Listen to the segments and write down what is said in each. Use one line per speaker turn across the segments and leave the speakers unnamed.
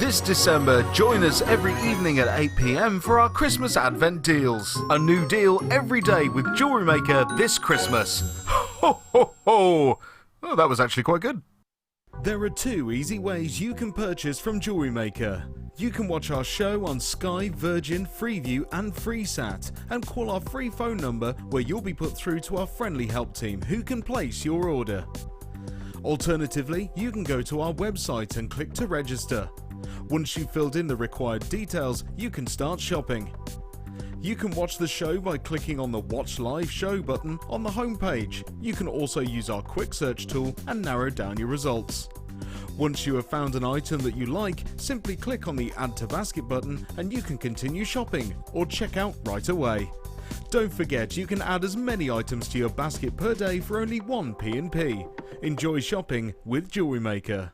This December, join us every evening at 8 PM for our Christmas Advent deals. A new deal every day with JewelleryMaker this Christmas. Ho, ho, ho! Oh, that was actually quite good. There are 2 easy ways you can purchase from JewelleryMaker. You can watch our show on Sky, Virgin, Freeview and FreeSat and call our free phone number where you'll be put through to our friendly help team who can place your order. Alternatively, you can go to our website and click to register. Once you've filled in the required details, you can start shopping. You can watch the show by clicking on the Watch Live Show button on the homepage. You can also use our quick search tool and narrow down your results. Once you have found an item that you like, simply click on the Add to Basket button and you can continue shopping or check out right away. Don't forget you can add as many items to your basket per day for only 1 P&P. Enjoy shopping with JewelleryMaker.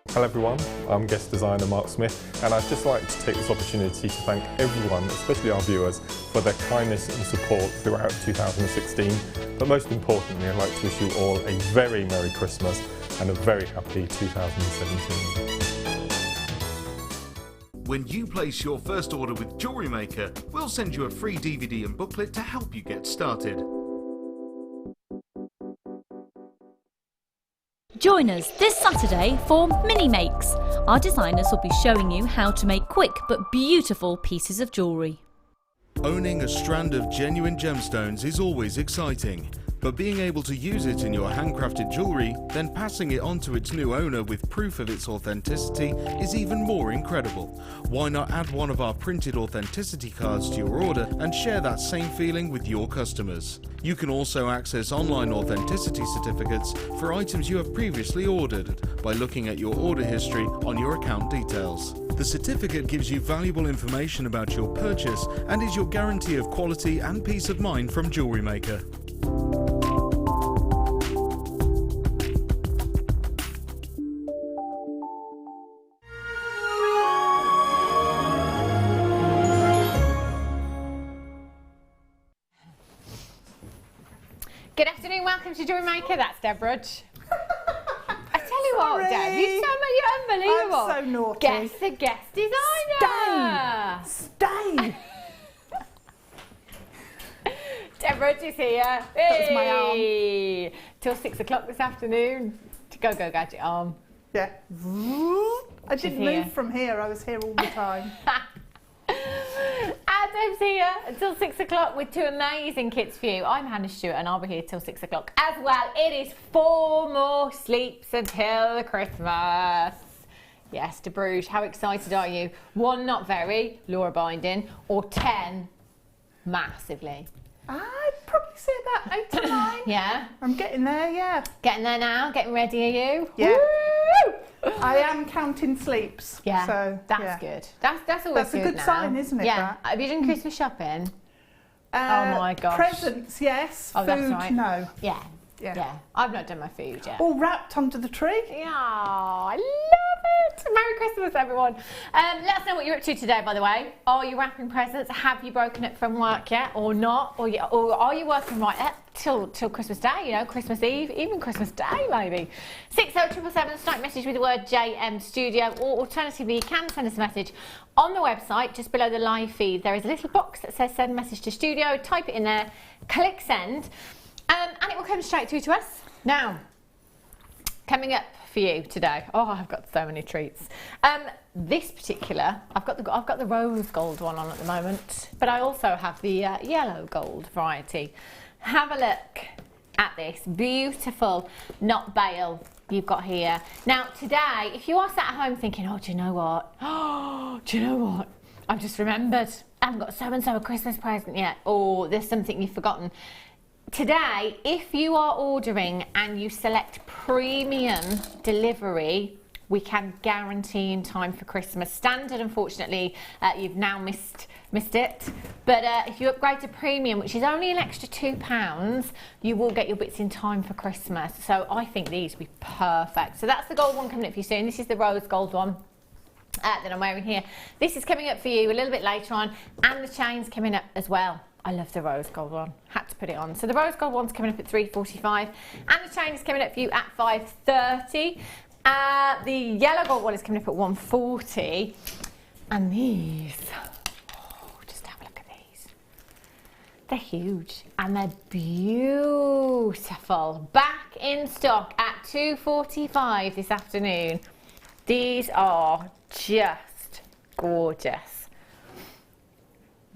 Hello everyone, I'm guest designer Mark Smith, and I'd just like to take this opportunity to thank everyone, especially our viewers, for their kindness and support throughout 2016. But most importantly, I'd like to wish you all a very Merry Christmas and a very happy 2017.
When you place your first order with JewelleryMaker, we'll send you a free DVD and booklet to help you get started.
Join us this Saturday for Mini Makes. Our designers will be showing you how to make quick but beautiful pieces of jewellery.
Owning a strand of genuine gemstones is always exciting, but being able to use it in your handcrafted jewellery, then passing it on to its new owner with proof of its authenticity is even more incredible. Why not add one of our printed authenticity cards to your order and share that same feeling with your customers? You can also access online authenticity certificates for items you have previously ordered by looking at your order history on your account details. The certificate gives you valuable information about your purchase and is your guarantee of quality and peace of mind from JewelleryMaker.
Good afternoon, welcome to JewelleryMaker. That's Deb Rudge. I tell you what, Deb, you're unbelievable.
I'm so naughty.
Guess the guest designer.
Stay.
Deb Rudge is here.
That's my arm.
Till 6 o'clock this afternoon. Go gadget arm.
Yeah. I didn't move from here. I was here all the time.
Deb's here until 6 o'clock with 2 amazing kits for you. I'm Hannah Stuart and I'll be here till 6 o'clock as well. It is 4 more sleeps until Christmas. Yes, Deb Rudge, how excited are you? 1, not very, law binding, or 10, massively.
I'd probably say about 8 or 9.
Yeah?
I'm getting there, yeah.
Getting there now? Getting ready, are you?
Yeah.
Woo!
I am counting sleeps.
Yeah,
so,
that's good. That's always good.
That's a good sign, isn't it?
Yeah.
That?
Have you done Christmas shopping? Oh my gosh.
Presents, yes.
Oh,
Food,
that's right.
no.
Yeah. I've not done my food yet.
All wrapped under the tree.
Yeah, I love it. Merry Christmas, everyone. Let us know what you're up to today, by the way. Are you wrapping presents? Have you broken it from work yet or not? Or are you working right up till Christmas Day, you know, Christmas Eve, even Christmas Day, maybe? 60777, start message with the word JM Studio, or alternatively, you can send us a message on the website, just below the live feed. There is a little box that says send message to studio. Type it in there, click send. And it will come straight through to us. Now, coming up for you today. Oh, I've got so many treats. This particular, I've got the rose gold one on at the moment, but I also have the yellow gold variety. Have a look at this beautiful knot bail you've got here. Now today, if you are sat at home thinking, oh, do you know what? Oh, do you know what? I've just remembered I haven't got so and so a Christmas present yet, or there's something you've forgotten. Today, if you are ordering and you select premium delivery, we can guarantee in time for Christmas. Standard, unfortunately, you've now missed it. But if you upgrade to premium, which is only an extra £2, you will get your bits in time for Christmas. So I think these will be perfect. So that's the gold one coming up for you soon. This is the rose gold one. that I'm wearing here. This is coming up for you a little bit later on, and the chain's coming up as well. I love the rose gold one, had to put it on. So the rose gold one's coming up at $3.45, and the chain is coming up for you at $5.30. The yellow gold one is coming up at $1.40, and these, oh, just have a look at these. They're huge and they're beautiful. Back in stock at $2.45 this afternoon. These are just gorgeous.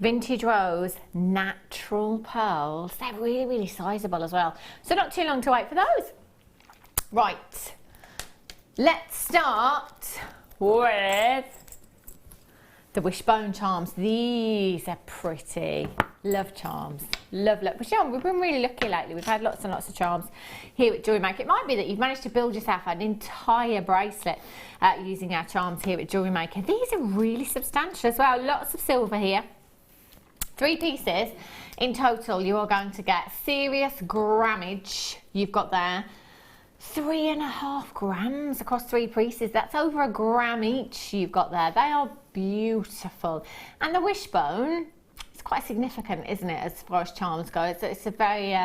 Vintage rose, natural pearls. They're really, really sizable as well. So not too long to wait for those. Right, let's start with the wishbone charms. These are pretty. Love charms. Love, love. But you know, we've been really lucky lately. We've had lots and lots of charms here at JewelleryMaker. It might be that you've managed to build yourself an entire bracelet using our charms here at JewelleryMaker. These are really substantial as well. Lots of silver here. 3 pieces in total. You are going to get serious grammage. You've got there 3.5 grams across 3 pieces. That's over 1 gram each you've got there. They are beautiful. And the wishbone, it's quite significant, isn't it, as far as charms go? It's a very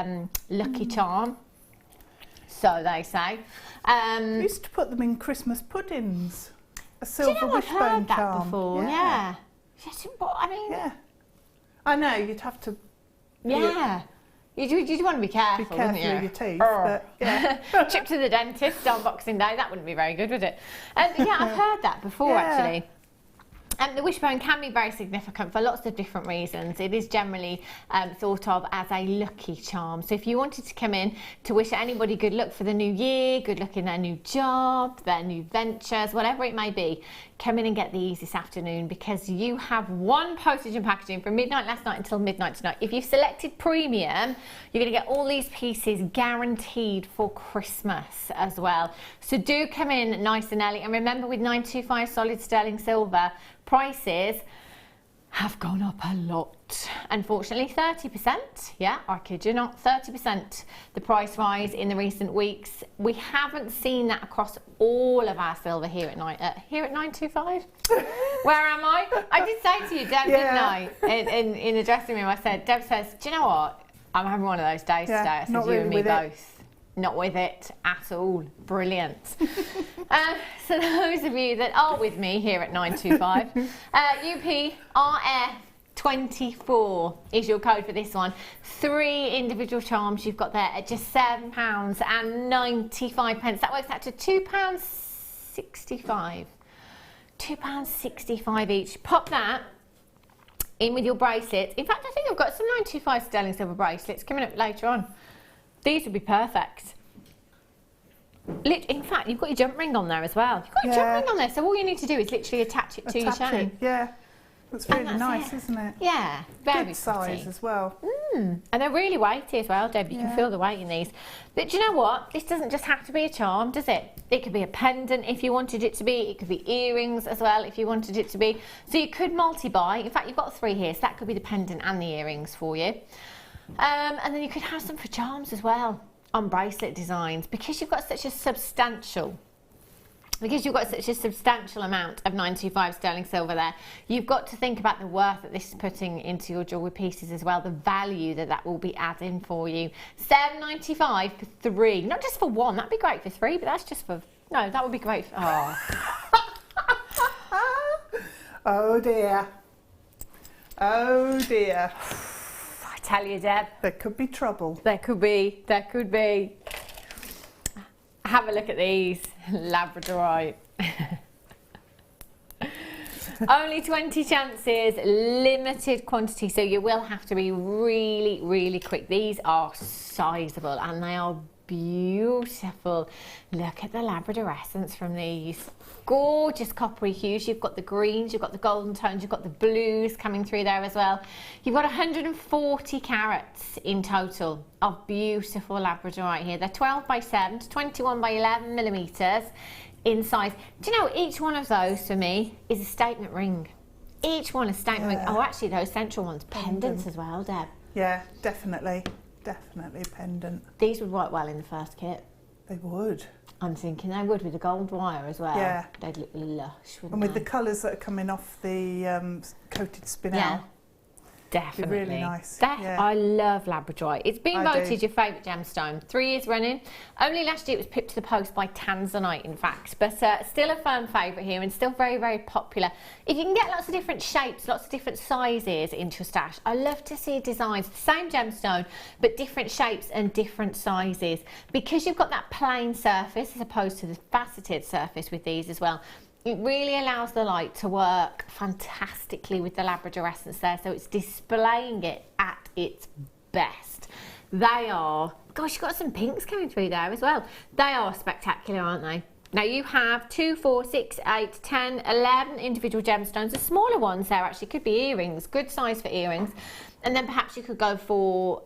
lucky charm, so they say.
We used to put them in Christmas puddings. A silver
do you know,
wishbone
I've heard that
charm.
before, yeah. Yes, I mean,
yeah. I know, you'd have to...
Yeah. You'd want to be careful, wouldn't you?
With your teeth, but yeah.
Trip to the dentist on Boxing Day, that wouldn't be very good, would it? Yeah, I've heard that before, actually. The wishbone can be very significant for lots of different reasons. It is generally thought of as a lucky charm. So if you wanted to come in to wish anybody good luck for the new year, good luck in their new job, their new ventures, whatever it may be, come in and get these this afternoon, because you have 1 postage and packaging from midnight last night until midnight tonight. If you've selected premium, you're going to get all these pieces guaranteed for Christmas as well. So do come in nice and early. And remember, with 925 solid sterling silver, prices have gone up a lot. Unfortunately, 30%. Yeah, I kid you not, 30% the price rise in the recent weeks. We haven't seen that across all of our silver here at 925. Where am I? I did say to you, Deb, didn't I? In the dressing room, I said, Deb says, do you know what? I'm having one of those days today. I said, you and me both. Not with it at all. Brilliant. So those of you that are with me here at 925, UPRF24 is your code for this one. 3 individual charms you've got there at just £7.95. That works out to £2.65. £2.65 each. Pop that in with your bracelets. In fact, I think I've got some 925 sterling silver bracelets coming up later on. These would be perfect. In fact, you've got your jump ring on there as well. You've got your jump ring on there, so all you need to do is literally attach it to your chain.
Yeah, that's really nice, isn't it?
Yeah, very
good size
pretty
as well.
And they're really weighty as well, Deb. You can feel the weight in these. But do you know what? This doesn't just have to be a charm, does it? It could be a pendant if you wanted it to be. It could be earrings as well if you wanted it to be. So you could multi-buy. In fact, you've got 3 here, so that could be the pendant and the earrings for you. And then you could have some for charms as well on bracelet designs, because you've got such a substantial amount of 925 sterling silver there. You've got to think about the worth that this is putting into your jewellery pieces as well, the value that will be adding for you. £7.95 for 3, not just for 1. That'd be great for 3, but that's just for, no, that would be great for,
Oh dear. Oh dear.
Tell you, Deb.
There could be trouble.
There could be. Have a look at these. Labradorite. Only 20 chances, limited quantity, so you will have to be really, really quick. These are sizable and they are beautiful. Look at the Labrador essence from these. Gorgeous coppery hues. You've got the greens, you've got the golden tones, you've got the blues coming through there as well. You've got 140 carats in total of beautiful Labradorite here. They're 12 by 7 to 21 by 11 millimetres in size. Do you know, each one of those for me is a statement ring. Each one a statement ring. Oh, actually those central ones, pendants as well, Deb.
Yeah, definitely. Definitely pendant.
These would work well in the first kit.
They would.
I'm thinking they would with the gold wire as well.
Yeah.
They'd look lush, wouldn't
And with
they?
the colours that are coming off the coated spinel.
Yeah. Definitely.
Really nice. Yeah.
I love Labradorite. It's been
I
voted
do.
your favourite gemstone 3 years running. Only last year it was pipped to the post by Tanzanite, in fact. But still a firm favourite here and still very, very popular. If you can get lots of different shapes, lots of different sizes into a stash, I love to see designs, the same gemstone, but different shapes and different sizes. Because you've got that plain surface as opposed to the faceted surface with these as well. It really allows the light to work fantastically with the Labrador essence there, so it's displaying it at its best. They are, gosh, you've got some pinks coming through there as well. They are spectacular, aren't they? Now you have 2, 4, 6, 8, 10, 11 individual gemstones. The smaller ones there actually could be earrings, good size for earrings. And then perhaps you could go for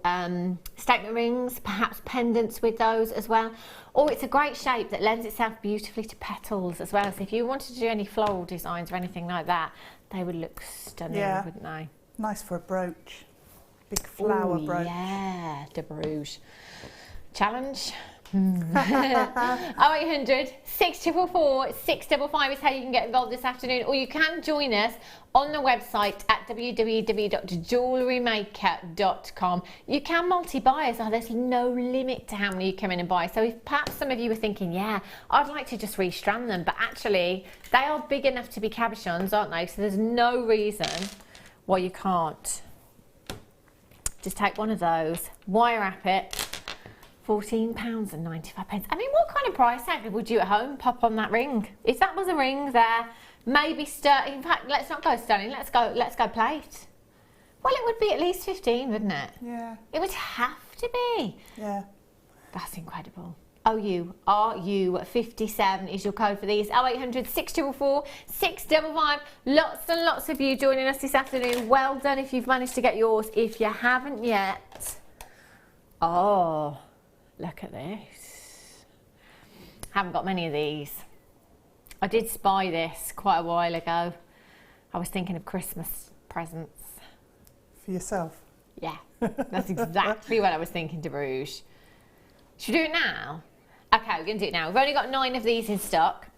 statement rings, perhaps pendants with those as well. Or it's a great shape that lends itself beautifully to petals as well. So if you wanted to do any floral designs or anything like that, they would look stunning, wouldn't they?
Nice for a brooch. Big flower brooch.
Yeah, Deb Rudge. Challenge. 0800 644 655 is how you can get involved this afternoon, or you can join us on the website at www.jewellerymaker.com. You can multi-buy as well. There's no limit to how many you come in and buy. So if perhaps some of you were thinking, yeah, I'd like to just restrand them, but actually they are big enough to be cabochons, aren't they? So there's no reason why you can't. Just take one of those, wire wrap it, £14.95. I mean, what kind of price tag would you at home pop on that ring? If that was a ring there, maybe sterling. In fact, let's not go sterling. Let's go plate. Well, it would be at least 15, wouldn't it?
Yeah.
It would have to be.
Yeah.
That's incredible. RU57 is your code for these. 0800 644 655. Lots and lots of you joining us this afternoon. Well done if you've managed to get yours. If you haven't yet, oh, look at this. Haven't got many of these. I did spy this quite a while ago. I was thinking of Christmas presents.
For yourself?
Yeah, that's exactly what I was thinking, Deb Rudge. Should we do it now? Okay, we're going to do it now. We've only got 9 of these in stock.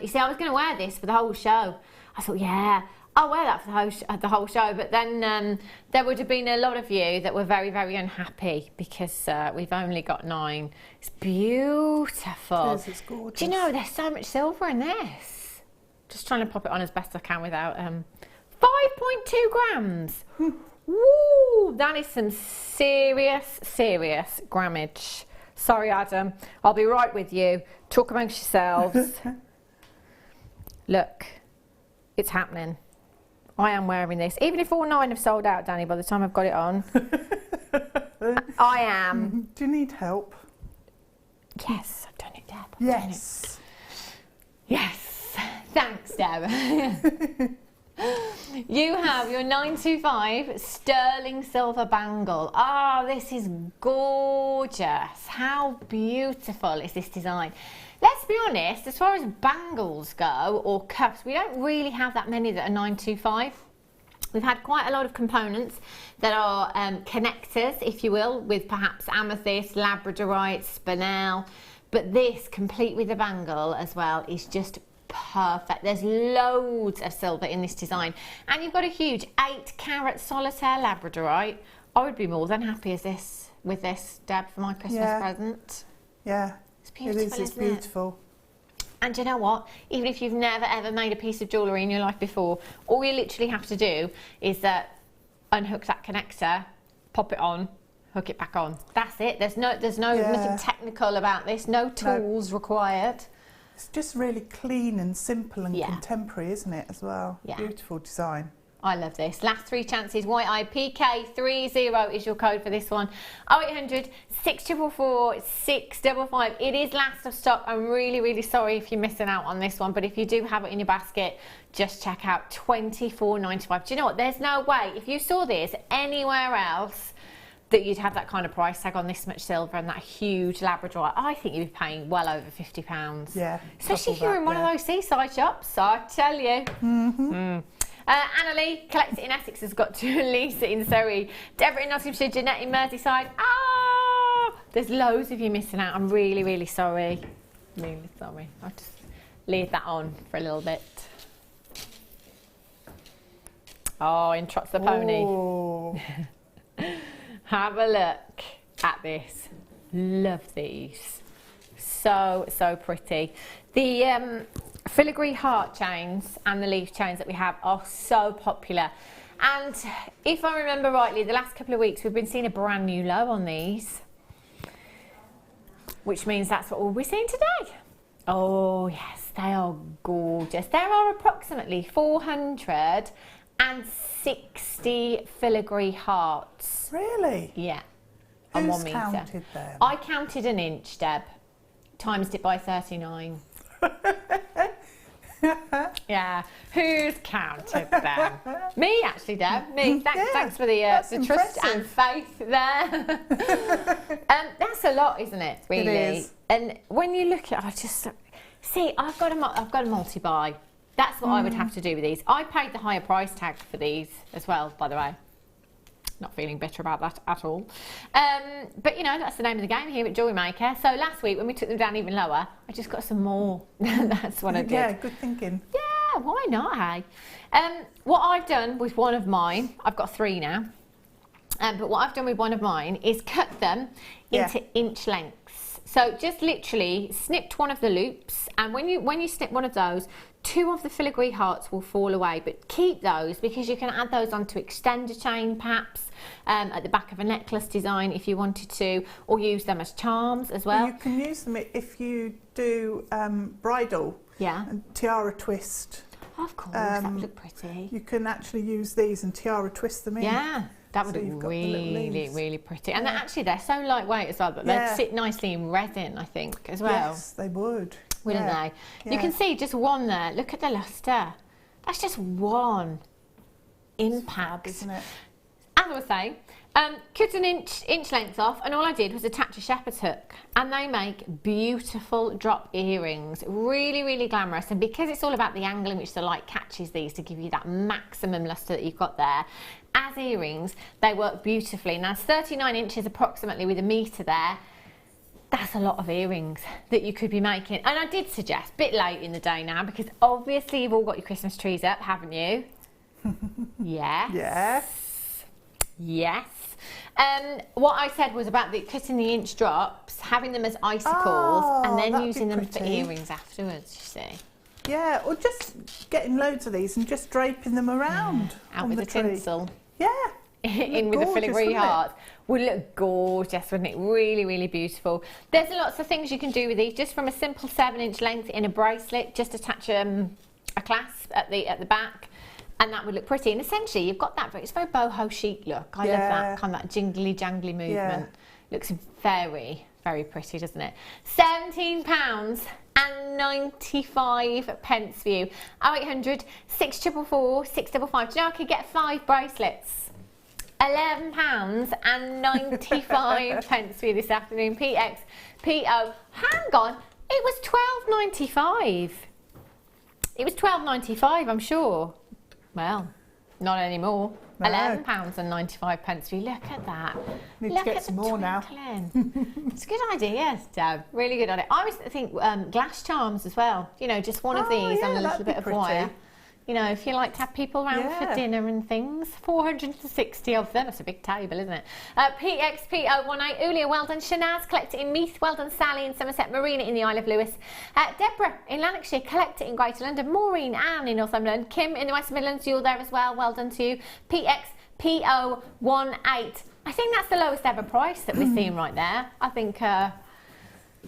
You see, I was going to wear this for the whole show. I thought, yeah, I'll wear that for the whole show. But then there would have been a lot of you that were very, very unhappy because we've only got 9. It's beautiful.
Yes, it's gorgeous.
Do you know, there's so much silver in this. Just trying to pop it on as best I can without 5.2 grams. Woo, that is some serious, serious grammage. Sorry, Adam. I'll be right with you. Talk amongst yourselves. Look, it's happening. I am wearing this. Even if all 9 have sold out, Danny, by the time I've got it on. I am.
Do you need help?
Yes, I've done it, Deb.
Yes.
Yes. Thanks, Deb. You have your 925 sterling silver bangle. Ah, this is gorgeous. How beautiful is this design? Let's be honest, as far as bangles go, or cuffs, we don't really have that many that are 925. We've had quite a lot of components that are connectors, if you will, with perhaps amethyst, labradorite, spinel. But this, complete with the bangle as well, is just perfect. There's loads of silver in this design. And you've got a huge 8-carat solitaire labradorite. I would be more than happy with this, Deb, for my Christmas present.
Yeah.
It's beautiful,
It's
isn't
beautiful.
And you know what? Even if you've never ever made a piece of jewellery in your life before, all you literally have to do is unhook that connector, pop it on, hook it back on. That's it. There's nothing technical about this. No tools required.
It's just really clean and simple and contemporary, isn't it, as well?
Yeah.
Beautiful design.
I love this. Last 3 chances. YIPK30 is your code for this one. 0800 644 655. It is last of stock. I'm really, really sorry if you're missing out on this one, but if you do have it in your basket, just check out £24.95. Do you know what? There's no way, if you saw this anywhere else, that you'd have that kind of price tag on this much silver and that huge Labrador. I think you'd be paying well over £50.
Yeah.
Especially if you're in one of those seaside shops, I tell you. Anna Lee, Collect It in Essex has got to Lisa in Surrey, Deborah in Nottinghamshire, Jeanette in Merseyside. There's loads of you missing out. I'm really, really sorry. Really sorry. I'll just leave that on for a little bit. Oh, in trots the pony.
Oh.
Have a look at this. Love these. So, so pretty. The filigree heart chains and the leaf chains that we have are so popular. And if I remember rightly, the last couple of weeks we've been seeing a brand new low on these, which means that's what we'll be seeing today. Oh yes, they are gorgeous. There are approximately 460 filigree hearts.
Really?
Yeah. On 1 metre.
Who's counted them?
I counted an inch, Deb. Timesed it by 39. Yeah. Who's counted them? Me, actually, Deb. Me. Thanks for the trust and faith there. That's a lot, isn't it? Really.
It is.
And when you look at, I just see. I've got a multi-buy. That's what I would have to do with these. I paid the higher price tag for these as well, by the way. Not feeling bitter about that at all. But you know, that's the name of the game here at JewelleryMaker. So last week when we took them down even lower, I just got some more. That's what I did.
Yeah, good thinking.
Yeah, why not, hey? What I've done with one of mine, I've got 3 now. But what I've done with one of mine is cut them into inch lengths. So just literally snipped one of the loops, and when you snip one of those, 2 of the filigree hearts will fall away, but keep those because you can add those onto extender chain perhaps at the back of a necklace design if you wanted to, or use them as charms as well.
You can use them if you do bridal and tiara twist.
Of course, that would look pretty.
You can actually use these and tiara twist them in.
Yeah. That would look really, really pretty. And actually, they're so lightweight as well, but they'd sit nicely in resin, I think, as well.
Yes, they would.
Wouldn't they? You can see just one there. Look at the lustre. That's just one impact.
Fab, isn't it?
As I was saying, cut an inch length off, and all I did was attach a shepherd's hook, and they make beautiful drop earrings, really, really glamorous. And because it's all about the angle in which the light catches these to give you that maximum lustre that you've got there, as earrings, they work beautifully. Now, it's 39 inches approximately with a metre there. That's a lot of earrings that you could be making. And I did suggest, a bit late in the day now, because obviously you've all got your Christmas trees up, haven't you? Yes.
Yes.
Yes. What I said was about cutting the inch drops, having them as icicles, and then using them for earrings afterwards, you see.
Yeah, or just getting loads of these and just draping them around
out
on
with
the
the
tree.
tinsel.
Yeah.
In with the filigree heart. Would look gorgeous, wouldn't it? Really, really beautiful. There's lots of things you can do with these, just from a simple 7-inch length in a bracelet, just attach a clasp at the back, and that would look pretty. And essentially you've got that, it's very boho chic look. I love that kind of that jingly jangly movement.
Yeah.
Looks very, very pretty, doesn't it? £17.95 for you. 0800 644 655. Do you know I could get 5 bracelets? £11.95 for you this afternoon. PXPO. Hang on, it was £12.95. It was £12.95, I'm sure. Well, not anymore.
No.
£11.95 for you. Look at that.
Need to get some more now.
It's a good idea, Deb. Really good idea. I always think glass charms as well. You know, just one of these and a little bit of wire. You know, if you like to have people around for dinner and things. 460 of them. That's a big table, isn't it? PXP018. Ulia, well done. Shanaz, collect it in Meath. Well done. Sally in Somerset. Marina in the Isle of Lewis. Deborah in Lanarkshire, collect it in Greater London. Maureen, Anne in Northumberland. Kim in the West Midlands, you're there as well. Well done to you. PXP018. I think that's the lowest ever price that we're seeing right there. I think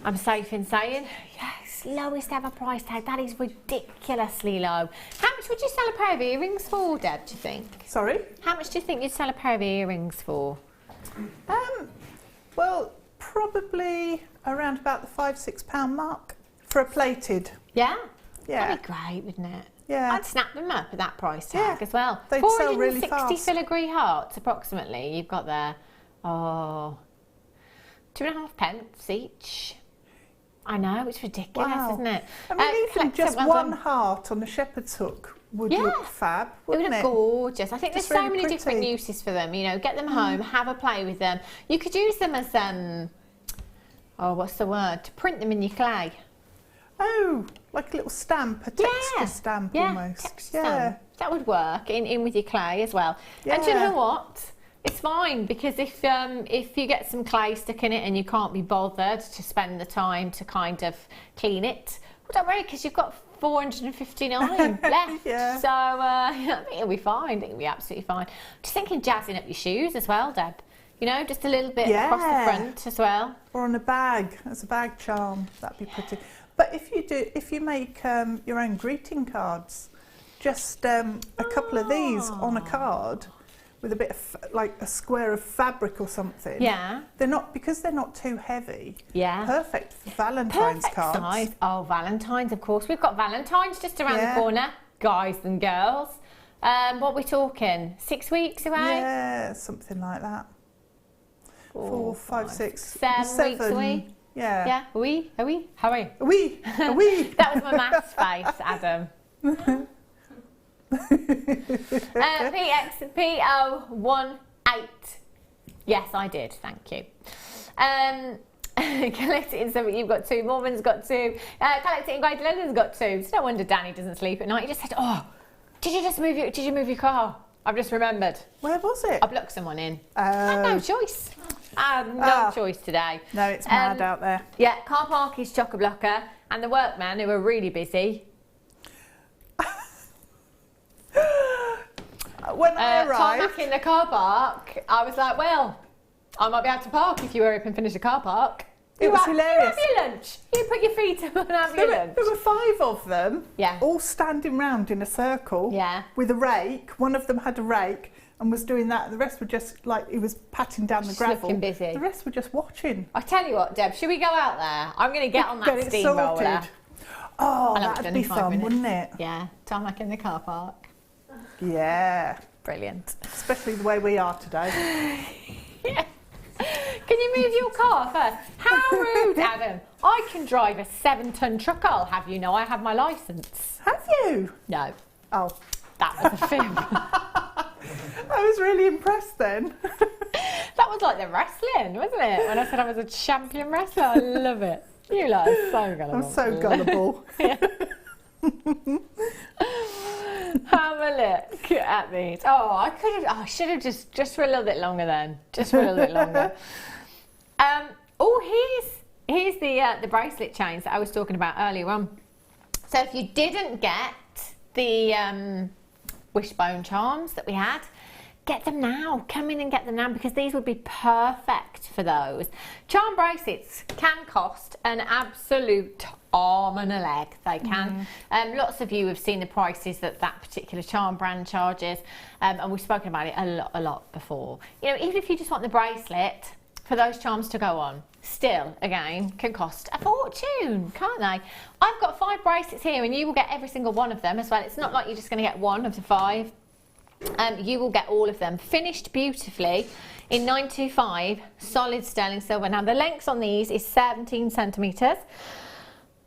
I'm safe in saying, yes, lowest ever price tag. That is ridiculously low. How much would you sell a pair of earrings for, Deb, do you think?
Sorry?
How much do you think you'd sell a pair of earrings for?
Well, probably around about the £5-6 mark for a plated.
Yeah?
Yeah.
That'd be great, wouldn't it?
Yeah.
I'd snap them up at that price tag as well.
They'd sell really fast.
460 filigree hearts, approximately, you've got there. Oh, 2.5 each. I know, it's ridiculous, isn't it?
I mean, even just one heart on the shepherd's hook would look fab, wouldn't it?
It would look gorgeous. I think
Just
there's so
really
many
pretty.
different uses for them. You know, get them home, have a play with them. You could use them as oh, what's the word? To print them in your clay.
Oh, like a little stamp, a texture stamp almost.
Texture stamp. That would work in with your clay as well.
Yeah.
And do you know what? It's fine, because if you get some clay stuck in it and you can't be bothered to spend the time to kind of clean it, well, don't worry, because you've got 459 left.
Yeah.
So I think it'll be fine. I think it'll be absolutely fine. Just thinking jazzing up your shoes as well, Deb. You know, just a little bit across the front as well.
Or on a bag, as a bag charm, that'd be pretty. But if you make your own greeting cards, just a couple of these on a card with a bit of like a square of fabric or something.
Yeah.
Because they're not too heavy.
Yeah.
Perfect for Valentine's
Perfect
cards.
size. Oh, Valentine's, of course. We've got Valentine's just around the corner, guys and girls. What are we talking? 6 weeks away?
Yeah, something like that. 4, 5, 6,
7 weeks away.
Yeah.
Yeah. Are we? Hurry.
We.
That was my maths face, Adam. PXPO18. Yes, I did. Thank you. Collect it in something. You've got 2. Mormon's got 2. Collect it in Greater London's got 2. It's no wonder Danny doesn't sleep at night. He just said, "Oh, did you move your car?" I've just remembered.
Where was it?
I blocked someone in. I had no choice. I had no choice today.
No, it's mad out there.
Yeah, car park is chock-a-blocker, and the workmen who are really busy.
When I arrived,
back in the car park, I was like, well, I might be able to park if you hurry up and finish the car park.
It was hilarious.
You have your lunch. You put your feet up and have your lunch.
There were 5 of them,
Yeah.
all standing round in a circle,
Yeah.
with a rake. One of them had a rake and was doing that. The rest were just like, he was patting down the
Just
gravel.
looking busy.
The rest were just watching.
I tell you what, Deb, should we go out there? I'm going to get on that
Get it
steamroller.
sorted. Oh,
And I'll
that'd
done
be
in 5
fun,
minutes.
wouldn't it?
Yeah, tarmac in the car park.
Yeah.
Brilliant.
Especially the way we are today.
Yeah. Can you move your car first? How rude, Adam. I can drive a 7-ton truck, I'll have you know. I have my licence.
Have you?
No,
Oh,
that was a fib.
I was really impressed then.
That was like the wrestling, wasn't it? When I said I was a champion wrestler, I love it. You lot are so gullible.
I'm so gullible.
Have a look at these. Oh, I should have just for a little bit longer then. Just for a little bit longer. Here's the bracelet chains that I was talking about earlier on. So if you didn't get the wishbone charms that we had, get them now. Come in and get them now, because these would be perfect for those. Charm bracelets can cost an absolute arm and a leg. They can. Lots of you have seen the prices that particular charm brand charges, and we've spoken about it a lot before. You know, even if you just want the bracelet for those charms to go on, still, again, can cost a fortune, can't they? I've got 5 bracelets here, and you will get every single one of them as well. It's not like you're just going to get one of the 5. You will get all of them finished beautifully in 925 solid sterling silver. Now the length on these is 17 centimetres,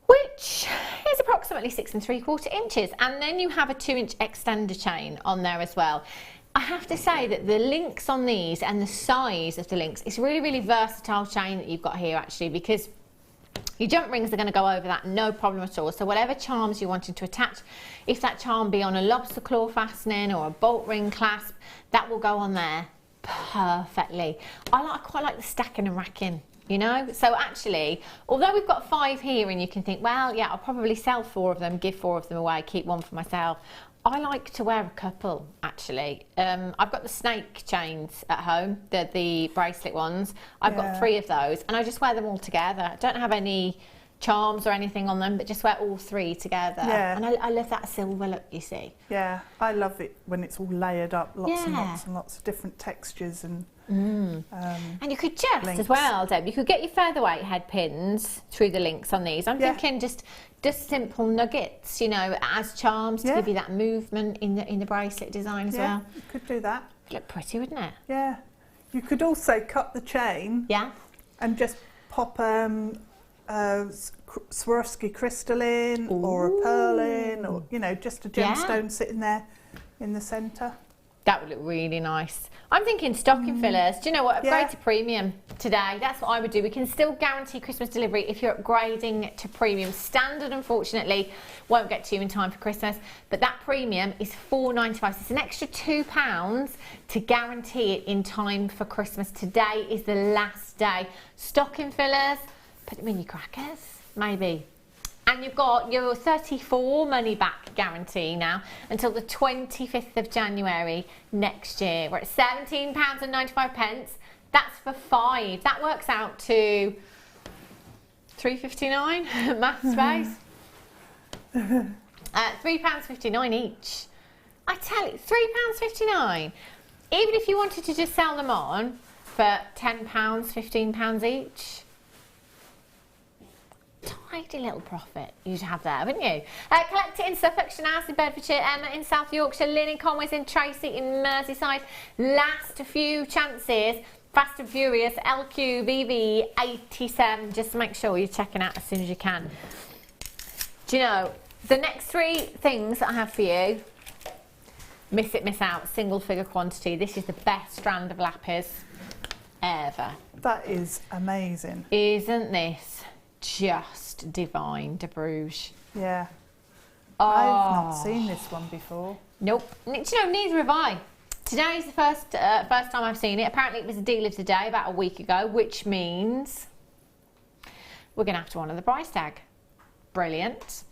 which is approximately 6 3/4 inches, and then you have a 2-inch extender chain on there as well. I have to say that the links on these and the size of the links, it's really, really versatile chain that you've got here actually, because your jump rings are going to go over that, no problem at all. So whatever charms you're wanting to attach, if that charm be on a lobster claw fastening or a bolt ring clasp, that will go on there perfectly. I quite like the stacking and racking, you know. So actually, although we've got 5 here and you can think, well, yeah, I'll probably sell 4 of them, give 4 of them away, keep 1 for myself. I like to wear a couple, actually. I've got the snake chains at home, the bracelet ones. I've got 3 of those, and I just wear them all together. I don't have any charms or anything on them, but just wear all 3 together. Yeah. And I love that silver look, you see.
Yeah, I love it when it's all layered up, lots and lots and lots of different textures and
and you could just, links as well, Deb, you could get your featherweight head pins through the links on these. I'm thinking just simple nuggets, you know, as charms to give you that movement in the bracelet design as well.
You could do that.
Look pretty, wouldn't it?
Yeah. You could also cut the chain.
Yeah.
And just pop Swarovski crystal in, or a pearl in, or, you know, just a gemstone sitting there in the centre.
That would look really nice. I'm thinking stocking fillers. Do you know what? Upgrade to premium today. That's what I would do. We can still guarantee Christmas delivery if you're upgrading to premium. Standard, unfortunately, won't get to you in time for Christmas. But that premium is $4.95. So it's an extra £2 to guarantee it in time for Christmas. Today is the last day. Stocking fillers, put them in your crackers, maybe. And you've got your 34 money back guarantee now until the 25th of January next year. We're at £17.95. That's for 5. That works out to £3.59 math space. £3.59 each. I tell you, £3.59. Even if you wanted to just sell them on for £10, £15 each. Tidy little profit you'd have there, wouldn't you? Collect it in Suffolk, Shanaz in Bedfordshire, Emma in South Yorkshire, Lynn in Conway's in Tracy in Merseyside. Last few chances. Fast and Furious, LQVV87. Just make sure you're checking out as soon as you can. Do you know, the next 3 things that I have for you, miss it, miss out, single figure quantity. This is the best strand of lapis ever.
That is amazing.
Isn't this just divine, Deb Rudge?
Yeah.
Oh.
I've not seen this one before.
Nope. Do you know, neither have I. Today's the first time I've seen it. Apparently it was a deal of the day about a week ago, which means we're going to have to honour the price tag. Brilliant.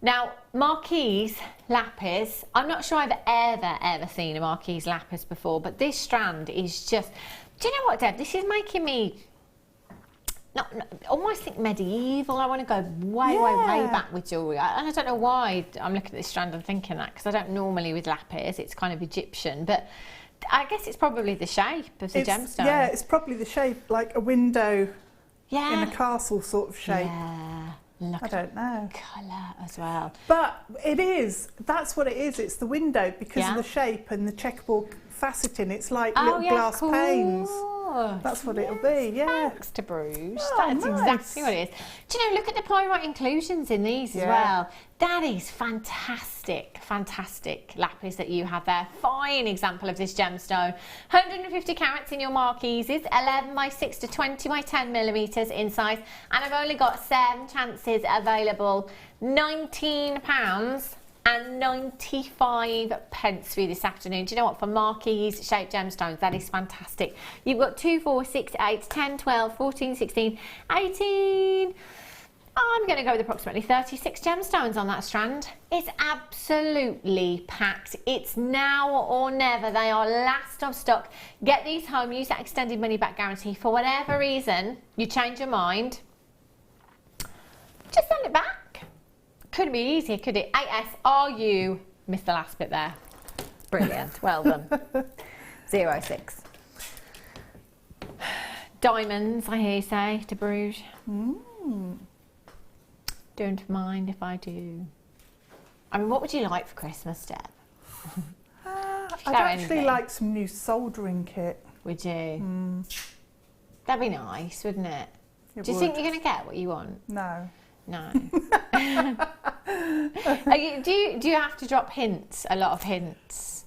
Now, Marquise lapis, I'm not sure I've ever seen a Marquise lapis before, but this strand is just... Do you know what, Deb? This is making me... almost think medieval. I want to go way back with jewellery. And I don't know why I'm looking at this strand and thinking that, because I don't normally with lapis. It's kind of Egyptian, but I guess it's probably the shape of the gemstone. Yeah,
it's probably the shape, like a window
in
a castle sort of shape.
Yeah. Look,
I don't know.
Colour as well.
But it is. That's what it is. It's the window because of the shape and the checkerboard faceting. It's like little glass panes. That's what it'll be, yeah.
Thanks to Bruges.
Oh,
That's
nice.
exactly what it is. Do you know, look at the pyrite inclusions in these as well. That is fantastic, fantastic lapis that you have there. Fine example of this gemstone. 150 carats in your marquises, 11 by 6 to 20 by 10 millimetres in size. And I've only got 7 chances available. £19 and 95 pence for you this afternoon. Do you know what? For marquise shaped gemstones, that is fantastic. You've got 2, 4, 6, 8, 10, 12, 14, 16, 18. I'm going to go with approximately 36 gemstones on that strand. It's absolutely packed. It's now or never. They are last of stock. Get these home. Use that extended money back guarantee. For whatever reason you change your mind, just send it back. Couldn't be easier, could it? ASRU. Missed the last bit there. Brilliant. Well done. 06. Diamonds, I hear you say, to Bruges. Don't mind if I do. I mean, what would you like for Christmas, Deb?
I'd actually like some new soldering kit.
Would you? That'd be nice, wouldn't it?
It
Do you
would.
think you're going to get what you want?
No.
No. Do you have to drop hints? A lot of hints?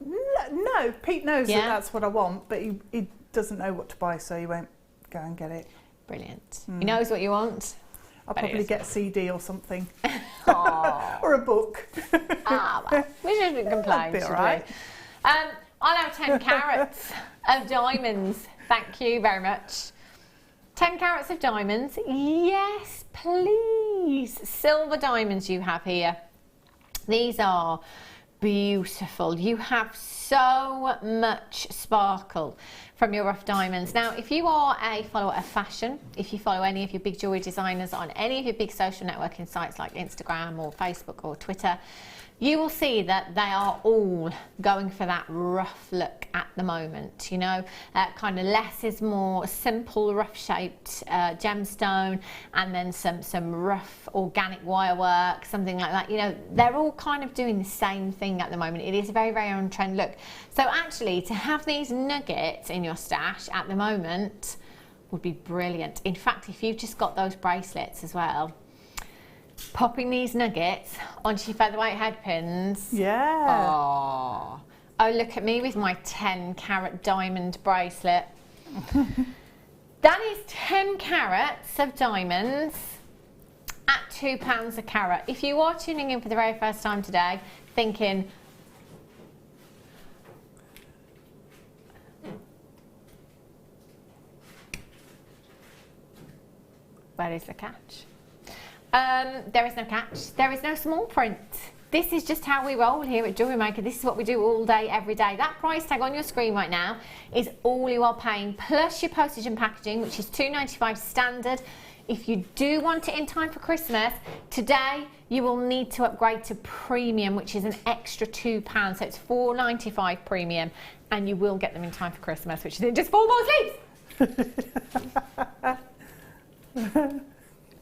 No. Pete knows that that's what I want, but he doesn't know what to buy, so he won't go and get it.
Brilliant. He knows what you want.
I'll probably get a CD or something.
Aww.
Or a book.
Well, we shouldn't complain,
Be
should
all right.
we? I'll have 10 carats of diamonds. Thank you very much. 10 carats of diamonds. Yes, please. Silver diamonds you have here. These are beautiful. You have so much sparkle from your rough diamonds. Now, if you are a follower of fashion, if you follow any of your big jewellery designers on any of your big social networking sites like Instagram or Facebook or Twitter, you will see that they are all going for that rough look at the moment, you know, kind of less is more, simple rough shaped gemstone, and then some rough organic wire work, something like that. You know, they're all kind of doing the same thing at the moment. It is a very, very on trend look. So actually to have these nuggets in your stash at the moment would be brilliant. In fact, if you've just got those bracelets as well, Popping these nuggets onto your featherweight head pins.
Yeah.
Oh, look at me with my 10-carat diamond bracelet. That is 10 carats of diamonds at £2 a carat. If you are tuning in for the very first time today, thinking, where is the catch? There is no catch. There is no small print. This is just how we roll here at JewelleryMaker. This is what we do all day, every day. That price tag on your screen right now is all you are paying, plus your postage and packaging, which is £2.95 standard. If you do want it in time for Christmas, today you will need to upgrade to premium, which is an extra £2. So it's £4.95 premium, and you will get them in time for Christmas, which is in just 4 more sleeps.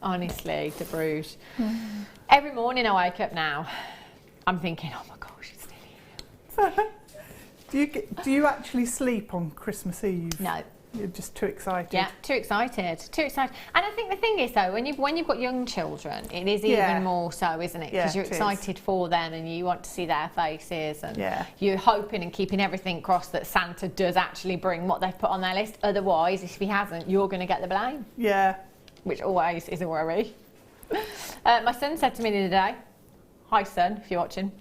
Honestly, Deb Rudge. Every morning I wake up now, I'm thinking, oh my gosh, it's nearly here.
Do you actually sleep on Christmas Eve?
No.
You're just too excited.
Yeah, too excited, too excited. And I think the thing is though, when you've got young children, it is even more so, isn't it? Because you're excited for them and you want to see their faces, and you're hoping and keeping everything crossed that Santa does actually bring what they've put on their list. Otherwise, if he hasn't, you're going to get the blame. Yeah. Which always is a worry. My son said to me the other day, hi son, if you're watching,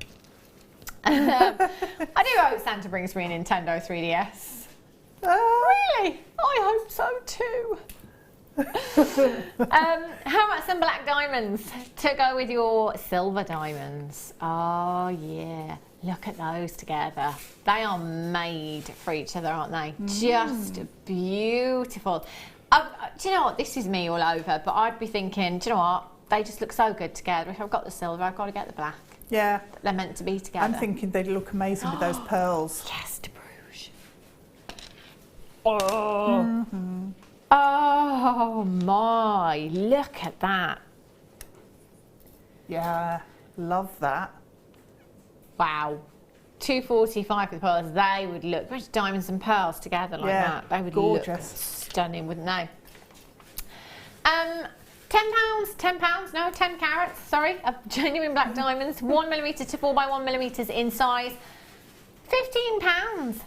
I do hope Santa brings me a Nintendo 3DS. Really? I hope so too. How about some black diamonds to go with your silver diamonds? Oh yeah, look at those together. They are made for each other, aren't they? Just beautiful. Do you know what? This is me all over, but I'd be thinking, do you know what? They just look so good together. If I've got the silver, I've got to get the black. Yeah. They're meant to be together.
I'm thinking they'd look amazing with those pearls.
Yes, Deb Rudge. Oh. Oh my, look at that.
Yeah, love that.
Wow. £2.45 for the pearls. They would look, there's diamonds and pearls together like that. They would look stunning, wouldn't they? £10, no, 10 carats, sorry, of genuine black diamonds, 1mm to 4x1mm in size, £15.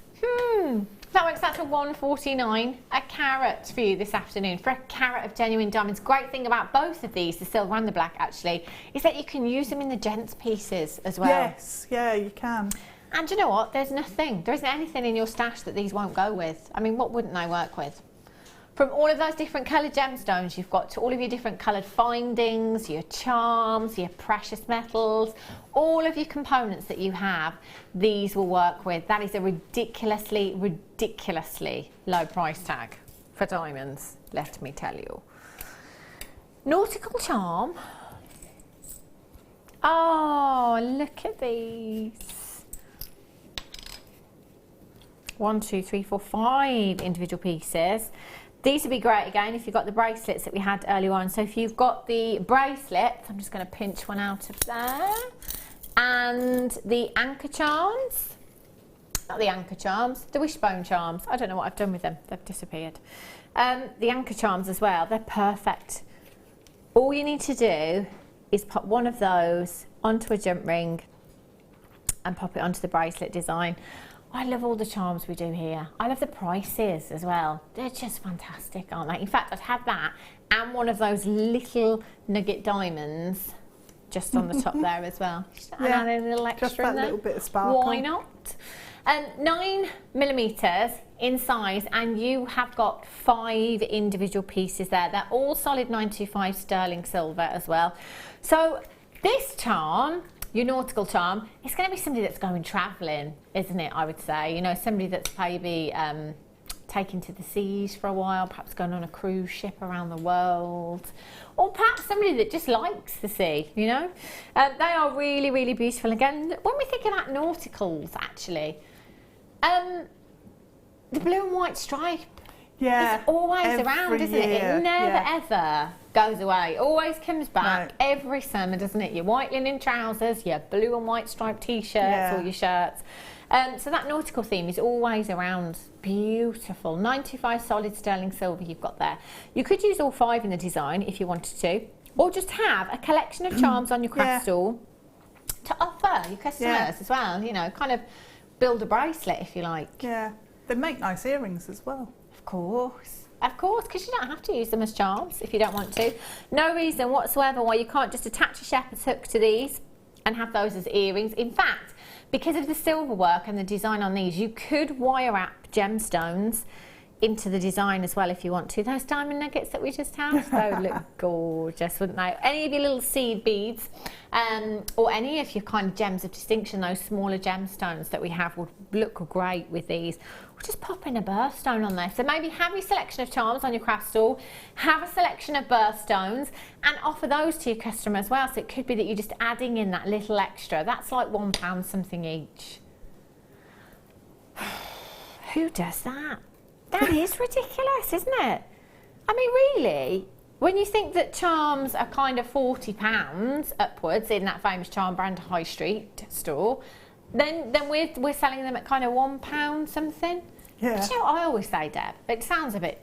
That works out to £1.49 a carat for you this afternoon, for a carat of genuine diamonds. Great thing about both of these, the silver and the black actually, is that you can use them in the gents pieces as well.
Yes, yeah, you can.
And you know what, there isn't anything in your stash that these won't go with. I mean, what wouldn't they work with? From all of those different coloured gemstones you've got, to all of your different coloured findings, your charms, your precious metals, all of your components that you have, these will work with. That is a ridiculously, ridiculously low price tag for diamonds, let me tell you. Nautical charm. Oh, look at these. 1, 2, 3, 4, 5 individual pieces. These would be great again if you've got the bracelets that we had earlier on. So if you've got the bracelets, I'm just going to pinch one out of there, and the anchor charms, not the anchor charms, the wishbone charms. I don't know what I've done with them, they've disappeared. The anchor charms as well, they're perfect. All you need to do is pop one of those onto a jump ring and pop it onto the bracelet design. I love all the charms we do here. I love the prices as well. They're just fantastic, aren't they? In fact, I'd have that and one of those little nugget diamonds just on the top there as well. Just add a little extra
just that
in there.
Little bit of sparkle.
Why not? 9mm in size, and you have got 5 individual pieces there. They're all solid 925 sterling silver as well. So this charm, your nautical charm, it's going to be somebody that's going travelling, isn't it, I would say? You know, somebody that's maybe taken to the seas for a while, perhaps going on a cruise ship around the world, or perhaps somebody that just likes the sea, you know? They are really, really beautiful. Again, when we think about nauticals, actually, the blue and white stripe, it's always around, isn't it? It never, ever goes away. Always comes back every summer, doesn't it? Your white linen trousers, your blue and white striped t-shirts or your shirts. So that nautical theme is always around. Beautiful. 95 solid sterling silver you've got there. You could use all 5 in the design if you wanted to. Or just have a collection of charms on your craft stall to offer your customers as well, you know, kind of build a bracelet if you like.
Yeah, they make nice earrings as well.
Of course, because you don't have to use them as charms if you don't want to. No reason whatsoever why you can't just attach a shepherd's hook to these and have those as earrings. In fact, because of the silver work and the design on these, you could wire wrap gemstones into the design as well if you want to. Those diamond nuggets that we just had, they would look gorgeous, wouldn't they? Any of your little seed beads, or any of your kind of gems of distinction, those smaller gemstones that we have would look great with these. We'll just pop in a birthstone on there. So maybe have your selection of charms on your craft stall, have a selection of birthstones, and offer those to your customer as well. So it could be that you're just adding in that little extra. That's like £1 something each. Who does that? That is ridiculous, isn't it? I mean, really, when you think that charms are kind of £40 upwards in that famous charm brand high street store, then we're selling them at kind of £1 something.
Yeah.
Do you know what I always say, Deb? It sounds a bit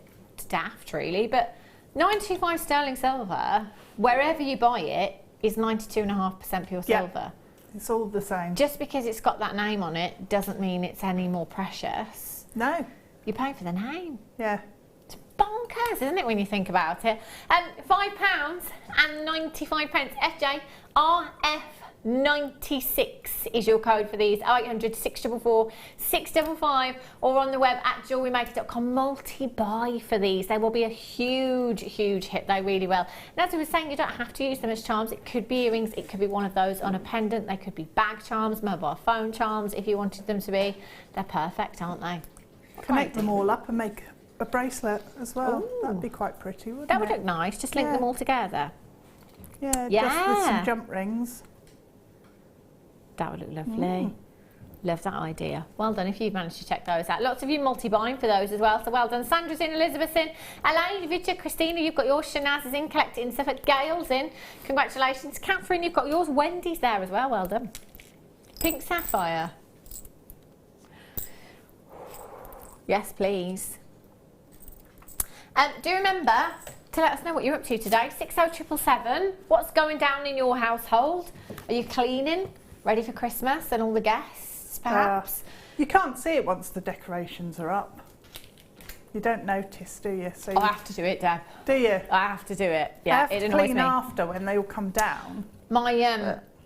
daft, really, but 925 sterling silver, wherever you buy it, is 92.5% pure silver.
It's all the same.
Just because it's got that name on it doesn't mean it's any more precious.
No.
You pay for the name.
Yeah.
It's bonkers, isn't it, when you think about it? £5 and 95 pence. FJ, RF96 is your code for these. 0800 644 655, or on the web at jewellerymaker.com. Multi-buy for these. They will be a huge, huge hit. They really will. And as I was saying, you don't have to use them as charms. It could be earrings. It could be one of those on a pendant. They could be bag charms, mobile phone charms, if you wanted them to be. They're perfect, aren't they?
Connect them all up and make a bracelet as well.
Ooh.
That'd be quite pretty, wouldn't
That would
it?
look nice. Just link them all together.
Yeah, just with some jump rings.
That would look lovely. Love that idea. Well done if you've managed to check those out. Lots of you multi-buying for those as well, so well done. Sandra's in, Elizabeth's in, Elaine, Victor, Christina, you've got yours. Shanaz is in, collecting stuff. Gail's in. Congratulations. Catherine, you've got yours. Wendy's there as well. Well done. Pink sapphire. Yes, please. Do remember to let us know what you're up to today. 60777. What's going down in your household? Are you cleaning? Ready for Christmas and all the guests, perhaps?
You can't see it once the decorations are up. You don't notice, do you? So
I have to do it, Deb.
do you?
I have to do it.
I
Yeah,
have
it
to
annoys
clean
me.
after when they all come down.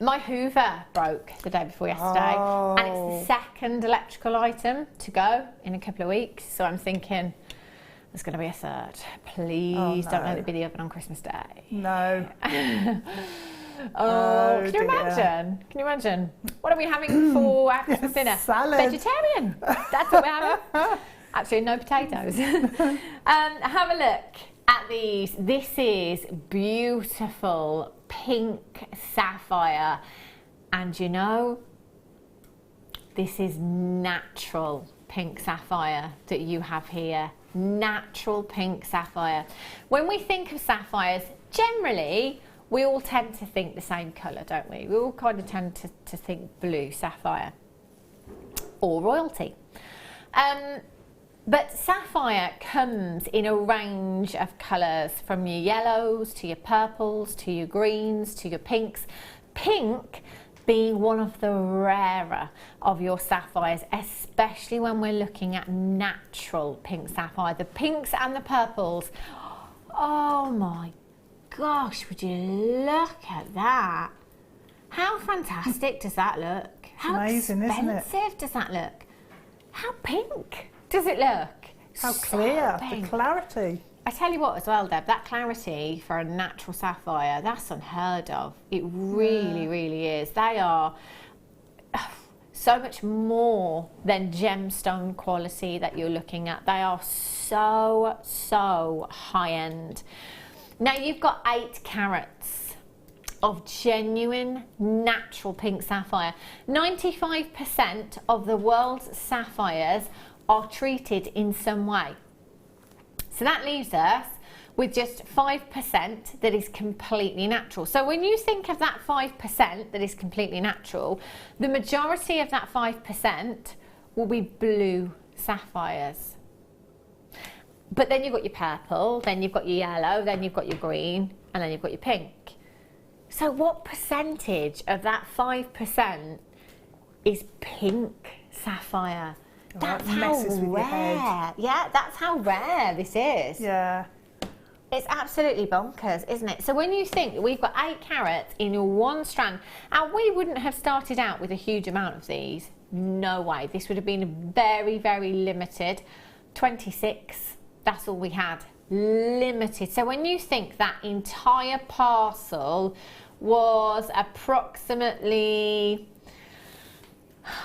My Hoover broke the day before yesterday, and it's the second electrical item to go in a couple of weeks. So I'm thinking there's going to be a third. Please don't let it be the oven on Christmas Day.
No.
Can you imagine? Can you imagine? What are we having for our Christmas dinner?
Salad.
Vegetarian. That's what we're having. Actually, no potatoes. Have a look at these. This is beautiful pink sapphire, and you know, this is natural pink sapphire that you have here. Natural pink sapphire. When we think of sapphires, generally we all tend to think the same colour, don't we? We all kind of tend to think blue sapphire or royalty. But sapphire comes in a range of colours, from your yellows to your purples to your greens to your pinks. Pink being one of the rarer of your sapphires, especially when we're looking at natural pink sapphire. The pinks and the purples, oh my gosh, would you look at that? How fantastic does that look? How
amazing, isn't it?
expensive does that look? How pink does it look?
How
So
clear,
pink.
the clarity.
I tell you what as well, Deb, that clarity for a natural sapphire, that's unheard of. It really, really is. They are so much more than gemstone quality that you're looking at. They are so, so high end. Now you've got 8 carats of genuine natural pink sapphire. 95% of the world's sapphires are treated in some way. So that leaves us with just 5% that is completely natural. So when you think of that 5% that is completely natural, the majority of that 5% will be blue sapphires. But then you've got your purple, then you've got your yellow, then you've got your green, and then you've got your pink. So what percentage of that 5% is pink sapphire?
Oh,
That's
that
how
messes with your head.
rare. Yeah, that's how rare this is.
Yeah.
It's absolutely bonkers, isn't it? So when you think that we've got 8 carats in your one strand, and we wouldn't have started out with a huge amount of these. No way. This would have been very, very limited. 26, that's all we had. Limited. So when you think that entire parcel was approximately,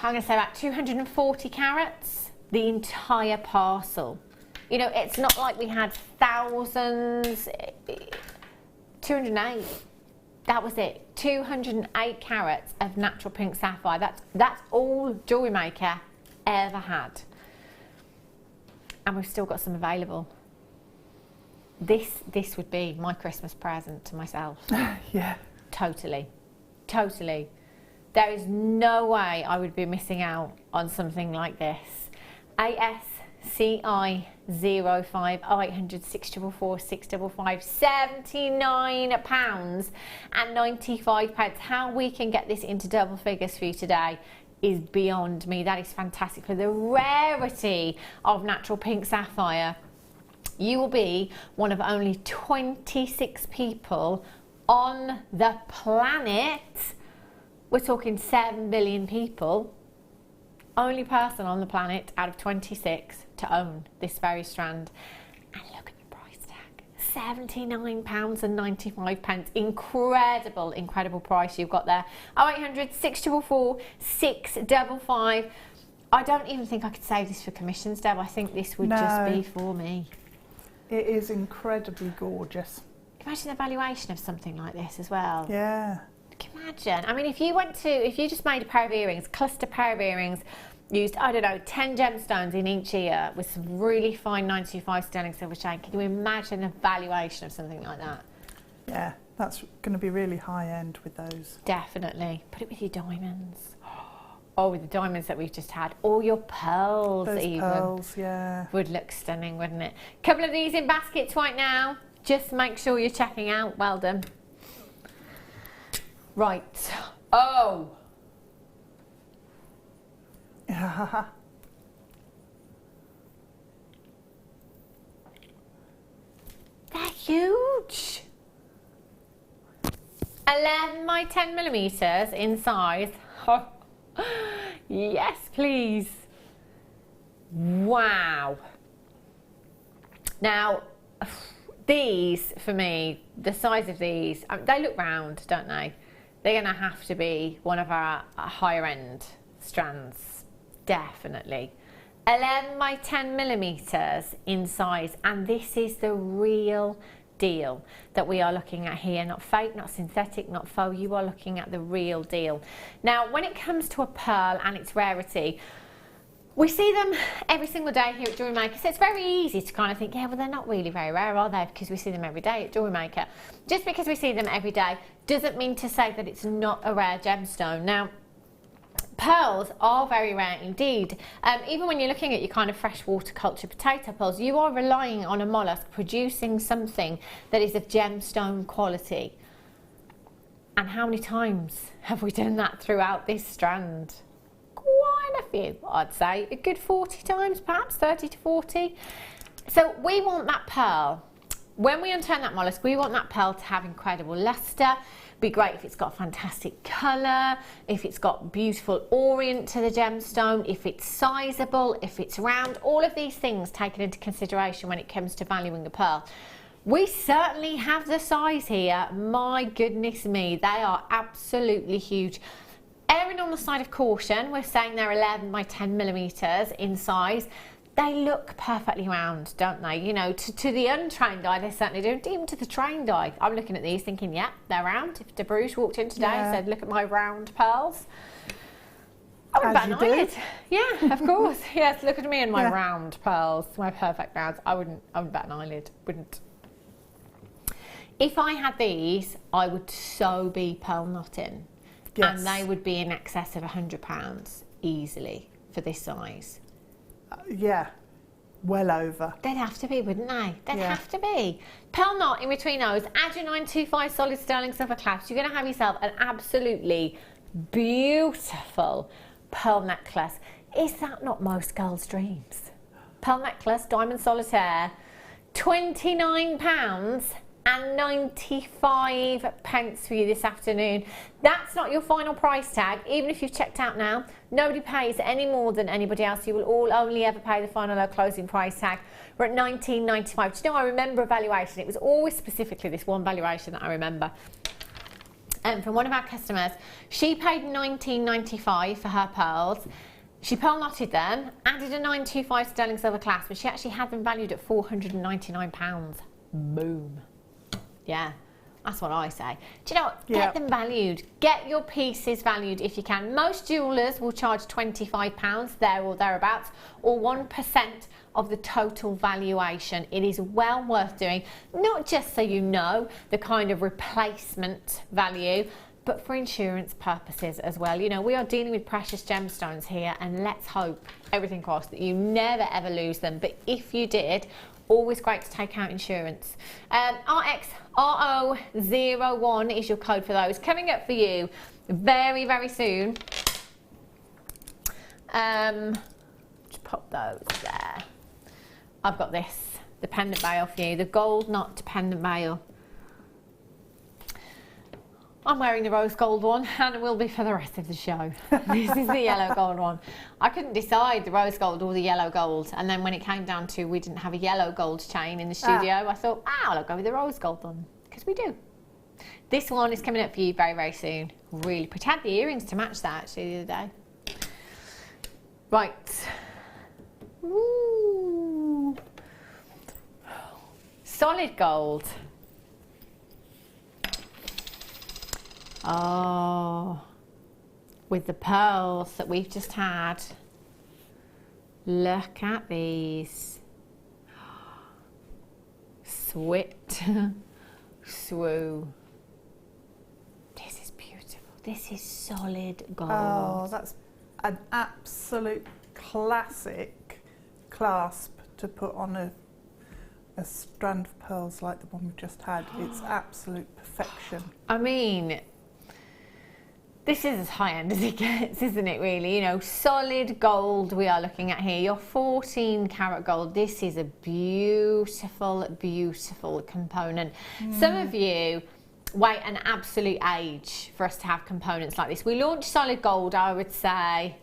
I'm going to say about 240 carats, the entire parcel. You know, it's not like we had thousands. 208. That was it. 208 carats of natural pink sapphire. That's all JewelleryMaker ever had. And we've still got some available. This would be my Christmas present to myself.
Yeah.
Totally. Totally. There is no way I would be missing out on something like this. ASCI 05 800 644 655, £79 and 95 pence. How we can get this into double figures for you today is beyond me. That is fantastic. For the rarity of natural pink sapphire, you will be one of only 26 people on the planet. We're talking 7 billion people. Only person on the planet out of 26 to own this very strand. And look at the price tag, £79 and 95 pence. Incredible, incredible price you've got there. 0800 644 655. I don't even think I could save this for commissions, Deb. I think this would just be for me.
It is incredibly gorgeous.
Imagine the valuation of something like this as well.
Yeah.
Can you imagine? I mean, if you just made a pair of earrings, cluster pair of earrings, used, I don't know, 10 gemstones in each ear with some really fine 925 sterling silver chain, can you imagine the valuation of something like that?
Yeah, that's going to be really high end with those.
Definitely. Put it with your diamonds. Oh, with the diamonds that we've just had. Or your pearls
Those
even.
pearls, yeah.
Would look stunning, wouldn't it? Couple of these in baskets right now. Just make sure you're checking out. Well done. Right. Oh. They're huge. 11 by 10 millimeters in size. Oh. Yes, please. Wow. Now, these, for me, the size of these, they look round, don't they? They're going to have to be one of our higher end strands, definitely. 11 by 10 millimeters in size, and this is the real deal that we are looking at here. Not fake, not synthetic, not faux. You are looking at the real deal. Now, when it comes to a pearl and its rarity, we see them every single day here at JewelleryMaker, so it's very easy to kind of think, yeah, well, they're not really very rare, are they? Because we see them every day at JewelleryMaker. Just because we see them every day doesn't mean to say that it's not a rare gemstone. Now, pearls are very rare indeed. Even when you're looking at your kind of freshwater culture potato pearls, you are relying on a mollusk producing something that is of gemstone quality. And how many times have we done that throughout this strand? Quite a few, I'd say. A good 40 times, perhaps 30 to 40. So we want that pearl. When we unturn that mollusk, we want that pearl to have incredible luster. Be great if it's got fantastic colour, if it's got beautiful orient to the gemstone, if it's sizable, if it's round, all of these things taken into consideration when it comes to valuing a pearl. We certainly have the size here. My goodness me, they are absolutely huge. Erring on the side of caution, we're saying they're 11 by 10 millimeters in size. They look perfectly round, don't they? You know, to the untrained eye, they certainly do. Even to the trained eye, I'm looking at these thinking, yeah, they're round. If Deb Rudge walked in today and said, look at my round pearls, I wouldn't bat an eyelid. Yeah, of course. Yes, look at me and my round pearls, my perfect rounds. I wouldn't bat an eyelid, wouldn't. If I had these, I would so be pearl knotting. Yes. And they would be in excess of £100 easily for this size.
Yeah. well over.
They'd have to be, wouldn't they? They'd
Yeah.
have to be. Pearl knot in between those. Add your 925 solid sterling silver clasp. You're going to have yourself an absolutely beautiful pearl necklace. Is that not most girls' dreams? Pearl necklace, diamond solitaire, £29.95 for you this afternoon. That's not your final price tag. Even if you've checked out now, nobody pays any more than anybody else. You will all only ever pay the final closing price tag. We're at £19.95. Do you know, I remember a valuation. It was always specifically this one valuation that I remember. From one of our customers, she paid £19.95 for her pearls. She pearl knotted them, added a 925 sterling silver clasp, but she actually had them valued at £499. Boom. Yeah, that's what I say. Do you know what? Get them valued. Get your pieces valued if you can. Most jewellers will charge £25 there or thereabouts, or 1% of the total valuation. It is well worth doing, not just so you know the kind of replacement value, but for insurance purposes as well. You know, we are dealing with precious gemstones here, and let's hope, everything crossed, that you never ever lose them. But if you did, always great to take out insurance. RXRO01 is your code for those. Coming up for you very, very soon. Just pop those there. I've got this, the pendant veil for you, the gold knot dependent veil. I'm wearing the rose gold one, and it will be for the rest of the show. This is the yellow gold one. I couldn't decide the rose gold or the yellow gold, and then when it came down to we didn't have a yellow gold chain in the studio, I thought, I'll go with the rose gold one, because we do. This one is coming up for you very, very soon. Really pretty. I had the earrings to match that actually the other day. Right. Ooh. Solid gold. Oh, with the pearls that we've just had. Look at these. Swit. Swoo. This is beautiful. This is solid gold.
Oh, that's an absolute classic clasp to put on a strand of pearls like the one we've just had. It's absolute perfection.
I mean, this is as high end as it gets, isn't it, really? You know, solid gold we are looking at here. Your 14 karat gold. This is a beautiful, beautiful component. Some of you wait an absolute age for us to have components like this. We launched solid gold, I would say,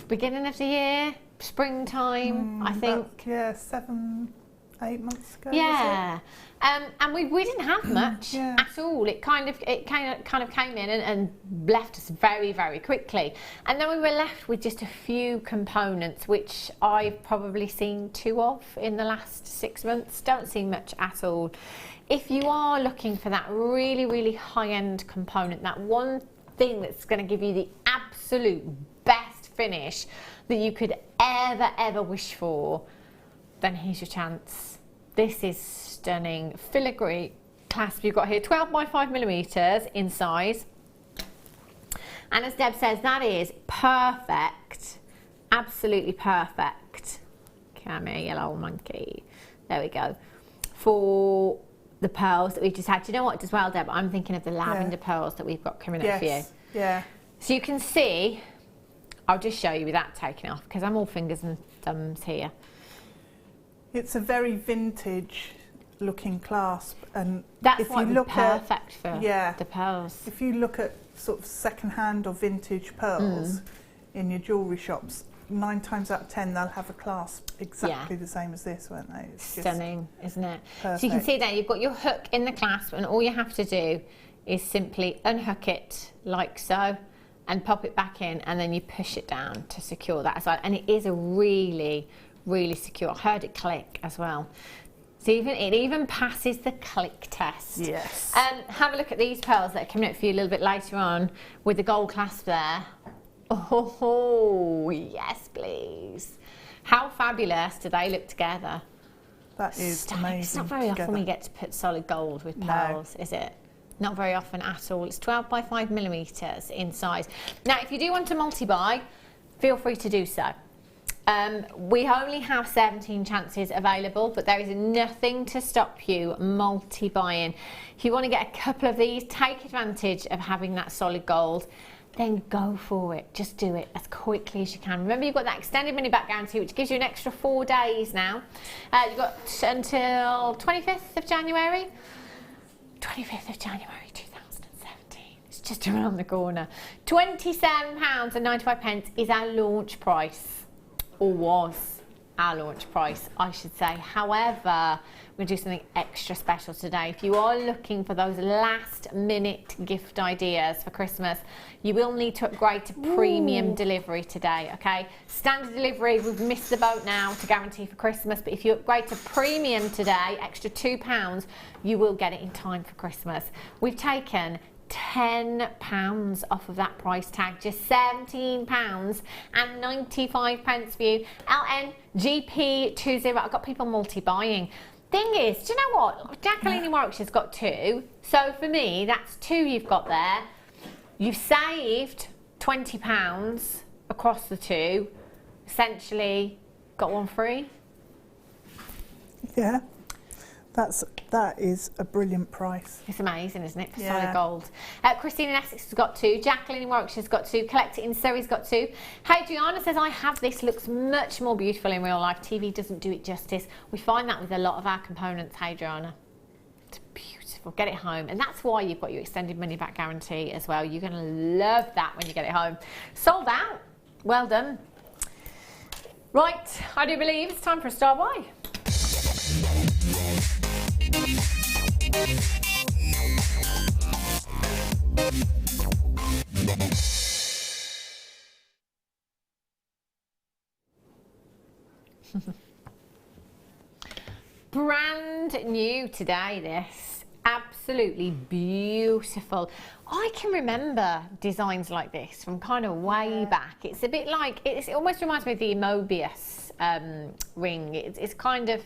beginning of the year, springtime, I think.
Yeah, 7-8 months ago.
Yeah, and we didn't have much
Yeah.
at all. It kind of came in and left us very, very quickly, and then we were left with just a few components, which I've probably seen 2 of in the last 6 months. Don't see much at all. If you are looking for that really, really high-end component, that one thing that's going to give you the absolute best finish that you could ever wish for, then here's your chance. This is stunning. Filigree clasp you've got here, 12 by 5 millimeters in size. And as Deb says, that is perfect. Absolutely perfect. Come here, yellow monkey. There we go. For the pearls that we've just had. Do you know what as well, Deb? I'm thinking of the lavender pearls that we've got coming up for you.
Yeah.
So you can see, I'll just show you without taking off, because I'm all fingers and thumbs here.
It's a very vintage looking clasp, and
That's
if
what
you
would
look
be perfect for
yeah,
the pearls.
if you look at sort of second-hand or vintage pearls in your jewellery shops, 9 times out of 10 they'll have a clasp exactly the same as this, won't they? It's just
Stunning, isn't it?
perfect.
So you can see there, you've got your hook in the clasp, and all you have to do is simply unhook it like so and pop it back in, and then you push it down to secure that as well. And it is a really, really secure. I heard it click as well. So it even passes the click test.
Yes.
Have a look at these pearls that are coming up for you a little bit later on with the gold clasp there. Oh, yes, please. How fabulous do they look together?
That is
Stunning.
amazing.
It's not very often we get to put solid gold with pearls, is it? Not very often at all. It's 12 by 5 millimeters in size. Now, if you do want to multi-buy, feel free to do so. We only have 17 chances available, but there is nothing to stop you multi-buying. If you want to get a couple of these, take advantage of having that solid gold, then go for it. Just do it as quickly as you can. Remember, you've got that extended money back guarantee, which gives you an extra 4 days now. You've got until 25th of January. 25th of January 2017. It's just around the corner. £27.95 is our launch price, or was our launch price, I should say. However, we're going to do something extra special today. If you are looking for those last minute gift ideas for Christmas, you will need to upgrade to premium delivery today, okay? Standard delivery, we've missed the boat now to guarantee for Christmas, but if you upgrade to premium today, extra £2, you will get it in time for Christmas. We've taken £10 off of that price tag, just £17.95 for you. LNGP20. I've got people multi-buying. Thing is, do you know what? Jacqueline in Warwickshire's got 2, so for me, that's 2 you've got there. You've saved £20 across the 2. Essentially, got 1 free.
Yeah. That is a brilliant price.
It's amazing, isn't it, for solid gold. Christine in Essex has got 2. Jacqueline in Warwickshire's got 2. Collect It in Surrey's got 2. Hadriana says, I have this. Looks much more beautiful in real life. TV doesn't do it justice. We find that with a lot of our components, Hadriana. It's beautiful. Get it home. And that's why you've got your extended money back guarantee as well. You're going to love that when you get it home. Sold out. Well done. Right, I do believe it's time for a star buy. Brand new today, this. Absolutely beautiful. I can remember designs like this from kind of way back. It's a bit like, it almost reminds me of the Mobius ring. It's kind of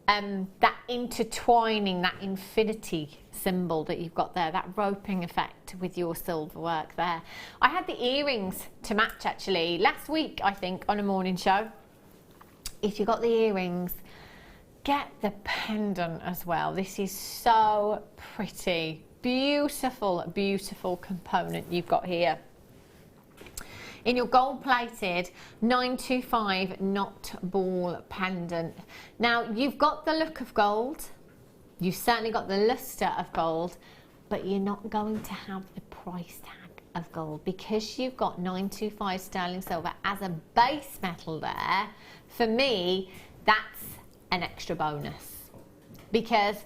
that intertwining, that infinity symbol that you've got there, that roping effect with your silver work there. I had the earrings to match actually last week, I think, on a morning show. If you got the earrings, get the pendant as well. This is so pretty. Beautiful, beautiful component you've got here. In your gold-plated 925 knot ball pendant. Now, you've got the look of gold. You've certainly got the luster of gold, but you're not going to have the price tag of gold because you've got 925 sterling silver as a base metal there. For me, that's an extra bonus because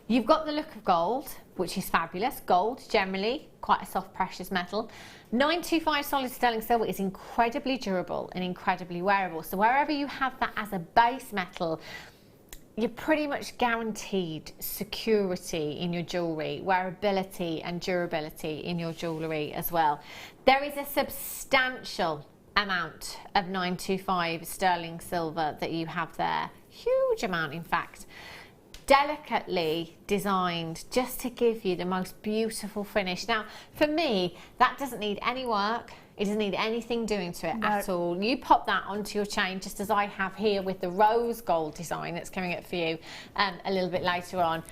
you've got the look of gold, which is fabulous. Gold, generally, quite a soft, precious metal. 925 solid sterling silver is incredibly durable and incredibly wearable. So wherever you have that as a base metal, you're pretty much guaranteed security in your jewellery, wearability and durability in your jewellery as well. There is a substantial amount of 925 sterling silver that you have there. Huge amount, in fact. Delicately designed just to give you the most beautiful finish. Now, for me, that doesn't need any work. It doesn't need anything doing to it at all. You pop that onto your chain just as I have here with the rose gold design that's coming up for you a little bit later on.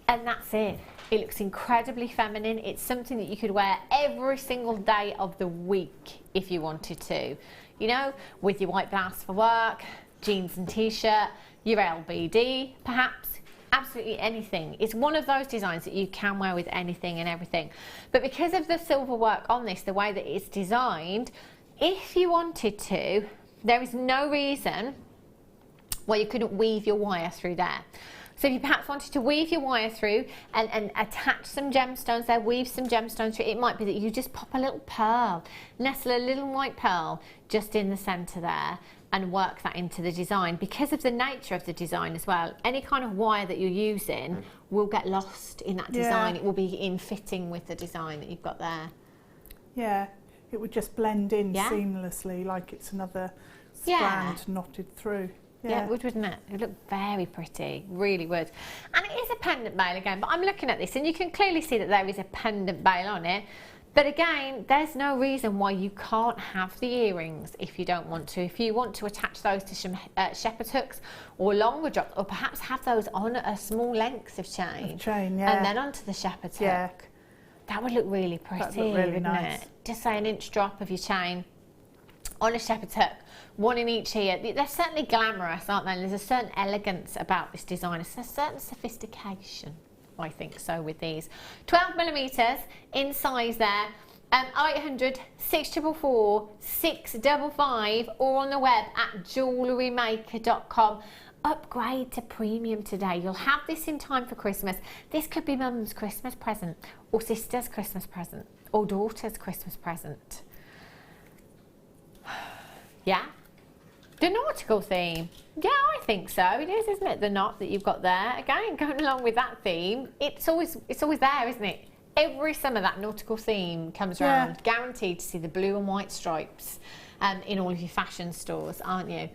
And that's it. It looks incredibly feminine. It's something that you could wear every single day of the week if you wanted to. You know, with your white blouse for work, jeans and t-shirt, your LBD perhaps. Absolutely anything. It's one of those designs that you can wear with anything and everything. But because of the silver work on this, the way that it's designed, if you wanted to, there is no reason why you couldn't weave your wire through there. So if you perhaps wanted to weave your wire through and attach some gemstones there, weave some gemstones through, it might be that you just pop a little pearl, nestle a little white pearl just in the centre there, and work that into the design. Because of the nature of the design as well, any kind of wire that you're using will get lost in that design. It will be in fitting with the design that you've got there.
Yeah, it would just blend in seamlessly like it's another strand knotted through.
Yeah, it would, wouldn't it? It would look very pretty, really would. And it is a pendant bail again, but I'm looking at this and you can clearly see that there is a pendant bail on it. But again, there's no reason why you can't have the earrings if you don't want to. If you want to attach those to some shepherd hooks or longer drops, or perhaps have those on a small length of chain.
Yeah.
And then onto the shepherd's
Yeah.
hook. That would look really pretty,
That'd look really
wouldn't
nice.
it? Just say an inch drop of your chain on a shepherd's hook, one in each ear. They're certainly glamorous, aren't they? And there's a certain elegance about this design. There's a certain sophistication, I think so, with these. 12mm in size there. 800 644 655 or on the web at JewelleryMaker.com. Upgrade to premium today. You'll have this in time for Christmas. This could be mum's Christmas present, or sister's Christmas present, or daughter's Christmas present. Yeah? The nautical theme. Yeah, I think so. It is, isn't it? The knot that you've got there. Again, going along with that theme, it's always there, isn't it? Every summer that nautical theme comes around. Guaranteed to see the blue and white stripes in all of your fashion stores, aren't you?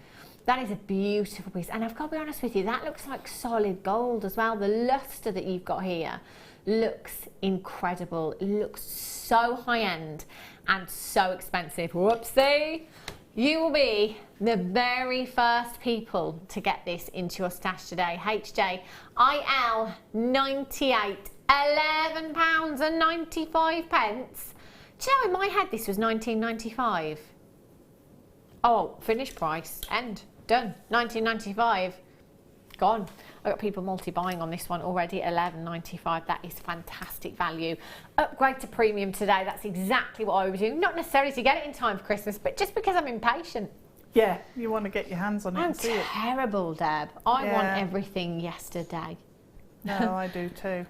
That is a beautiful piece. And I've got to be honest with you, that looks like solid gold as well. The lustre that you've got here looks incredible. It looks so high-end and so expensive. Whoopsie! You will be the very first people to get this into your stash today. HJIL 98, £11.95. Do you know, in my head this was £19.95. Oh, finished price, end, done, £19.95, gone. I've got people multi-buying on this one already, £11.95. That is fantastic value. Upgrade to premium today. That's exactly what I would do. Not necessarily to get it in time for Christmas, but just because I'm impatient.
Yeah, you want to get your hands on it and see it.
I'm terrible, Deb. I want everything yesterday.
No, I do too.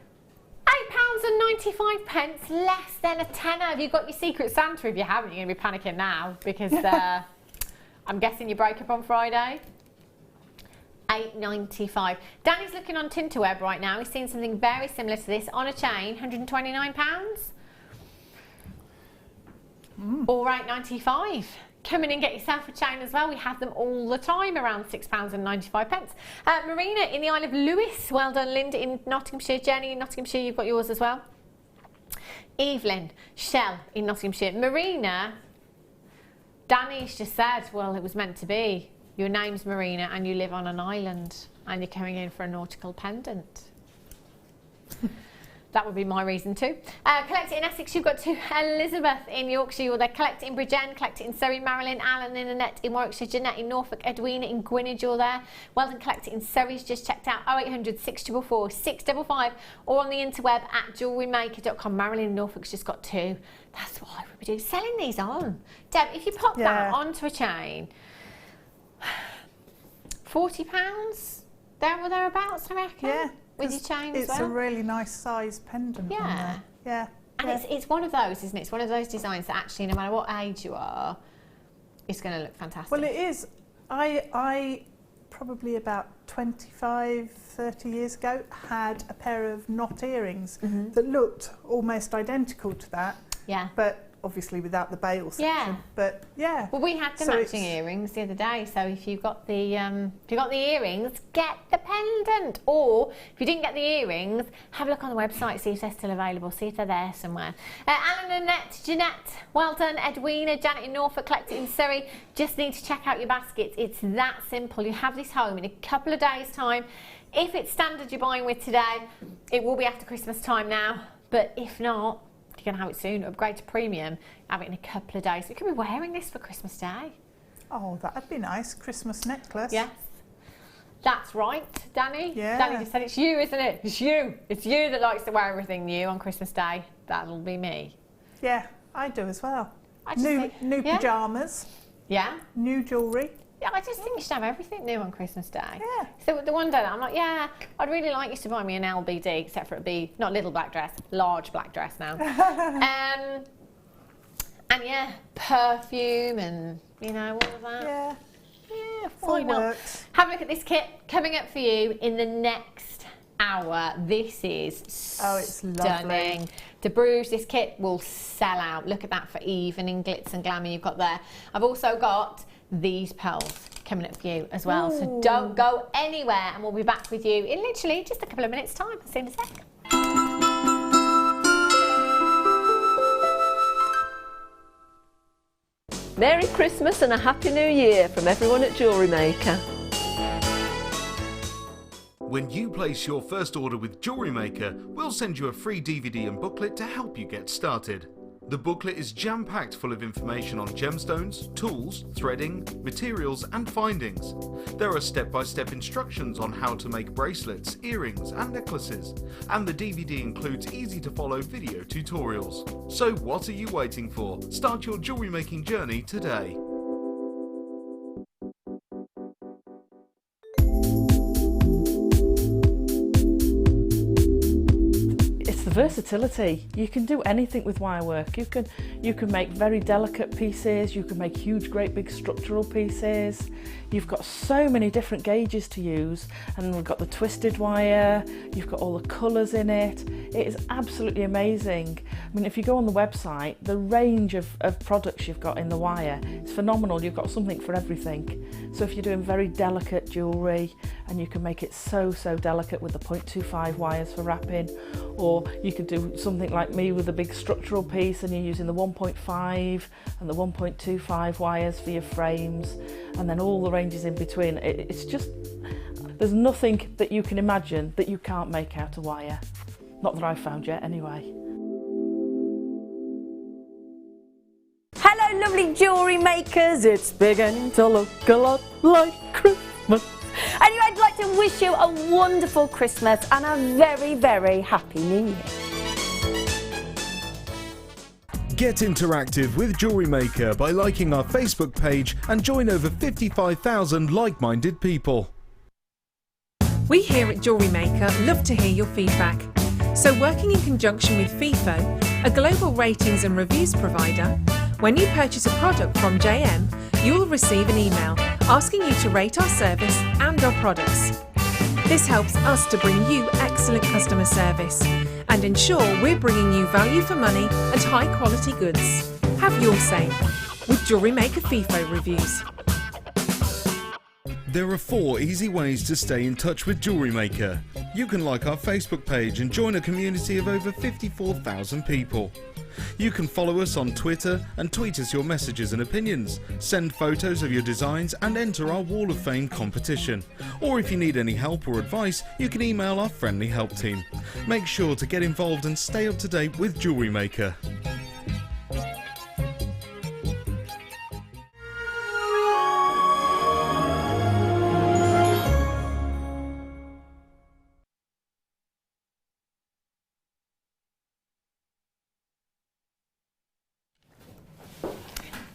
£8.95, less than a tenner. Have you got your Secret Santa? If you haven't, you're going to be panicking now because I'm guessing you break up on Friday. £8.95. Danny's looking on Tinterweb right now. He's seen something very similar to this on a chain, £129. Or £8.95. Come in and get yourself a chain as well. We have them all the time, around £6.95. Marina in the Isle of Lewis. Well done, Linda in Nottinghamshire. Jenny in Nottinghamshire, you've got yours as well. Evelyn, Shell in Nottinghamshire. Marina, Danny's just said, well, it was meant to be. Your name's Marina and you live on an island and you're coming in for a nautical pendant. That would be my reason too. Collect it in Essex, you've got to Elizabeth in Yorkshire. You're there. Collect it in Bridgend, collect it in Surrey, Marilyn, Alan in Annette in Warwickshire, Jeanette in Norfolk, Edwina in Gwynedd, you're there. Well done, collect it in Surrey's just checked out. 0800 644 655 or on the interweb at jewellerymaker.com. Marilyn in Norfolk's just got 2. That's what I would be doing. Selling these on. Deb, if you pop that onto a chain, £40, there or thereabouts, I reckon. Yeah. With your chain as well.
It's a really nice size pendant.
Yeah.
Yeah.
And it's one of those, isn't it? It's one of those designs that actually, no matter what age you are, it's going to look fantastic.
Well, it is. I probably about 25, 30 years ago had a pair of knot earrings that looked almost identical to that.
Yeah.
But obviously without the bail section. But yeah.
Well, we had the matching earrings the other day, so if you got the earrings, get the pendant. Or if you didn't get the earrings, have a look on the website, see if they're still available, see if they're there somewhere. Alan, Annette, Jeanette, well done. Edwina, Janet in Norfolk, collect it in Surrey. Just need to check out your baskets. It's that simple. You have this home in a couple of days' time. If it's standard you're buying with today, it will be after Christmas time now. But if not, you're going to have it soon. Upgrade to premium. Have it in a couple of days. You could be wearing this for Christmas Day.
Oh, that'd be nice. Christmas necklace.
Yes. That's right, Danny.
Yeah.
Danny just said it's you, isn't it? It's you. It's you that likes to wear everything new on Christmas Day. That'll be me.
Yeah, I do as well.
New
pyjamas.
Yeah.
New jewellery.
Yeah, I just think you should have everything new on Christmas Day.
Yeah.
So the one day that I'm like, yeah, I'd really like you to buy me an LBD, except for it be not little black dress, large black dress now. And yeah, perfume and all of that.
Yeah.
Yeah, why not? Have a look at this kit coming up for you in the next hour. This is
it's
stunning.
lovely.
Deb Rudge, this kit will sell out. Look at that for evening glitz and glamour you've got there. I've also got these pearls coming up for you as well. Ooh. So don't go anywhere and we'll be back with you in literally just a couple of minutes time. See you in a sec.
Merry Christmas and a Happy New Year from everyone at JewelleryMaker.
When you place your first order with JewelleryMaker, we'll send you a free DVD and booklet to help you get started. The booklet is jam-packed full of information on gemstones, tools, threading, materials and findings. There are step-by-step instructions on how to make bracelets, earrings and necklaces, and the DVD includes easy-to-follow video tutorials. So what are you waiting for? Start your jewellery making journey today.
Versatility. You can do anything with wire work. You can make very delicate pieces, you can make huge great big structural pieces. You've got so many different gauges to use, and we've got the twisted wire, you've got all the colours in it. It is absolutely amazing. I mean, if you go on the website, the range of products you've got in the wire is phenomenal. You've got something for everything. So if you're doing very delicate jewellery, and you can make it so delicate with the 0.25 wires for wrapping, or you could do something like me with a big structural piece and you're using the 1.5 and the 1.25 wires for your frames, and then all the ranges in between. It's just, there's nothing that you can imagine that you can't make out of wire. Not that I've found yet anyway.
Hello lovely jewellery makers, it's beginning to look a lot like Christmas. Anyway, I'd like to wish you a wonderful Christmas and a very happy New Year.
Get interactive with JewelleryMaker by liking our Facebook page and join over 55,000 like-minded people.
We here at JewelleryMaker love to hear your feedback. So working in conjunction with FIFO, a global ratings and reviews provider, when you purchase a product from JM, you will receive an email asking you to rate our service and our products. This helps us to bring you excellent customer service and ensure we're bringing you value for money and high quality goods. Have your say with JewelleryMaker FIFO reviews.
There are 4 easy ways to stay in touch with JewelleryMaker. You can like our Facebook page and join a community of over 54,000 people. You can follow us on Twitter and tweet us your messages and opinions, send photos of your designs and enter our Wall of Fame competition. Or if you need any help or advice, you can email our friendly help team. Make sure to get involved and stay up to date with JewelleryMaker.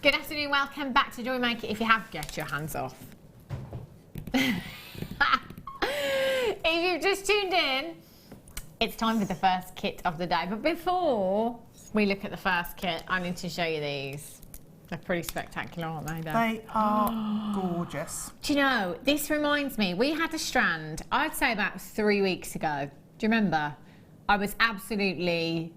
Good afternoon, welcome back to JewelleryMaker. If you have, get your hands off. If you've just tuned in, it's time for the first kit of the day. But before we look at the first kit, I need to show you these. They're pretty spectacular, aren't they, Deb?
They are gorgeous.
Do you know, this reminds me, we had a strand, I'd say about 3 weeks ago. Do you remember? I was absolutely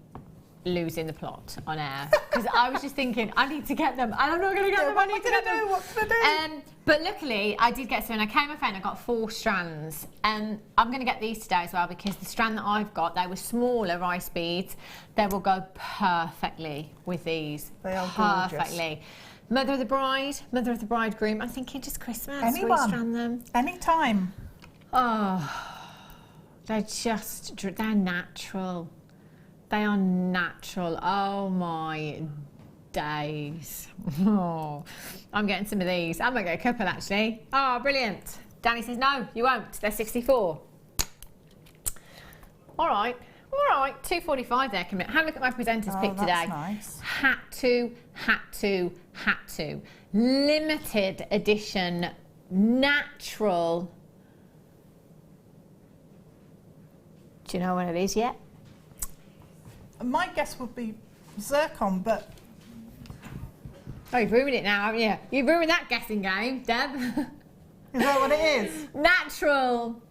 losing the plot on air because I was just thinking I need to get them and I'm not going to get them. I need to get them.
What can I do?
But luckily I did get some, and I came off and I got 4 strands, and I'm going to get these today as well because the strand that I've got, they were smaller rice beads. They will go perfectly with these.
They are
perfectly. Gorgeous. Mother of the bride, mother of the bridegroom. I'm thinking just Christmas.
Anyone,
restrand them.
Anytime.
Oh, they're natural. They are natural. Oh my days. Oh, I'm getting some of these. I might get a couple actually. Oh, brilliant. Danny says, no, you won't. They're 64. All right. 245 there. Have a look at my presenter's pick today.
Nice.
Had to. Limited edition, natural. Do you know what it is yet?
My guess would be zircon, but...
Oh, you've ruined it now, haven't you? You've ruined that guessing game, Deb.
Is that what it is?
Natural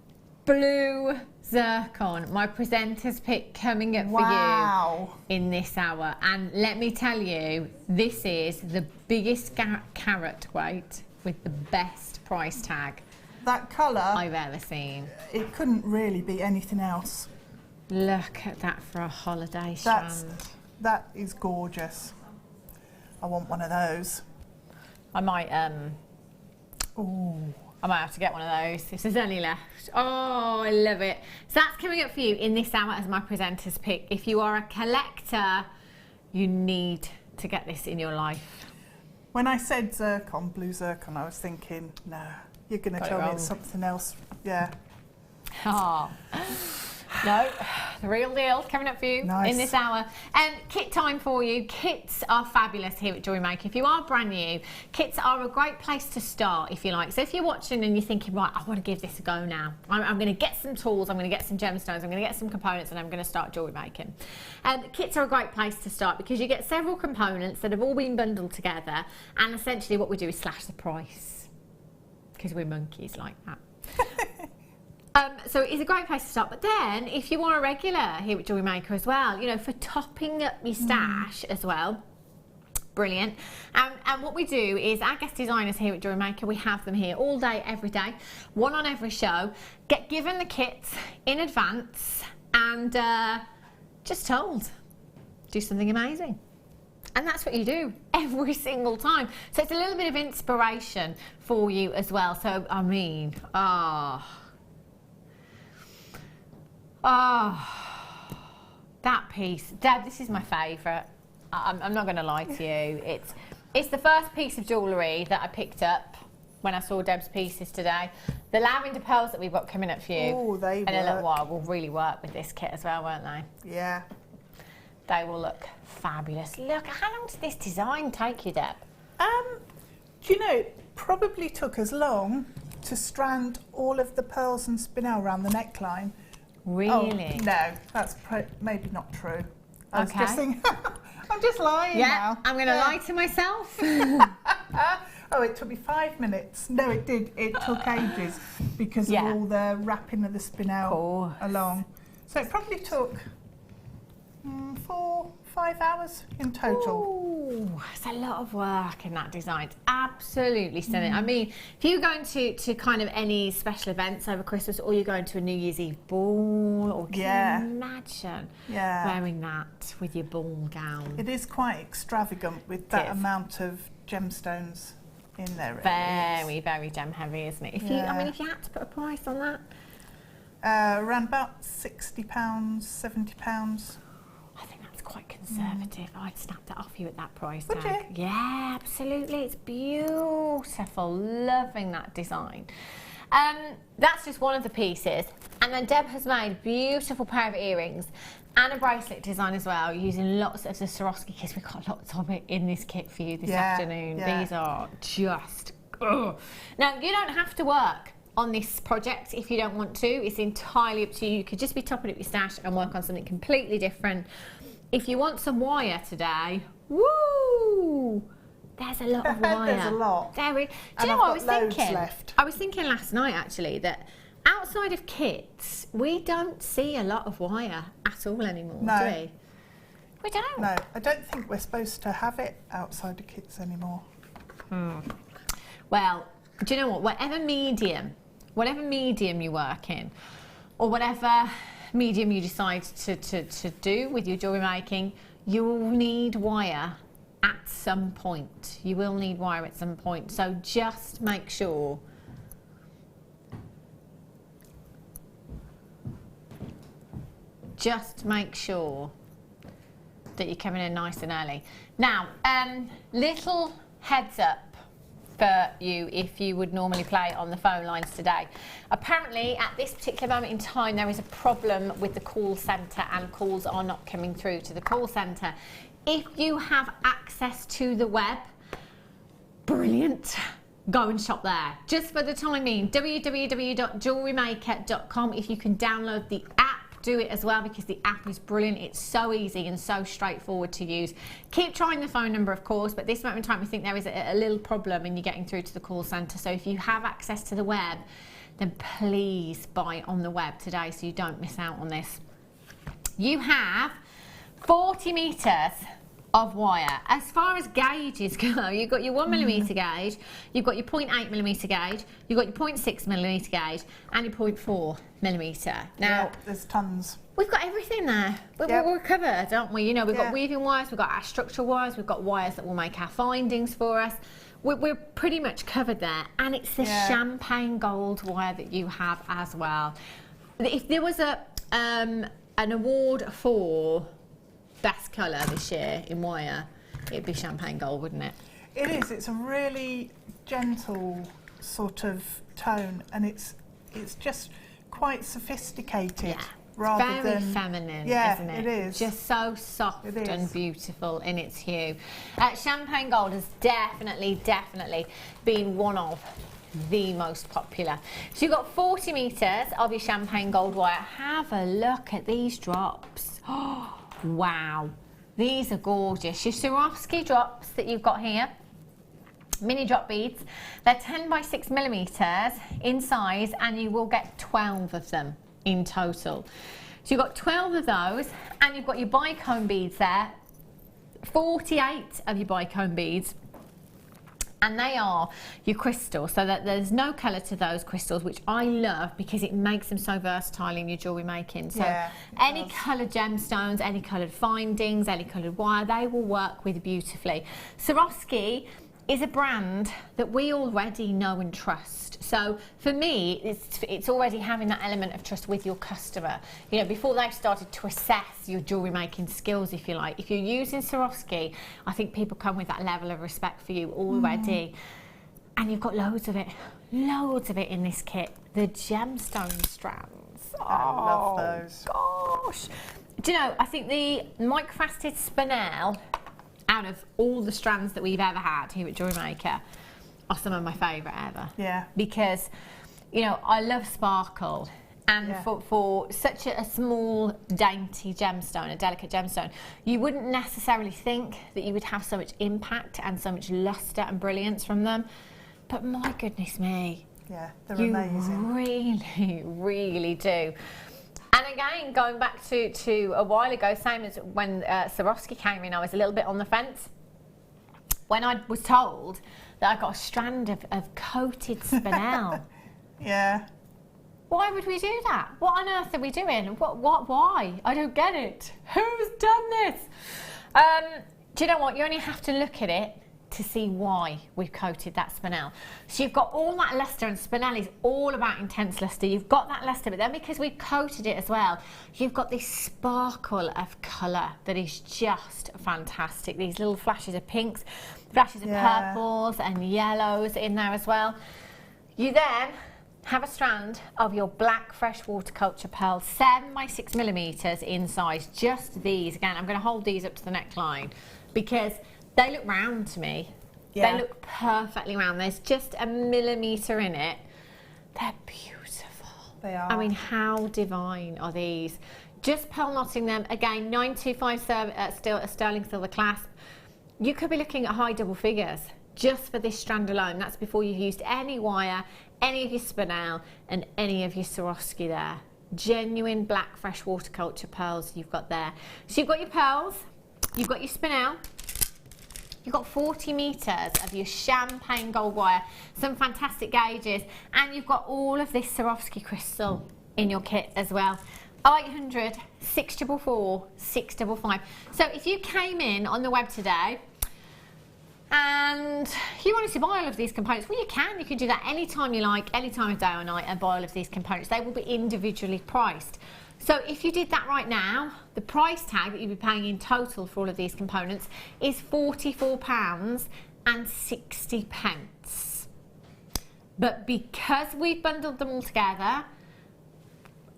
blue zircon. My presenter's pick coming up for you in this hour. And let me tell you, this is the biggest carat weight with the best price tag
that colour
I've ever seen.
It couldn't really be anything else.
Look at that for a holiday strand.
That is gorgeous. I want one of those.
I might have to get one of those if there's any left. Oh, I love it. So that's coming up for you in this hour as my presenter's pick. If you are a collector, you need to get this in your life.
When I said zircon, blue zircon, I was thinking, no, you're going to tell me it's something else. Yeah.
Oh. No, the real deal coming up for you in this hour. Kit time for you. Kits are fabulous here at JewelleryMaker. If you are brand new, kits are a great place to start, if you like. So if you're watching and you're thinking, right, I want to give this a go now. I'm going to get some tools, I'm going to get some gemstones, I'm going to get some components, and I'm going to start jewellery making. Kits are a great place to start because you get several components that have all been bundled together, and essentially what we do is slash the price because we're monkeys like that. So it's a great place to start. But then, if you are a regular here at JewelleryMaker as well, you know, for topping up your stash as well, brilliant. And what we do is our guest designers here at JewelleryMaker, we have them here all day, every day, one on every show, get given the kits in advance and just told, do something amazing. And that's what you do every single time. So it's a little bit of inspiration for you as well. So, I mean, that piece. Deb, this is my favourite. I'm not going to lie to you. It's the first piece of jewellery that I picked up when I saw Deb's pieces today. The lavender pearls that we've got coming up for you in a little while will really work with this kit as well, won't they?
Yeah.
They will look fabulous. Look, how long did this design take you, Deb?
Do you know, it probably took as long to strand all of the pearls and spinel around the neckline.
Really?
Oh, no, that's maybe not true. I was just thinking, I'm just lying now.
I'm going to lie to myself.
Oh, it took me 5 minutes. No, it did. It took ages because of all the wrapping of the spinel along. So it probably took 4-5 hours in total.
Ooh, it's a lot of work in that design. It's absolutely stunning. I mean, if you're going to kind of any special events over Christmas, or you're going to a New Year's Eve ball, or can you imagine wearing that with your ball gown?
It is quite extravagant with that amount of gemstones in there.
Very, very gem heavy, isn't it? If you, I mean, if you had to put a price on that,
around about £60, £70.
I think that's quite conservative. I'd snap that off you at that price
tag. Would you?
Yeah, absolutely. It's beautiful. Loving that design. That's just one of the pieces. And then Deb has made a beautiful pair of earrings and a bracelet design as well, using lots of the Swarovski kits. We've got lots of it in this kit for you this afternoon. These are just... Now, you don't have to work on this project if you don't want to. It's entirely up to you. You could just be topping up your stash and work on something completely different. If you want some wire today, woo! There's a lot of wire.
There's a lot.
Do you know what I was thinking? I was thinking last night actually that outside of kits, we don't see a lot of wire at all anymore, do we? We don't.
No, I don't think we're supposed to have it outside of kits anymore.
Well, do you know what? Whatever medium you work in, or whatever medium you decide to do with your jewellery making, you will need wire at some point. You will need wire at some point. So just make sure that you're coming in nice and early. Now, little heads up for you if you would normally play on the phone lines today. Apparently, at this particular moment in time, there is a problem with the call centre and calls are not coming through to the call centre. If you have access to the web, brilliant. Go and shop there. Just for the time being, www.jewellerymaker.com. If you can download the app, do it as well, because the app is brilliant. It's so easy and so straightforward to use. Keep trying the phone number, of course, but this moment in time we think there is a little problem and you're getting through to the call centre. So if you have access to the web, then please buy on the web today so you don't miss out on this. You have 40 metres of wire. As far as gauges go, you've got your 1mm gauge, you've got your 0.8mm gauge, you've got your 0.6mm gauge, and your 0.4mm. Now,
there's tons.
We've got everything there. We're covered, aren't we? You know, we've got weaving wires, we've got our structural wires, we've got wires that will make our findings for us. we're pretty much covered there, and it's the champagne gold wire that you have as well. If there was an award for best colour this year in wire, it'd be champagne gold, wouldn't it?
It is. It's a really gentle sort of tone, and it's just quite sophisticated.
Yeah.
Rather
very
than
feminine,
yeah,
isn't it?
It is.
Just so soft
It is.
and beautiful in its hue. Champagne gold has definitely been one of the most popular. So you've got 40 metres of your champagne gold wire. Have a look at these drops. Oh, wow. These are gorgeous. Your Swarovski drops that you've got here, mini drop beads, they're 10 by 6 millimetres in size, and you will get 12 of them in total. So you've got 12 of those, and you've got your bicone beads there, 48 of your bicone beads, and they are your crystals, so that there's no colour to those crystals, which I love because it makes them so versatile in your jewellery making. So any coloured gemstones, any coloured findings, any coloured wire, they will work with beautifully. Swarovski is a brand that we already know and trust. So for me, it's already having that element of trust with your customer. You know, before they've started to assess your jewellery making skills, if you like. If you're using Swarovski, I think people come with that level of respect for you already. And you've got loads of it in this kit. The gemstone strands.
I love those.
Gosh. Do you know, I think the microfaceted spinel, out of all the strands that we've ever had here at JewelleryMaker, are some of my favourite ever.
Yeah.
Because, you know, I love sparkle. And for such a small, dainty gemstone, a delicate gemstone, you wouldn't necessarily think that you would have so much impact and so much lustre and brilliance from them. But my goodness me.
Yeah, they're
you
amazing.
Really, really do. And again, going back to a while ago, same as when Swarovski came in, I was a little bit on the fence. When I was told that I got a strand of coated spinel.
Yeah.
Why would we do that? What on earth are we doing? Why? I don't get it. Who's done this? Do you know what? You only have to look at it to see why we've coated that spinel. So you've got all that lustre, and spinel is all about intense lustre. You've got that lustre, but then because we've coated it as well, you've got this sparkle of colour that is just fantastic. These little flashes of pinks, flashes of purples and yellows in there as well. You then have a strand of your black freshwater culture pearls, 7 by 6 millimetres in size, just these. Again, I'm going to hold these up to the neckline because they look round to me. They look perfectly round. There's just a millimetre in it. They're beautiful.
They are.
I mean, how divine are these? Just pearl knotting them. Again, 925 sterling silver clasp. You could be looking at high double figures just for this strand alone. That's before you've used any wire, any of your spinel, and any of your Swarovski there. Genuine black freshwater culture pearls you've got there. So you've got your pearls, you've got your spinel, you've got 40 metres of your champagne gold wire, some fantastic gauges, and you've got all of this Swarovski crystal in your kit as well. 0800 644 655. So if you came in on the web today and you wanted to buy all of these components, well, you can do that anytime you like, any time of day or night, and buy all of these components. They will be individually priced. So if you did that right now, the price tag that you'd be paying in total for all of these components is £44.60. But because we've bundled them all together,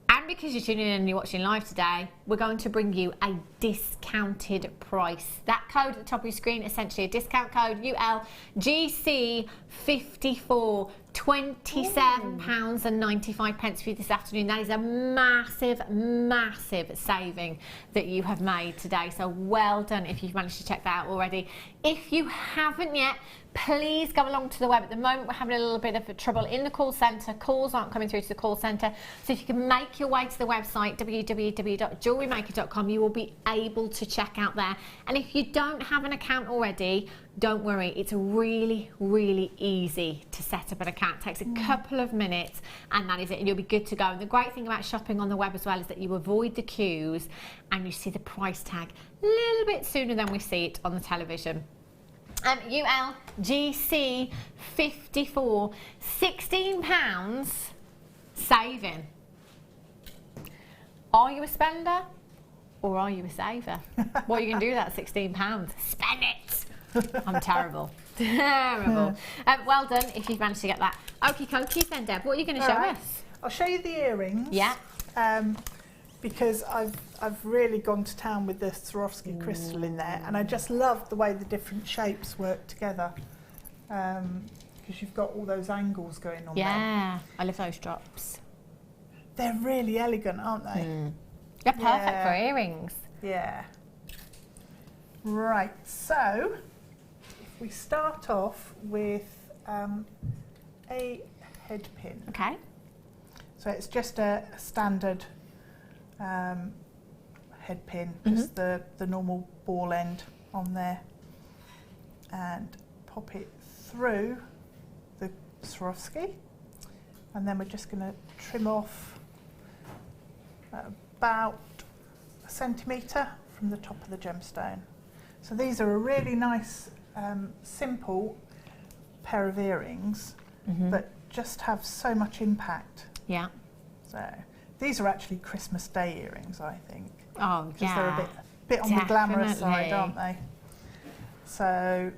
and because you're tuning in and you're watching live today, we're going to bring you a discounted price. That code at the top of your screen, essentially a discount code, ULGC54, £27.95 for you this afternoon. That is a massive, massive saving that you have made today. So well done if you've managed to check that out already. If you haven't yet, please go along to the web. At the moment, we're having a little bit of trouble in the call centre. Calls aren't coming through to the call centre. So if you can make your way to the website, www.jewellerymaker.com, you will be able to check out there. And if you don't have an account already, don't worry. It's really, really easy to set up an account. It takes a couple of minutes and that is it. And you'll be good to go. And the great thing about shopping on the web as well is that you avoid the queues and you see the price tag a little bit sooner than we see it on the television. ULGC 54, £16 saving. Are you a spender or are you a saver? What are you going to do with that £16? Spend it! I'm terrible. Terrible. Well done if you've managed to get that. Okie dokie then, Deb. What are you going to show us?
I'll show you the earrings.
Yeah.
Because I've really gone to town with the Swarovski crystal in there, and I just love the way the different shapes work together. Because you've got all those angles going on there.
Yeah, I love those drops.
They're really elegant, aren't they?
They're perfect for earrings.
Yeah. Right, so if we start off with a head pin.
Okay.
So it's just a standard head pin, just the normal ball end on there, and pop it through the Swarovski, and then we're just going to trim off about a centimetre from the top of the gemstone. So these are a really nice simple pair of earrings that just have so much impact.
Yeah.
So these are actually Christmas Day earrings, I think.
Oh,
Because
yeah.
they're a bit on the glamorous side, aren't they? So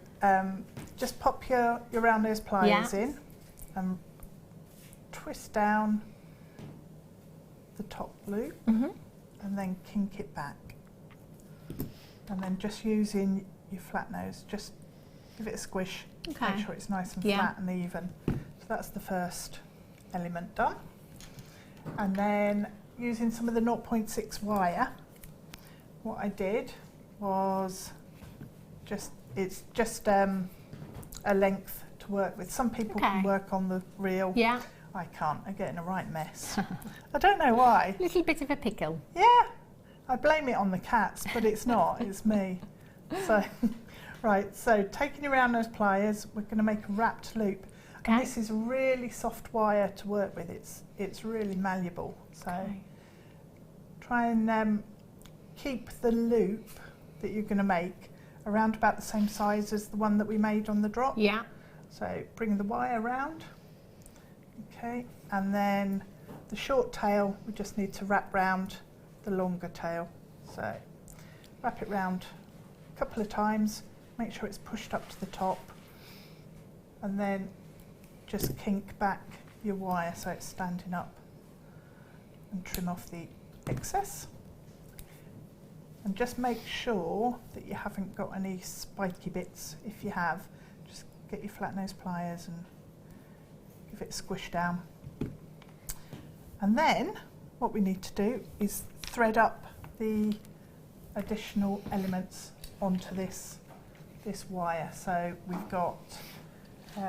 just pop your round nose pliers in and twist down the top loop and then kink it back. And then just using your flat nose, just give it a squish, make sure it's nice and flat and even. So that's the first element done. And then using some of the 0.6 wire, what I did was it's just a length to work with. Some people can work on the reel. Yeah. I can't. I get in a right mess. I don't know why.
A little bit of a pickle.
Yeah. I blame it on the cats, but it's not. It's me. So, right. So taking your round nose pliers, we're going to make a wrapped loop. And this is really soft wire to work with. It's really malleable. So try and keep the loop that you're going to make around about the same size as the one that we made on the drop.
Yeah.
So bring the wire around. Okay. And then the short tail, we just need to wrap round the longer tail. So wrap it round a couple of times, make sure it's pushed up to the top, and then just kink back your wire so it's standing up and trim off the excess. And just make sure that you haven't got any spiky bits. If you have, just get your flat nose pliers and give it a squish down. And then what we need to do is thread up the additional elements onto this wire. So we've got 2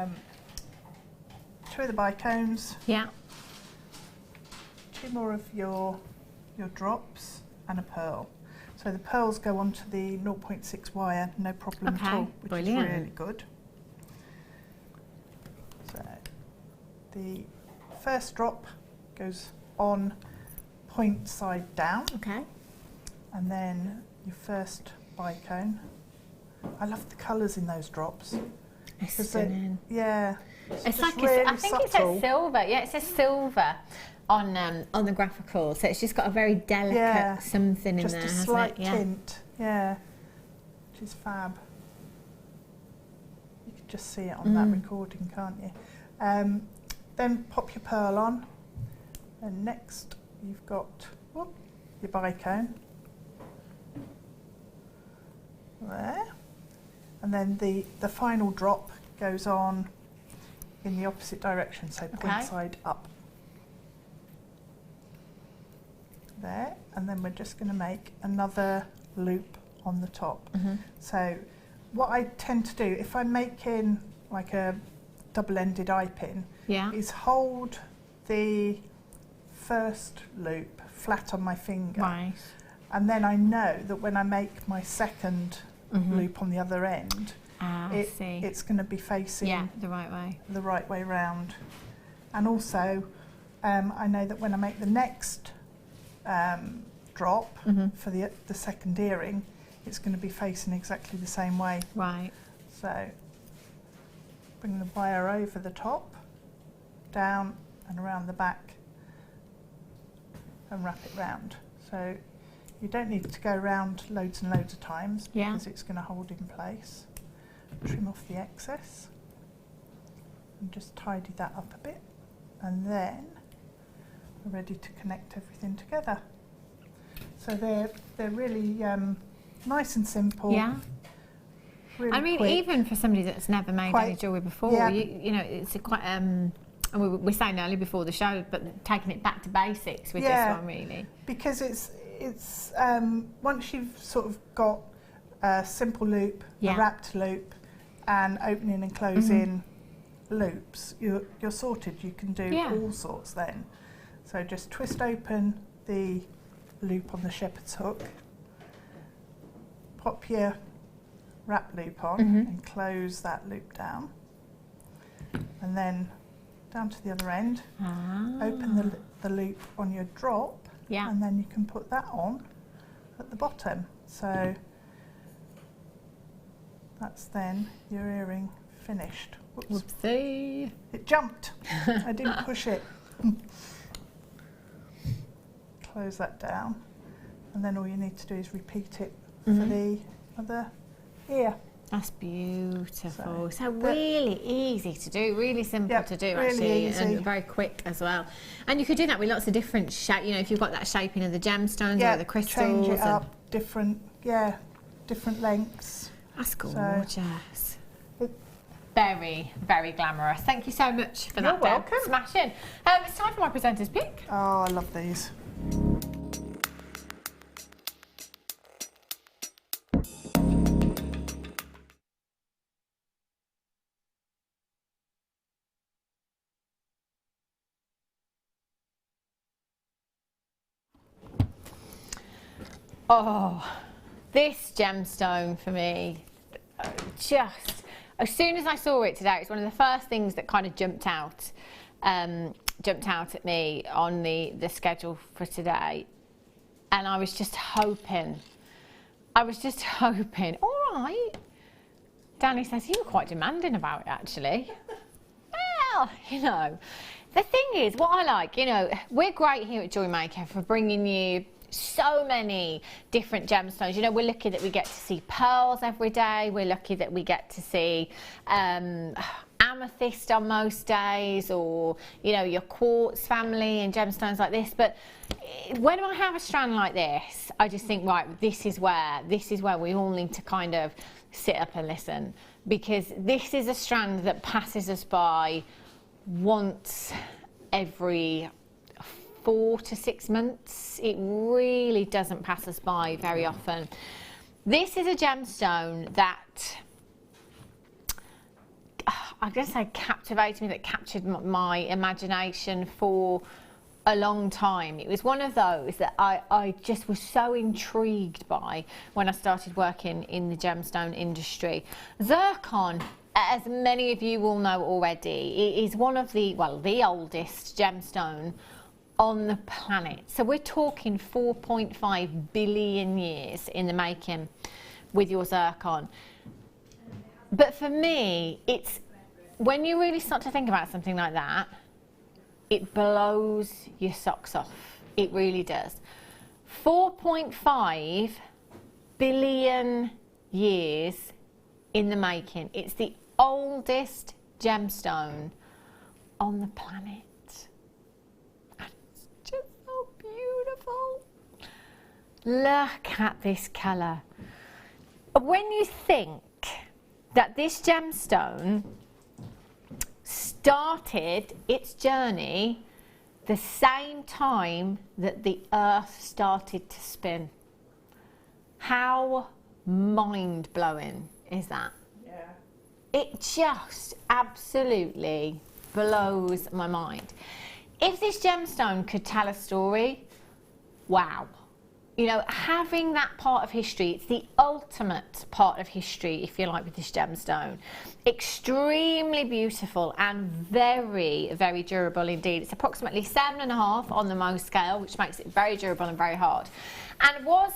of the bicones, 2 more of your drops, and a pearl. So the pearls go onto the 0.6 wire, no problem at all, which is really good. So the first drop goes on point side down. Okay. And then your first bicone. I love the colours in those drops.
It's stunning.
Yeah.
It's like
really
I think it says silver. Yeah, it says silver on the graphical. So it's just got a very delicate something in there.
Just a slight tint. Yeah. Which is fab. You can just see it on that recording, can't you? Then pop your pearl on. And next you've got your bicone. There. And then the final drop goes on in the opposite direction, so point side up. There. And then we're just going to make another loop on the top. So what I tend to do, if I'm making like a double-ended eye pin, is hold the first loop flat on my finger. Right. And then I know that when I make my second loop on the other end, it's going to be facing
the right way
round. And also I know that when I make the next drop for the second earring, it's going to be facing exactly the same way.
Right.
So So bring the wire over the top, down and around the back, and wrap it round. So you don't need to go around loads and loads of times because it's going to hold in place. Trim off the excess and just tidy that up a bit, and then we're ready to connect everything together. So they're really nice and simple.
Yeah.
Really
I mean,
quick.
even for somebody that's never made any jewellery before, you know, it's a quite. And we were saying earlier before the show, but taking it back to basics with this one, really.
Because it's once you've sort of got a simple loop, a wrapped loop, and opening and closing loops, you're sorted. You can do all sorts then. So just twist open the loop on the shepherd's hook, pop your wrap loop on and close that loop down, and then down to the other end, open the loop on your drop, and then you can put that on at the bottom. So that's then your earring finished. Whoops.
Whoopsie.
It jumped. I didn't push it. Close that down, and then all you need to do is repeat it for the other ear.
That's beautiful. So really easy to do, really simple to do,
really
actually,
easy.
and very quick as well. And you could do that with lots of different shape. You know, if you've got that shaping of the gemstones or the crystals,
change it up, different lengths.
That's gorgeous. Very, very glamorous. Thank you so much for that,
You're welcome.
Deb. Smashing. It's time for my presenter's pick.
Oh, I love these.
Oh, this gemstone for me, just as soon as I saw it today, it's one of the first things that kind of jumped out at me on the schedule for today, and I was just hoping. All right, Danny says you were quite demanding about it, actually. Well, you know, the thing is, what I like, you know, we're great here at JewelleryMaker for bringing you so many different gemstones. You know, we're lucky that we get to see pearls every day. We're lucky that we get to see amethyst on most days, or, you know, your quartz family and gemstones like this. But when I have a strand like this, I just think, right, this is where we all need to kind of sit up and listen, because this is a strand that passes us by once every 4 to 6 months. It really doesn't pass us by very often. This is a gemstone that I'm going to say captivated me, that captured my imagination for a long time. It was one of those that I just was so intrigued by when I started working in the gemstone industry. Zircon, as many of you will know already, it is one of the oldest gemstone on the planet. So we're talking 4.5 billion years in the making with your zircon. But for me, it's when you really start to think about something like that, it blows your socks off. It really does. 4.5 billion years in the making. It's the oldest gemstone on the planet. Beautiful. Look at this colour. When you think that this gemstone started its journey the same time that the earth started to spin, how mind-blowing is that?
Yeah.
It just absolutely blows my mind. If this gemstone could tell a story, wow. You know, having that part of history, it's the ultimate part of history, if you like, with this gemstone. Extremely beautiful and very, very durable indeed. It's approximately 7.5 on the Mohs scale, which makes it very durable and very hard. And was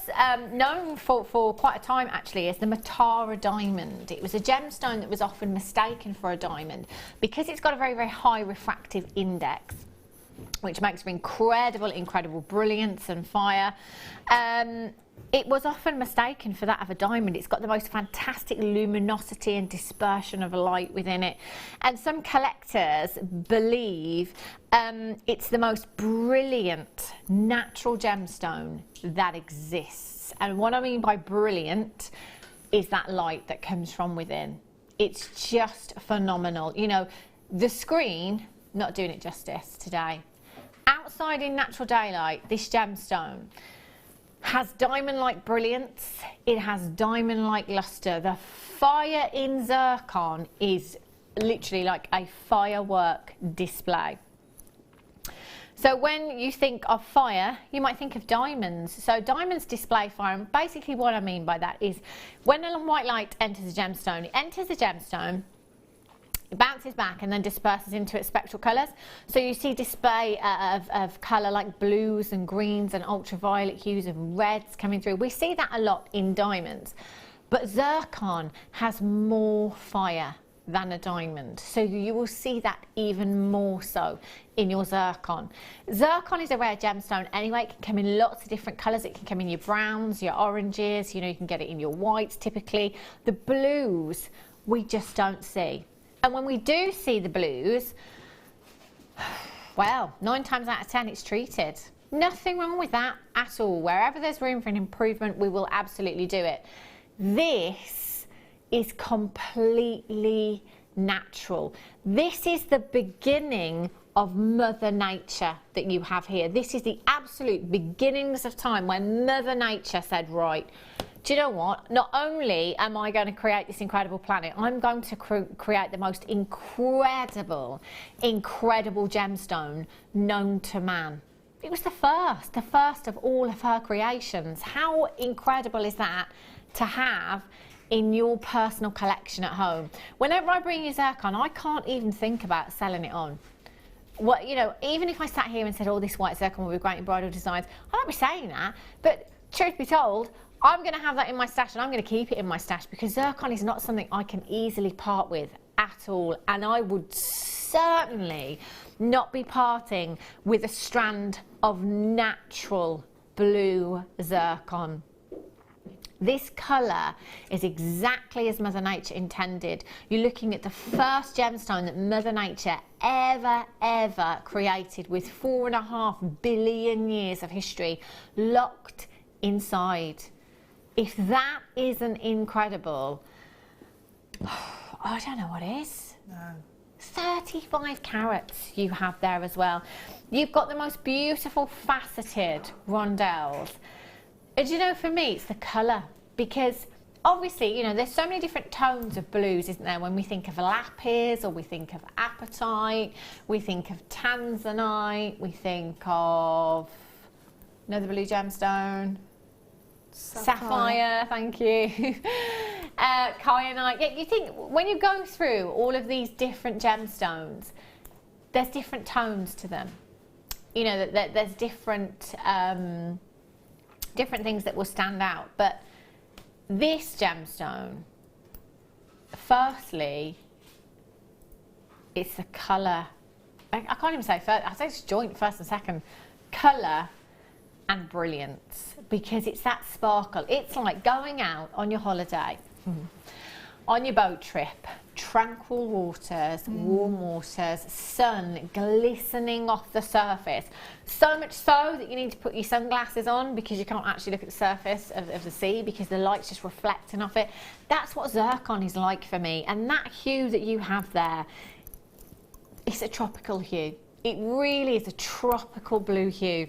known for quite a time, actually, as the Matara diamond. It was a gemstone that was often mistaken for a diamond because it's got a very, very high refractive index, which makes for incredible brilliance and fire. It was often mistaken for that of a diamond. It's got the most fantastic luminosity and dispersion of light within it. And some collectors believe it's the most brilliant natural gemstone that exists. And what I mean by brilliant is that light that comes from within. It's just phenomenal. You know, the screen, not doing it justice today. Outside in natural daylight, this gemstone has diamond-like brilliance, it has diamond-like luster. The fire in zircon is literally like a firework display. So when you think of fire, you might think of diamonds. So diamonds display fire, and basically what I mean by that is when a white light enters a gemstone, it enters the gemstone, it bounces back and then disperses into its spectral colours. So you see display of colour like blues and greens and ultraviolet hues and reds coming through. We see that a lot in diamonds. But zircon has more fire than a diamond. So you will see that even more so in your zircon. Zircon is a rare gemstone anyway. It can come in lots of different colours. It can come in your browns, your oranges, you know, you can get it in your whites typically. The blues we just don't see. And when we do see the blues, well, 9 times out of 10 it's treated. Nothing wrong with that at all. Wherever there's room for an improvement, we will absolutely do it. This is completely natural. This is the beginning of Mother Nature that you have here. This is the absolute beginnings of time when Mother Nature said, right, do you know what? Not only am I going to create this incredible planet, I'm going to create the most incredible gemstone known to man. It was the first of all of her creations. How incredible is that to have in your personal collection at home? Whenever I bring you zircon, I can't even think about selling it on. What, you know, even if I sat here and said, oh, this white zircon will be great in bridal designs, I don't be saying that, but truth be told, I'm going to have that in my stash and I'm going to keep it in my stash because zircon is not something I can easily part with at all, and I would certainly not be parting with a strand of natural blue zircon. This colour is exactly as Mother Nature intended. You're looking at the first gemstone that Mother Nature ever created with 4.5 billion years of history locked inside. If that isn't incredible, I don't know what is.
No.
35 carats you have there as well. You've got the most beautiful faceted rondelles. And you know, for me, it's the colour, because obviously, you know, there's so many different tones of blues, isn't there? When we think of lapis, or we think of apatite, we think of tanzanite, we think of another blue gemstone. Sapphire, thank you. Kyanite. Yeah, you think when you go through all of these different gemstones, there's different tones to them. You know, that there's different different things that will stand out. But this gemstone, firstly, it's the colour. I can't even say first. I say it's joint first and second. Colour and brilliance, because it's that sparkle. It's like going out on your holiday, on your boat trip, tranquil waters, warm waters, sun glistening off the surface. So much so that you need to put your sunglasses on because you can't actually look at the surface of the sea because the light's just reflecting off it. That's what zircon is like for me. And that hue that you have there, it's a tropical hue. It really is a tropical blue hue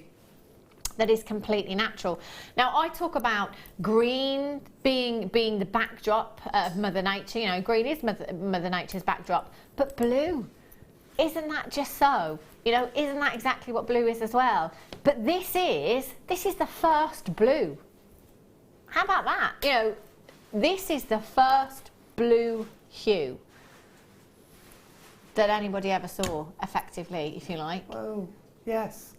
that is completely natural. Now, I talk about green being the backdrop of Mother Nature. You know, green is Mother Nature's backdrop, but blue isn't that just so? You know, isn't that exactly what blue is as well? But this is the first blue. How about that? You know, this is the first blue hue that anybody ever saw, effectively, if you like.
Oh, yes.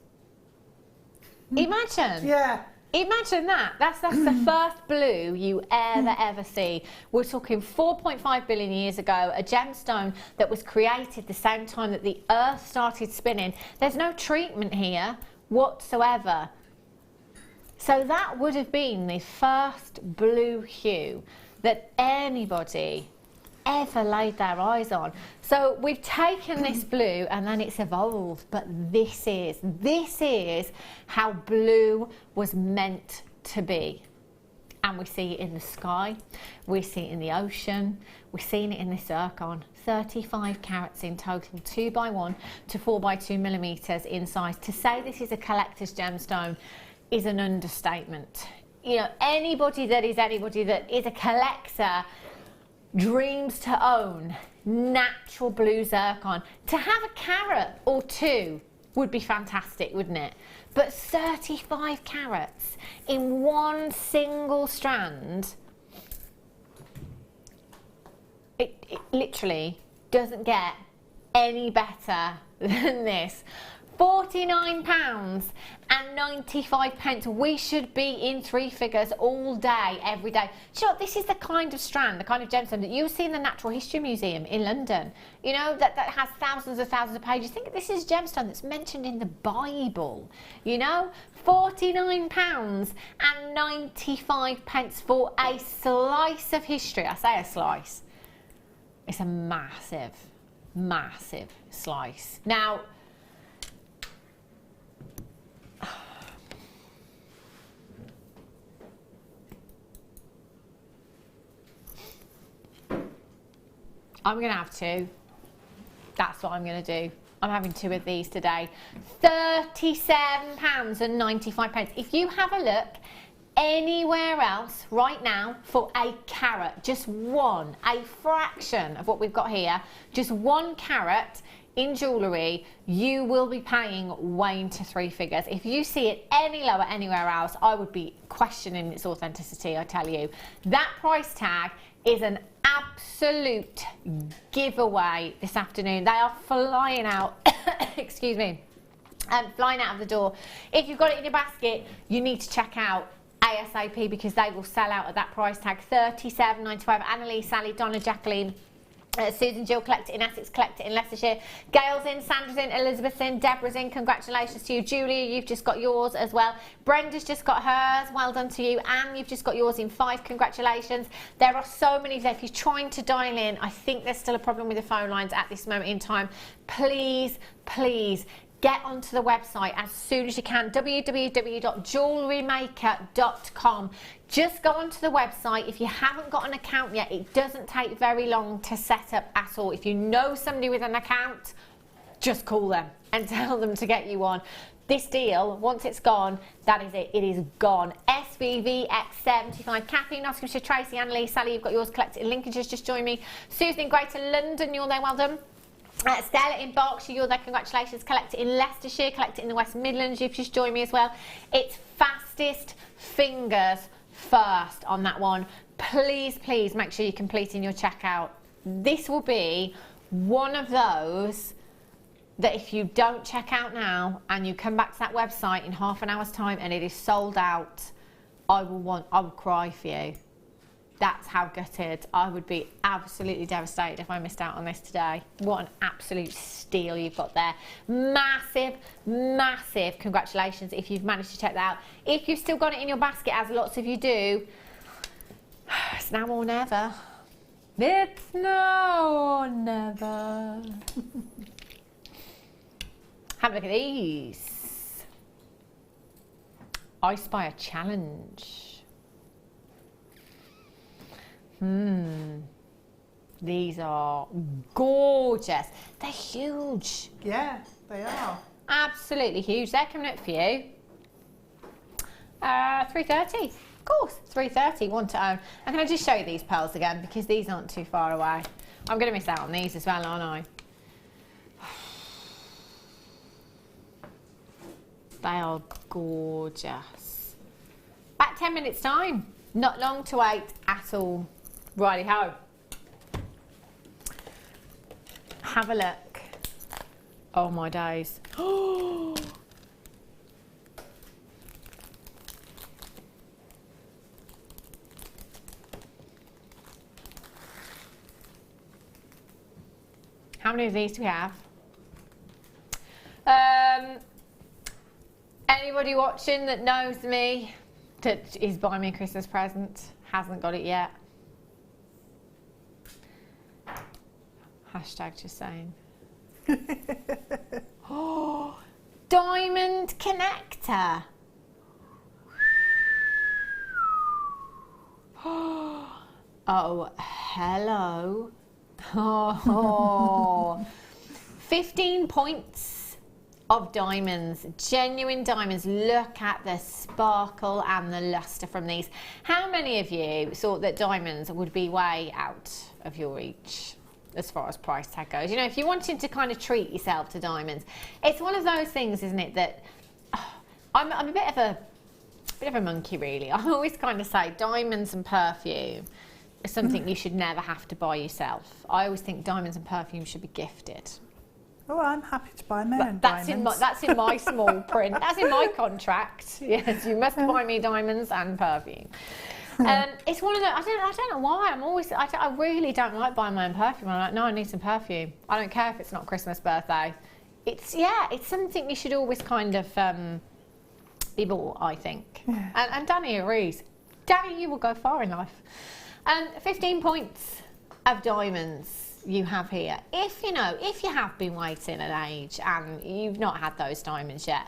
Imagine.
Yeah.
Imagine that. That's the first blue you ever see. We're talking 4.5 billion years ago, a gemstone that was created the same time that the Earth started spinning. There's no treatment here whatsoever. So that would have been the first blue hue that anybody ever laid their eyes on. So we've taken this blue and then it's evolved, but this is how blue was meant to be. And we see it in the sky, we see it in the ocean, we're seeing it in this zircon. 35 carats in total, 2x1 to 4x2 millimeters in size. To say this is a collector's gemstone is an understatement. You know, anybody that is a collector dreams to own natural blue zircon. To have a carat or two would be fantastic, wouldn't it? But 35 carats in one single strand, it literally doesn't get any better than this. £49.95. We should be in three figures all day, every day. Do you know what? This is the kind of strand, the kind of gemstone that you'll see in the Natural History Museum in London. You know, that has thousands of pages. Think this is gemstone that's mentioned in the Bible. You know, £49.95 for a slice of history. I say a slice. It's a massive, massive slice. Now, I'm going to have two. That's what I'm going to do. I'm having two of these today. £37.95. If you have a look anywhere else right now for a carat, just one, a fraction of what we've got here, just 1 carat in jewellery, you will be paying way into three figures. If you see it any lower anywhere else, I would be questioning its authenticity, I tell you. That price tag is an absolute giveaway this afternoon. They are flying out, excuse me, flying out of the door. If you've got it in your basket, you need to check out ASAP because they will sell out at that price tag. £37.95. Annalise, Sally, Donna, Jacqueline, Susan, Jill, collect it in Essex, collect it in Leicestershire. Gail's in, Sandra's in, Elizabeth's in, Deborah's in. Congratulations to you. Julia, you've just got yours as well. Brenda's just got hers. Well done to you. Anne, you've just got yours in 5. Congratulations. There are so many there. If you're trying to dial in, I think there's still a problem with the phone lines at this moment in time. Please, please, get onto the website as soon as you can, www.JewelleryMaker.com. Just go onto the website. If you haven't got an account yet, it doesn't take very long to set up at all. If you know somebody with an account, just call them and tell them to get you on. This deal, once it's gone, that is it. It is gone. SVVX75. Kathy, Nottinghamshire, Tracy, Annalise, Sally, you've got yours collected in Lincolnshire. Just join me. Susan in Greater London, you're there. Well done. Stella in Berkshire, you're there, congratulations. Collect it in Leicestershire, collect it in the West Midlands, you've just joined me as well. It's fastest fingers first on that one. Please, please make sure you're completing your checkout. This will be one of those that if you don't check out now and you come back to that website in half an hour's time and it is sold out, I will cry for you. That's how gutted. I would be absolutely devastated if I missed out on this today. What an absolute steal you've got there. Massive, massive congratulations if you've managed to check that out. If you've still got it in your basket, as lots of you do, it's now or never. It's now or never. Have a look at these. I Spy a Challenge. These are gorgeous. They're huge.
Yeah, they are.
Absolutely huge. They're coming up for you. $3.30. Of course, $3.30. One to own. And can I just show you these pearls again because these aren't too far away. I'm going to miss out on these as well, aren't I? They are gorgeous. About 10 minutes time. Not long to wait at all. Righty ho. Have a look. Oh my days. How many of these do we have? Anybody watching that knows me, that is buying me a Christmas present, hasn't got it yet? Hashtag just saying. Oh, diamond connector. Oh, hello. Oh, 15 points of diamonds, genuine diamonds. Look at the sparkle and the luster from these. How many of you thought that diamonds would be way out of your reach as far as price tag goes? You know, if you wanted to kind of treat yourself to diamonds, it's one of those things, isn't it, that I'm a bit of a monkey, really. I always kind of say diamonds and perfume is something you should never have to buy yourself. I always think diamonds and perfume should be gifted.
Oh, I'm happy to buy my own
That's
diamonds.
in my small print. That's in my contract. Yes, you must buy me diamonds and perfume. It's one of the. I don't know why. I really don't like buying my own perfume. I'm like, no, I need some perfume. I don't care if it's not Christmas, birthday. It's something you should always kind of be bought, I think. Yeah. And Danny agrees. Danny, you will go far in life. 15 points of diamonds you have here. If you have been waiting an age and you've not had those diamonds yet,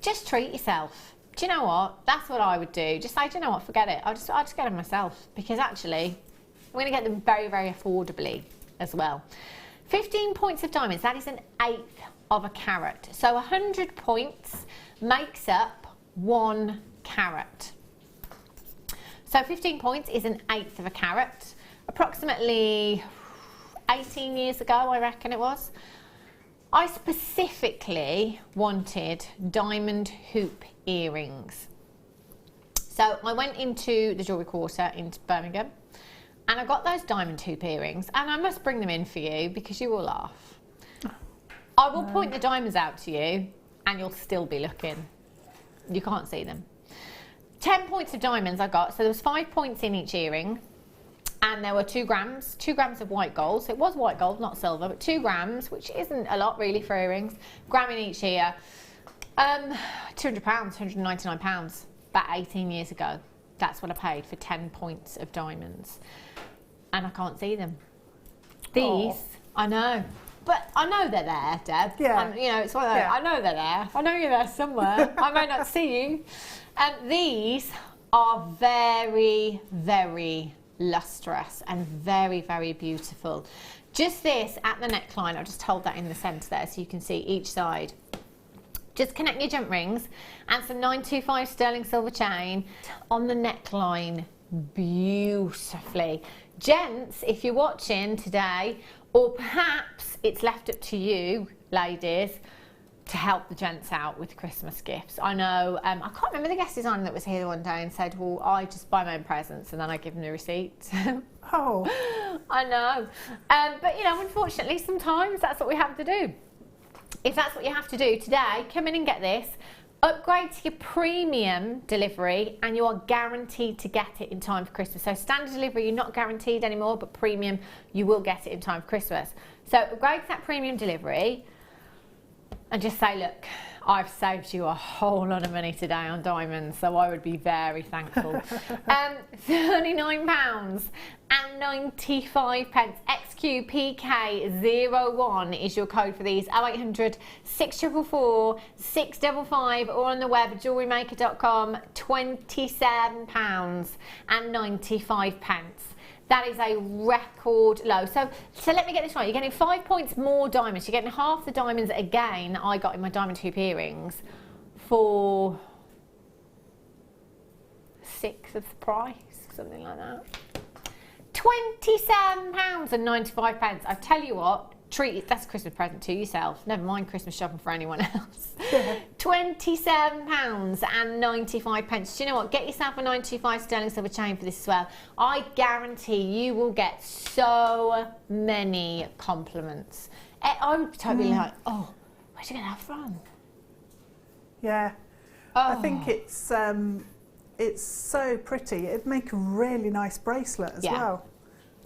just treat yourself. Do you know what? That's what I would do. Just say, do you know what? Forget it. I'll just get them myself, because actually I'm going to get them very, very affordably as well. 15 points of diamonds. That is an eighth of a carat. So 100 points makes up 1 carat. So 15 points is an eighth of a carat. Approximately 18 years ago, I reckon it was, I specifically wanted diamond hoop earrings. So I went into the jewellery quarter into Birmingham and I got those diamond hoop earrings, and I must bring them in for you because you will laugh. I will point the diamonds out to you and you'll still be looking. You can't see them. 10 points of diamonds I got, so there was 5 points in each earring. And there were 2 grams of white gold. So it was white gold, not silver, but 2 grams, which isn't a lot really for earrings. Gram in each ear. £200, £199, about 18 years ago. That's what I paid for 10 points of diamonds. And I can't see them. These, I know. But I know they're there, Deb. Yeah. It's one of those, I know they're there. I know you're there somewhere. I may not see you. These are very, very lustrous and very, very beautiful. Just this at the neckline, I'll just hold that in the centre there so you can see each side. Just connect your jump rings and some 925 sterling silver chain on the neckline beautifully. Gents, if you're watching today, or perhaps it's left up to you, ladies, to help the gents out with Christmas gifts. I know, I can't remember the guest designer that was here one day and said, well, I just buy my own presents and then I give them the receipt.
Oh.
I know. But, unfortunately, sometimes that's what we have to do. If that's what you have to do today, come in and get this. Upgrade to your premium delivery and you are guaranteed to get it in time for Christmas. So standard delivery, you're not guaranteed anymore, but premium, you will get it in time for Christmas. So upgrade to that premium delivery and just say, look, I've saved you a whole lot of money today on diamonds, so I would be very thankful. £39.95. XQPK01 is your code for these. 0800 644 655 or on the web jewellerymaker.com. £27.95. That is a record low. So let me get this right. You're getting 5 points more diamonds. You're getting half the diamonds again that I got in my diamond hoop earrings for 1/6 of the price, something like that. £27.95. I tell you what, that's a Christmas present to yourself. Never mind Christmas shopping for anyone else. £27.95. Do you know what? Get yourself a 925 sterling silver chain for this as well. I guarantee you will get so many compliments. I would totally be like, oh, where'd you get that from?
Yeah. I think it's so pretty. It'd make a really nice bracelet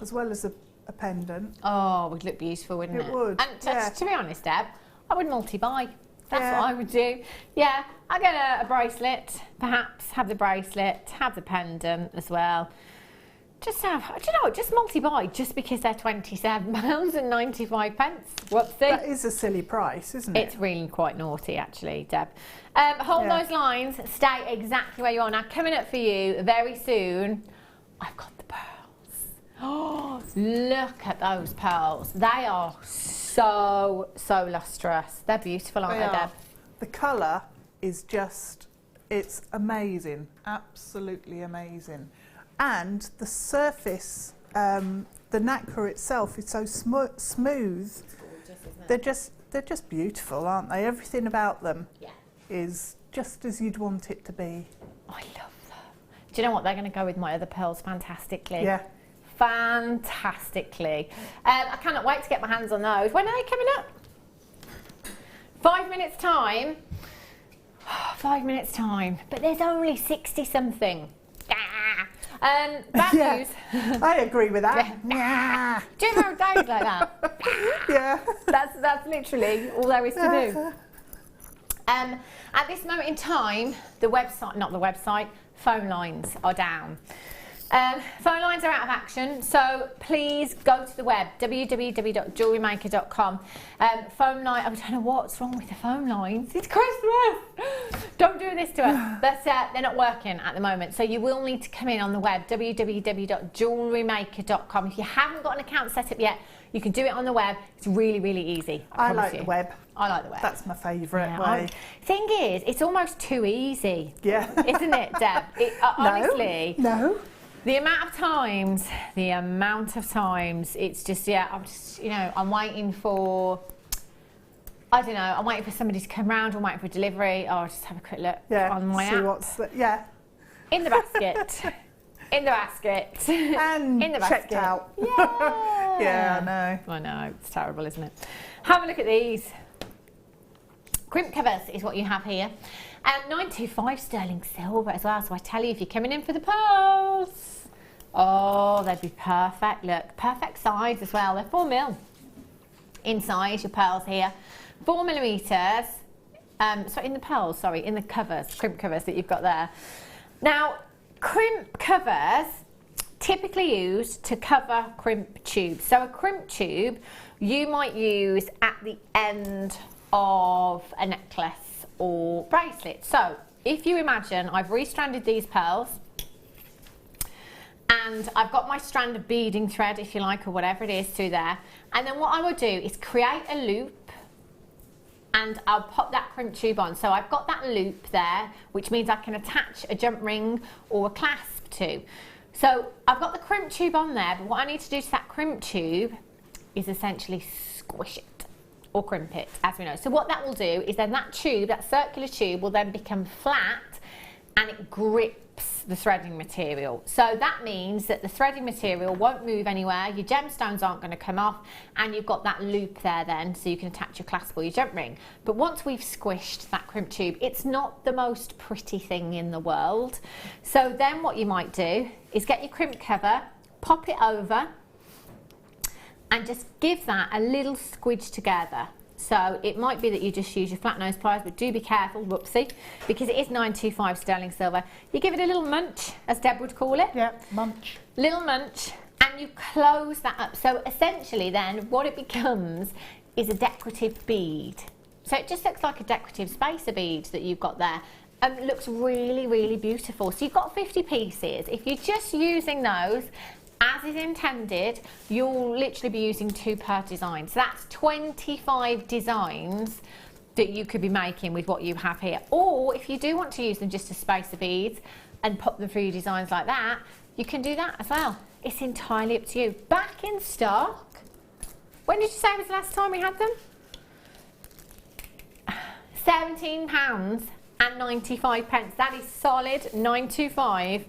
as well as a pendant.
Oh, it would look beautiful, wouldn't it?
It would.
And to be honest, Deb, I would multi-buy. That's what I would do. Yeah, I'd get a bracelet, perhaps have the bracelet, have the pendant as well. Just have, do you know what, just multi-buy just because they're £27.95. Whoopsie.
That is a silly price, isn't it?
It's really quite naughty, actually, Deb. Hold those lines, stay exactly where you are. Now, coming up for you very soon, I've got the pearls. Oh, look at those pearls. They are so lustrous. They're beautiful, aren't they, Deb?
The colour is just, it's amazing. Absolutely amazing. And the surface, the nacre itself is so smooth.
It's gorgeous, isn't it?
They're just beautiful, aren't they? Everything about them is just as you'd want it to be.
I love them. Do you know what? They're going to go with my other pearls fantastically.
Yeah.
Fantastically. I cannot wait to get my hands on those. When are they coming up? 5 minutes time. 5 minutes time. But there's only 60 something. Bad news.
I agree with that.
Yeah. Do you know days like that?
Yeah.
That's literally all there is to do. At this moment in time, phone lines are down. Phone lines are out of action, so please go to the web, www.jewellerymaker.com. Phone line, I don't know what's wrong with the phone lines. It's Christmas! Don't do this to us. But they're not working at the moment, so you will need to come in on the web, www.jewellerymaker.com. If you haven't got an account set up yet, you can do it on the web. It's really, really easy.
I like the web.
I like the web.
That's my favourite way.
Thing is, it's almost too easy.
Yeah.
Isn't it, Deb? Honestly.
No.
The amount of times, it's just, I'm waiting for, I'm waiting for somebody to come round, I'm waiting for delivery. Oh, I'll just have a quick look on my app. In the basket. In the basket.
And
in the basket.
checked out.
Yeah.
Yeah, I know.
I know, it's terrible, isn't it? Have a look at these. Crimp covers is what you have here. 925 sterling silver as well. So I tell you, if you're coming in for the pearls, oh, they'd be perfect. Look, perfect size as well. They're 4mm in size, your pearls here. 4mm. In the pearls, in the covers, crimp covers that you've got there. Now, crimp covers typically used to cover crimp tubes. So a crimp tube you might use at the end of a necklace or bracelet. So if you imagine I've restranded these pearls and I've got my strand of beading thread, if you like, or whatever it is through there, and then what I will do is create a loop and I'll pop that crimp tube on. So I've got that loop there, which means I can attach a jump ring or a clasp to. So I've got the crimp tube on there, but what I need to do to that crimp tube is essentially squish it or crimp it, as we know. So what that will do is then that tube, that circular tube, will then become flat and it grips the threading material. So that means that the threading material won't move anywhere, your gemstones aren't going to come off, and you've got that loop there then, so you can attach your clasp or your jump ring. But once we've squished that crimp tube, it's not the most pretty thing in the world. So then what you might do is get your crimp cover, pop it over, and just give that a little squidge together. So it might be that you just use your flat nose pliers, but do be careful, whoopsie, because it is 925 sterling silver. You give it a little munch, as Deb would call it.
Yeah, munch.
Little munch, and you close that up. So essentially then, what it becomes is a decorative bead. So it just looks like a decorative spacer bead that you've got there. It looks really, really beautiful. So you've got 50 pieces. If you're just using those, as is intended, you'll literally be using 2 per design. So that's 25 designs that you could be making with what you have here. Or if you do want to use them just as spacer beads and pop them through your designs like that, you can do that as well. It's entirely up to you. Back in stock When did you say was the last time we had them? £17.95. That is solid 925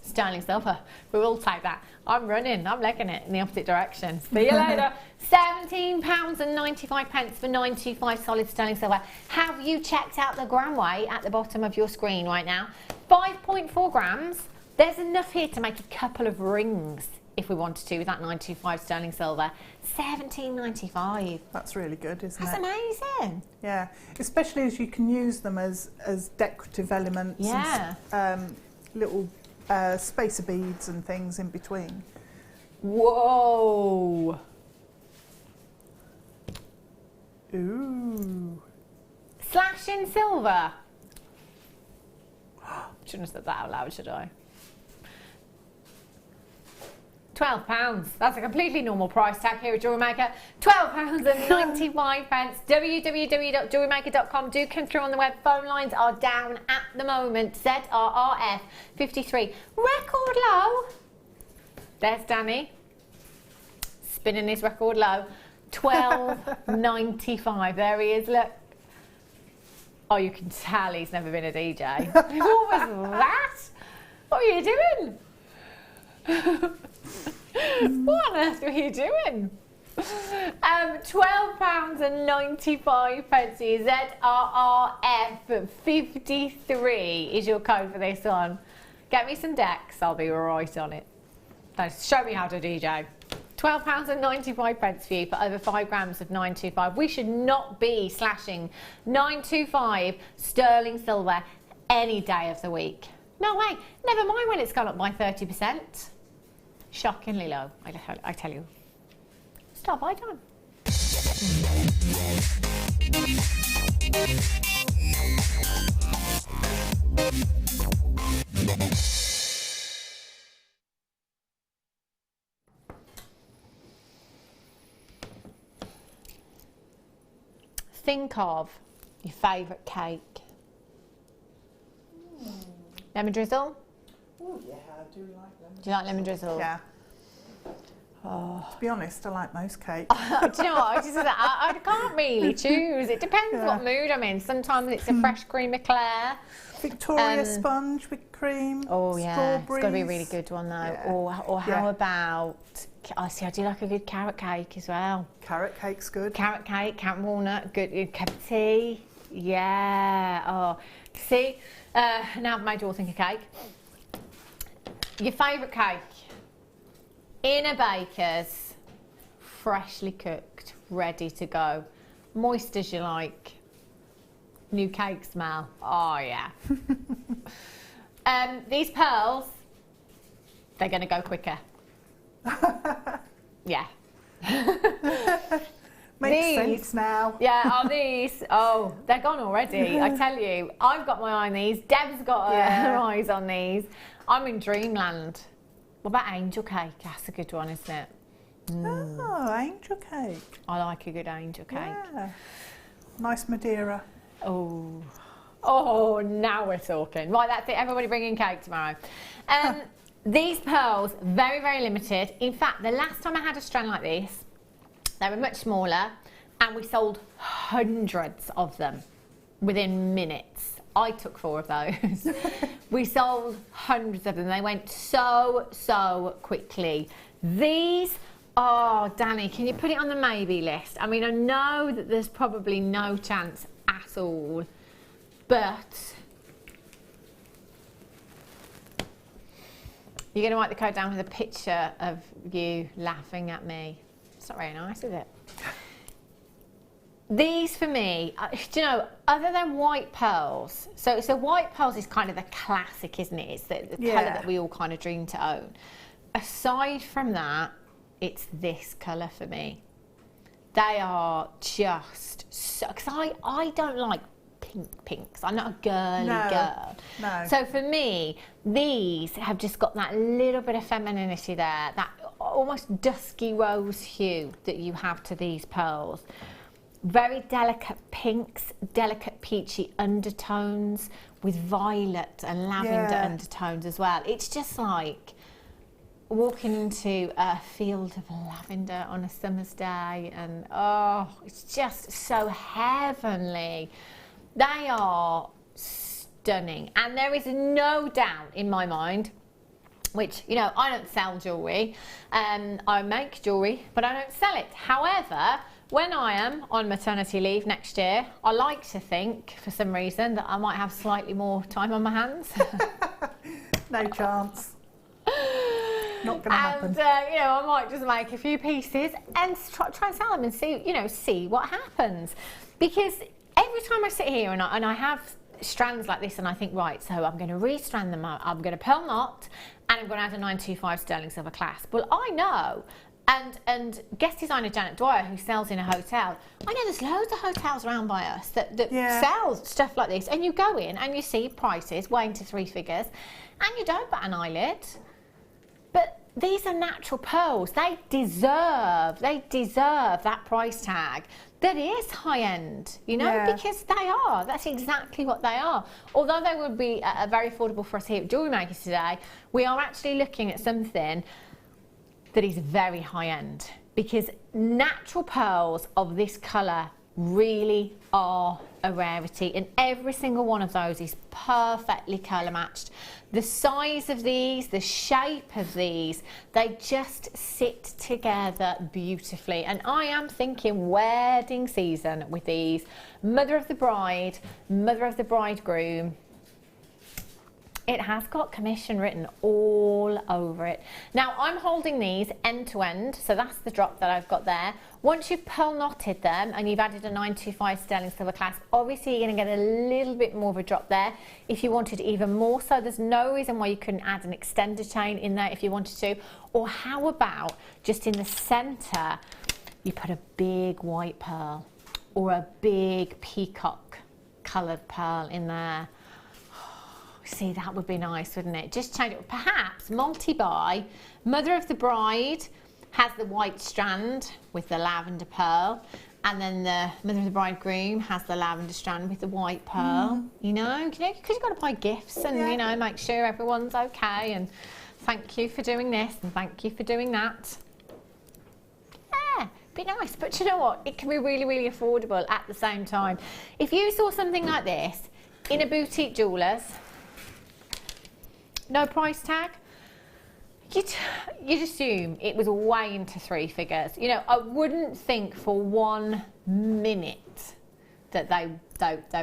sterling silver. We will take that. I'm running. I'm legging it in the opposite direction. See you later. £17.95 for 925 solid sterling silver. Have you checked out the gram weight at the bottom of your screen right now? 5.4 grams. There's enough here to make a couple of rings if we wanted to with that 925 sterling silver. £17.95.
That's really good, isn't
That's
it?
amazing.
Yeah, especially as you can use them as decorative elements.
Yeah.
And little spacer beads and things in between.
Whoa.
Ooh.
Slash in silver. Shouldn't have said that out loud, should I? £12. That's a completely normal price tag here at JewelleryMaker. £12.95. www.jewellerymaker.com. Do come through on the web. Phone lines are down at the moment. ZRRF 53. Record low. There's Danny. Spinning his record low. £12.95. There he is, look. Oh, you can tell he's never been a DJ. What was that? What were you doing? What on earth were you doing? £12.95. ZRRF 53 is your code for this one. Get me some decks, I'll be right on it. Now, show me how to DJ. £12.95 for you for over 5 grams of 925. We should not be slashing 925 sterling silver any day of the week. No way. Never mind when it's gone up by 30%. Shockingly low, I tell you. Stop buy time. Think of your favourite cake. Lemon drizzle?
Oh yeah, I do like lemon.
Do you like lemon drizzle?
Yeah.
Oh.
To be honest, I like most cake.
Do you know what? I can't really choose. It depends what mood I'm in. Sometimes it's a fresh cream eclair.
Victoria sponge with cream.
Oh yeah, it's got to be a really
strawberries.
good one though.
Yeah.
Or how about? I do like a good carrot cake as well.
Carrot cake's good.
Carrot cake, carrot and walnut, good cup of tea. Yeah. Oh, see, now I've made you all think of cake. Your favourite cake. In a baker's, freshly cooked, ready to go. Moist as you like. New cake smell. Oh yeah. These pearls, they're going to go quicker. Yeah.
Makes sense now.
Yeah, are these? Oh, they're gone already. I tell you, I've got my eye on these. Deb's got her eyes on these. I'm in dreamland. What about angel cake? That's a good one, isn't it?
Mm. Oh, angel cake.
I like a good angel cake.
Yeah. Nice Madeira.
Oh. Oh, now we're talking. Right, that's it. Everybody bring in cake tomorrow. These pearls, very, very limited. In fact, the last time I had a strand like this, they were much smaller, and we sold hundreds of them within minutes. I took 4 of those. We sold hundreds of them. They went so, so quickly. These, oh, Danny, can you put it on the maybe list? I mean, I know that there's probably no chance at all, but you're going to write the code down with a picture of you laughing at me. It's not very nice, is it? These for me, do you know, other than white pearls, so white pearls is kind of the classic, isn't it? It's the colour that we all kind of dream to own. Aside from that, it's this colour for me. They are just so, because I don't like pinks. I'm not a girly girl.
No.
So for me, these have just got that little bit of femininity there, that almost dusky rose hue that you have to these pearls. Very delicate pinks, delicate peachy undertones with violet and lavender undertones as well. It's just like, walking into a field of lavender on a summer's day, and oh, it's just so heavenly. They are stunning, and there is no doubt in my mind, which, you know, I don't sell jewellery, I make jewellery, but I don't sell it. However, when I am on maternity leave next year, I like to think, for some reason, that I might have slightly more time on my hands.
No chance. Not going to happen.
And, you know, I might just make a few pieces and try and sell them and see, you know, see what happens. Because every time I sit here and I have strands like this and I think, right, so I'm going to restrand them up, I'm going to pearl knot, and I'm going to add a 925 sterling silver clasp. Well, I know, and guest designer Janet Dwyer, who sells in a hotel, I know there's loads of hotels around by us that sell stuff like this, and you go in and you see prices way into 3 figures, and you don't bat an eyelid. But these are natural pearls. They deserve that price tag. That is high end, you know, because they are. That's exactly what they are. Although they would be very affordable for us here at JewelleryMaker today, we are actually looking at something that is very high end, because natural pearls of this colour really are a rarity, and every single one of those is perfectly colour matched. The size of these, the shape of these, they just sit together beautifully, and I am thinking wedding season with these. Mother of the bride, mother of the bridegroom. It has got commission written all over it. Now I'm holding these end to end, so that's the drop that I've got there. Once you've pearl knotted them and you've added a 925 sterling silver clasp, obviously you're going to get a little bit more of a drop there. If you wanted even more so, there's no reason why you couldn't add an extender chain in there if you wanted to. Or how about just in the centre, you put a big white pearl or a big peacock coloured pearl in there. See, that would be nice, wouldn't it? Just change it. Perhaps multi-buy. Mother of the bride has the white strand with the lavender pearl, and then the mother of the bridegroom has the lavender strand with the white pearl. You know, because you've got to buy gifts and you know, make sure everyone's okay. And thank you for doing this and thank you for doing that. Yeah, be nice. But you know what? It can be really, really affordable at the same time. If you saw something like this in a boutique jeweller's, no price tag, you'd assume it was way into 3 figures. You know, I wouldn't think for 1 minute that they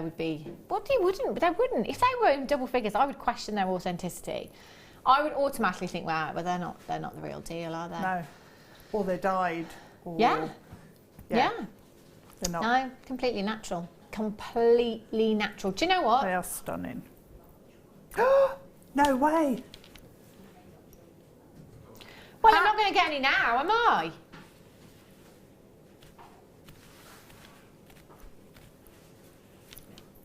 would be. Well, they wouldn't. They wouldn't. If they were in double figures, I would question their authenticity. I would automatically think, wow, but they're not the real deal, are they?
No. Or they died. Or,
yeah.
They're not.
No, completely natural. Completely natural. Do you know what?
They are stunning. No way.
Well, I'm not going to get any now, am I?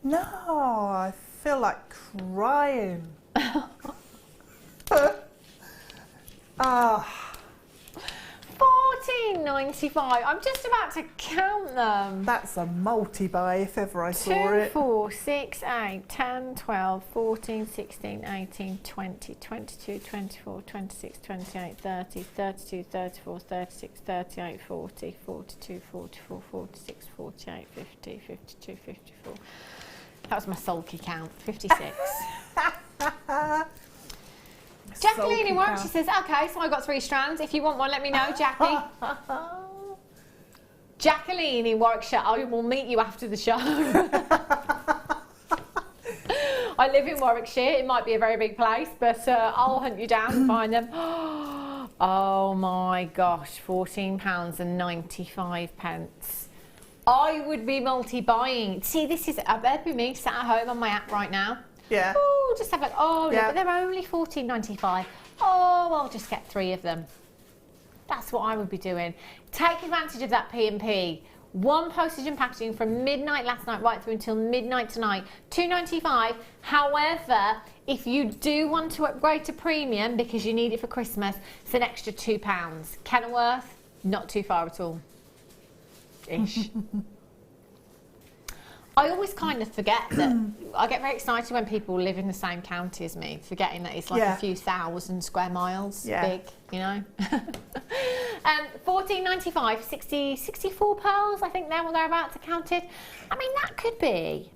No, I feel like crying.
$14.95. I'm just about to count them.
That's a multi-buy if ever I saw
2,
it.
4, 6, 8, 10, 12, 14, 16, 18, 20, 22, 24, 26, 28, 30, 32, 34, 36, 38, 40, 42, 44, 46, 48, 50, 52, 54. That was my sulky count. 56. Jacqueline in work, she says, okay, so I got 3 strands. If you want one, let me know, Jackie. Jacqueline in Warwickshire, I will meet you after the show. I live in Warwickshire. It might be a very big place, but I'll hunt you down and find them. Oh my gosh, £14.95. I would be multi-buying. See, this is, that'd be me sat at home on my app right now.
Yeah.
Oh, just have look, but they're only £14.95. Oh, I'll just get 3 of them. That's what I would be doing. Take advantage of that P&P. 1 postage and packaging from midnight last night right through until midnight tonight. £2.95. However, if you do want to upgrade to premium because you need it for Christmas, it's an extra £2. Kenilworth, not too far at all. Ish. I always kind of forget that. I get very excited when people live in the same county as me, forgetting that it's like a few thousand square miles big, you know. 14.95, 64 pearls, I think they're about to count it. I mean, that could be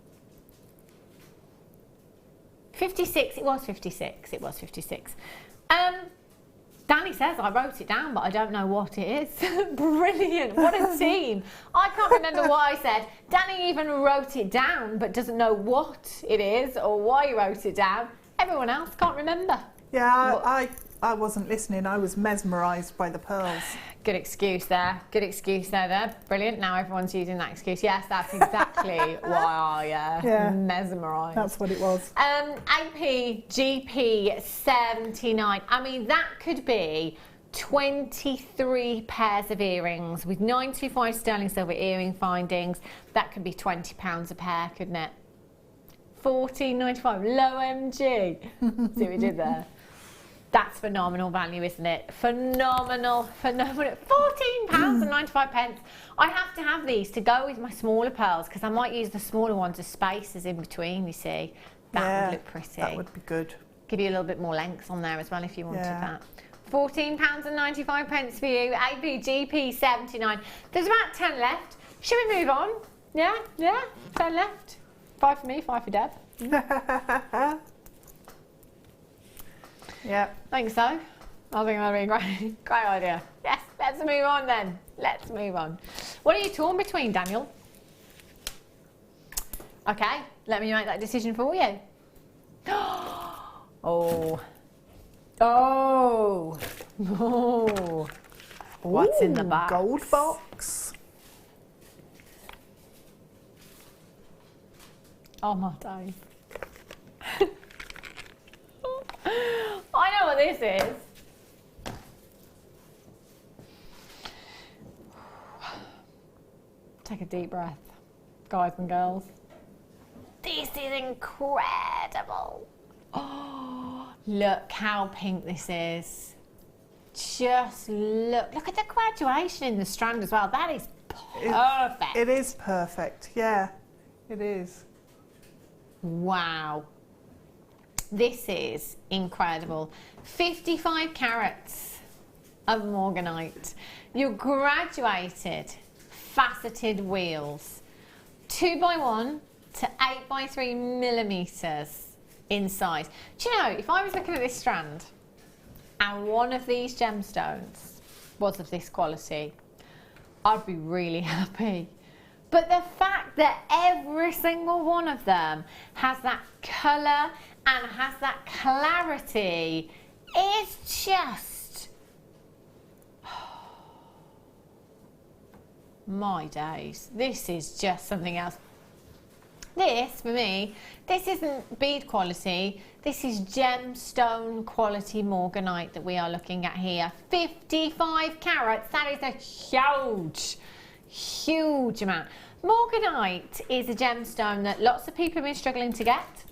56. It was 56. It was 56. Danny says I wrote it down, but I don't know what it is. Brilliant. What a team. I can't remember what I said. Danny even wrote it down, but doesn't know what it is or why he wrote it down. Everyone else can't remember.
Yeah, I wasn't listening. I was mesmerised by the pearls.
Good excuse there. Good excuse there, Deb. Brilliant. Now everyone's using that excuse. Yes, that's exactly why I mesmerised.
That's what it was.
AP GP 79. I mean, that could be 23 pairs of earrings with 925 sterling silver earring findings. That could be £20 a pair, couldn't it? 14.95. Low MG. See what we did there? That's phenomenal value, isn't it? Phenomenal, phenomenal. £14.95. I have to have these to go with my smaller pearls because I might use the smaller ones as spaces in between, you see. That would look pretty.
That would be good.
Give you a little bit more length on there as well if you wanted that. £14.95 for you. ABGP 79. There's about 10 left. Should we move on? Yeah, 10 left. 5 for me, 5 for Deb.
Yeah.
I think so. I think that'd be a great idea. Yes, let's move on then. Let's move on. What are you torn between, Daniel? Okay, let me make that decision for you. Oh. What's in the box?
Gold box.
Oh my days. I know what this is. Take a deep breath, guys and girls. This is incredible. Oh, look how pink this is. Just look at the graduation in the strand as well. That is perfect.
It is perfect, yeah, it is.
Wow. This is incredible. 55 carats of morganite. Your graduated faceted wheels. 2x1 to 8x3 millimetres in size. Do you know, if I was looking at this strand and one of these gemstones was of this quality, I'd be really happy. But the fact that every single one of them has that colour and has that clarity is just... my days. This is just something else. This, for me, this isn't bead quality. This is gemstone quality morganite that we are looking at here. 55 carats. That is a huge amount. Morganite is a gemstone that lots of people have been struggling to get.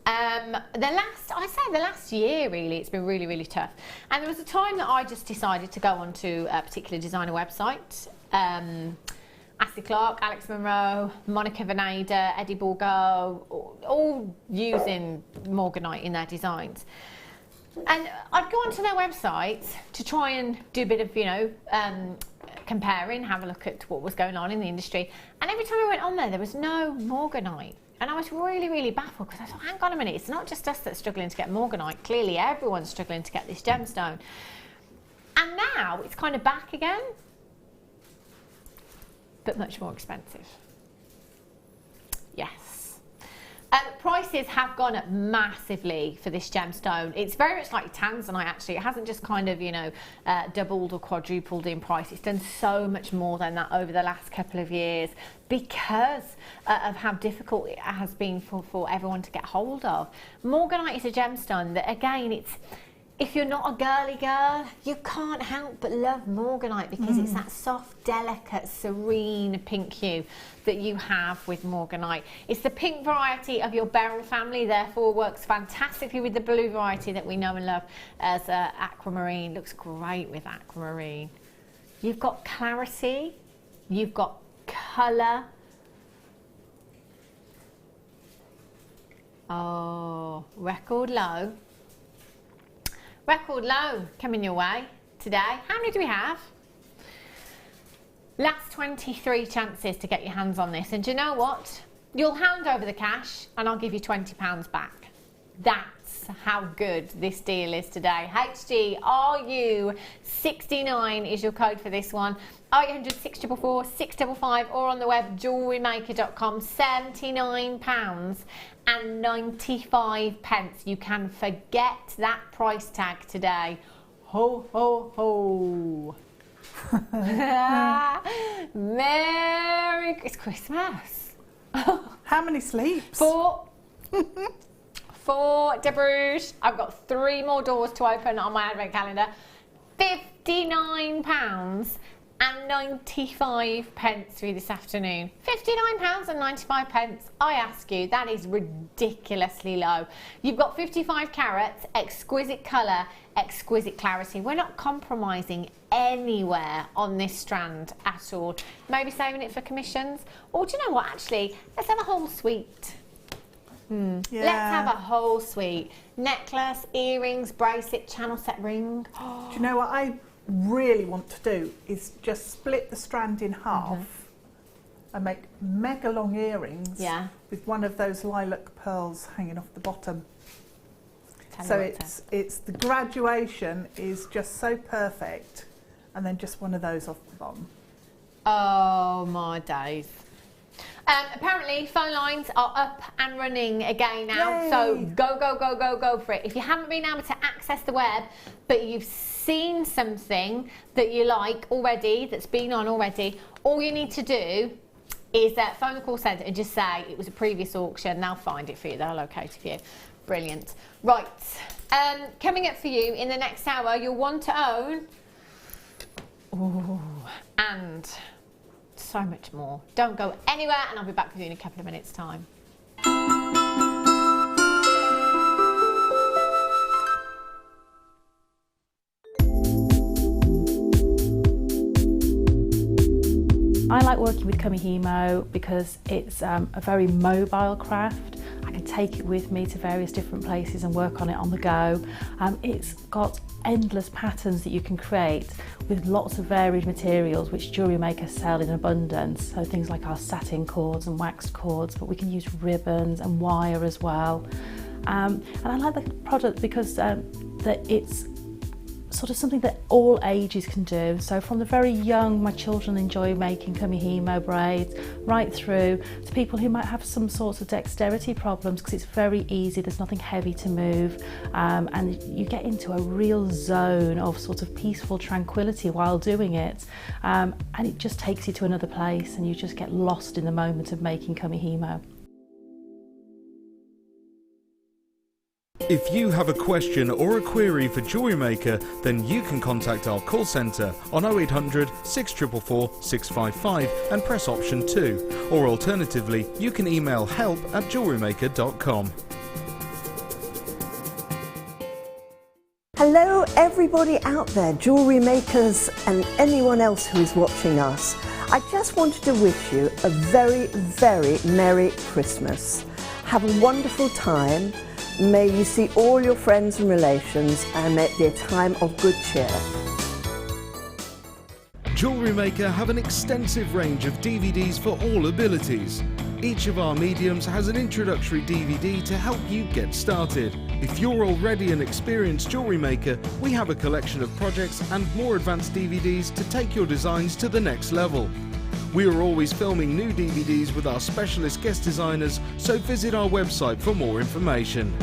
The last year really, it's been really tough. And there was a time that I just decided to go onto a particular designer website. Ashley Clark, Alex Monroe, Monica Veneda, Eddie Bourgo, all using morganite in their designs. And I'd go onto their website to try and do a bit of, comparing, have a look at what was going on in the industry. And every time I went on there was no morganite. And I was really baffled because I thought, hang on a minute, it's not just us that's struggling to get morganite. Clearly everyone's struggling to get this gemstone. And now it's kind of back again, but much more expensive. Yes. Prices have gone up massively for this gemstone. It's very much like tanzanite actually. It hasn't just kind of, doubled or quadrupled in price. It's done so much more than that over the last couple of years because of how difficult it has been for everyone to get hold of. Morganite is a gemstone that, again, if you're not a girly girl, you can't help but love morganite because it's that soft, delicate, serene pink hue that you have with morganite. It's the pink variety of your beryl family, therefore works fantastically with the blue variety that we know and love as aquamarine. Looks great with aquamarine. You've got clarity, you've got colour. Oh, record low. Record low coming your way today. How many do we have? Last 23 chances to get your hands on this. And do you know what? You'll hand over the cash and I'll give you £20 back. That's how good this deal is today. HGRU69 is your code for this one. 0800 644 655 or on the web jewellerymaker.com. £79.95. You can forget that price tag today. Ho, ho, ho. It's Christmas.
How many sleeps?
4. 4, Deb Rudge. I've got 3 more doors to open on my advent calendar. £59.95 for you this afternoon. £59.95. I ask you, that is ridiculously low. You've got 55 carats, exquisite colour, exquisite clarity. We're not compromising anywhere on this strand at all. Maybe saving it for commissions. Or do you know what, actually, let's have a whole suite.
Yeah.
Let's have a whole suite. Necklace, earrings, bracelet, channel set ring.
Do you know what I really want to do is just split the strand in half and make mega long earrings with one of those lilac pearls hanging off the bottom. So it's the graduation is just so perfect, and then just one of those off the bottom.
Oh my days. Apparently phone lines are up and running again now.
Yay.
So go for it. If you haven't been able to access the web but you've seen something that you like already, that's been on already, all you need to do is phone the call centre and just say it was a previous auction. They'll find it for you, they'll locate it for you. Brilliant. Right, coming up for you in the next hour, you'll want to own and so much more. Don't go anywhere, and I'll be back with you in a couple of minutes' time.
I like working with Kumihimo because it's a very mobile craft. I can take it with me to various different places and work on it on the go. It's got endless patterns that you can create with lots of varied materials which JewelleryMaker sell in abundance. So things like our satin cords and waxed cords, but we can use ribbons and wire as well. And I like the product because that it's sort of something that all ages can do. So from the very young, my children enjoy making Kumihimo braids, right through to people who might have some sorts of dexterity problems, because it's very easy, there's nothing heavy to move, and you get into a real zone of sort of peaceful tranquility while doing it, and it just takes you to another place and you just get lost in the moment of making Kumihimo.
If you have a question or a query for JewelleryMaker, then you can contact our call centre on 0800 644 655 and press option 2. Or alternatively, you can email help@jewellerymaker.com.
Hello everybody out there, jewellery makers and anyone else who is watching us. I just wanted to wish you a very, very Merry Christmas. Have a wonderful time. May you see all your friends and relations, and may it be a time of good cheer.
JewelleryMaker have an extensive range of DVDs for all abilities. Each of our mediums has an introductory DVD to help you get started. If you're already an experienced jewellery maker, we have a collection of projects and more advanced DVDs to take your designs to the next level. We are always filming new DVDs with our specialist guest designers, so visit our website for more information.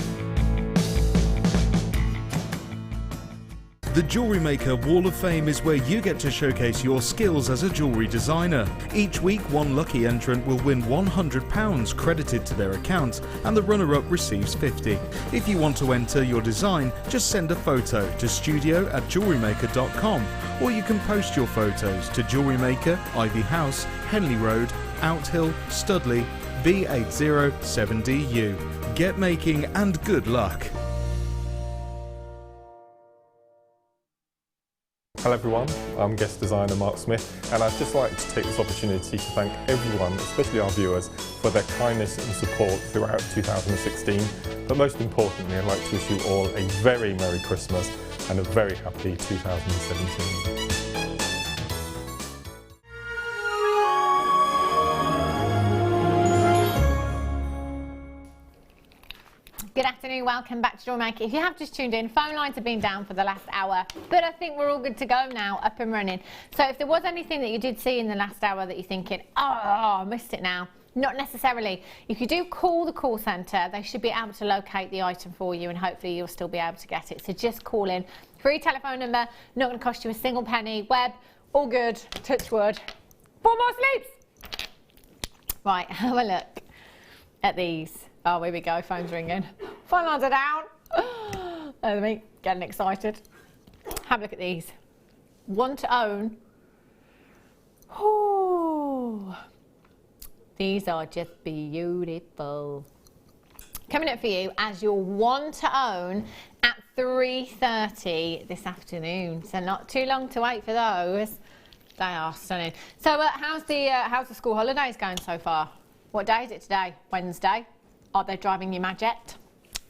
The JewelleryMaker Wall of Fame is where you get to showcase your skills as a jewellery designer. Each week, one lucky entrant will win £100 credited to their account, and the runner-up receives £50. If you want to enter your design, just send a photo to studio@jewellerymaker.com, or you can post your photos to JewelleryMaker, Ivy House, Henley Road, Outhill, Studley, B807DU. Get making and good luck.
Hello everyone, I'm guest designer Mark Smith, and I'd just like to take this opportunity to thank everyone, especially our viewers, for their kindness and support throughout 2016. But most importantly, I'd like to wish you all a very Merry Christmas and a very happy 2017.
Good afternoon, welcome back to JewelleryMaker. If you have just tuned in, phone lines have been down for the last hour, but I think we're all good to go now, up and running. So if there was anything that you did see in the last hour that you're thinking, oh, I missed it now, not necessarily. If you do call the call centre, they should be able to locate the item for you and hopefully you'll still be able to get it. So just call in. Free telephone number, not going to cost you a single penny. Web, all good, touch wood. 4 more sleeps. Right, have a look at these. Oh, here we go, phone's ringing. Phone lines are down. There's me, getting excited. Have a look at these. Want to own. Ooh. These are just beautiful. Coming up for you as your want to own at 3:30 this afternoon. So not too long to wait for those. They are stunning. So how's the school holidays going so far? What day is it today? Wednesday. Are they driving you mad yet?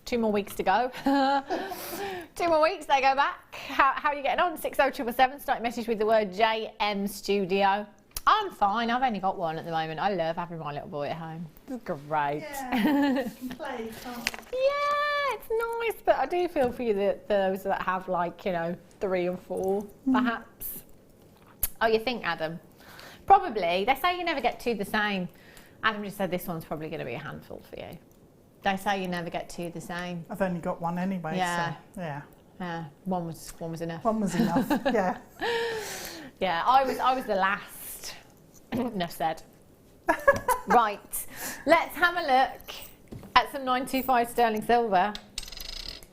2 more weeks to go. 2 more weeks, they go back. How are you getting on? 60777, start your message with the word JM Studio. I'm fine, I've only got one at the moment. I love having my little boy at home. It's great.
Yeah, you can play, can't you?
Yeah, it's nice, but I do feel for you that those that have, like, you know, 3 and 4, perhaps. Oh, you think, Adam? Probably. They say you never get 2 the same. Adam just said this one's probably going to be a handful for you. They say you never get 2 the same.
I've only got 1 anyway,
yeah.
So yeah.
Yeah, one was enough.
1 was enough, yeah.
Yeah, I was the last. Enough said. Right, let's have a look at some 925 sterling silver.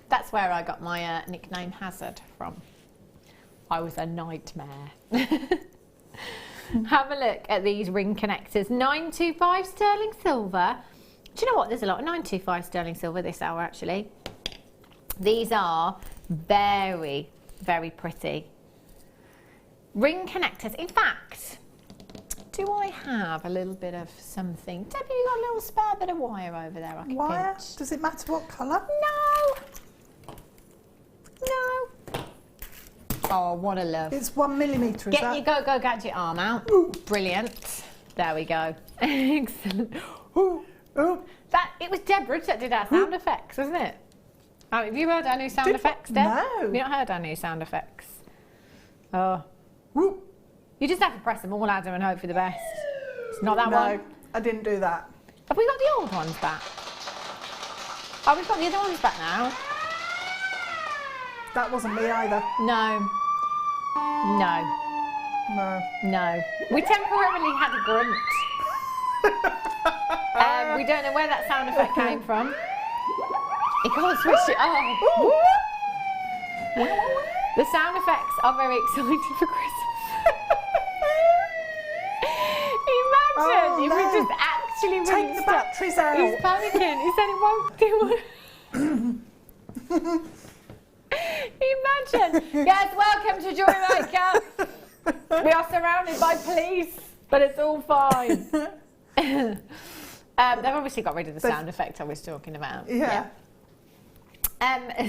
That's where I got my nickname Hazard from. I was a nightmare. Have a look at these ring connectors. 925 sterling silver. Do you know what? There's a lot of 925 sterling silver this hour, actually. These are very, very pretty. Ring connectors. In fact, do I have a little bit of something? Debbie, you got a little spare bit of wire over there I can
Wire?
pinch?
Does it matter what colour?
No. No. Oh, what a love.
It's 1mm, is
Get
that?
your go-go gadget arm out.
Ooh.
Brilliant. There we go. Excellent.
Ooh. Ooh.
It was Deb Rudge that did our sound effects, wasn't it? Oh, have you heard our new sound effects, Deb?
No.
Have you not heard our new sound effects? Oh.
Ooh.
You just have to press them all, Adam, and hope for the best. It's not that one.
No, I didn't do that.
Have we got the old ones back? Oh, we've got the other ones back now.
That wasn't me either.
No. No.
No.
No. We temporarily had a grunt. We don't know where that sound effect came from. You can't switch it off. The sound effects are very exciting for Christmas. Imagine if we just actually
Take the batteries out.
He's panicking. He said it won't do it. Imagine. Yes, welcome to JewelleryMaker. We are surrounded by police, but it's all fine. They've obviously got rid of the sound effect I was talking about.
Yeah.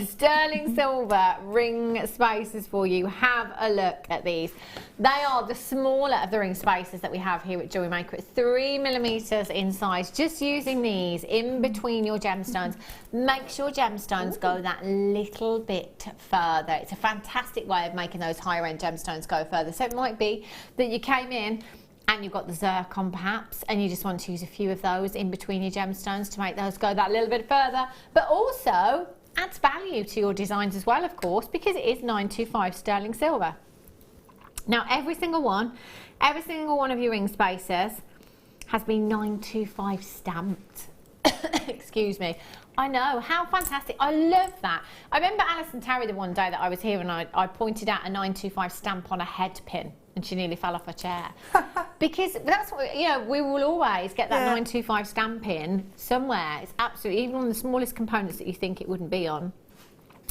Sterling silver ring spaces for you. Have a look at these. They are the smaller of the ring spaces that we have here at JewelleryMaker. It's 3mm in size. Just using these in between your gemstones makes your gemstones go that little bit further. It's a fantastic way of making those higher end gemstones go further. So it might be that you came in and you've got the zircon perhaps, and you just want to use a few of those in between your gemstones to make those go that little bit further, but also adds value to your designs as well, of course, because it is 925 sterling silver. Now, every single one of your ring spaces has been 925 stamped. Excuse me. I know, how fantastic. I love that. I remember Alison Terry the one day that I was here and I pointed out a 925 stamp on a head pin and she nearly fell off her chair. Because that's what, you know, we will always get that 925 stamp in somewhere. It's absolutely, even on the smallest components that you think it wouldn't be on.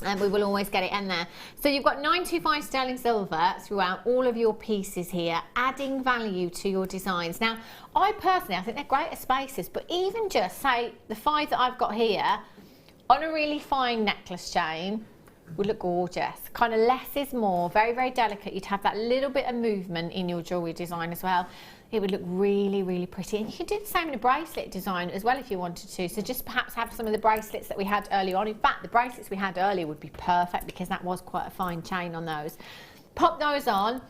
And we will always get it in there. So you've got 925 sterling silver throughout all of your pieces here, adding value to your designs. Now, I personally think they're great at spaces, but even just say the 5 that I've got here on a really fine necklace chain would look gorgeous. Kind of less is more, very, very delicate. You'd have that little bit of movement in your jewellery design as well. It would look really, really pretty. And you could do the same in a bracelet design as well if you wanted to. So just perhaps have some of the bracelets that we had earlier on. In fact, the bracelets we had earlier would be perfect because that was quite a fine chain on those. Pop those on.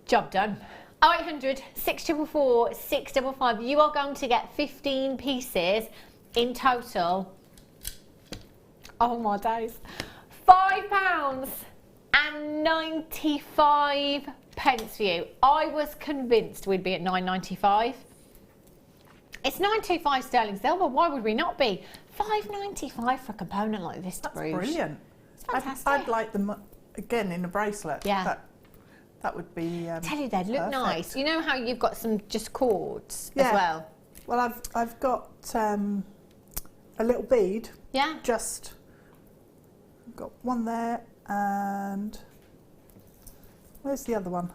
Job done. 0800 644 655. You are going to get 15 pieces in total. Oh my days. £5.95 for you. I was convinced we'd be at £9.95. It's 925 sterling silver. Why would we not be? £5.95 for a component like this, Deb Rudge.
That's brilliant.
It's fantastic.
I'd like them again in a bracelet.
Yeah.
That would be.
Tell you they'd look
perfect.
nice. You know how you've got some just cords
Yeah.
as well.
Well, I've got a little bead.
Yeah.
Just got one there, and where's the other one?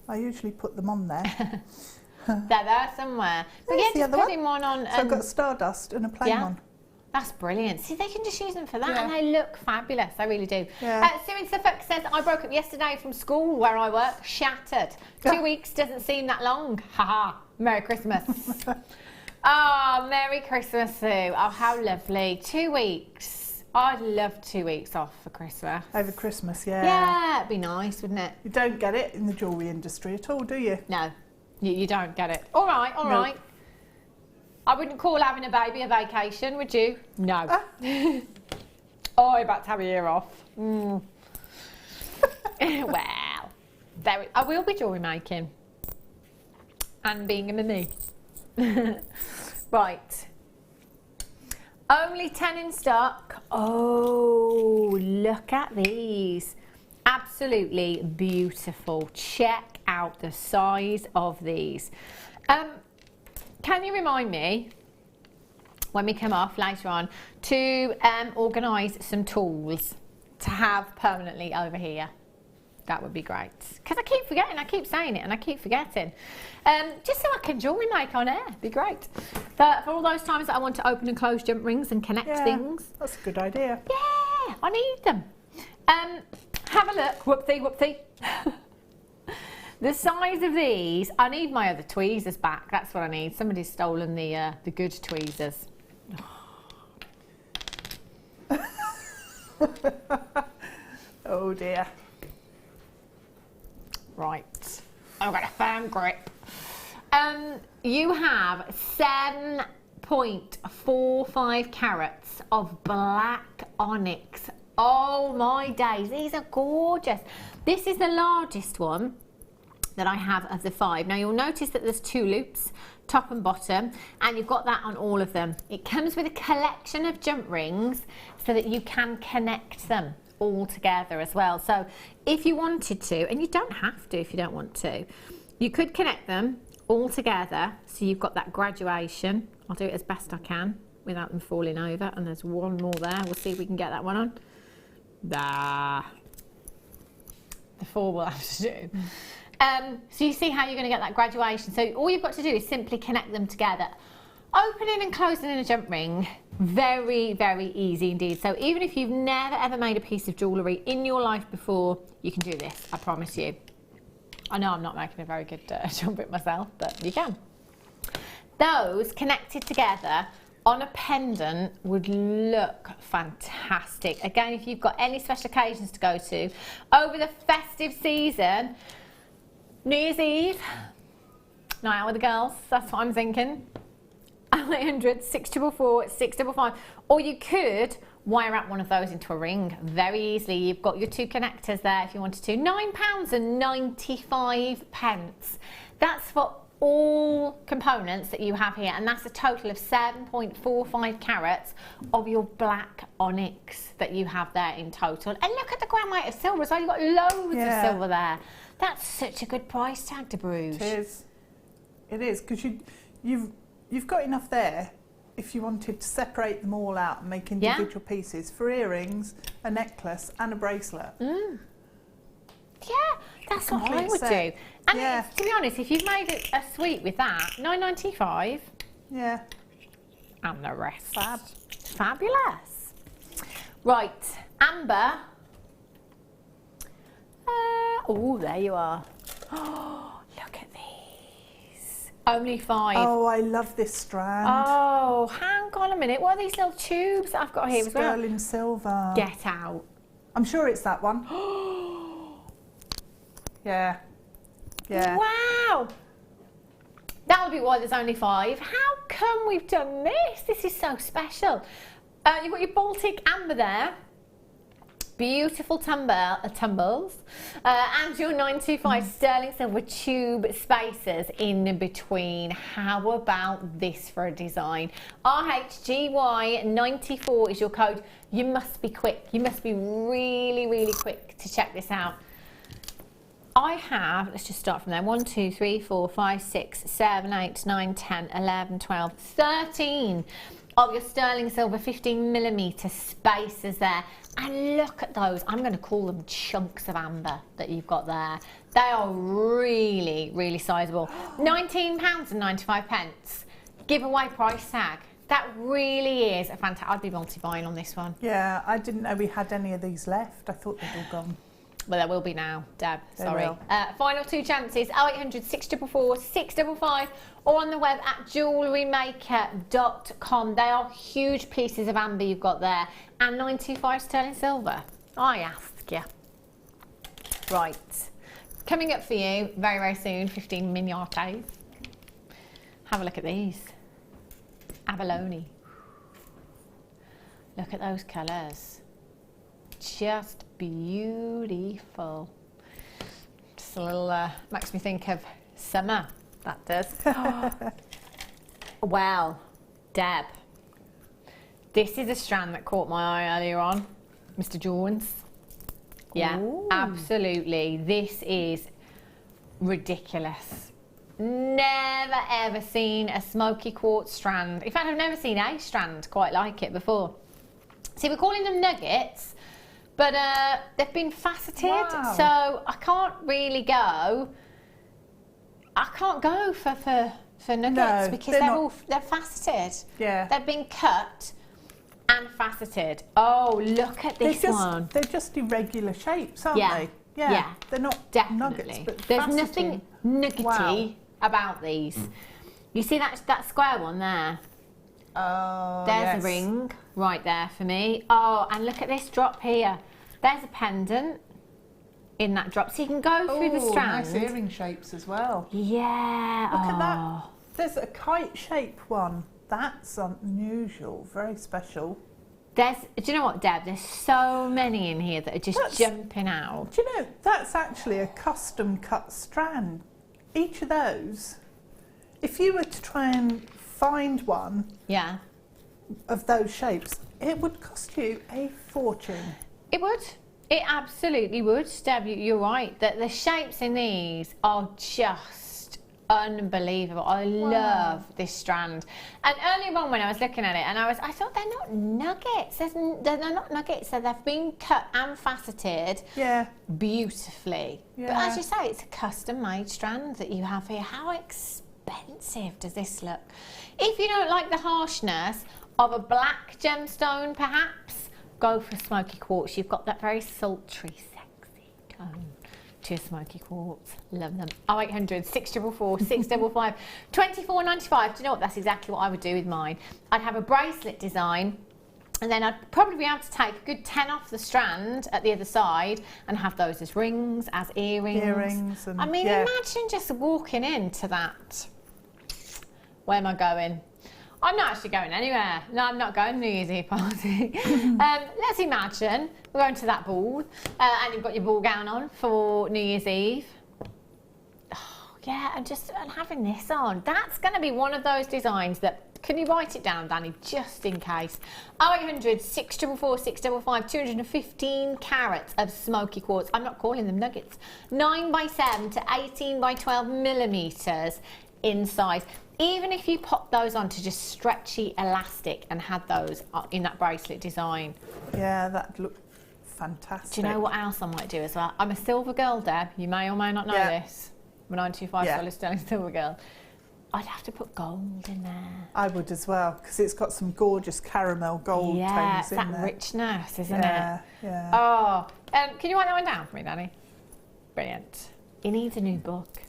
I usually put them on there.
They're there somewhere. But
There's
yeah,
the
just
other
putting one on.
So I've got stardust and a plain one.
That's brilliant. See, they can just use them for that,
Yeah.
and they look fabulous. They really do.
Yeah.
Sue in Suffolk says, I broke up yesterday from school where I work. Shattered. 2 weeks doesn't seem that long. Haha. Merry Christmas. Oh, Merry Christmas, Sue. Oh, how lovely. 2 weeks. I'd love 2 weeks off for Christmas.
Over Christmas, yeah.
Yeah, it'd be nice, wouldn't it?
You don't get it in the jewellery industry at all, do you?
No, you don't get it. All right, all
No.
right. I wouldn't call having a baby a vacation, would you? No. Oh, you're about to have a year off. Well, I will be jewellery making and being a mummy. Right. Only 10 in stock. Oh, look at these. Absolutely beautiful. Check out the size of these. Can you remind me, when we come off later on, to organise some tools to have permanently over here? That would be great. Because I keep forgetting, I keep saying it and I keep forgetting. Just so I can jewellery make on air, be great. For all those times that I want to open and close jump rings and connect things.
That's a good idea.
Yeah, I need them. Have a look, whoopsie, whoopsie. The size of these, I need my other tweezers back. That's what I need. Somebody's stolen the good tweezers.
Oh dear.
Right, I've got a firm grip. You have 7.45 carats of black onyx. Oh my days, these are gorgeous. This is the largest one that I have of the 5. Now you'll notice that there's 2 loops, top and bottom, and you've got that on all of them. It comes with a collection of jump rings so that you can connect them all together as well. So if you wanted to, and you don't have to if you don't want to, you could connect them all together so you've got that graduation. I'll do it as best I can without them falling over, and there's one more there. We'll see if we can get that one on. The 4 we'll have to do. So you see how you're going to get that graduation. So all you've got to do is simply connect them together. Opening and closing in a jump ring, very, very easy indeed. So even if you've never ever made a piece of jewellery in your life before, you can do this, I promise you. I know I'm not making a very good jump ring myself, but you can. Those connected together on a pendant would look fantastic. Again, if you've got any special occasions to go to over the festive season, New Year's Eve, night out with the girls, that's what I'm thinking. 0800 644 655. Or you could wire up one of those into a ring very easily. You've got your 2 connectors there if you wanted to. £9.95. That's for all components that you have here, and that's a total of 7.45 carats of your black onyx that you have there in total. And look at the gram weight of silver as well. You've got loads of silver there. That's such a good price tag, Deb Rudge.
It is. It is, because you've got enough there if you wanted to separate them all out and make individual pieces for earrings, a necklace and a bracelet.
Yeah, that's what I
complete
would
set.
do. And
Yeah.
to be honest, if you've made it a suite with that, £9.95
Yeah,
and the rest.
fab.
Fabulous. Right, Amber. Oh, there you are. Oh, look at these. Only 5.
Oh, I love this strand.
Oh, hang on a minute. What are these little tubes that I've got here as well?
Sterling silver.
Get out.
I'm sure it's that one. Yeah. Yeah.
Wow. That would be why there's only 5. How come we've done this? This is so special. You've got your Baltic Amber there. Beautiful tumbles. And your 925 sterling silver tube spacers in between. How about this for a design? RHGY94 is your code. You must be quick. You must be really, really quick to check this out. I have, let's just start from there, 1, 2, 3, 4, 5, 6, 7, 8, 9, 10, 11, 12, 13 of your sterling silver 15mm spacers there. And look at those, I'm going to call them chunks of amber that you've got there. They are really, really sizable. £19.95. Giveaway price tag. That really is a fantastic, I'd be multi-buying on this one.
Yeah, I didn't know we had any of these left. I thought they'd all gone.
Well, there will be now, Deb. Sorry.
will.
Final 2 chances, 0800 644 655 or on the web at JewelleryMaker.com. They are huge pieces of amber you've got there. And 925 sterling silver. I ask you. Right. Coming up for you very, very soon, 15 miniates. Have a look at these. Abalone. Look at those colours. Just beautiful. Just a little, makes me think of summer, that does. Well, Deb, this is a strand that caught my eye earlier on, Mr. Jones. Yeah,
Ooh.
absolutely. This is ridiculous. Never ever seen a smoky quartz strand. In fact, I've never seen a strand quite like it before. See, we're calling them nuggets, but they've been faceted,
Wow.
so I can't really go. I can't go for nuggets
No,
because
they're
they're faceted.
Yeah.
They've been cut and faceted. Oh, look at this one.
They're just irregular shapes, aren't
Yeah.
they?
Yeah.
They're not
Definitely.
nuggets, but
there's
faceting.
nothing nuggety about these. You see that square one there?
Oh,
There's
yes.
a ring right there for me. Oh, and look at this drop here. There's a pendant in that drop. So you can go through the
Ooh,
strand.
nice earring shapes as well.
Yeah.
Look at that. There's a kite shape one. That's unusual, very special.
Do you know what, Deb? There's so many in here that are just jumping out.
Do you know, that's actually a custom cut strand. Each of those, if you were to try and find one
Yeah.
of those shapes, it would cost you a fortune.
It would. It absolutely would, Deb. You're right. The shapes in these are just unbelievable. I love this strand. And earlier on when I was looking at it, and I thought they're not nuggets. They're not nuggets. So they've been cut and faceted
Yeah.
beautifully. But
Yeah.
as you say, it's a custom-made strand that you have here. How expensive does this look? If you don't like the harshness of a black gemstone, perhaps, go for smoky quartz. You've got that very sultry, sexy tone to smoky quartz. Love them. 0800 644 655 24.95. Do you know what? That's exactly what I would do with mine. I'd have a bracelet design, and then I'd probably be able to take a good 10 off the strand at the other side and have those as rings, as earrings.
Earrings and,
I mean,
yeah.
imagine just walking into that. Where am I going? I'm not actually going anywhere. No, I'm not going to New Year's Eve party. Let's imagine we're going to that ball and you've got your ball gown on for New Year's Eve. Oh, yeah, and having this on. That's going to be one of those designs that, can you write it down, Danny, just in case? 0800 644 655, 215 carats of smoky quartz. I'm not calling them nuggets. 9 by 7 to 18 by 12 millimetres in size. even if you pop those onto just stretchy elastic and had those in that bracelet design.
Yeah, that'd look fantastic.
Do you know what else I might do as well? I'm a silver girl, Deb. You may or may not know this. I'm a 925 Solar Sterling silver girl. I'd have to put gold in there.
I would as well, because it's got some gorgeous caramel gold tones in there.
that richness, isn't it?
Yeah.
Oh, can you write that one down for me, Danny? Brilliant. He needs a new book.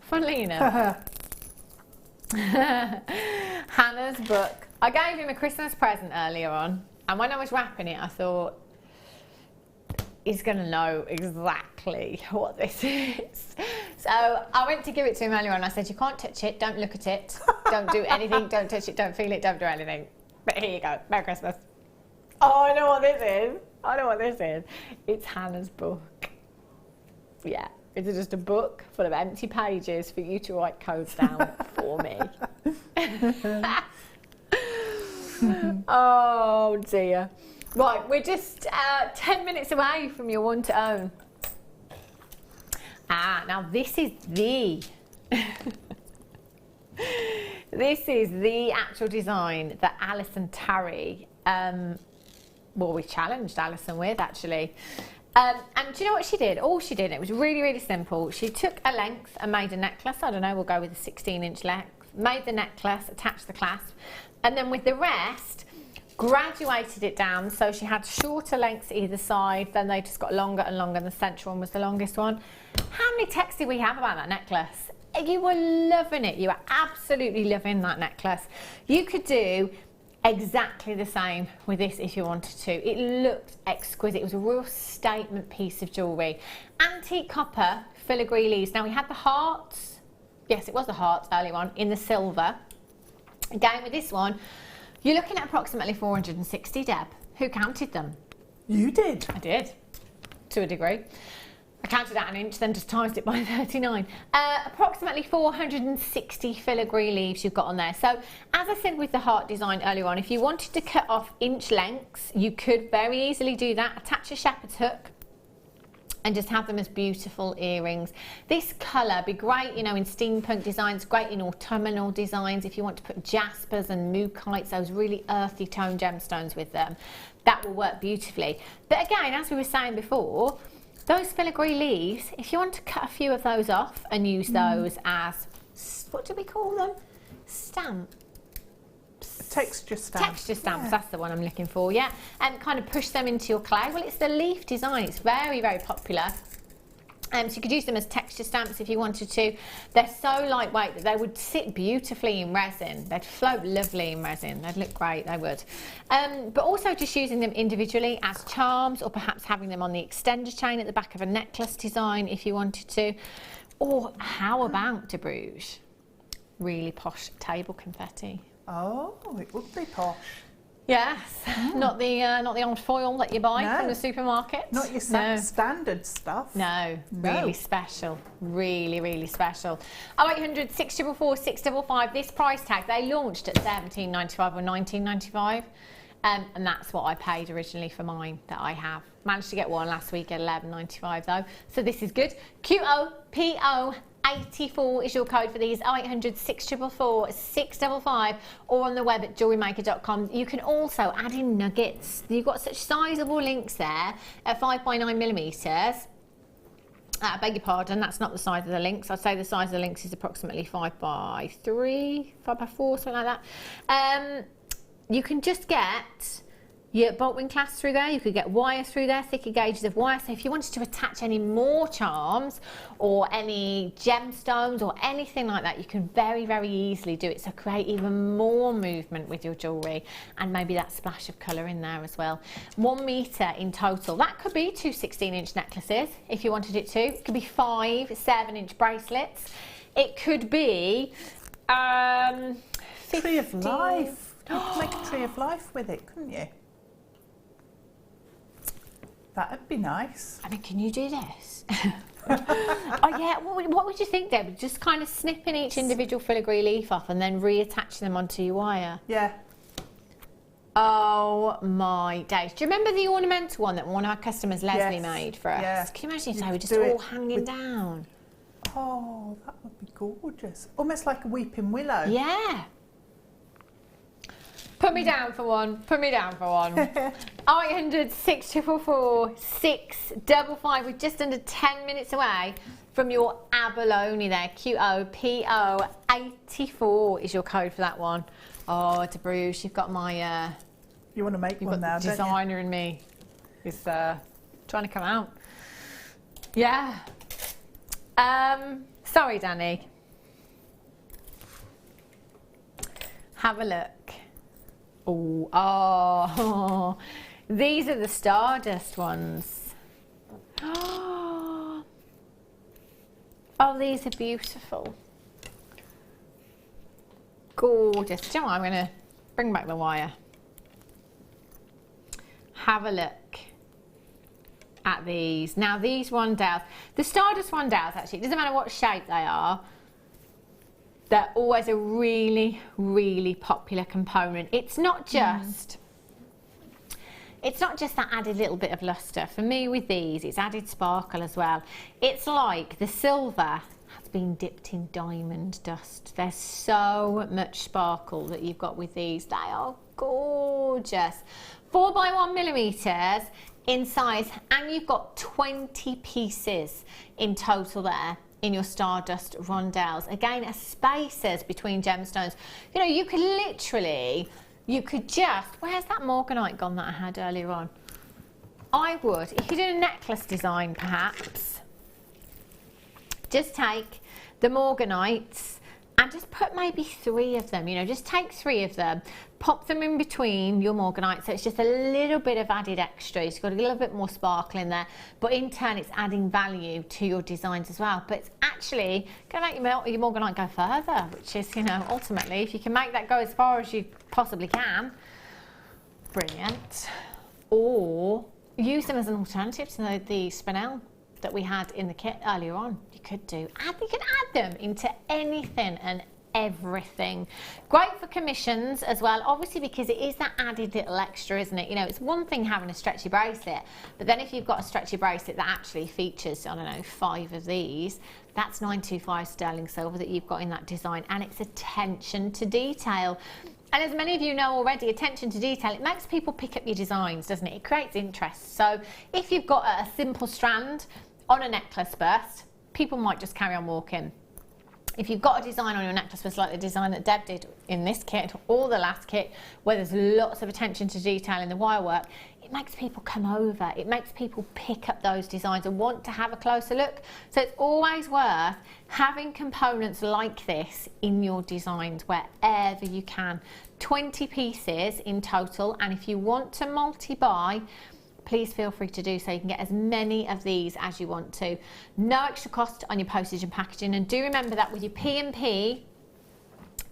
Funnily enough, Hannah's book. I gave him a Christmas present earlier on, and when I was wrapping it, I thought, he's going to know exactly what this is. So I went to give it to him earlier on. I said, you can't touch it, don't look at it, don't do anything, don't touch it, don't feel it, don't do anything. But here you go, Merry Christmas. Oh, I know what this is. I know what this is. It's Hannah's book. Yeah, it's just a book full of empty pages for you to write codes down for me. Oh dear. Right, we're just 10 minutes away from your one to own. Now this is the this is the actual design that Alison Tarry, well, we challenged Alison with actually. And do you know what she did? All she did, it was really, really simple. She took a length and made a necklace. I don't know, we'll go with a 16-inch length. Made the necklace, attached the clasp, and then with the rest, graduated it down. So she had shorter lengths either side, then they just got longer and longer, and the central one was the longest one. How many texts did we have about that necklace? You were loving it. You were absolutely loving that necklace. You could do exactly the same with this if you wanted to. It looked exquisite. It was a real statement piece of jewellery. Antique copper filigree leaves. Now we had the hearts. Yes, it was the hearts earlier on in the silver. Again with this one, you're looking at approximately 460, Deb. Who counted them?
You did.
I did, to a degree. I counted out an inch, then just times it by 39. Approximately 460 filigree leaves you've got on there. So, as I said with the heart design earlier on, if you wanted to cut off inch lengths, you could very easily do that. Attach a shepherd's hook and just have them as beautiful earrings. This colour be great, you know, in steampunk designs, great in autumnal designs. If you want to put jaspers and mookites, those really earthy tone gemstones with them, that will work beautifully. But again, as we were saying before, those filigree leaves, if you want to cut a few of those off and use those as, what do we call them? Stamps.
Texture stamps.
Texture stamps, that's the one I'm looking for, yeah. And kind of push them into your clay. Well, it's the leaf design. It's very, very popular. So you could use them as texture stamps if you wanted to. They're so lightweight that they would sit beautifully in resin. They'd float lovely in resin. They'd look great, they would. But also just using them individually as charms, or perhaps having them on the extender chain at the back of a necklace design if you wanted to. Or how about, Deb Rudge, really posh table confetti?
Oh, it would be posh.
Yes, not the old foil that you buy from the supermarket.
Not your standard stuff.
No, really special. Really, really special. 0800 644 655. This price tag, they launched at $17.95 or $19.95. And that's what I paid originally for mine that I have. Managed to get one last week at $11.95 though. So this is good. QOPO 84 is your code for these. 0800 644 655, or on the web at jewellerymaker.com. You can also add in nuggets. You've got such sizable links there at 5x9mm. I beg your pardon, that's not the size of the links. I'd say the size of the links is approximately 5x3, 5x4, something like that. You can just get your bolt ring clasp through there. You could get wire through there, thicker gauges of wire. So if you wanted to attach any more charms or any gemstones or anything like that, you can very, very easily do it. So create even more movement with your jewellery, and maybe that splash of colour in there as well. 1 metre in total. That could be 2 16-inch necklaces if you wanted it to. It could be 5 7-inch bracelets. It could be 50.
Tree of life. You could make a tree of life with it, couldn't you? That'd be nice.
I mean, can you do this? Oh yeah, what would you think, Deb? Just kind of snipping each individual filigree leaf off and then reattaching them onto your wire?
Yeah.
Oh my days. Do you remember the ornamental one that one of our customers, Leslie, made for us?
Yeah.
Can you imagine if they were just all hanging down?
Oh, Oh, that would be gorgeous. Almost like a weeping willow.
Yeah. Put me down for one. Put me down for one. 0800 644 655. We're just under 10 minutes away from your abalone there. QOPO 84 is your code for that one. Oh, Deb Rudge, you've got my...
you want to make one now, don't you?
Designer in me is trying to come out. Yeah. Sorry, Danny. Have a look. Oh, these are the Stardust ones. Oh, these are beautiful. Gorgeous. Do you know what? I'm going to bring back the wire. Have a look at these. Now, these rondelles, the Stardust rondelles, actually, it doesn't matter what shape they are, they're always a really, really popular component. It's not just that added little bit of luster. For me with these, it's added sparkle as well. It's like the silver has been dipped in diamond dust. There's so much sparkle that you've got with these. They are gorgeous. 4x1 millimeters in size, and you've got 20 pieces in total there in your Stardust rondelles. Again, as spaces between gemstones. You know, you could literally, where's that morganite gone that I had earlier on? I would, if you did a necklace design perhaps, just take the morganites and just put maybe 3 of them, you know, just take 3 of them, pop them in between your morganite, so it's just a little bit of added extra. You've got a little bit more sparkle in there, but in turn it's adding value to your designs as well. But it's actually going to make your morganite go further, which is, you know, ultimately, if you can make that go as far as you possibly can, brilliant. Or use them as an alternative to the spinel that we had in the kit earlier on. You could add them into anything and everything. Great for commissions as well, obviously, because it is that added little extra, isn't it? You know, it's one thing having a stretchy bracelet, but then if you've got a stretchy bracelet that actually features, I don't know, 5 of these, that's 925 sterling silver that you've got in that design, and it's attention to detail. And as many of you know already, attention to detail, it makes people pick up your designs, doesn't it? It creates interest. So if you've got a simple strand on a necklace burst, people might just carry on walking. If you've got a design on your necklace burst like the design that Deb did in this kit or the last kit, where there's lots of attention to detail in the wire work, it makes people come over. It makes people pick up those designs and want to have a closer look. So it's always worth having components like this in your designs wherever you can. 20 pieces in total, and if you want to multi-buy, please feel free to do so. You can get as many of these as you want to. No extra cost on your postage and packaging. And do remember that with your P&P,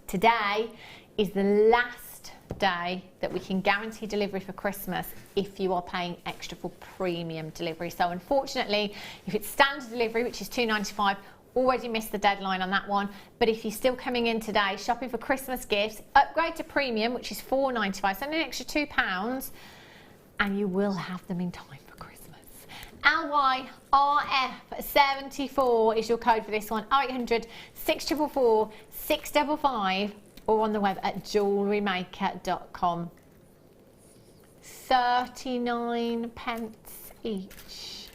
today is the last day that we can guarantee delivery for Christmas if you are paying extra for premium delivery. So unfortunately, if it's standard delivery, which is £2.95, already missed the deadline on that one. But if you're still coming in today, shopping for Christmas gifts, upgrade to premium, which is £4.95, so an extra £2, and you will have them in time for Christmas. LYRF74 is your code for this one. 0800 644 655, or on the web at JewelleryMaker.com. 39 pence each.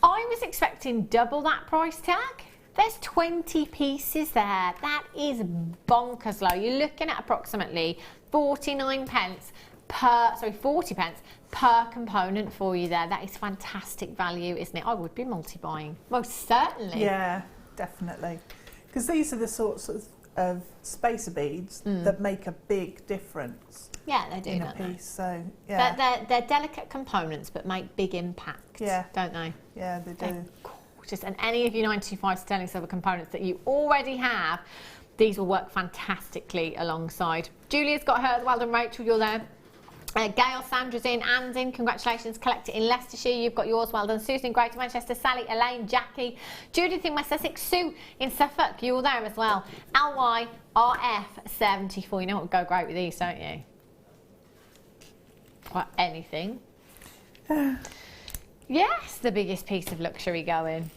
I was expecting double that price tag. There's 20 pieces there. That is bonkers low. You're looking at approximately 49 pence. 40 pence per component for you there. That is fantastic value, isn't it? I would be multi-buying, most certainly.
Yeah, definitely. Because these are the sorts of spacer beads that make a big difference.
Yeah, they do,
in
don't
a piece.
they?
So yeah,
they're delicate components, but make big impact.
Yeah,
don't they?
Yeah, they do.
They're gorgeous. And any of your 925 sterling silver components that you already have, these will work fantastically alongside. Julia's got hers. Well done, Rachel. You're there. Gail, Sandra's in, Anne's in, congratulations. Collect it in Leicestershire, you've got yours, well done. Susan in Greater Manchester, Sally, Elaine, Jackie, Judith in West Sussex, Sue in Suffolk, you're there as well. LYRF74, you know what would go great with these, don't you? Well, anything. Yes, the biggest piece of luxury going.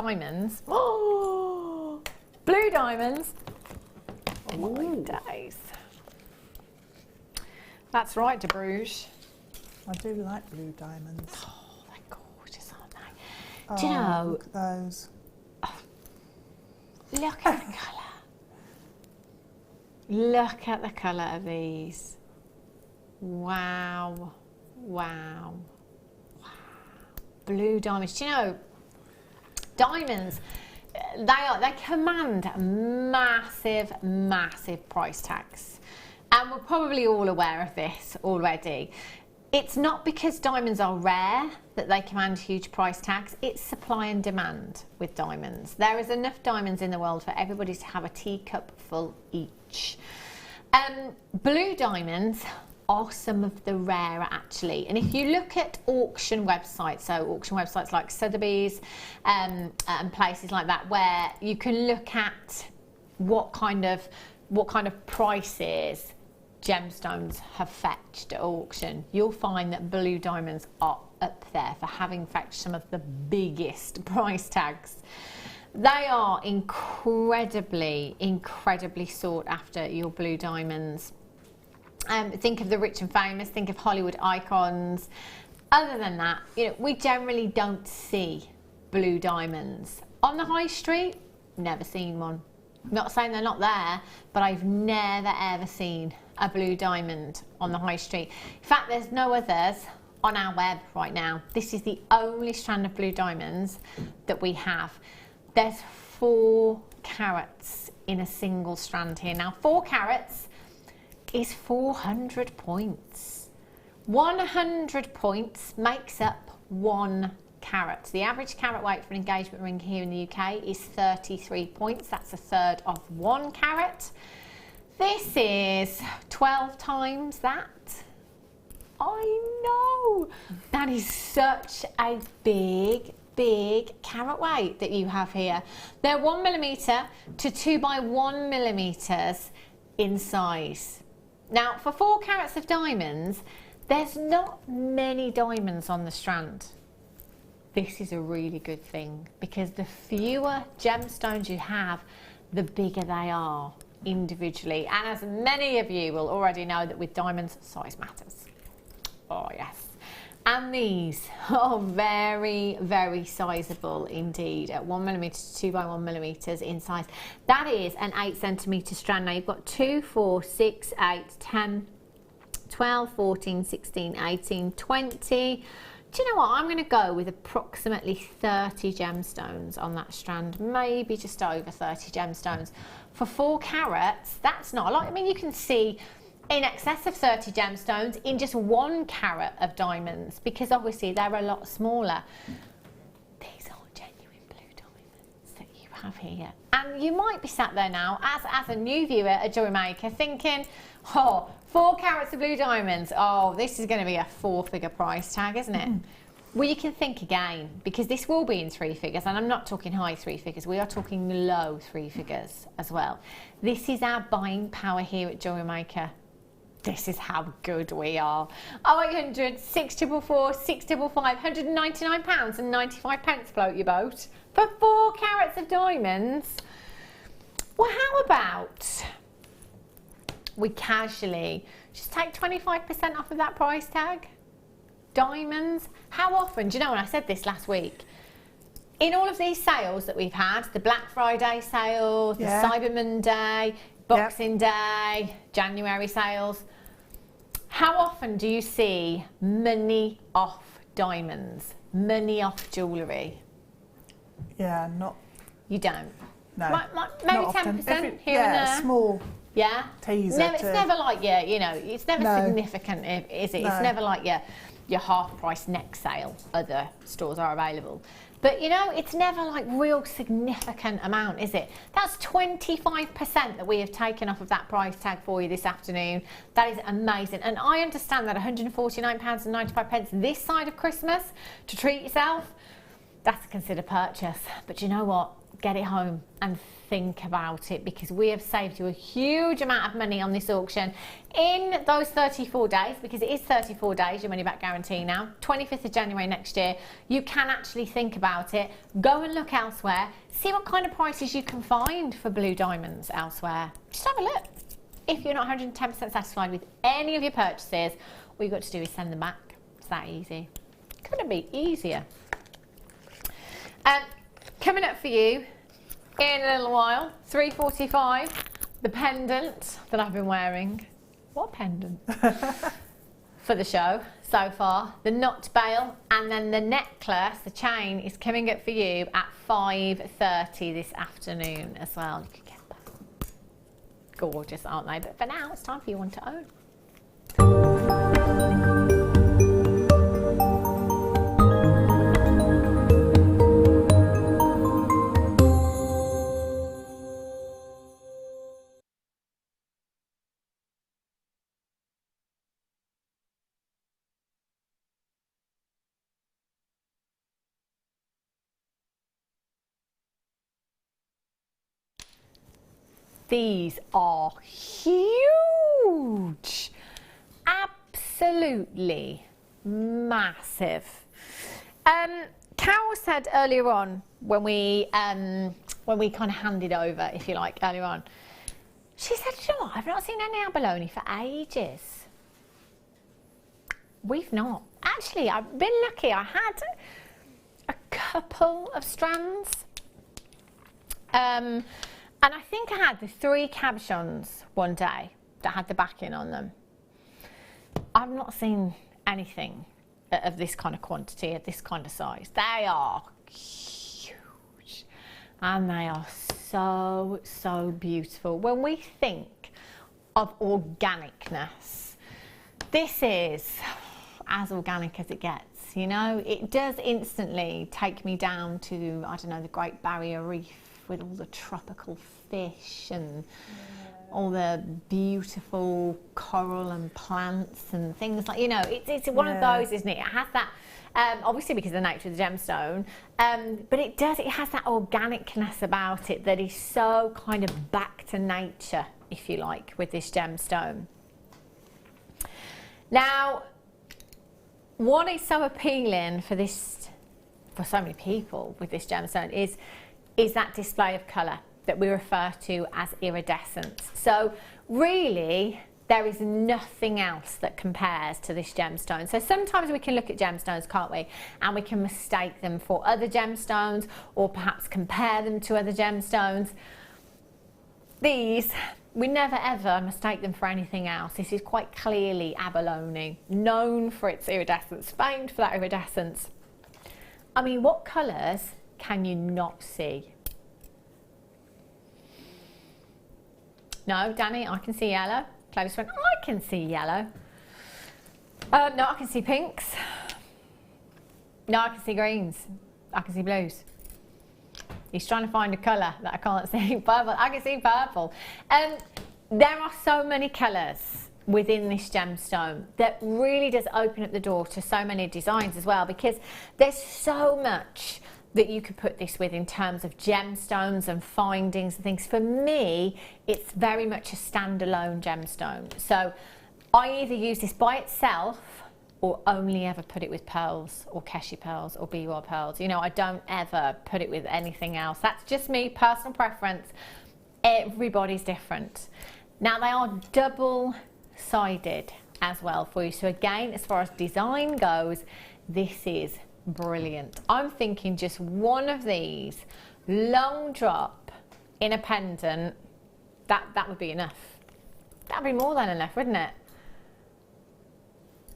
diamonds. Oh, blue diamonds. Oh my days. That's right, Deb Rudge.
I do like blue diamonds.
Oh, they're gorgeous, aren't they?
Oh,
Do you know?
look at those.
Look at the colour. Look at the colour of these. Wow. Wow. Wow. Blue diamonds. Do you know, diamonds, they command massive, massive price tags. And we're probably all aware of this already. It's not because diamonds are rare that they command huge price tags. It's supply and demand with diamonds. There is enough diamonds in the world for everybody to have a teacup full each. Blue diamonds are some of the rarer actually. And if you look at auction websites, so auction websites like Sotheby's and places like that, where you can look at what kind of prices gemstones have fetched at auction, you'll find that blue diamonds are up there for having fetched some of the biggest price tags. They are incredibly, incredibly sought after, your blue diamonds. Think of the rich and famous, think of Hollywood icons. Other than that, you know, we generally don't see blue diamonds. On the high street, never seen one. Not saying they're not there, but I've never ever seen a blue diamond on the high street. In fact, there's no others on our web right now. This is the only strand of blue diamonds that we have. There's 4 carats in a single strand here. Now, 4 carats is 400 points. 100 points makes up 1 carat. The average carat weight for an engagement ring here in the UK is 33 points. That's a third of 1 carat. This is 12 times that. I know. That is such a big carat weight that you have here. They're 1mm to 2 by 1 millimeters in size. Now, for 4 carats of diamonds, there's not many diamonds on the strand. This is a really good thing, because the fewer gemstones you have, the bigger they are individually. And as many of you will already know, that with diamonds, size matters. Oh yes. And these are very, very sizable indeed, at 1mm to 2 by 1 millimeters in size. That is an 8cm strand. Now you've got 2, 4, 6, 8, 10, 12, 14, 16, 18, 20. Do you know what? I'm going to go with approximately 30 gemstones on that strand, maybe just over 30 gemstones. For 4 carats, that's not a lot. I mean, you can see in excess of 30 gemstones in just 1 carat of diamonds, because obviously they're a lot smaller. These are genuine blue diamonds that you have here. And you might be sat there now, as a new viewer at JewelleryMaker, thinking, oh, 4 carats of blue diamonds, oh, this is going to be a 4-figure price tag, isn't it? Well, you can think again, because this will be in 3 figures, and I'm not talking high 3 figures, we are talking low 3 figures as well. This is our buying power here at JewelleryMaker. This is how good we are. 0800 644 655, £199 and 95 pence float your boat for 4 carats of diamonds. Well, how about we casually just take 25% off of that price tag? Diamonds. How often? Do you know, when I said this last week, in all of these sales that we've had, the Black Friday sale, the Cyber Monday, Boxing Day, January sales, how often do you see money off diamonds, money off jewellery?
Yeah, not.
You don't?
No.
Maybe 10% here and there.
Small.
Yeah?
Teaser.
It's never like it's never significant, is it? No. It's never like your half price next sale. Other stores are available. But you know, it's never like real significant amount, is it? That's 25% that we have taken off of that price tag for you this afternoon. That is amazing. And I understand that £149 and 95 pence this side of Christmas to treat yourself, that's a considered purchase. But you know what? get it home and think about it, because we have saved you a huge amount of money on this auction in those 34 days, because it is 34 days, your money back guarantee now, 25th of January next year. You can actually think about it, go and look elsewhere, see what kind of prices you can find for blue diamonds elsewhere. Just have a look. If you're not 110% satisfied with any of your purchases, all you've got to do is send them back. It's that easy. Couldn't be easier. Coming up for you in a little while, 3:45, the pendant that I've been wearing. What pendant? For the show so far. The knot bail, and then the necklace, the chain, is coming up for you at 5:30 this afternoon as well. You can get that. Gorgeous, aren't they? But for now, it's time for you one to own. These are huge, absolutely massive. Carol said earlier on when we kind of handed over, if you like, earlier on, she said, you know what, I've not seen any abalone for ages. We've not. Actually, I've been lucky. I had a couple of strands. And I think I had the 3 cabochons one day that had the backing on them. I've not seen anything of this kind of quantity, of this kind of size. They are huge and they are so, so beautiful. When we think of organicness, this is as organic as it gets, you know. It does instantly take me down to, I don't know, the Great Barrier Reef, with all the tropical fish and all the beautiful coral and plants and things like, you know, it's one of those, isn't it? It has that, obviously because of the nature of the gemstone, but it has that organicness about it that is so kind of back to nature, if you like, with this gemstone. Now, what is so appealing for so many people with this gemstone is that display of colour that we refer to as iridescence. So really, there is nothing else that compares to this gemstone. So sometimes we can look at gemstones, can't we? And we can mistake them for other gemstones, or perhaps compare them to other gemstones. These, we never ever mistake them for anything else. This is quite clearly abalone, known for its iridescence, famed for that iridescence. I mean, what colours can you not see? No, Danny, I can see yellow. Claudius went, I can see yellow. No, I can see pinks. No, I can see greens. I can see blues. He's trying to find a colour that I can't see. Purple. I can see purple. There are so many colours within this gemstone that really does open up the door to so many designs as well, because there's so much that you could put this with in terms of gemstones and findings and things. For me, it's very much a standalone gemstone. So I either use this by itself or only ever put it with pearls or Keshi pearls or BUR pearls. You know, I don't ever put it with anything else. That's just me, personal preference. Everybody's different. Now, they are double-sided as well for you. So again, as far as design goes, this is brilliant. I'm thinking just one of these, long drop in a pendant, that would be enough. That would be more than enough, wouldn't it?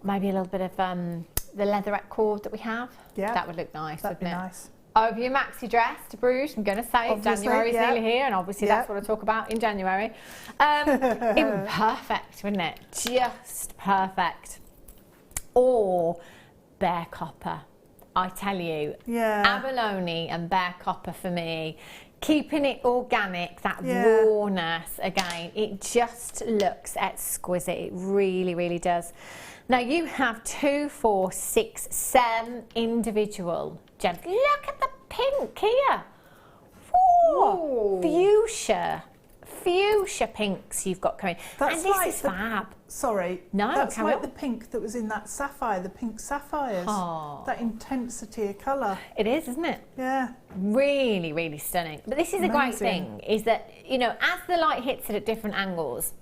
Maybe a little bit of the leatherette cord that we have. Yeah, that would look nice, wouldn't it? That'd be nice. Over your maxi dress to Bruges, I'm going to say obviously, January's nearly here, and obviously that's what I talk about in January. It would be perfect, wouldn't it? Just perfect. Or bear copper. I tell you, abalone and bear copper for me, keeping it organic, that rawness again, it just looks exquisite. It really, really does. Now you have 2, 4, 6, 7 individual gems. Look at the pink here. Ooh. Fuchsia pinks you've got coming.
That's
and this
like
is fab.
Sorry.
No,
that's
carry
like
on.
the pink that was in that sapphire, the pink sapphires.
Oh.
That intensity of colour.
It is, isn't it?
Yeah.
Really, really stunning. But this is the great
Amazing.
thing, is that, you know, as the light hits it at different angles,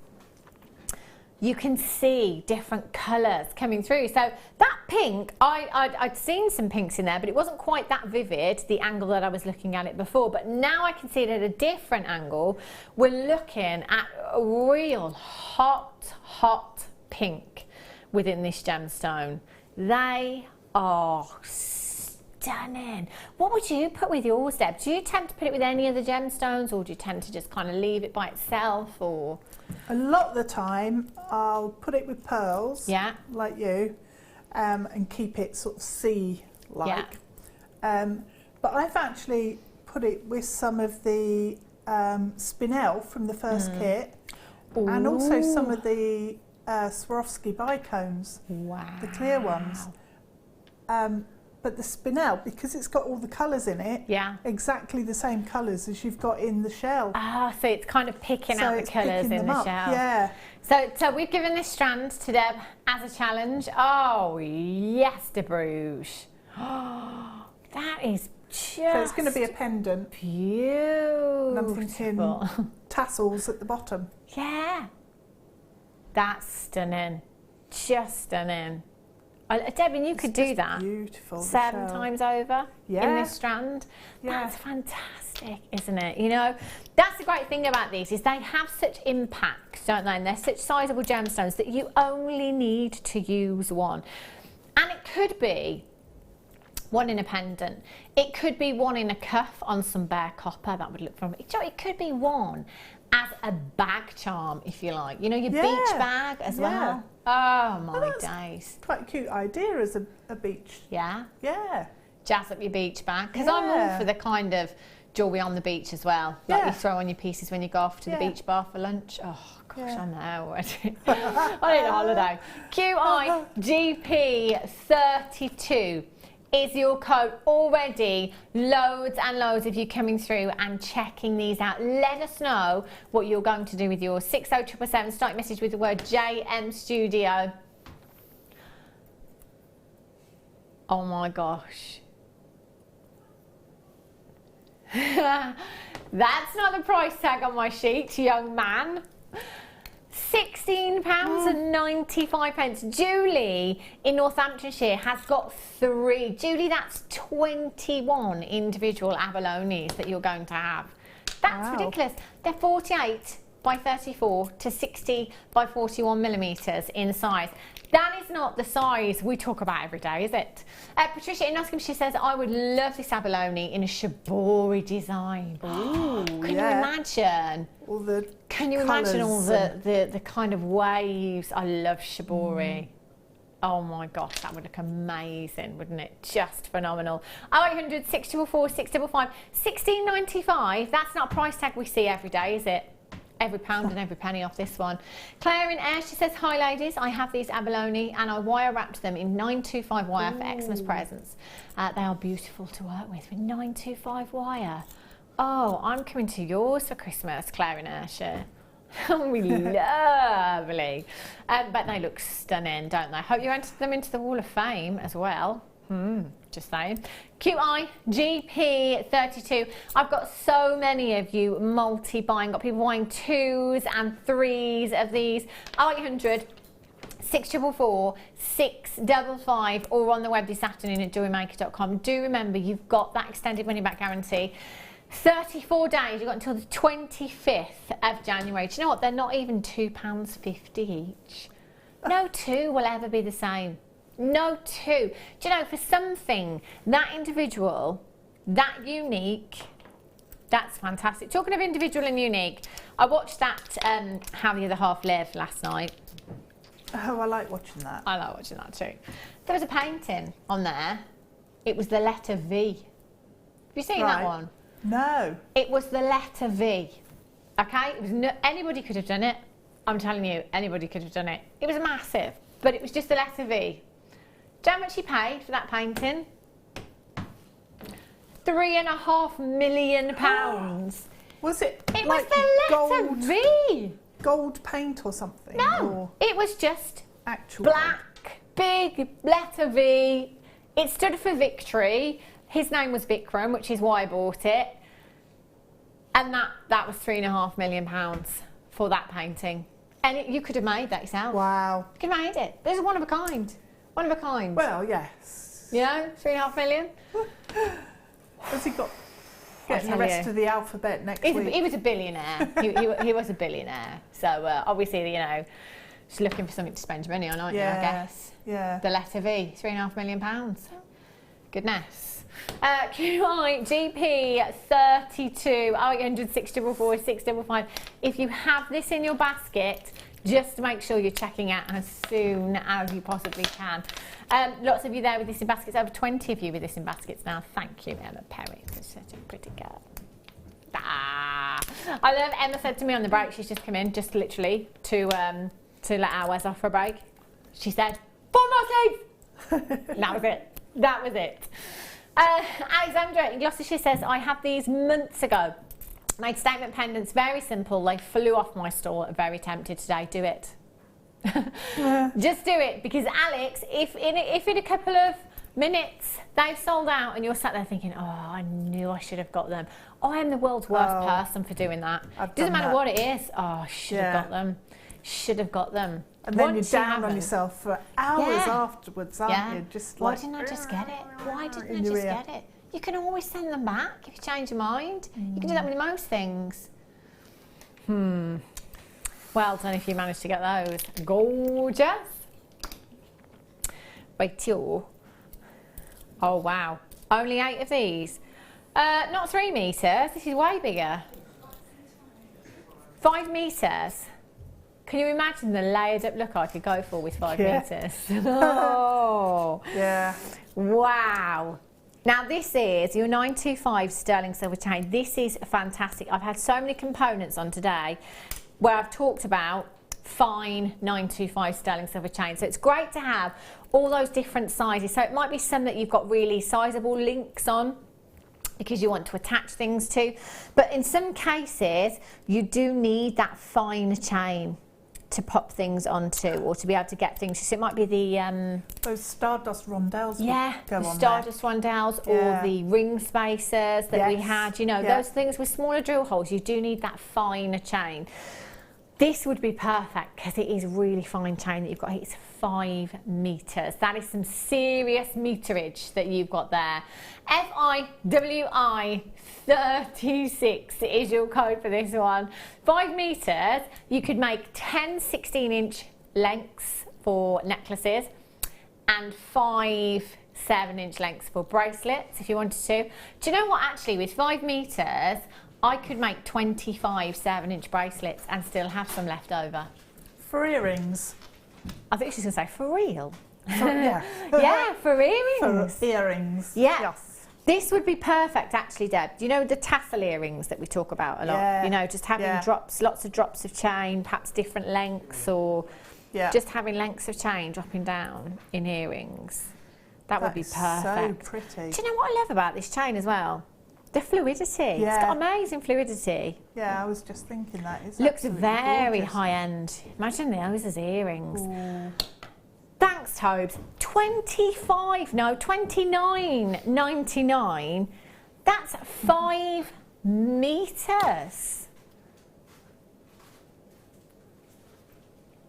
you can see different colours coming through. So that pink, I'd seen some pinks in there, but it wasn't quite that vivid, the angle that I was looking at it before. But now I can see it at a different angle. We're looking at a real hot pink within this gemstone. They are stunning. What would you put with yours, Deb? Do you tend to put it with any of the gemstones, or do you tend to just kind of leave it by itself, or...?
A lot of the time, I'll put it with pearls,
Yeah.
like you, and keep it sort of sea-like. But I've actually put it with some of the spinel from the first kit, and also some of the Swarovski bicones, the clear ones. But the spinel, because it's got all the colours in it, exactly the same colours as you've got in the shell.
Ah, so it's kind of picking out the colours in the shell.
Yeah.
So we've given this strand to Deb as a challenge. Oh, yes, Deb Rudge. Oh, that is just
So it's going to be a pendant.
beautiful.
And I'm thinking tassels at the bottom.
Yeah. That's stunning. Just stunning. Deb, and you could do that
Beautiful.
7 times over in
Yeah.
this strand.
Yeah.
That's fantastic, isn't it? You know, that's the great thing about these, is they have such impact, don't they? And they're such sizable gemstones that you only need to use one. And it could be one in a pendant. It could be one in a cuff on some bare copper. That would look from it. It could be one as a bag charm, if you like. You know, your beach bag as well. Oh my days.
Quite a cute idea as a beach.
Yeah.
Yeah.
Jazz up your beach bag. Because I'm all for the kind of jewellery on the beach as well. Like you throw on your pieces when you go off to the beach bar for lunch. Oh gosh, I know. I need a holiday. QIGP32 is your code already. Loads and loads of you coming through and checking these out. Let us know what you're going to do with yours. 60777, start your message with the word JM Studio. Oh my gosh. That's not the price tag on my sheet, young man. £16.95. Julie in Northamptonshire has got 3. Julie, that's 21 individual abalones that you're going to have. That's ridiculous. They're 48 by 34 to 60 by 41 millimetres in size. That is not the size we talk about every day, is it? Patricia in Nottingham, she says, I would love this abalone in a shibori design. Ooh, can you imagine?
All the
Can you imagine all the kind of waves? I love shibori. Oh my gosh, that would look amazing, wouldn't it? Just phenomenal. 0800 644 655 16.95. That's not a price tag we see every day, is it? Every pound and every penny off this one. Claire in Air, she says, hi ladies, I have these abalone and I wire wrapped them in 925 wire for Xmas presents. They are beautiful to work with 925 wire. Oh, I'm coming to yours for Christmas, Claire in Ayrshire. Oh, lovely. But they look stunning, don't they? Hope you entered them into the Wall of Fame as well. Just saying. QIGP32. I've got so many of you multi-buying. Got people buying 2s and 3s of these. 0800 644 655 or on the web this afternoon at jewellerymaker.com. Do remember, you've got that extended money back guarantee. 34 days, you've got until the 25th of January. Do you know what? They're not even £2.50 each. No two will ever be the same. No two. Do you know, for something that individual, that unique, that's fantastic. Talking of individual and unique, I watched that How the Other Half Lived last night.
Oh, I like watching that.
I like watching that too. There was a painting on there. It was the letter V. Have you seen that one?
No.
It was the letter V. Okay? It was anybody could have done it. I'm telling you, anybody could have done it. It was massive, but it was just the letter V. Do you know how much he paid for that painting? £3.5 million.
Was it?
It
like
was the letter
gold,
V.
gold paint or something?
No,
Or
it was just
actual
black, big letter V. It stood for victory. His name was Vikram, which is why I bought it. And that was £3.5 million for that painting. And you could have made that yourself.
Wow.
You could have made it. This is one of a kind. One of a kind.
Well, yes.
You know, £3.5 million.
Has he got getting the rest of the alphabet next week?
He was a billionaire. he was a billionaire. So obviously, you know, just looking for something to spend your money on, aren't you, I guess?
Yeah.
The letter V, £3.5 million. Goodness. QI GP 32 0800 644 655. If you have this in your basket, just make sure you're checking out as soon as you possibly can. Lots of you there with this in baskets, over 20 of you with this in baskets now. Thank you, Emma Perry, for such a pretty girl. I love, Emma said to me on the break, she's just come in, just literally to let our Wes off for a break. She said, 4 more sleeves! That was it. That was it. Alexandra in Gloucestershire says, I had these months ago. Made statement pendants, very simple. They flew off my store. Very tempted today. Do it. Just do it, because Alex, if in a couple of minutes they've sold out and you're sat there thinking, oh, I knew I should have got them. I am the world's worst person for doing that. Doesn't matter what it is. Oh, I should have got them. Should have got them.
And then you're down on yourself for hours afterwards, aren't you? Just
why
like,
didn't I just get it? Why didn't I just get it? You can always send them back if you change your mind. You can do that with most things. Well done if you managed to get those. Gorgeous. Wait, oh wow. Only 8 of these. Not 3 metres. This is way bigger. 5 metres. Can you imagine the layered up look I could go for with 5 metres? Oh.
Yeah.
Wow. Now this is your 925 sterling silver chain. This is fantastic. I've had so many components on today where I've talked about fine 925 sterling silver chain. So it's great to have all those different sizes. So it might be some that you've got really sizable links on because you want to attach things to. But in some cases, you do need that fine chain to pop things onto, or to be able to get things. So it might be the
those stardust rondelles.
The stardust rondelles, or the ring spacers that we had. You know, those things with smaller drill holes. You do need that finer chain. This would be perfect because it is really fine chain that you've got. It's 5 metres. That is some serious meterage that you've got there. FIWI 36 is your code for this one. 5 metres. You could make 10 16-inch lengths for necklaces and 5 7-inch lengths for bracelets if you wanted to. Do you know what, actually, with 5 metres, I could make 25 7-inch bracelets and still have some left over.
For earrings?
I think she's going to say for real.
Yeah.
Yeah, for earrings.
For earrings.
Yeah.
Yes.
This would be perfect, actually, Deb. You know the tassel earrings that we talk about a lot?
Yeah.
You know, just having drops, lots of drops of chain, perhaps different lengths, or just having lengths of chain dropping down in earrings. That would be perfect.
So pretty.
Do you know what I love about this chain as well? The fluidity.
Yeah.
It's got amazing fluidity.
Yeah, I was just thinking that. It's
looks very
gorgeous.
high end. Imagine those as earrings.
Ooh.
Thanks, Tobes. 29.99. That's 5 metres.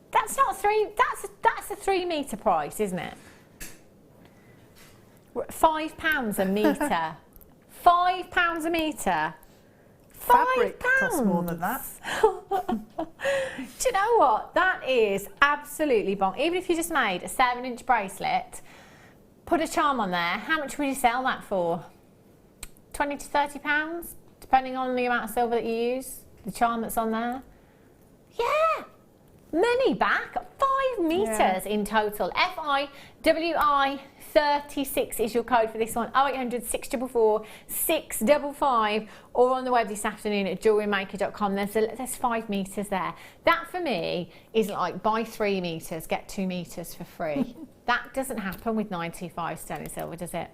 That's not 3. That's a 3 metre price, isn't it? £5 a metre. £5 a metre.
Fabric costs more than that.
Do you know what? That is absolutely bonk. Even if you just made a 7-inch bracelet, put a charm on there, how much would you sell that for? £20 to £30, depending on the amount of silver that you use, the charm that's on there. Yeah, money back. 5 metres in total. FIWI 36 is your code for this one. 0800 644 655, or on the web this afternoon at jewellerymaker.com. There's 5 metres there. That for me is like buy 3 metres, get 2 metres for free. That doesn't happen with 925 sterling silver, does it?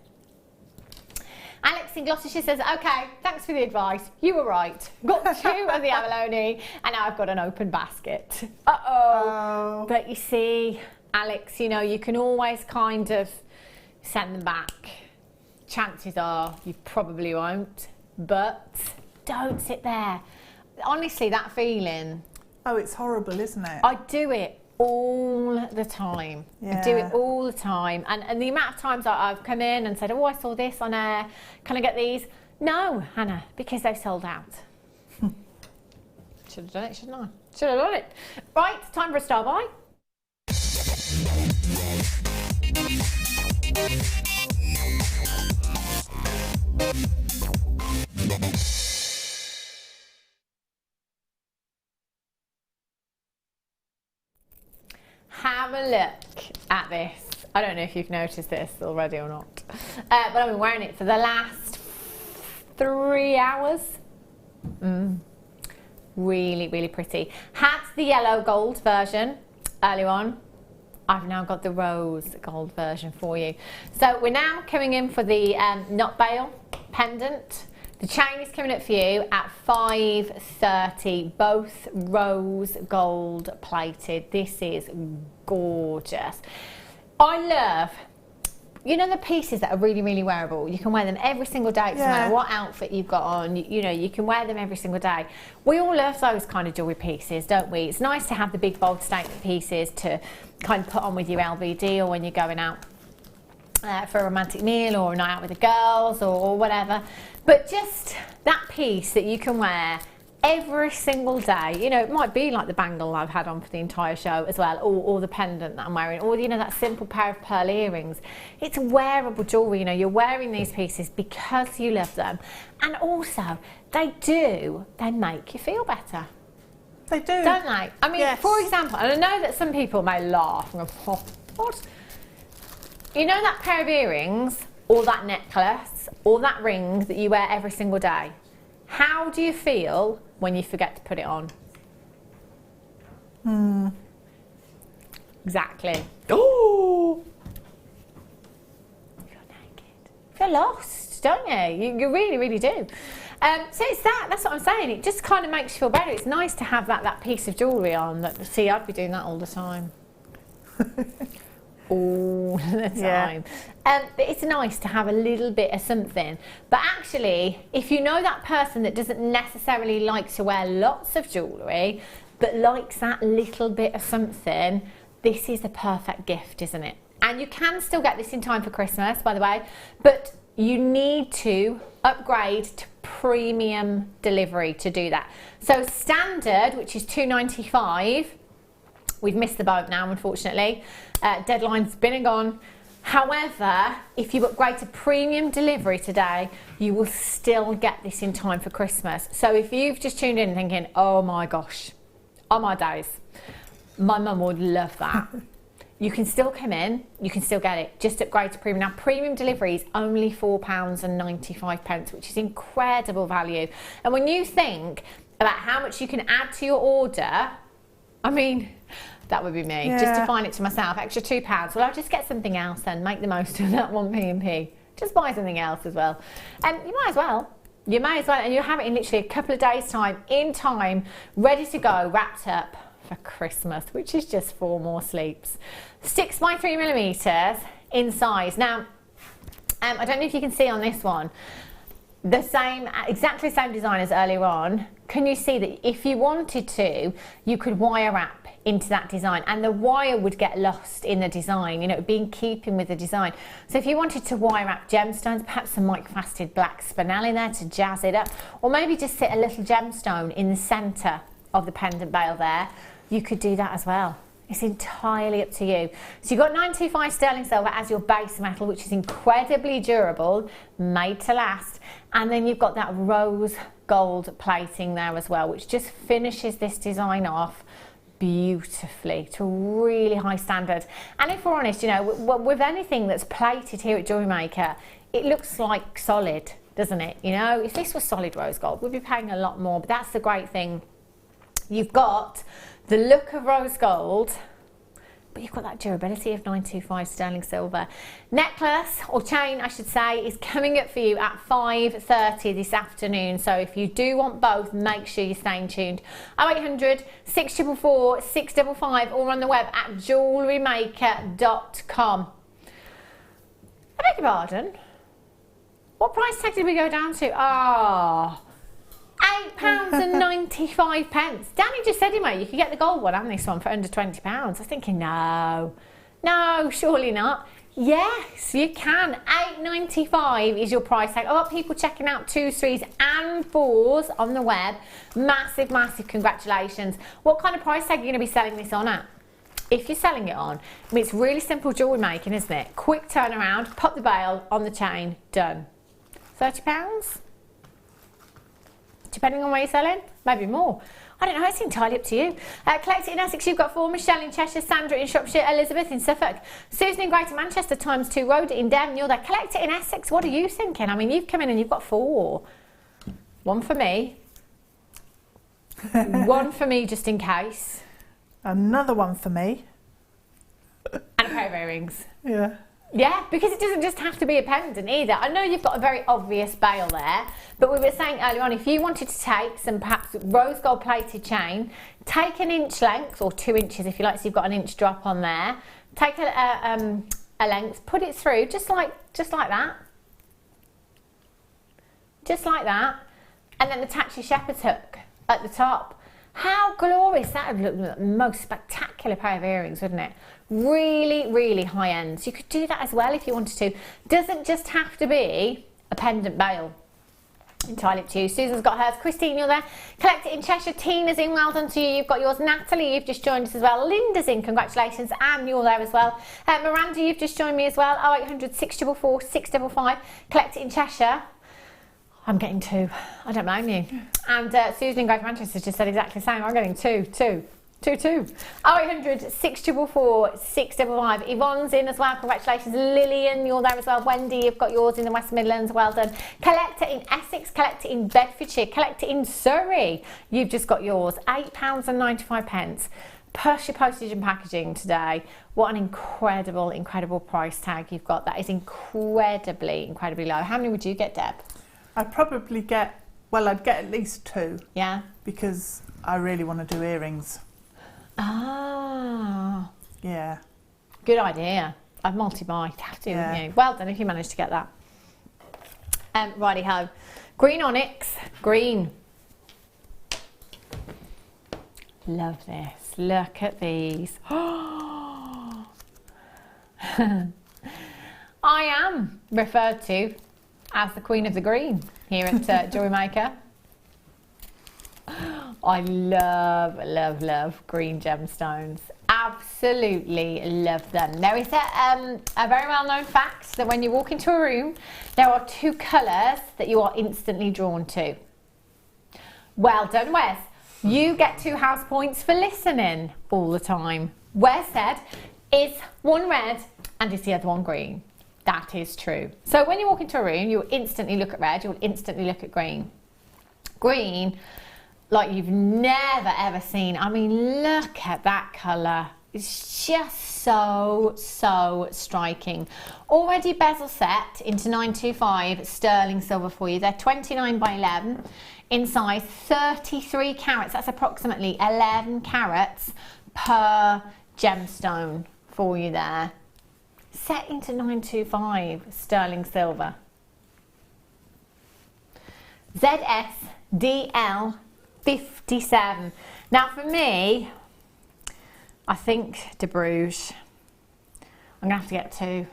Alex in Gloucestershire says, okay, thanks for the advice. You were right. Got 2 of the abalone and now I've got an open basket. Uh-oh. But you see, Alex, you know, you can always kind of send them back. Chances are you probably won't, but don't sit there. Honestly, that feeling.
Oh, it's horrible, isn't it?
I do it all the time.
Yeah.
I do it all the time. And the amount of times I've come in and said, oh, I saw this on air. Can I get these? No, Hannah, because they've sold out. Should have done it, shouldn't I? Should have done it. Right, time for a star buy. Have a look at this. I don't know if you've noticed this already or not, but I've been wearing it for the last 3 hours. Really, really pretty. Had the yellow gold version earlier on. I've now got the rose gold version for you. So we're now coming in for the knot bail pendant. The chain is coming up for you at $5.30, both rose gold plated. This is gorgeous. I love, you know, the pieces that are really, really wearable. You can wear them every single day, no matter what outfit you've got on. You know, you can wear them every single day. We all love those kind of jewellery pieces, don't we? It's nice to have the big, bold statement pieces to kind of put on with your LVD or when you're going out for a romantic meal or a night out with the girls or whatever. But just that piece that you can wear every single day, you know, it might be like the bangle I've had on for the entire show as well, or the pendant that I'm wearing, or, you know, that simple pair of pearl earrings. It's wearable jewellery, you know, you're wearing these pieces because you love them. And also, they make you feel better.
They do.
Don't they? I mean, for example, and I know that some people may laugh and go, oh, what? You know that pair of earrings, or that necklace, or that ring that you wear every single day? How do you feel when you forget to put it on? Exactly. Oh! You feel naked. You feel lost, don't you? You really, really do. So it's that's what I'm saying. It just kind of makes you feel better. It's nice to have that piece of jewellery on. See, I'd be doing that all the time. All the time. It's nice to have a little bit of something, but actually, if you know that person that doesn't necessarily like to wear lots of jewellery but likes that little bit of something, this is the perfect gift, isn't it? And you can still get this in time for Christmas, by the way, but you need to upgrade to premium delivery to do that. So standard, which is $2.95, we've missed the boat now, unfortunately. Deadline's been and gone. However, if you upgrade to premium delivery today, you will still get this in time for Christmas. So if you've just tuned in thinking, oh my gosh, oh my days, my mum would love that. You can still come in, you can still get it. Just upgrade to premium. Now, premium delivery is only £4.95, which is incredible value. And when you think about how much you can add to your order, I mean, that would be me.
Yeah.
Justifying it to myself, extra £2. Well, I'll just get something else then, make the most of that 1P&P. Just buy something else as well. And you might as well. You may as well, and you have it in literally a couple of days' time, in time, ready to go, wrapped up for Christmas, which is just 4 more sleeps. 6 by 3mm in size. Now, I don't know if you can see on this one, the same, exactly the same design as earlier on. Can you see that if you wanted to, you could wire wrap into that design, and the wire would get lost in the design, you know, it would be in keeping with the design. So if you wanted to wire wrap gemstones, perhaps some microfaceted black spinel in there to jazz it up, or maybe just sit a little gemstone in the centre of the pendant bail there, you could do that as well. It's entirely up to you. So you've got 925 sterling silver as your base metal, which is incredibly durable, made to last. And then you've got that rose gold plating there as well, which just finishes this design off beautifully to a really high standard. And if we're honest, you know, with anything that's plated here at JewelleryMaker, it looks like solid, doesn't it? You know, if this was solid rose gold, we'd be paying a lot more, but that's the great thing. You've got the look of rose gold, but you've got that durability of 925 sterling silver. Necklace, or chain I should say, is coming up for you at 5:30 this afternoon. So if you do want both, make sure you're staying tuned. 0800 644 655 or on the web at JewelleryMaker.com. I beg your pardon? What price tag did we go down to? Ah, £8.95. Danny just said, you could get the gold one and this one for under £20. I was thinking, no, surely not. Yes, you can. £8.95 is your price tag. I've got people checking out 2s, 3s and 4s on the web. Massive, massive congratulations. What kind of price tag are you going to be selling this on at? If you're selling it on, it's really simple jewellery making, isn't it? Quick turnaround, pop the bail on the chain, done. £30? Depending on where you're selling, maybe more. I don't know, it's entirely up to you. Collect it in Essex, you've got 4, Michelle in Cheshire, Sandra in Shropshire, Elizabeth in Suffolk, Susan in Greater Manchester, ×2, Rhoda in Devon, you're there. Collect it in Essex, what are you thinking? I mean, you've come in and you've got 4. One for me. One for me just in case.
Another one for me.
And a pair of earrings.
Yeah.
Yeah, because it doesn't just have to be a pendant either. I know you've got a very obvious bail there, but we were saying earlier on, if you wanted to take some perhaps rose gold plated chain, take an inch length, or 2 inches if you like, so you've got an inch drop on there. Take a length, put it through, just like that. Just like that. And then attach your shepherd's hook at the top. How glorious that would look. The most spectacular pair of earrings, wouldn't it? Really, really high end. So you could do that as well if you wanted to. Doesn't just have to be a pendant bail. Entirely up to you. Susan's got hers. Christine, you're there. Collect it in Cheshire. Tina's in. Well done to you. You've got yours. Natalie, you've just joined us as well. Linda's in. Congratulations. Anne, you're there as well. Miranda, you've just joined me as well. 0800 644 655. Collect it in Cheshire. I'm getting 2. I don't blame you. And Susan in Greater Manchester just said exactly the same. I'm getting 2. 0800 644 655. Yvonne's in as well. Congratulations. Lillian, you're there as well. Wendy, you've got yours in the West Midlands. Well done. Collect it in Essex. Collect it in Bedfordshire. Collect it in Surrey. You've just got yours. £8.95. Plus your postage and packaging today. What an incredible, incredible price tag you've got. That is incredibly, incredibly low. How many would you get, Deb?
I'd probably get, well, I'd get at least 2.
Yeah.
Because I really want to do earrings.
Ah.
Yeah.
Good idea. I'd multi-buy. You'd have to, wouldn't you? Well done if you managed to get that. Righty ho. Green onyx. Green. Love this. Look at these. I am referred to as the Queen of the Green here at Jewellery Maker. I love, love, love green gemstones. Absolutely love them. There is a very well-known fact that when you walk into a room, there are 2 colours that you are instantly drawn to. Well done, Wes. You get 2 house points for listening all the time. Wes said, is one red and is the other one green? That is true. So when you walk into a room, you'll instantly look at red, you'll instantly look at green. Green, like you've never ever seen. I mean, look at that colour. It's just so, so striking. Already bezel set into 925 sterling silver for you. They're 29 by 11 in size, 33 carats. That's approximately 11 carats per gemstone for you there. Set into 925 sterling silver. ZSDL 57. Now for me, I think Deb Rudge, I'm going to have to get 2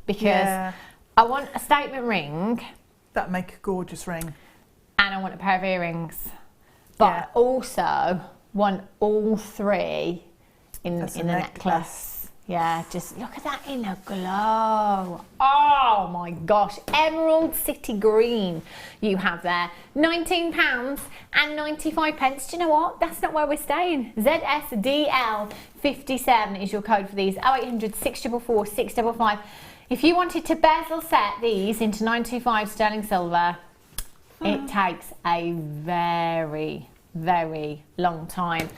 because I want a statement ring.
That'd make a gorgeous ring.
And I want a pair of earrings. But I also want all 3 in the necklace. Yeah, just look at that inner glow. Oh my gosh, Emerald City Green you have there. £19.95. Do you know what? That's not where we're staying. ZSDL 57 is your code for these. 0800 644 655. If you wanted to bezel set these into 925 sterling silver, it takes a very, very long time.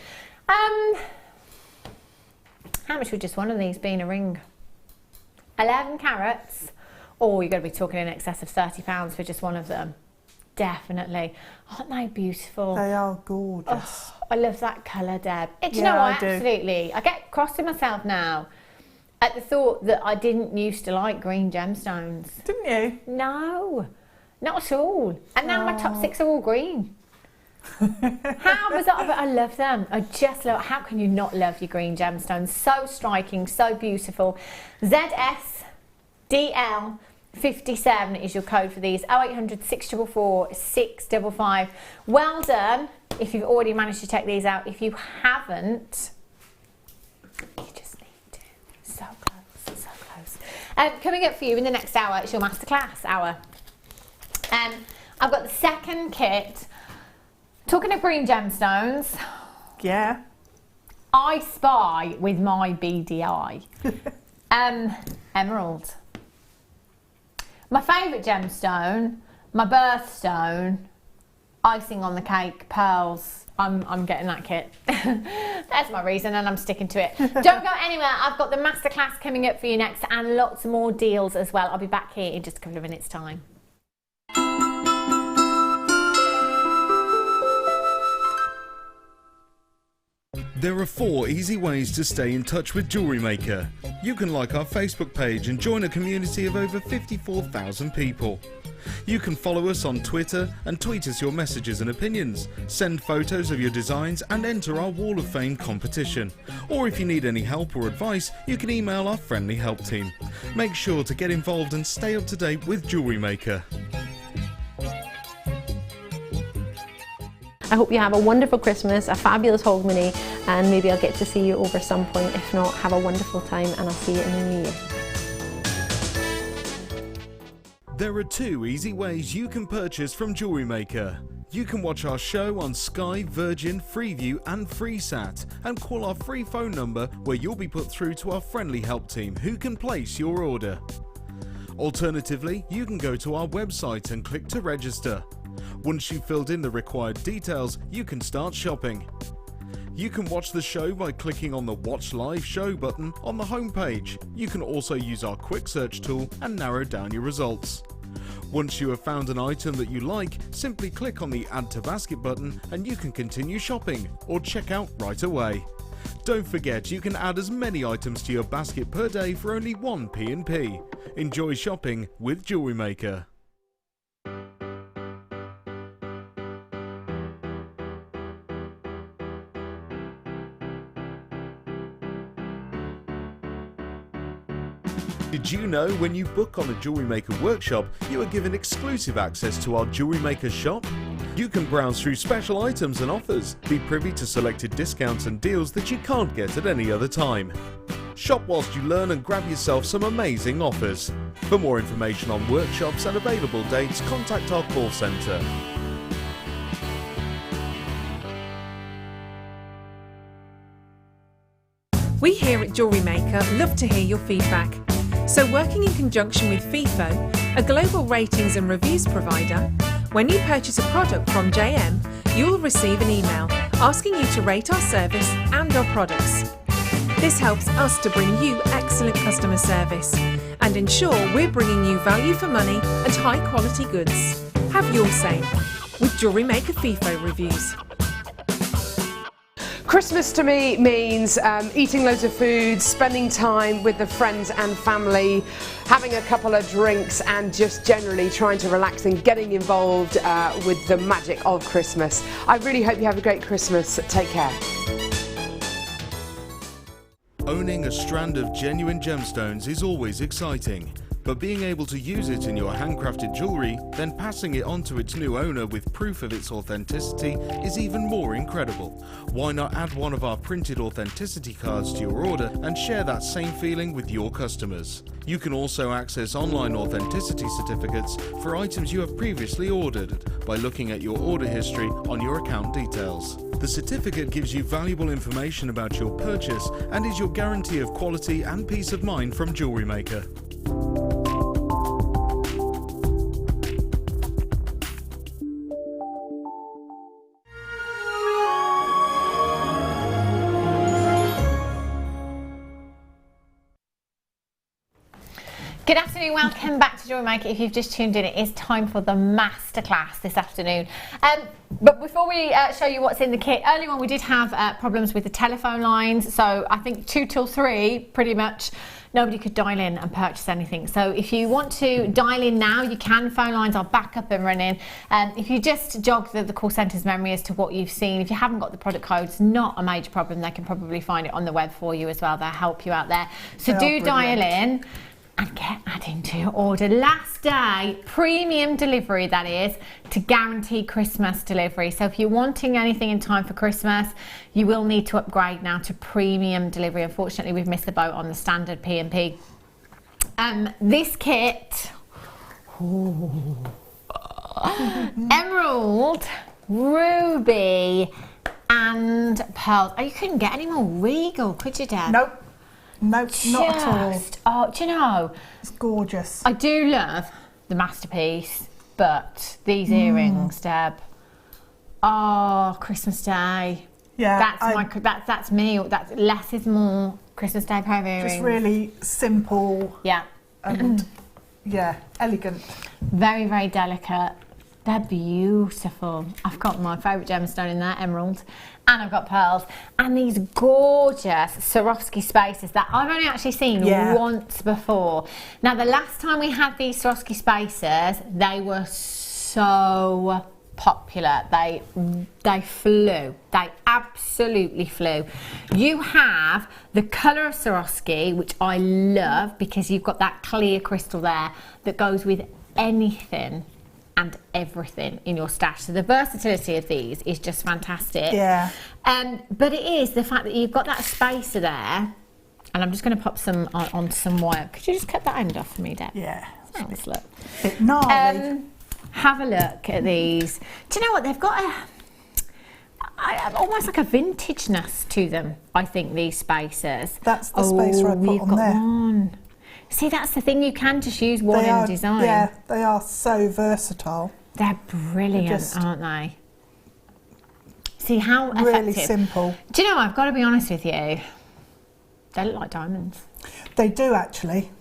How much would just one of these be in a ring? 11 carats, or you're going to be talking in excess of £30 for just one of them. Definitely. Aren't they beautiful?
They are gorgeous.
Oh, I love that colour, Deb. Do you
Yeah,
know what?
I do.
Absolutely. I get cross with myself now at the thought that I didn't used to like green gemstones.
Didn't you?
No, not at all. And now my top 6 are all green. How bizarre, but I love them. I just love, how can you not love your green gemstones? So striking, so beautiful. ZSDL 57 is your code for these. 0800 644 655. Well done if you've already managed to check these out. If you haven't, you just need to. So close, so close. Coming up for you in the next hour is your masterclass hour. I've got the second kit. Talking of green gemstones,
Yeah.
I spy with my BDI. Emerald. My favourite gemstone, my birthstone, icing on the cake, pearls. I'm getting that kit. That's my reason and I'm sticking to it. Don't go anywhere. I've got the masterclass coming up for you next and lots more deals as well. I'll be back here in just a couple of minutes' time.
There are 4 easy ways to stay in touch with Jewellery Maker. You can like our Facebook page and join a community of over 54,000 people. You can follow us on Twitter and tweet us your messages and opinions, send photos of your designs and enter our Wall of Fame competition. Or if you need any help or advice, you can email our friendly help team. Make sure to get involved and stay up to date with Jewellery Maker.
I hope you have a wonderful Christmas, a fabulous Hogmanay, and maybe I'll get to see you over some point. If not, have a wonderful time and I'll see you in the new year.
There are 2 easy ways you can purchase from Jewellery Maker. You can watch our show on Sky, Virgin, Freeview and FreeSat and call our free phone number where you'll be put through to our friendly help team who can place your order. Alternatively, you can go to our website and click to register. Once you've filled in the required details, you can start shopping. You can watch the show by clicking on the Watch Live Show button on the homepage. You can also use our quick search tool and narrow down your results. Once you have found an item that you like, simply click on the Add to Basket button and you can continue shopping or check out right away. Don't forget you can add as many items to your basket per day for only 1p&p. Enjoy shopping with Jewellery Maker. Did you know when you book on a Jewellery Maker workshop, you are given exclusive access to our Jewellery Maker shop? You can browse through special items and offers, be privy to selected discounts and deals that you can't get at any other time. Shop whilst you learn and grab yourself some amazing offers. For more information on workshops and available dates, contact our call centre.
We here at JewelleryMaker love to hear your feedback. So working in conjunction with FIFO, a global ratings and reviews provider, when you purchase a product from JM, you'll receive an email asking you to rate our service and our products. This helps us to bring you excellent customer service and ensure we're bringing you value for money and high quality goods. Have your say with JewelleryMaker FIFO reviews.
Christmas to me means eating loads of food, spending time with the friends and family, having a couple of drinks and just generally trying to relax and getting involved with the magic of Christmas. I really hope you have a great Christmas. Take care.
Owning a strand of genuine gemstones is always exciting, but being able to use it in your handcrafted jewellery, then passing it on to its new owner with proof of its authenticity is even more incredible. Why not add one of our printed authenticity cards to your order and share that same feeling with your customers? You can also access online authenticity certificates for items you have previously ordered by looking at your order history on your account details. The certificate gives you valuable information about your purchase and is your guarantee of quality and peace of mind from Jewellery Maker.
Good afternoon, welcome back to JewelleryMaker. If you've just tuned in, it is time for the masterclass this afternoon. But before we show you what's in the kit, earlier on we did have problems with the telephone lines, so I think 2 till 3 pretty much nobody could dial in and purchase anything. So if you want to dial in now, you can. Phone lines are back up and running. If you just jog the call centre's memory as to what you've seen, if you haven't got the product codes, not a major problem. They can probably find it on the web for you as well. They'll help you out there. So do dial in and get adding to your order. Last day, premium delivery, that is, to guarantee Christmas delivery. So if you're wanting anything in time for Christmas, you will need to upgrade now to premium delivery. Unfortunately, we've missed the boat on the standard P&P. This kit, emerald, ruby and pearls. Oh, you couldn't get any more regal, could you, Deb?
Nope. Nope, not at all.
Oh, do you know?
It's gorgeous.
I do love the masterpiece, but these earrings, Deb. Oh, Christmas Day.
Yeah,
that's me. That's less is more. Christmas Day pair of earrings.
Just really simple.
Yeah.
And yeah, elegant.
Very, very delicate. They're beautiful. I've got my favourite gemstone in there, emerald, and I've got pearls. And these gorgeous Swarovski spaces that I've only actually seen once before. Now, the last time we had these Swarovski spaces, they were so popular. They flew. They absolutely flew. You have the colour of Swarovski, which I love because you've got that clear crystal there that goes with anything and everything in your stash. So the versatility of these is just fantastic.
Yeah.
But it is the fact that you've got that spacer there, and I'm just going to pop some on some wire. Could you just cut that end off for me, Deb?
Yeah.
Thanks, look.
Bit gnarly.
Have a look at these. Do you know what? They've got almost like a vintageness to them, I think, these spacers.
That's the spacer I put on there.
One. See, that's the thing, you can just use one in design.
Yeah, they are so versatile.
They're brilliant, aren't they? See how effective.
Really simple.
Do you know, I've got to be honest with you, they look like diamonds.
They do, actually.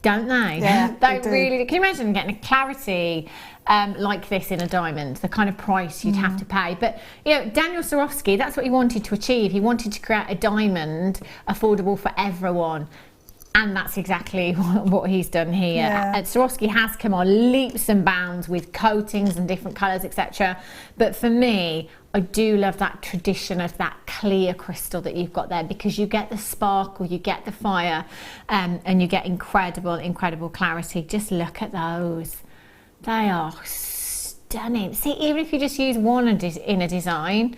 Don't they?
Yeah,
they
do.
Really. Can you imagine getting a clarity like this in a diamond? The kind of price you'd have to pay. But you know, Daniel Swarovski, that's what he wanted to achieve. He wanted to create a diamond affordable for everyone. And that's exactly what he's done here.
Yeah.
Swarovski has come on leaps and bounds with coatings and different colours, etc. But for me, I do love that tradition of that clear crystal that you've got there, because you get the sparkle, you get the fire, and you get incredible, incredible clarity. Just look at those. They are stunning. See, even if you just use one in a design,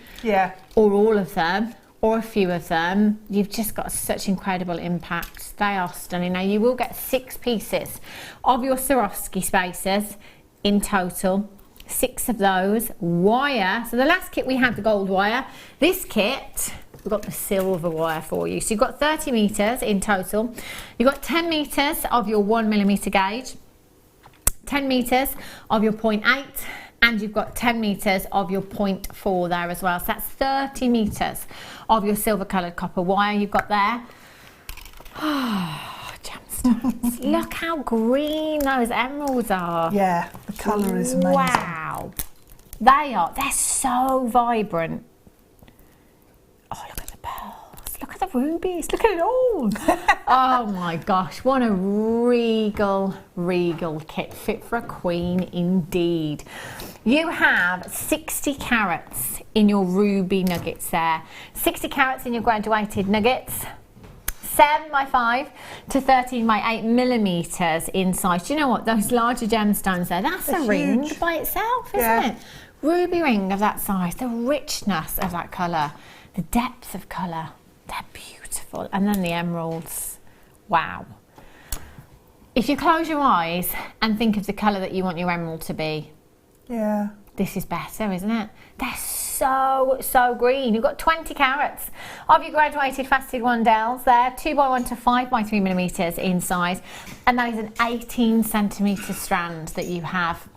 or all of them, or a few of them, you've just got such incredible impact. They are stunning. Now, you will get 6 pieces of your Swarovski spacers in total. 6 of those. Wire. So the last kit we had the gold wire. This kit, we've got the silver wire for you. So you've got 30 metres in total. You've got 10 metres of your 1mm gauge, 10 metres of your 0.8, and you've got 10 metres of your 0.4 there as well. So that's 30 metres of your silver coloured copper wire you've got there. Oh, gemstones. Look how green those emeralds are.
Yeah, the colour is amazing.
Wow. They're so vibrant. Oh, look at the pearls. Look at the rubies. Look at it all. Oh my gosh, what a regal kit. Fit for a queen indeed. You have 60 carats in your ruby nuggets there. 60 carats in your graduated nuggets. 7x5 to 13x8mm in size. Do you know what? Those larger gemstones there, that's a ring by itself, isn't it? Ruby ring of that size, the richness of that colour, the depth of colour, they're beautiful. And then the emeralds, wow. If you close your eyes and think of the colour that you want your emerald to be, this is better, isn't it? They're so green. You've got 20 carats of your graduated faceted rondelles there, 2x1 to 5x3mm in size, and that is an 18cm strand that you have.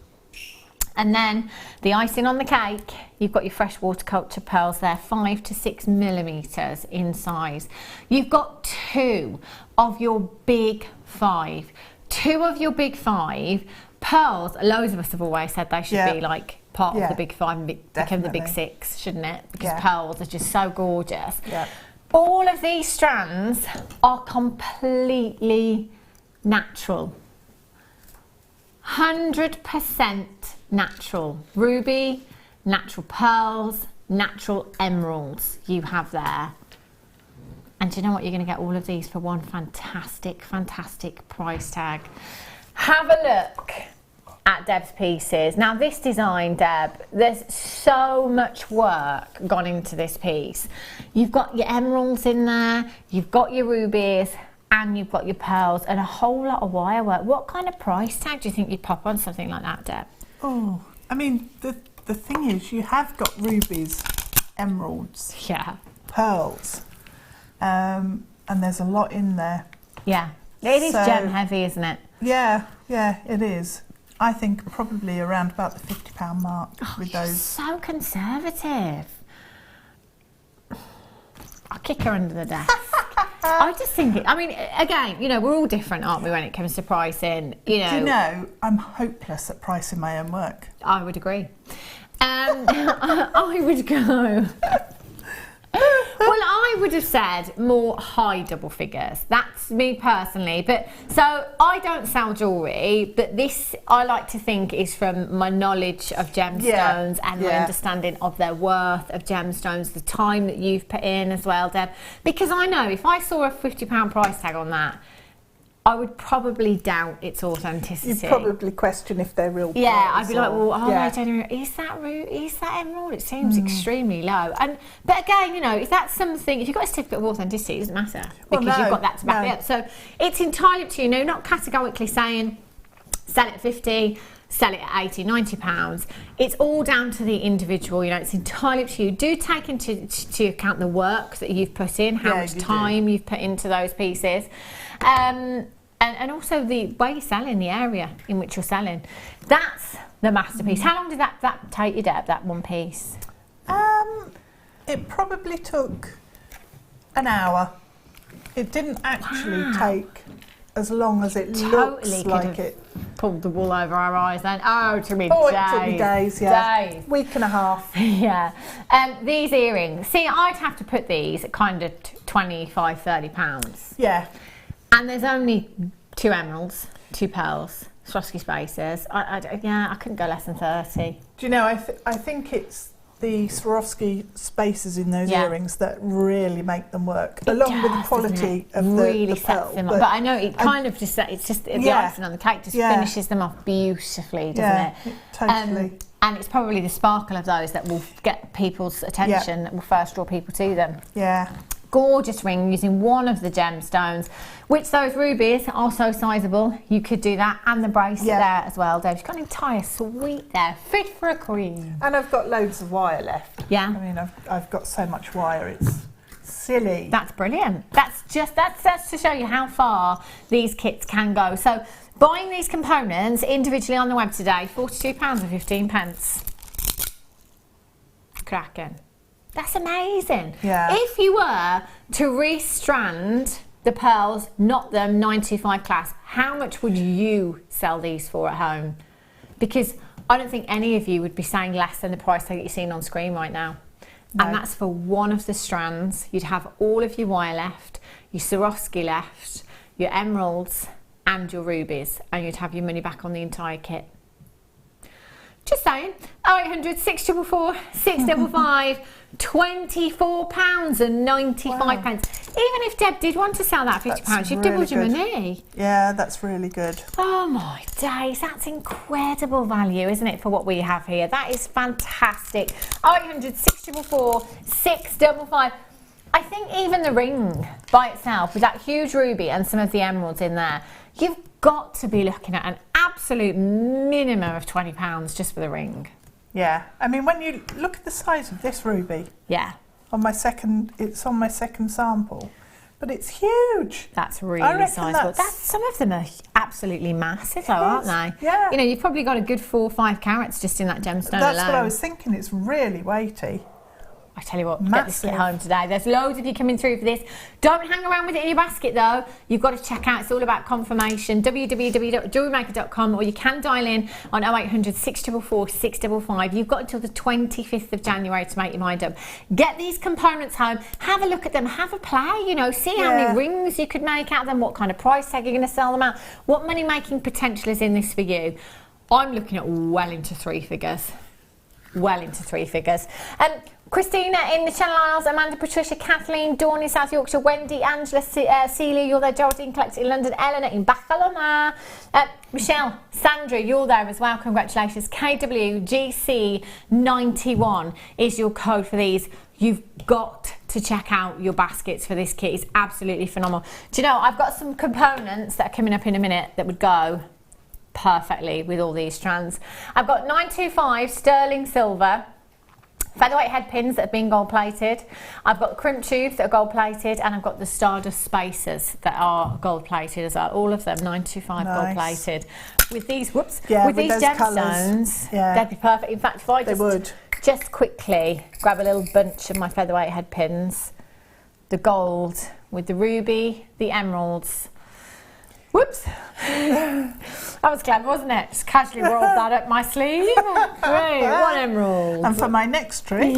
And then the icing on the cake, you've got your fresh water culture pearls there, 5 to 6mm in size. You've got 2 of your big 5, 2 of your big 5. Pearls, loads of us have always said they should be like part of the big 5 and become the big 6, shouldn't it? Because pearls are just so gorgeous.
Yeah.
All of these strands are completely natural. 100% natural. Ruby, natural pearls, natural emeralds you have there. And do you know what? You're going to get all of these for one fantastic, fantastic price tag. Have a look at Deb's pieces. Now this design, Deb, there's so much work gone into this piece. You've got your emeralds in there, you've got your rubies, and you've got your pearls, and a whole lot of wire work. What kind of price tag do you think you'd pop on something like that, Deb?
Oh, I mean, the thing is, you have got rubies, emeralds, pearls, and there's a lot in there.
Yeah, it is gem heavy, isn't it?
Yeah, it is. I think probably around about the £50 mark with those.
So conservative. I'll kick her under the desk. I just think I mean, again, you know, we're all different, aren't we, when it comes to pricing? You know.
Do you know, I'm hopeless at pricing my own work.
I would agree. I would go. Well, I would have said more high double figures. That's me personally. But so I don't sell jewellery, but this I like to think is from my knowledge of gemstones and my understanding of their worth of gemstones, the time that you've put in as well, Deb. Because I know if I saw a £50 price tag on that, I would probably doubt its authenticity.
You'd probably question if they're real.
Yeah, I'd be like, well, is that emerald? It seems extremely low. But again, you know, if that's something, if you've got a certificate of authenticity, it doesn't matter because you've got that to back it up. So it's entirely up to you. No, not categorically saying sell it at 50, sell it at 80, 90 pounds. It's all down to the individual. You know, it's entirely up to you. Do take into account the work that you've put in, how much time you've put into those pieces. And also the way you're selling, the area in which you're selling. That's the masterpiece. How long did that take you, Deb, that one piece?
It probably took an hour. It didn't actually take as long as it looks like it.
Pulled the wool over our eyes then. It took me
days.
It
took me days,
Days.
Week and a half.
Yeah. These earrings. See, I'd have to put these at kind of £25, £30.
Yeah.
And there's only 2 emeralds, 2 pearls, Swarovski spaces. I couldn't go less than 30.
Do you know, I think it's the Swarovski spaces in those earrings that really make them work, along with the quality of the pearl.
But I know it kind of just, it's just the icing on the cake just finishes them off beautifully, doesn't it?
Totally.
And it's probably the sparkle of those that will get people's attention, that will first draw people to them.
Yeah.
Gorgeous ring using one of the gemstones, which those rubies are so sizable. You could do that, and the bracelet there as well, Dave. You've got an entire suite there, fit for a queen.
And I've got loads of wire left.
Yeah.
I mean, I've got so much wire, it's silly.
That's brilliant. That's to show you how far these kits can go. So buying these components individually on the web today, £42.15. Cracking. That's amazing.
Yeah.
If you were to restrand the pearls, not them 925 class, how much would you sell these for at home? Because I don't think any of you would be saying less than the price that you're seeing on screen right now. No. And that's for one of the strands. You'd have all of your wire left, your Swarovski left, your emeralds and your rubies, and you'd have your money back on the entire kit. Just saying. 0800 644 655, £24.95. Even if Deb did want to sell that £50, you've doubled your money.
Yeah, that's really good.
Oh my days, that's incredible value, isn't it, for what we have here? That is fantastic. 0800 644 655. I think even the ring by itself, with that huge ruby and some of the emeralds in there, you've got to be looking at an absolute minimum of £20 just for the ring.
Yeah, I mean, when you look at the size of this ruby, it's on my second sample, but it's huge.
That's really sizable. Some of them are absolutely massive, though, aren't they?
Yeah.
You know, you've probably got a good 4 or 5 carats just in that gemstone alone.
That's what I was thinking. It's really weighty.
I tell you what,
Massive.
get this kit home today. There's loads of you coming through for this. Don't hang around with it in your basket though. You've got to check out, it's all about confirmation. www.jewellerymaker.com, or you can dial in on 0800 644 655. You've got until the 25th of January to make your mind up. Get these components home, have a look at them, have a play, you know, see how many rings you could make out of them, what kind of price tag you're going to sell them at, what money making potential is in this for you. I'm looking at well into three figures. Well into three figures. Christina in the Channel Isles, Amanda, Patricia, Kathleen, Dawn in South Yorkshire, Wendy, Angela, Celia, you're there, Geraldine Collector in London, Eleanor in Barcelona, Michelle, Sandra, you're there as well, congratulations. KWGC91 is your code for these. You've got to check out your baskets for this kit. It's absolutely phenomenal. Do you know, I've got some components that are coming up in a minute that would go perfectly with all these strands. I've got 925 sterling silver featherweight head pins that have been gold plated. I've got crimp tubes that are gold plated, and I've got the stardust spacers that are gold plated as well. All of them 925 gold plated. With these, with these gemstones, they'd be perfect. In fact, if I just quickly grab a little bunch of my featherweight head pins, the gold with the ruby, the emeralds. Whoops. That was clever, wasn't it? Just casually rolled that up my sleeve. Great, one emerald.
And for my next trick.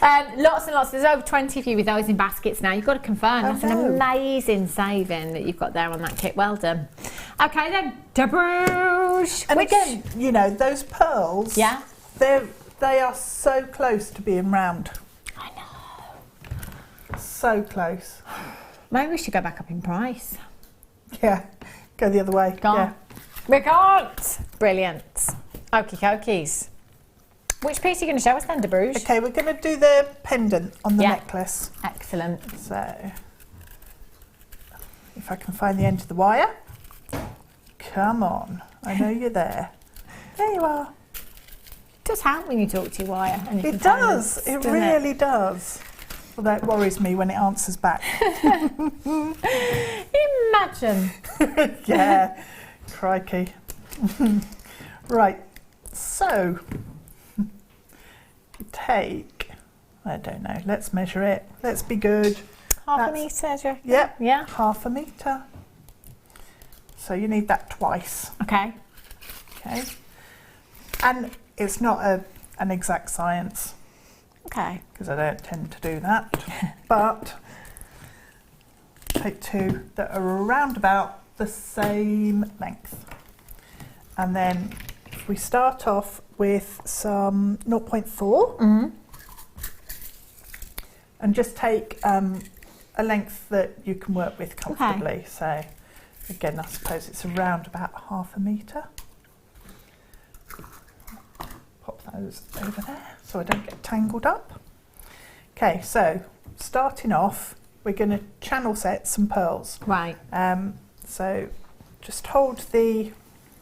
Lots and lots. There's over 20 of you with those in baskets now. You've got to confirm. That's an amazing saving that you've got there on that kit. Well done. Okay then, Deb Rudge.
And again, you know, those pearls, they are so close to being round.
I know.
So close.
Maybe we should go back up in price.
Yeah, go the other way.
We can't. Brilliant. Okie dokies. Which piece are you going to show us then, Deb Rudge?
Okay, we're going to do the pendant on the necklace.
Excellent.
So, if I can find the end of the wire. Come on, I know you're there. There you are.
It does help when you talk to your wire. And your
it does, it really does. Although it worries me when it answers back.
Imagine.
Yeah, crikey. Right, so take, I don't know, let's measure it. Let's be good.
Half a metre?
Yep,
yeah.
Half a metre. So you need that twice.
Okay.
Okay. And it's not an exact science.
Okay.
Because I don't tend to do that. But take two that are around about the same length. And then if we start off with some 0.4 and just take a length that you can work with comfortably. Okay. So again, I suppose it's around about half a metre. Pop those over there so I don't get tangled up. Okay, so starting off, we're going to channel set some pearls.
Right.
So just hold the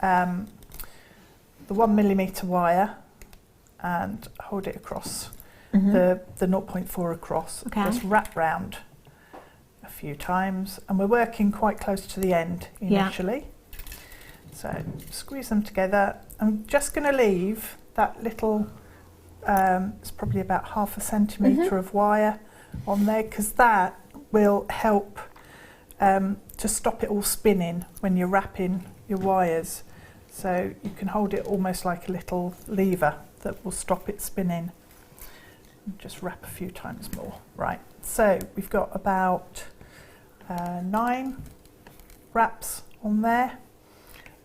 1mm wire and hold it across the 0.4 across.
Okay.
Just wrap round a few times, and we're working quite close to the end initially. So squeeze them together. I'm just going to leave that little, it's probably about half a centimetre of wire on there, because that will help to stop it all spinning when you're wrapping your wires. So you can hold it almost like a little lever that will stop it spinning. And just wrap a few times more. Right, so we've got about 9 wraps on there.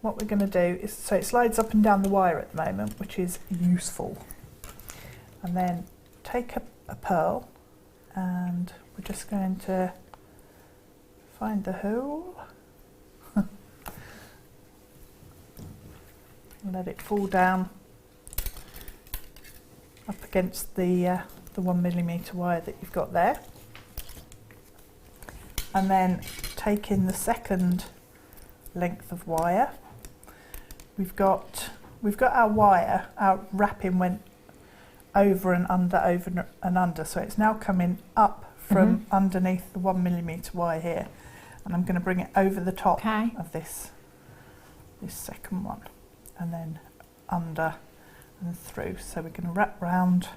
What we're going to do is, so it slides up and down the wire at the moment, which is useful. And then take a pearl, and we're just going to find the hole. Let it fall down up against the 1mm wire that you've got there. And then take in the second length of wire. We've got our wire, our wrapping went over and under, so it's now coming up from underneath the 1mm wire here, and I'm going to bring it over the top of this second one, and then under and through. So we're going to wrap round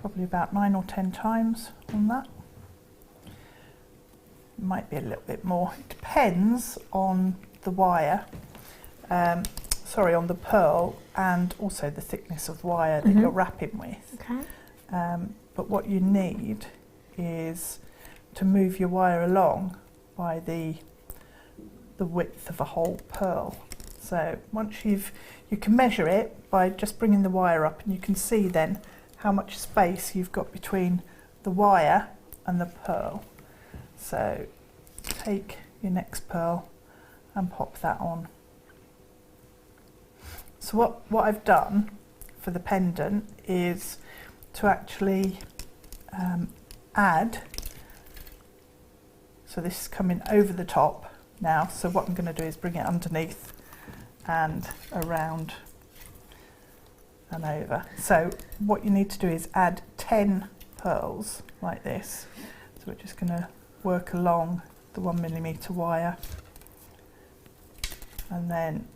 probably about 9 or 10 times on that. Might be a little bit more. It depends on the wire, sorry, on the pearl, and also the thickness of wire that you're wrapping with.
Okay.
But what you need is to move your wire along by the width of a whole pearl. So once you can measure it by just bringing the wire up, and you can see then how much space you've got between the wire and the pearl. So take your next pearl and pop that on. So what I've done for the pendant is to actually add, so this is coming over the top now, so what I'm going to do is bring it underneath and around and over. So what you need to do is add 10 pearls like this. So we're just going to work along the 1mm wire and then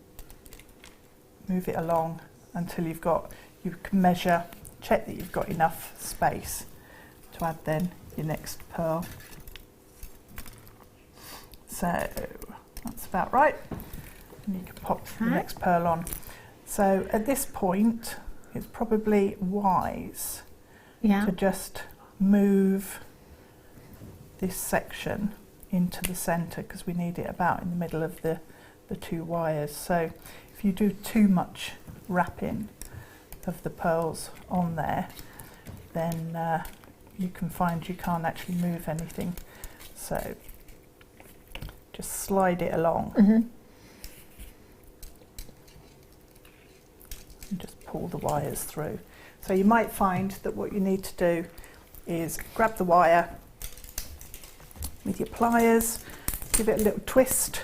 move it along until you can measure, check that you've got enough space to add then your next pearl. So that's about right, and you can pop the next pearl on. So at this point it's probably wise to just move this section into the centre, because we need it about in the middle of the two wires. So if you do too much wrapping of the pearls on there, then you can find you can't actually move anything. So just slide it along and just pull the wires through. So you might find that what you need to do is grab the wire with your pliers, give it a little twist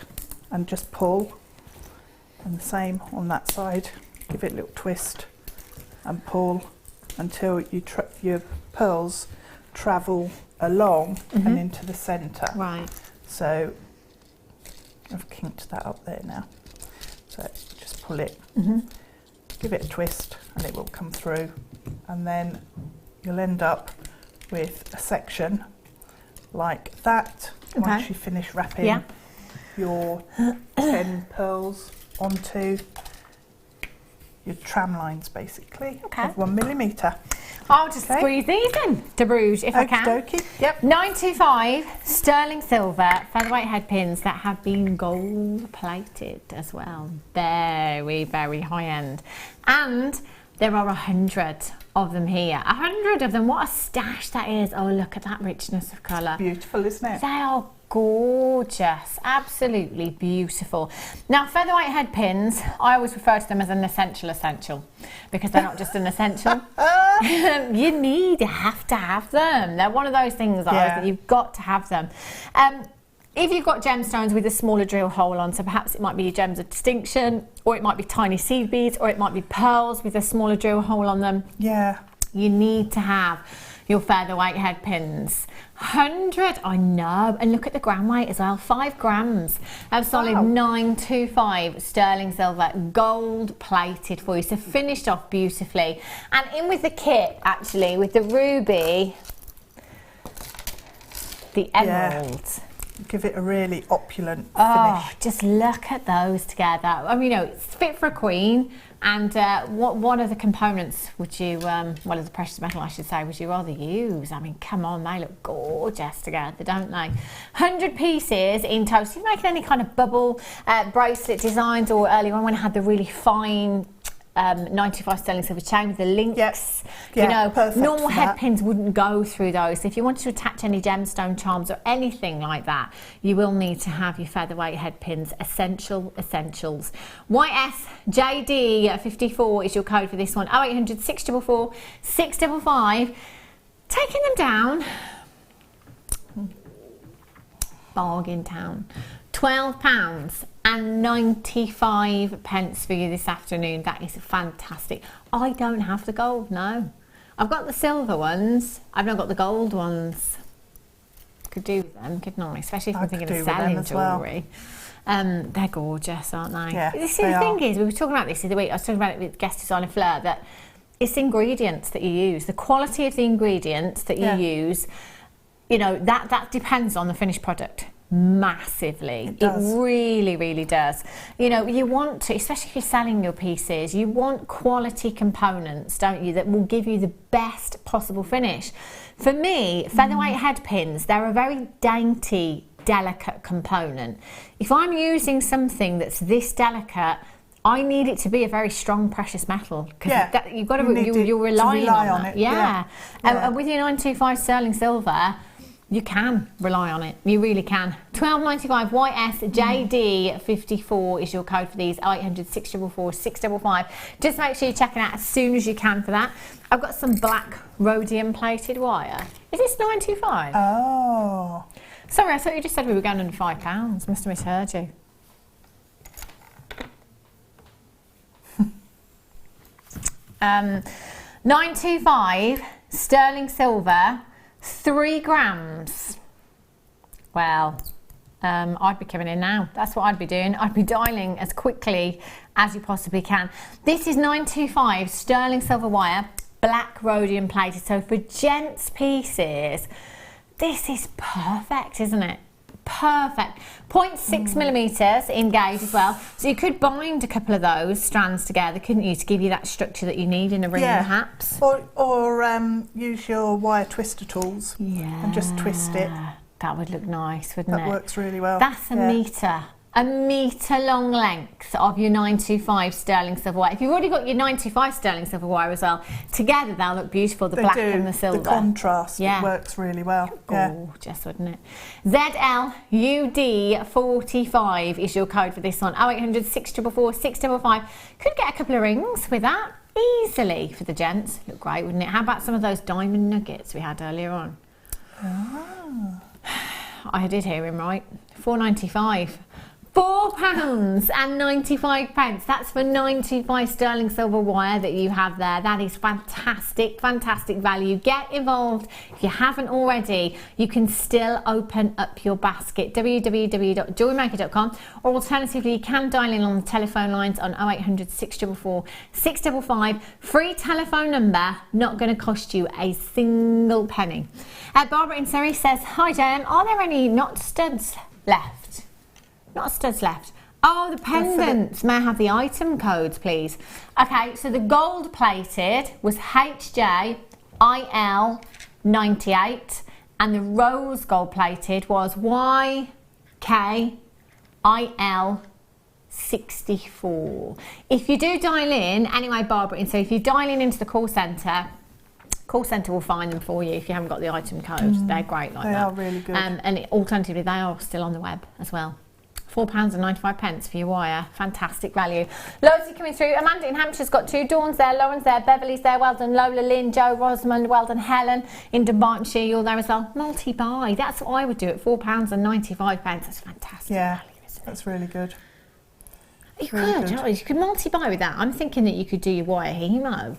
and just pull, and the same on that side, give it a little twist and pull until your pearls travel along and into the centre.
Right.
So I've kinked that up there now. So just pull it, give it a twist and it will come through, and then you'll end up with a section like that once you finish wrapping your 10 pearls onto your tram lines, basically, of 1mm.
I'll just squeeze these in, Deb Rudge, if I can.
Okey-dokey. Yep.
925 sterling silver featherweight head pins that have been gold plated as well. Very, very high end. And there are 100 of them here. 100 of them. What a stash that is. Oh, look at that richness of colour.
Beautiful, isn't it?
They are gorgeous, absolutely beautiful. Now, featherweight head pins, I always refer to them as an essential, because they're not just an essential. You have to have them. They're one of those things that you've got to have them. If you've got gemstones with a smaller drill hole on, so perhaps it might be your gems of distinction, or it might be tiny seed beads, or it might be pearls with a smaller drill hole on them.
Yeah.
You need to have your featherweight head pins. 100, I know, and look at the gram weight as well, 5 grams of solid 925 sterling silver, gold plated for you, so finished off beautifully. And in with the kit, actually, with the ruby, the emerald.
Give it a really opulent
Oh,
finish.
just look at those together. I mean, you know, it's fit for a queen. And what other components would you, well, as a precious metal, I should say, would you rather use? I mean, come on, they look gorgeous together, don't they? 100 pieces in total. So you're making any kind of bubble bracelet designs, or earlier on when I had the really fine 95 sterling silver chain with the links. You know, normal head pins wouldn't go through those. So if you wanted to attach any gemstone charms or anything like that, you will need to have your featherweight head pins. Essentials. YSJD54 is your code for this one. 0800 644 655. Taking them down. Bargain town. £12.95 for you this afternoon. That is fantastic. I don't have the gold, no. I've got the silver ones. I've not got the gold ones. Could do with them, couldn't I? Especially if I'm thinking of selling jewellery. They're gorgeous, aren't they?
Yeah,
the thing is, we were talking about this the other week. I was talking about it with guest designer Fleur, that it's the ingredients that you use, the quality of the ingredients that you use. You know, that depends on the finished product massively. It really, really does. You know, you want to, especially if you're selling your pieces, you want quality components, don't you, that will give you the best possible finish. For me, featherweight head pins, they're a very dainty, delicate component. If I'm using something that's this delicate, I need it to be a very strong precious metal, because you've got to, you're relying on it. And with your 925 sterling silver, you can rely on it. You really can. 12.95 YSJD54 is your code for these. 0800 644 655. Just make sure you check it out as soon as you can for that. I've got some black rhodium plated wire. Is this 925?
Oh.
Sorry, I thought you just said we were going under £5. Must have misheard you. £925 sterling silver, 3 grams. Well, I'd be coming in now. That's what I'd be doing. I'd be dialing as quickly as you possibly can. This is 925 sterling silver wire, black rhodium plated. So for gents pieces, this is perfect, isn't it? Perfect. 0.6 millimetres in gauge as well. So you could bind a couple of those strands together, couldn't you, to give you that structure that you need in a ring, perhaps?
Or use your wire twister tools and just twist it.
That would look nice, wouldn't it?
That works really well.
That's a metre long length of your 925 sterling silver wire. If you've already got your 925 sterling silver wire as well, together they'll look beautiful, the black and the silver.
The contrast, it works really well.
Gorgeous, wouldn't it? ZLUD45 is your code for this one. 0800 644 655. Could get a couple of rings with that easily for the gents. Look great, wouldn't it? How about some of those diamond nuggets we had earlier on? I did hear him right. £4.95. £4.95. That's for 925 sterling silver wire that you have there. That is fantastic, fantastic value. Get involved. If you haven't already, you can still open up your basket. www.jewellerymaker.com, or alternatively, you can dial in on the telephone lines on 0800 644 655. Free telephone number, not going to cost you a single penny. Barbara in Surrey says, hi Jem, are there any not studs left? Not studs left. Oh, the pendants. May I have the item codes, please? Okay, so the gold plated was HJIL98, and the rose gold plated was YKIL64. If you do dial in, anyway, Barbara, so if you dial in into the call centre will find them for you if you haven't got the item code. They're great like that. They are really good. And alternatively, they are still on the web as well. £4.95 for your wire. Fantastic value. Loads are coming through. Amanda in Hampshire's got 2. Dawn's there, Lauren's there, Beverly's there. Well done, Lola, Lynn, Joe, Rosamond. Well done, Helen in Dunbartonshire. You're there as well. Multi-buy. That's what I would do at £4.95. That's fantastic value, isn't it?
That's really good.
You could multi-buy with that. I'm thinking that you could do your wire hemo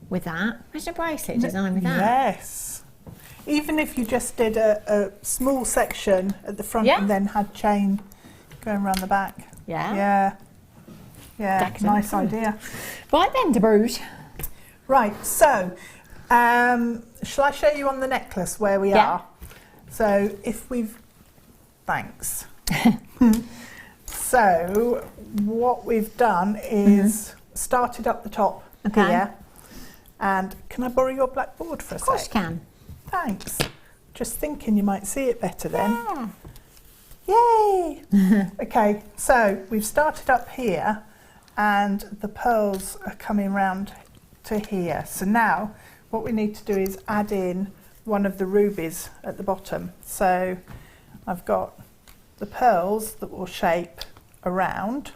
with that. Imagine a bracelet design with that.
Yes. Even if you just did a small section at the front and then had chain going around the back. Yeah. Nice idea.
Right then, Deb Rudge.
Right, so shall I show you on the necklace where we are? So if we've... Thanks. So what we've done is started up the top here. And can I borrow your blackboard for a sec?
Of course you can.
Thanks. Just thinking you might see it better then. Yay! Okay, so we've started up here and the pearls are coming round to here. So now what we need to do is add in one of the rubies at the bottom. So I've got the pearls that will shape around,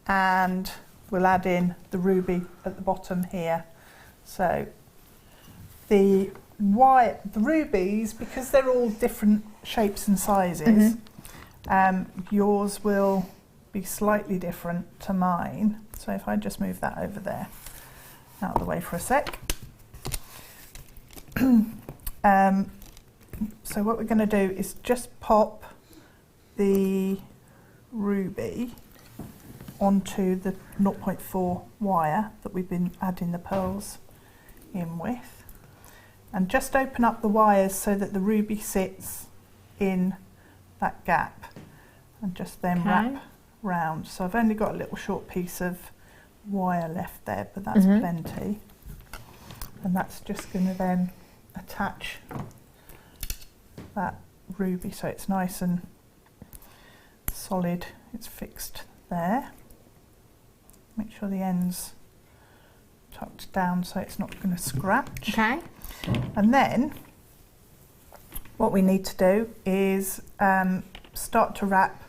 and we'll add in the ruby at the bottom here. So the rubies, because they're all different shapes and sizes, yours will be slightly different to mine. So if I just move that over there, out of the way for a sec. So what we're going to do is just pop the ruby onto the 0.4 wire that we've been adding the pearls in with, and just open up the wires so that the ruby sits in that gap, and just then wrap round. So I've only got a little short piece of wire left there, but that's plenty, and that's just going to then attach that ruby so it's nice and solid. It's fixed there. Make sure the end's tucked down so it's not going to scratch.
Okay.
And then what we need to do is start to wrap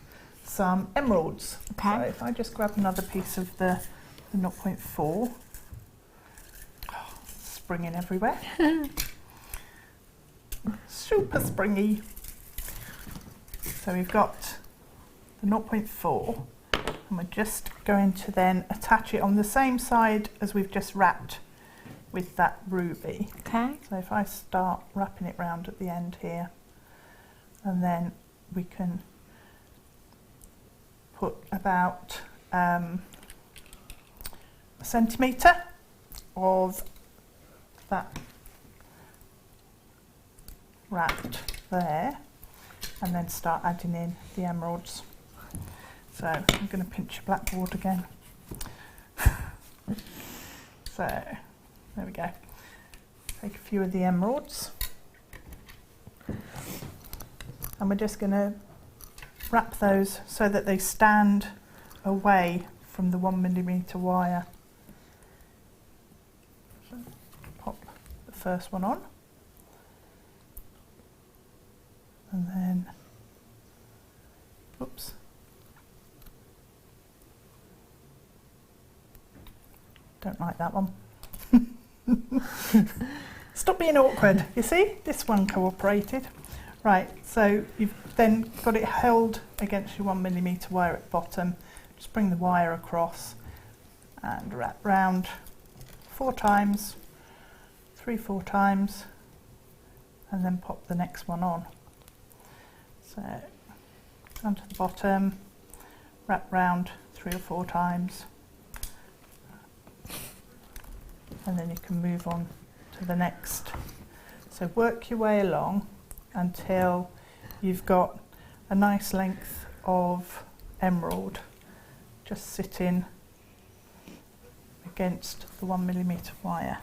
some emeralds.
Okay.
So if I just grab another piece of the 0.4, springing everywhere. Super springy. So we've got the 0.4, and we're just going to then attach it on the same side as we've just wrapped with that ruby.
Okay.
So if I start wrapping it round at the end here, and then we can put about a centimetre of that wrapped there, and then start adding in the emeralds. So I'm going to pinch your blackboard again. So there we go. Take a few of the emeralds, and we're just going to wrap those so that they stand away from the 1mm wire. So pop the first one on, and then, oops, don't like that one. Stop being awkward. You see, this one cooperated. Right, so you've then got it held against your 1mm wire at the bottom. Just bring the wire across and wrap round 4 times, 3-4 times, and then pop the next one on. So down to the bottom, wrap round 3 or 4 times, and then you can move on to the next. So work your way along until you've got a nice length of emerald just sitting against the 1mm wire.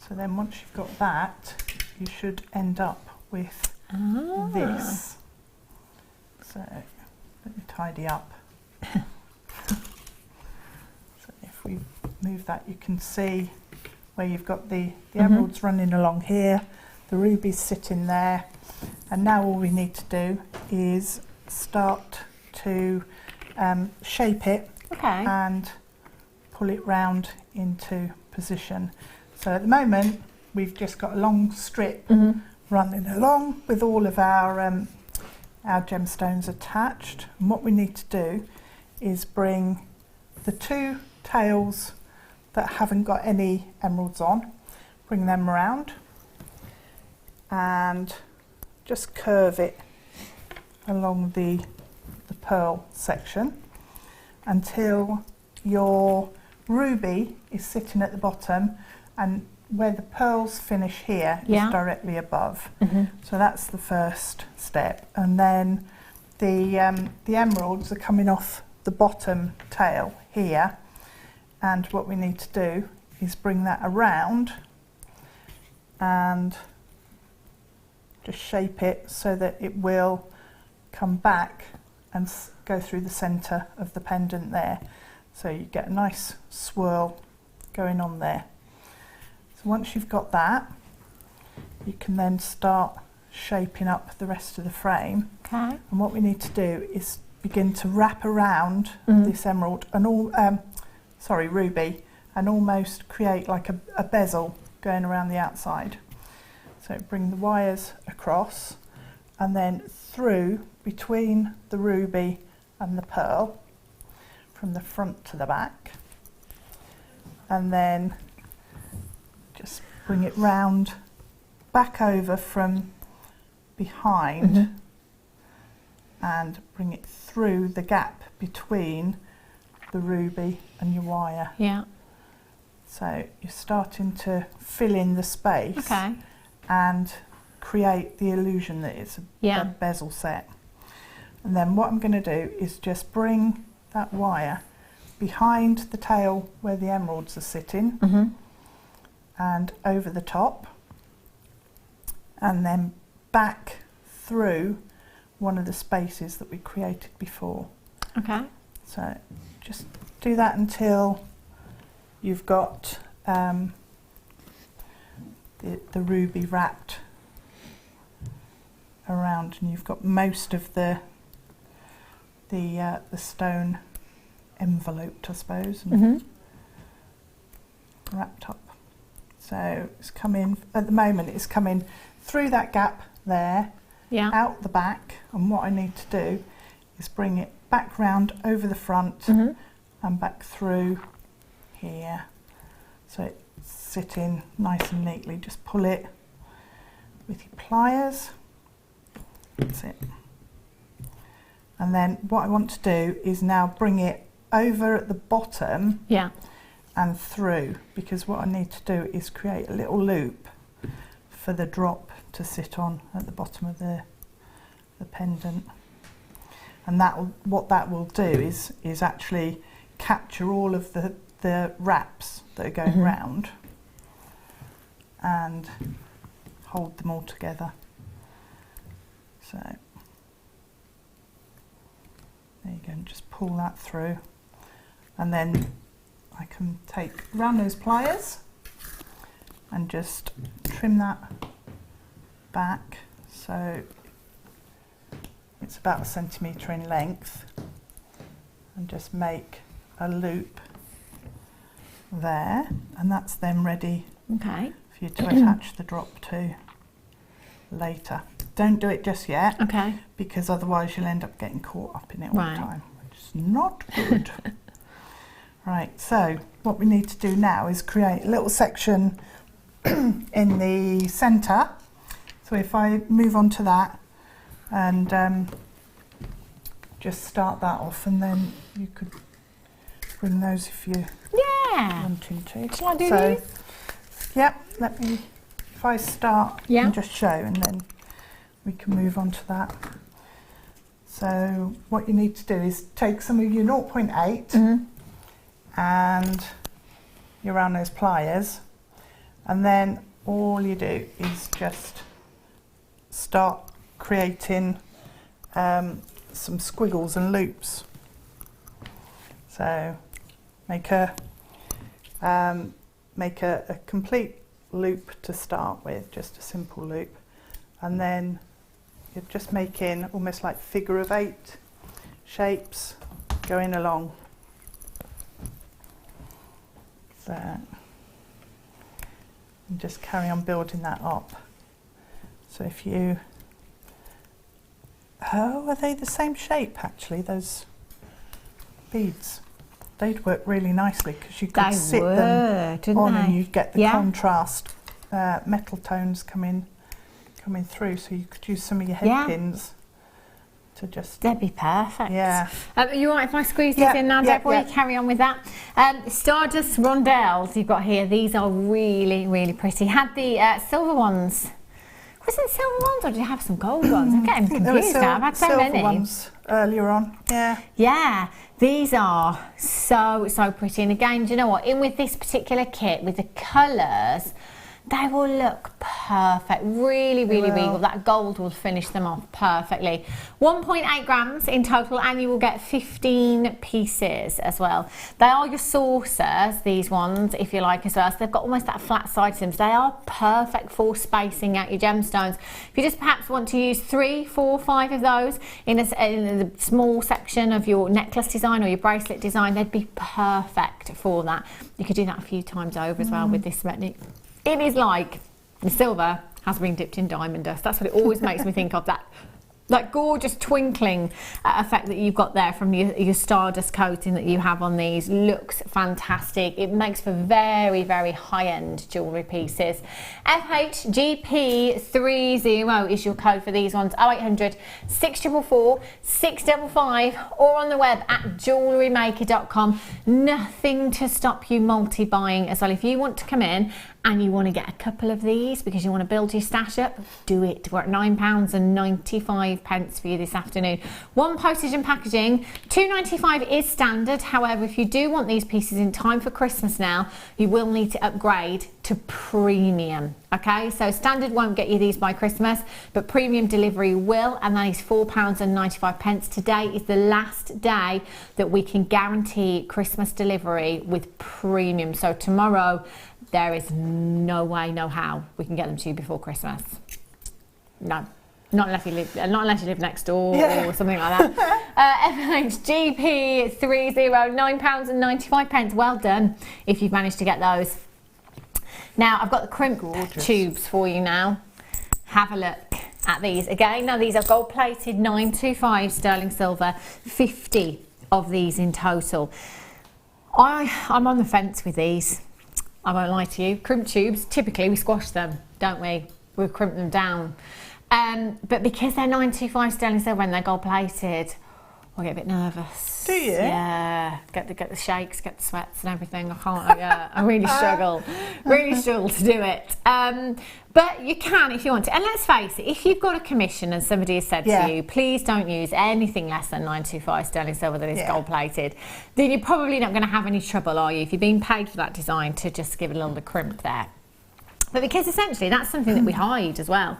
So then once you've got that, you should end up with this. So let me tidy up. So if we move that, you can see where you've got the emeralds running along here, the rubies sitting there, and now all we need to do is start to shape it and pull it round into position. So at the moment we've just got a long strip running along with all of our gemstones attached, and what we need to do is bring the 2 tails that haven't got any emeralds on, bring them around and just curve it along the pearl section until your ruby is sitting at the bottom, and where the pearls finish here is directly above. So that's the first step, and then the emeralds are coming off the bottom tail here, and what we need to do is bring that around and just shape it so that it will come back and go through the centre of the pendant there. So you get a nice swirl going on there. So once you've got that, you can then start shaping up the rest of the frame. And what we need to do is begin to wrap around this emerald and ruby, and almost create like a bezel going around the outside. So bring the wires across and then through between the ruby and the pearl from the front to the back, and then just bring it round back over from behind and bring it through the gap between the ruby and your wire.
Yeah.
So you're starting to fill in the space.
Okay.
And create the illusion that it's a bezel set. And then what I'm going to do is just bring that wire behind the tail where the emeralds are sitting, and over the top, and then back through one of the spaces that we created before.
Okay.
So just do that until you've got the ruby wrapped around, and you've got most of the stone enveloped, I suppose, and wrapped up. So it's coming, at the moment it's coming through that gap there, out the back, and what I need to do is bring it back round over the front and back through here, so it's sitting nice and neatly. Just pull it with your pliers. That's it. And then what I want to do is now bring it over at the bottom and through, because what I need to do is create a little loop for the drop to sit on at the bottom of the pendant. And what that will do is actually capture all of the wraps that are going round and hold them all together. So there you go, and just pull that through, and then I can take round those pliers and just trim that back so it's about 1 centimetre in length, and just make a loop there, and that's then ready for you to attach the drop to later. Don't do it just yet, because otherwise you'll end up getting caught up in it all the time, which is not good. Right, so what we need to do now is create a little section in the centre. So if I move on to that and just start that off, and then you could bring those if you wanting to.
Shall I do these?
Yep, let me, if I start and just show, and then we can move on to that. So what you need to do is take some of your 0.8 and you're around those pliers, and then all you do is just start creating some squiggles and loops. So make a complete loop to start with, just a simple loop, and then you're just making almost like figure of 8 shapes going along. So, and just carry on building that up. So if you, are they the same shape actually, those beads? They'd work really nicely, because you could sit them on and you'd get the contrast metal tones coming through, so you could use some of your head pins to just...
That'd be perfect.
Yeah.
Are you all right if I squeeze this in now, Deb, while you carry on with that? Stardust rondelles you've got here. These are really, really pretty. Had the silver ones. Was it silver ones, or did you have some gold ones? I'm getting confused now. I've had so many.
Silver ones earlier on,
Yeah, these are so pretty. And again, do you know what? In with this particular kit, with the colours, they will look perfect. Really, really regal. That gold will finish them off perfectly. 1.8 grams in total, and you will get 15 pieces as well. They are your saucers, these ones, if you like, as well. So they've got almost that flat side to them. So they are perfect for spacing out your gemstones. If you just perhaps want to use 3, 4, 5 of those in the small section of your necklace design or your bracelet design, they'd be perfect for that. You could do that a few times over as well with this technique. It is like the silver has been dipped in diamond dust. That's what it always makes me think of, that like gorgeous twinkling effect that you've got there from your stardust coating that you have on these. Looks fantastic. It makes for very, very high-end jewellery pieces. FHGP30 is your code for these ones. 0800 644 655 or on the web at jewellerymaker.com. Nothing to stop you multi-buying as well. If you want to come in and you want to get a couple of these because you want to build your stash up, do it. We're at £9.95 for you this afternoon. One postage and packaging, £2.95 is standard. However, if you do want these pieces in time for Christmas now, you will need to upgrade to premium. Okay, so standard won't get you these by Christmas, but premium delivery will, and that is £4.95. Today is the last day that we can guarantee Christmas delivery with premium. So tomorrow, there is no way, no how we can get them to you before Christmas. No, not unless you live next door or something like that. FHGP30, £9.95. Well done if you've managed to get those. Now I've got the crimp tubes for you now. Have a look at these again. Now these are gold plated 925 sterling silver, 50 of these in total. I'm on the fence with these. I won't lie to you. Crimp tubes, typically we squash them, don't we? We crimp them down. But because they're 925 sterling silver and they're gold plated, I get a bit nervous.
Do you?
Yeah. Get the shakes, get the sweats and everything. I can't. I really struggle. Really struggle to do it. But you can if you want to. And let's face it, if you've got a commission and somebody has said to you, please don't use anything less than 925 sterling silver that is gold plated, then you're probably not going to have any trouble, are you? If you're being paid for that design to just give it a little crimp there. But because essentially that's something that we hide as well.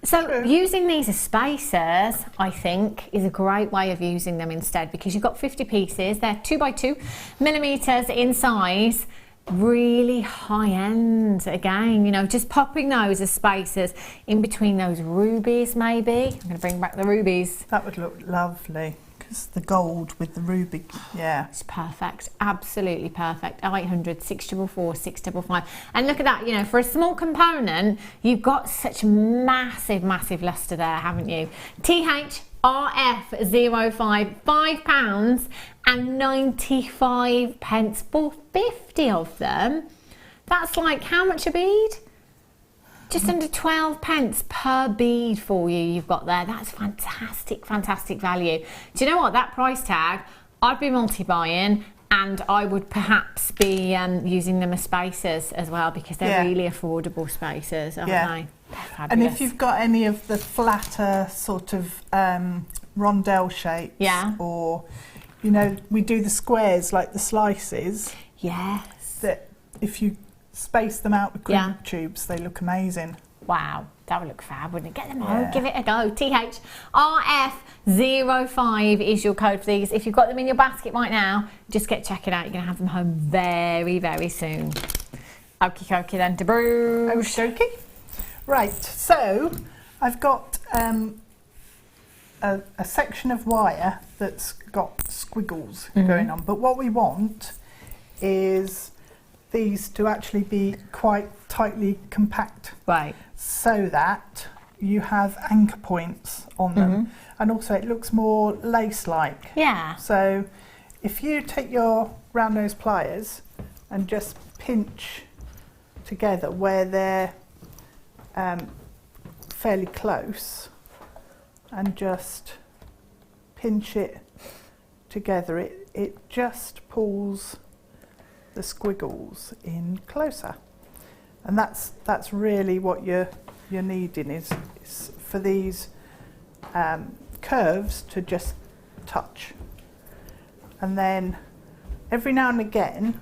So using these as spacers, I think, is a great way of using them instead, because you've got 50 pieces. They're 2x2 millimeters in size. Really high end again, you know, just popping those as spacers in between those rubies maybe. I'm going to bring back the rubies.
That would look lovely because the gold with the ruby,
it's perfect, absolutely perfect. 0800 644 655. And look at that, you know, for a small component you've got such massive lustre there, haven't you? RF05, £5.95 for 50 of them. That's like how much a bead? Just under 12 pence per bead for you you've got there. That's fantastic, fantastic value. Do you know what? That price tag, I'd be multi-buying, and I would perhaps be using them as spacers as well, because they're really affordable spacers, aren't they?
And if you've got any of the flatter sort of rondelle shapes, or, you know, we do the squares like the slices.
Yes.
That if you space them out with crimp tubes, they look amazing.
Wow, that would look fab, wouldn't it? Get them on, give it a go. THRF05 is your code for these. If you've got them in your basket right now, just get checking out. You're going to have them home very, very soon. Okie dokie then, Deb Rudge.
Okie dokie. Right, so I've got a section of wire that's got squiggles going on, but what we want is these to actually be quite tightly compact, so that you have anchor points on them, and also it looks more lace-like. So if you take your round nose pliers and just pinch together where they're fairly close, and just pinch it together, it just pulls the squiggles in closer, and that's really what you're needing is for these curves to just touch. And then every now and again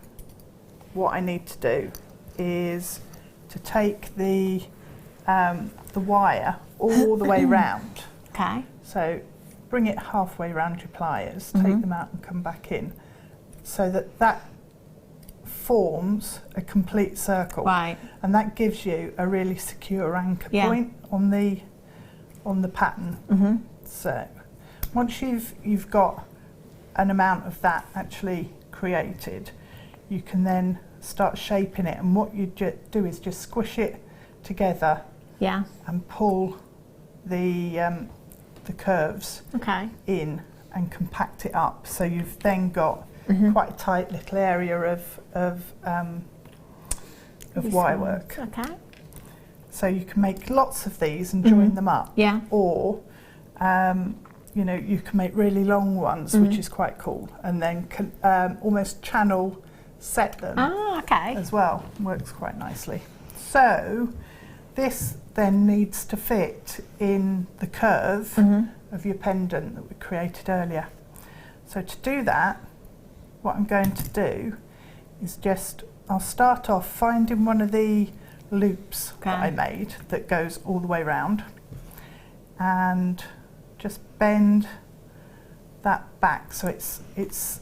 what I need to do is to take the wire all the way round. So bring it halfway round your pliers, take them out and come back in, so that forms a complete circle, and that gives you a really secure anchor point on the pattern. So once you've got an amount of that actually created, you can then start shaping it, and what you do is just squish it together and pull the the curves
Okay.
in and compact it up. So you've then got quite a tight little area of wire work.
Okay.
So you can make lots of these and join them up.
Yeah.
Or, you know, you can make really long ones, which is quite cool, and then almost channel set them as well. Works quite nicely. So this then needs to fit in the curve of your pendant that we created earlier. So to do that, what I'm going to do is I'll start off finding one of the loops that I made that goes all the way around, and just bend that back so it's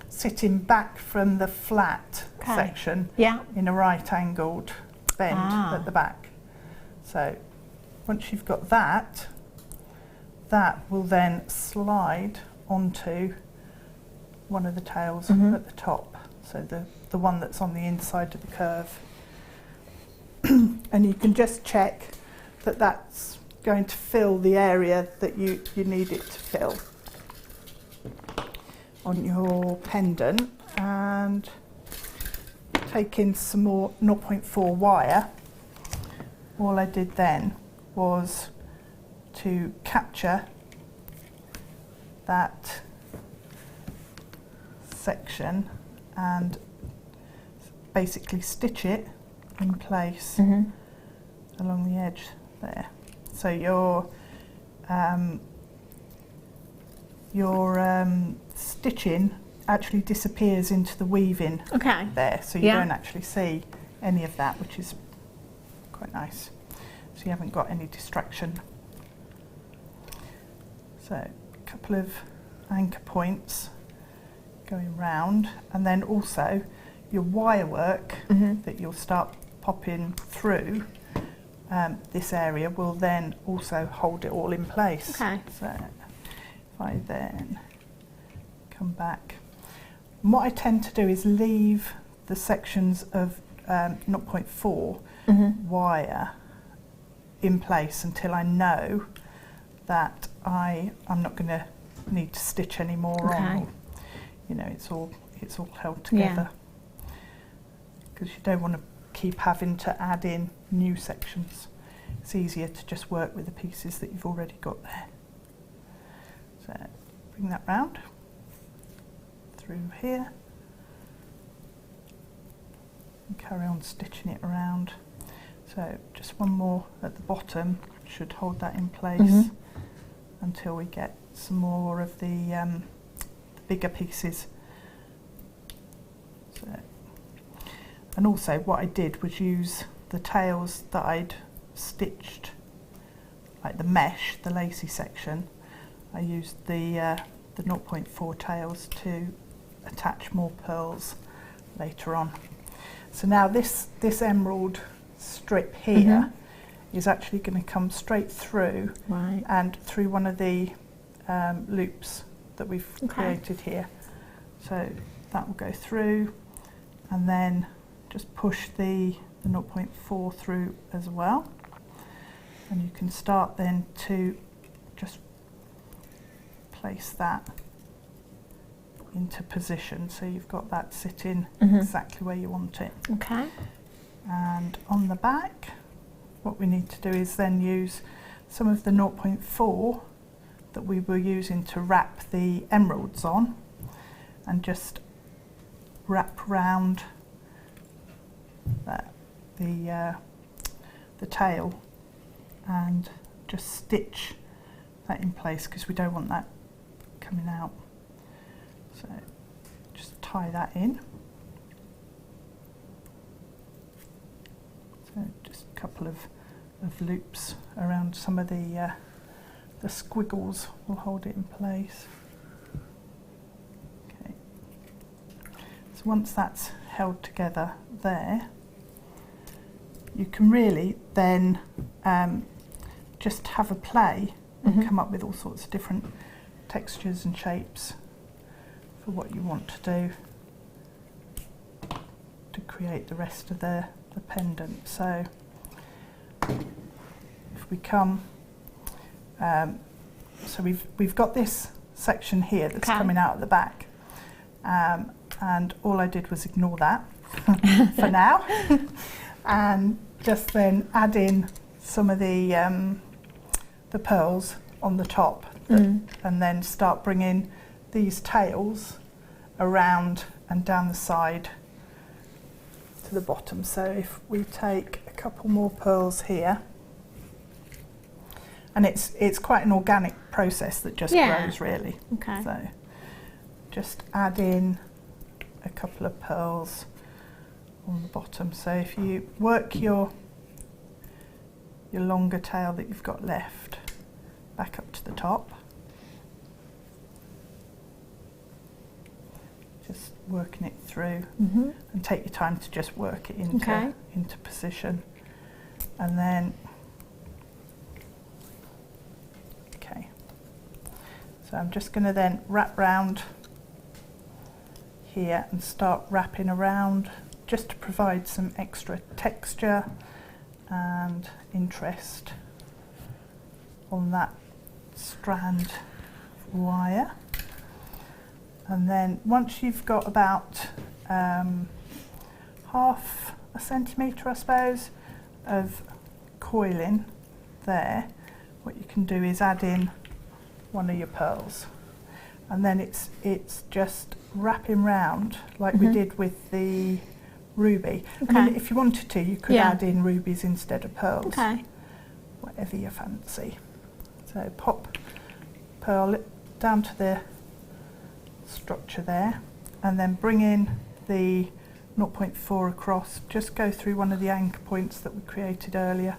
sitting back from the flat section in a right angled bend at the back. So once you've got that, that will then slide onto one of the tails at the top, so the one that's on the inside of the curve. And you can just check that that's going to fill the area that you need it to fill on your pendant. And take in some more 0.4 wire. All I did then was to capture that section and basically stitch it in place along the edge there. So your stitching actually disappears into the weaving there, so you don't actually see any of that, which is quite nice. So you haven't got any distraction. So a couple of anchor points going round, and then also your wire work that you'll start popping through this area will then also hold it all in place.
Okay.
So if I then come back, and what I tend to do is leave the sections of 0.4 wire in place until I know that I'm not going to need to stitch any more on. You know, it's all held together, because you don't want to keep having to add in new sections. It's easier to just work with the pieces that you've already got there. So bring that round through here and carry on stitching it around. So just one more at the bottom should hold that in place until we get some more of the bigger pieces. So, and also what I did was use the tails that I'd stitched, like the mesh, the lacy section. I used the 0.4 tails to attach more pearls later on. So now this emerald strip here is actually going to come straight through and through one of the loops that we've created here. So that will go through, and then just push the 0.4 through as well, and you can start then to just place that into position so you've got that sitting exactly where you want it.
Okay.
And on the back, what we need to do is then use some of the 0.4 that we were using to wrap the emeralds on, and just wrap round the tail and just stitch that in place, because we don't want that coming out. So just tie that in. So just a couple of loops around some of the squiggles will hold it in place. Okay. So once that's held together there, you can really then just have a play and come up with all sorts of different textures and shapes for what you want to do to create the rest of the pendant. So if we come So we've got this section here that's coming out at the back, and all I did was ignore that for now, and just then add in some of the pearls on the top, and then start bringing these tails around and down the side to the bottom. So if we take a couple more pearls here, and it's quite an organic process that just grows really.
Okay.
So just add in a couple of pearls on the bottom. So if you work your longer tail that you've got left back up to the top, just working it through, and take your time to just work it into position, and then so I'm just going to then wrap round here and start wrapping around just to provide some extra texture and interest on that strand wire. And then once you've got about half a centimetre, I suppose, of coiling there, what you can do is add in one of your pearls, and then it's just wrapping round like we did with the ruby. I mean, if you wanted to, you could add in rubies instead of pearls, whatever you fancy. So pop pearl down to the structure there, and then bring in the 0.4 across, just go through one of the anchor points that we created earlier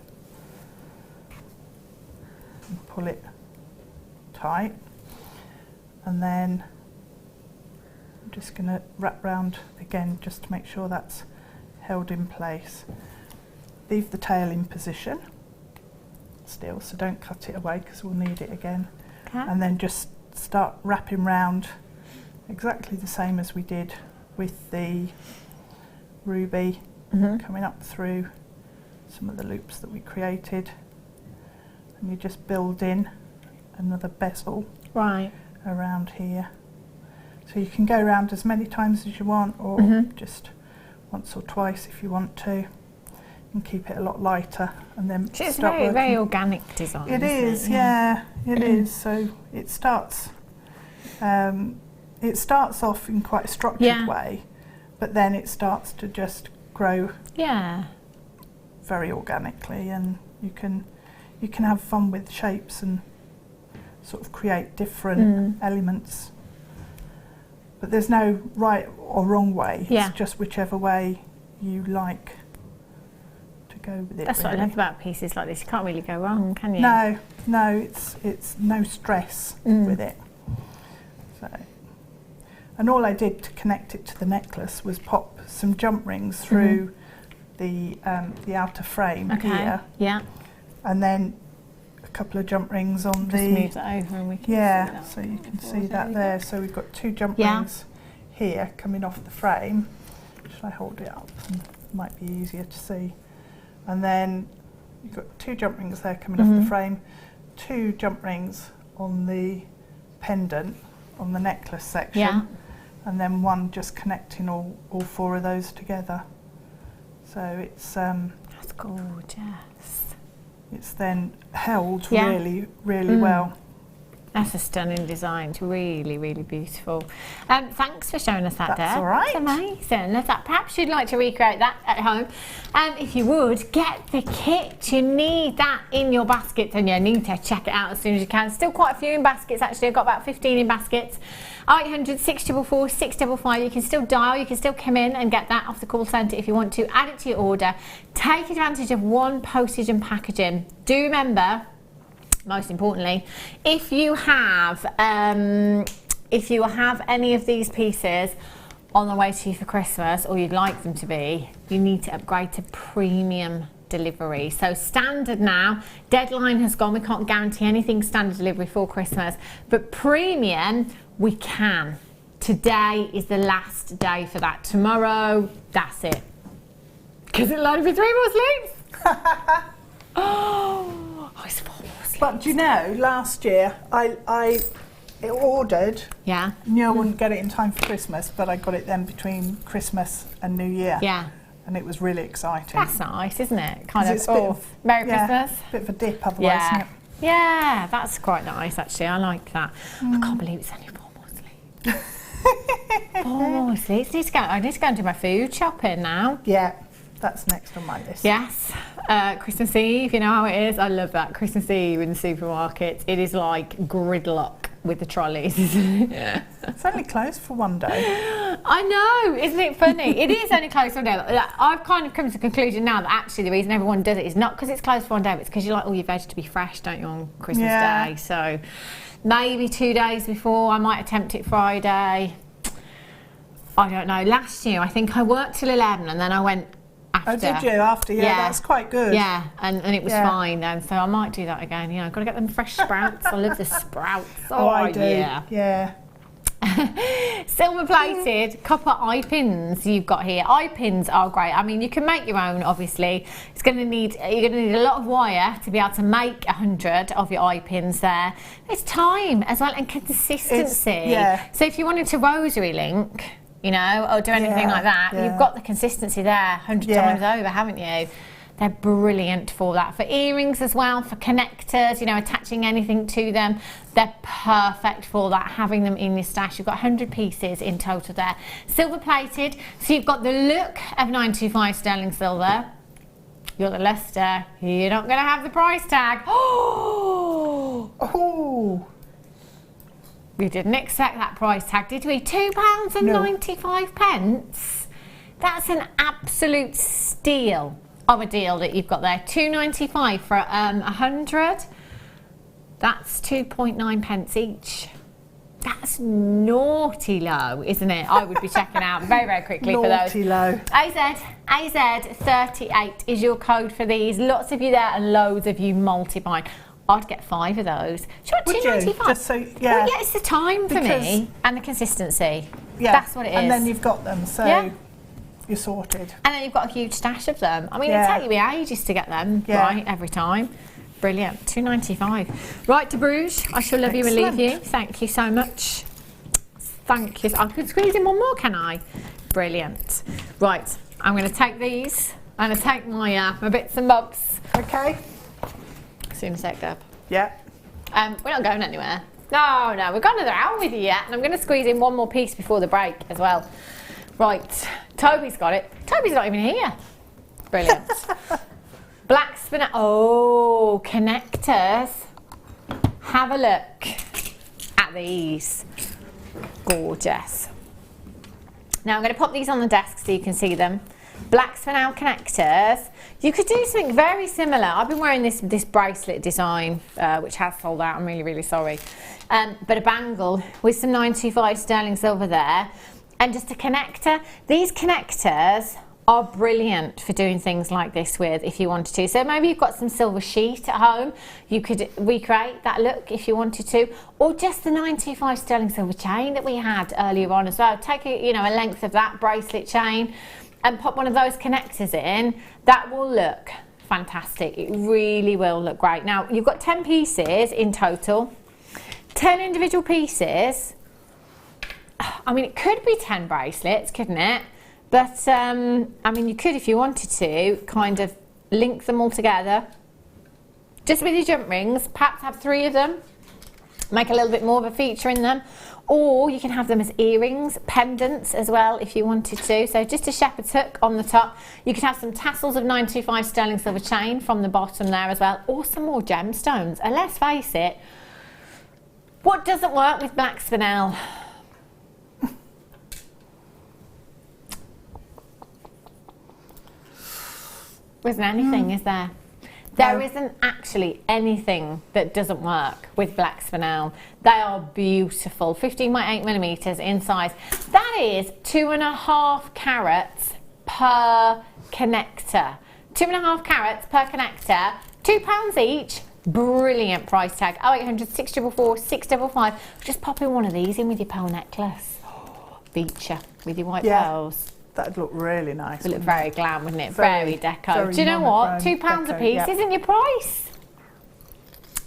and pull it tight, and then I'm just going to wrap round again just to make sure that's held in place. Leave the tail in position still, so don't cut it away because we'll need it again. And then just start wrapping round exactly the same as we did with the ruby, coming up through some of the loops that we created, and you just build in another bezel around here. So you can go around as many times as you want, or just once or twice if you want to, and keep it a lot lighter, and then
it's very organic design.
It is, it is. So it starts off in quite a structured way, but then it starts to just grow very organically, and you can have fun with shapes and sort of create different elements. But there's no right or wrong way. It's just whichever way you like to go with it.
That's what I love about pieces like this. You can't really go wrong, can you?
No, it's no stress with it. So, and all I did to connect it to the necklace was pop some jump rings through the outer frame here. And then a couple of jump rings on
just move that over and we can see that.
So you can see that there. So we've got two jump rings here coming off the frame. Should I hold it up? It might be easier to see. And then you've got two jump rings there coming off the frame, two jump rings on the pendant on the necklace section, and then one just connecting all four of those together. So it's
that's gorgeous.
It's then held really well.
That's a stunning design. It's really, really beautiful. Thanks for showing us that, Deb.
That's all right.
It's amazing. Perhaps you'd like to recreate that at home. If you would, get the kit. You need that in your baskets, and you need to check it out as soon as you can. Still quite a few in baskets, actually. I've got about 15 in baskets. 0800 644 655. You can still dial, you can still come in and get that off the call centre if you want to. Add it to your order. Take advantage of one postage and packaging. Do remember, most importantly, if you have any of these pieces on the way to you for Christmas, or you'd like them to be, you need to upgrade to premium delivery. So standard now, deadline has gone, we can't guarantee anything standard delivery for Christmas, but premium we can. Today is the last day for that. Tomorrow, that's it. Because it'll only be 3 more sleeps. Oh, Oh, it's 4 more sleeves.
But do you know, last year I ordered.
Yeah.
Knew I wouldn't get it in time for Christmas, but I got it then between Christmas and New Year.
Yeah.
And it was really exciting.
That's nice, isn't it? Kind of,
It's a bit of
Merry Christmas.
A bit of a dip otherwise,
Yeah.
isn't it?
Yeah, that's quite nice actually. I like that. I can't believe it's only 4 more sleeves. 4 more sleeves. I need to go and do my food shopping now.
Yeah, that's next on my list.
Yes. Christmas Eve, you know how it is. I love that. Christmas Eve in the supermarket. It is like gridlock with the trolleys, isn't it?
It's only closed for one day.
I know, isn't it funny? It is only closed for one day. I've kind of come to the conclusion now that actually the reason everyone does it is not because it's closed for one day, but it's because you like all your veg to be fresh, don't you, on Christmas Day? So maybe 2 days before, I might attempt it Friday. I don't know. Last year, I think I worked till 11 and then I went after.
Oh, did you? After, yeah, that's quite good.
Yeah, and it was fine then, so I might do that again. You know, I've got to get them fresh sprouts. I love the sprouts.
Oh, I do.
Yeah. Silver plated copper eye pins you've got here. Eye pins are great. I mean, you can make your own, obviously. You're going to need a lot of wire to be able to make 100 of your eye pins there. It's time as well and consistency. So if you wanted to rosary link, you know, or do anything like that, you've got the consistency there 100 times over, haven't you? They're brilliant for that. For earrings as well, for connectors, you know, attaching anything to them. They're perfect for that, having them in your stash. You've got 100 pieces in total there. Silver plated, so you've got the look of 925 sterling silver. You've got the luster. You're not going to have the price tag.
Oh!
We didn't expect that price tag, did we? £2.95. That's an absolute steal of a deal that you've got there. £2.95 for 100. That's 2.9 pence each. That's naughty low, isn't it? I would be checking out very, very quickly for those.
Naughty low.
AZ38 is your code for these. Lots of you there and loads of you multi-buying. I'd get 5 of those. Sure, £2.95.
Just so,
Well, yeah, it's the time for me and the consistency.
Yeah,
that's what it is.
And then you've got them, so you're sorted.
And then you've got a huge stash of them. I mean, it'll take you ages to get them right every time. Brilliant. £2.95. Right, Deb Rudge, I shall love you and leave you. Thank you so much. Thank you. I could squeeze in one more, can I? Brilliant. Right, I'm going to take these. I'm going to take my bits and bobs.
Okay.
See you in a sec, Deb.
Yeah.
We're not going anywhere. No, we've got another hour with you yet, and I'm going to squeeze in one more piece before the break as well. Right, Toby's got it. Toby's not even here. Brilliant. Black spinner. Oh, connectors. Have a look at these. Gorgeous. Now I'm going to pop these on the desk so you can see them. Black spinel connectors. You could do something very similar. I've been wearing this bracelet design, which has sold out. I'm really, really sorry. But a bangle with some 925 sterling silver there, and just a connector. These connectors are brilliant for doing things like this with, if you wanted to. So maybe you've got some silver sheet at home. You could recreate that look if you wanted to, or just the 925 sterling silver chain that we had earlier on as well. Take a length of that bracelet chain and pop one of those connectors in. That will look fantastic. It really will look great. Now, you've got 10 pieces in total, 10 individual pieces. I mean, it could be 10 bracelets, couldn't it? But, I mean, you could, if you wanted to, kind of link them all together. Just with your jump rings, perhaps have 3 of them. Make a little bit more of a feature in them. Or you can have them as earrings, pendants as well if you wanted to. So just a shepherd's hook on the top. You could have some tassels of 925 sterling silver chain from the bottom there as well. Or some more gemstones. And let's face it, what doesn't work with black spinel? Isn't anything, is there? There isn't actually anything that doesn't work with black spinel. They are beautiful, 15 by 8 millimeters in size. That is 2.5 carats per connector. 2.5 carats per connector, £2 each. Brilliant price tag. 0800 644 655. Just pop in one of these in with your pearl necklace. Feature with your white pearls.
That'd look really nice.
It would look very glam, wouldn't it?
Very
deco.
very
Do you know what?
monochrome
£2 a
deco,
piece isn't your price.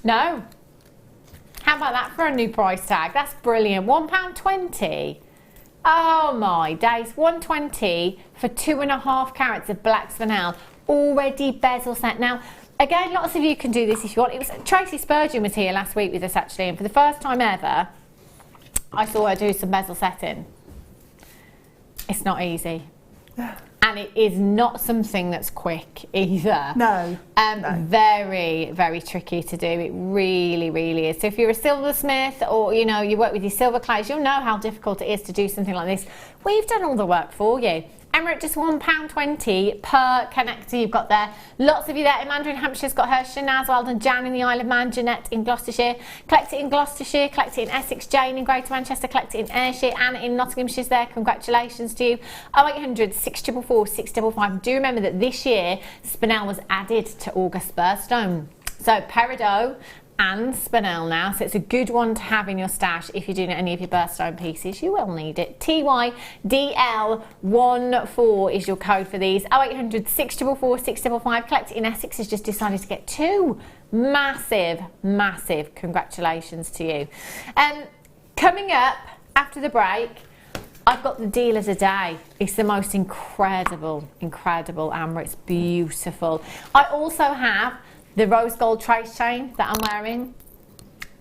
No. How about that for a new price tag? That's brilliant. £1.20. Oh my days. £1.20 for 2.5 carats of black spinel. Already bezel set. Now, again, lots of you can do this if you want. It was Tracy Spurgeon was here last week with us actually, and for the first time ever, I saw her do some bezel setting. It's not easy. And it is not something that's quick either.
No.
Very, very tricky to do. It really, really is. So if you're a silversmith or, you know, you work with your silver clays, you'll know how difficult it is to do something like this. We've done all the work for you. And we're at just £1.20 per connector you've got there. Lots of you there. Amanda in Hampshire's got her. Shanaz, well done. Jan in the Isle of Man. Jeanette in Gloucestershire. Collect it in Gloucestershire. Collect it in Essex. Jane in Greater Manchester. Collect it in Ayrshire. Anna in Nottinghamshire's there. Congratulations to you. 0800 644 655. Do remember that this year spinel was added to August Spurstone. So peridot and spinel now, so it's a good one to have in your stash if you're doing any of your birthstone pieces. You will need it. TYDL14 is your code for these. 0800 644 655. Collect It in Essex has just decided to get 2. Massive congratulations to you. Coming up after the break, I've got the deal of the day. It's the most incredible amber. It's beautiful. I also have the rose gold trace chain that I'm wearing,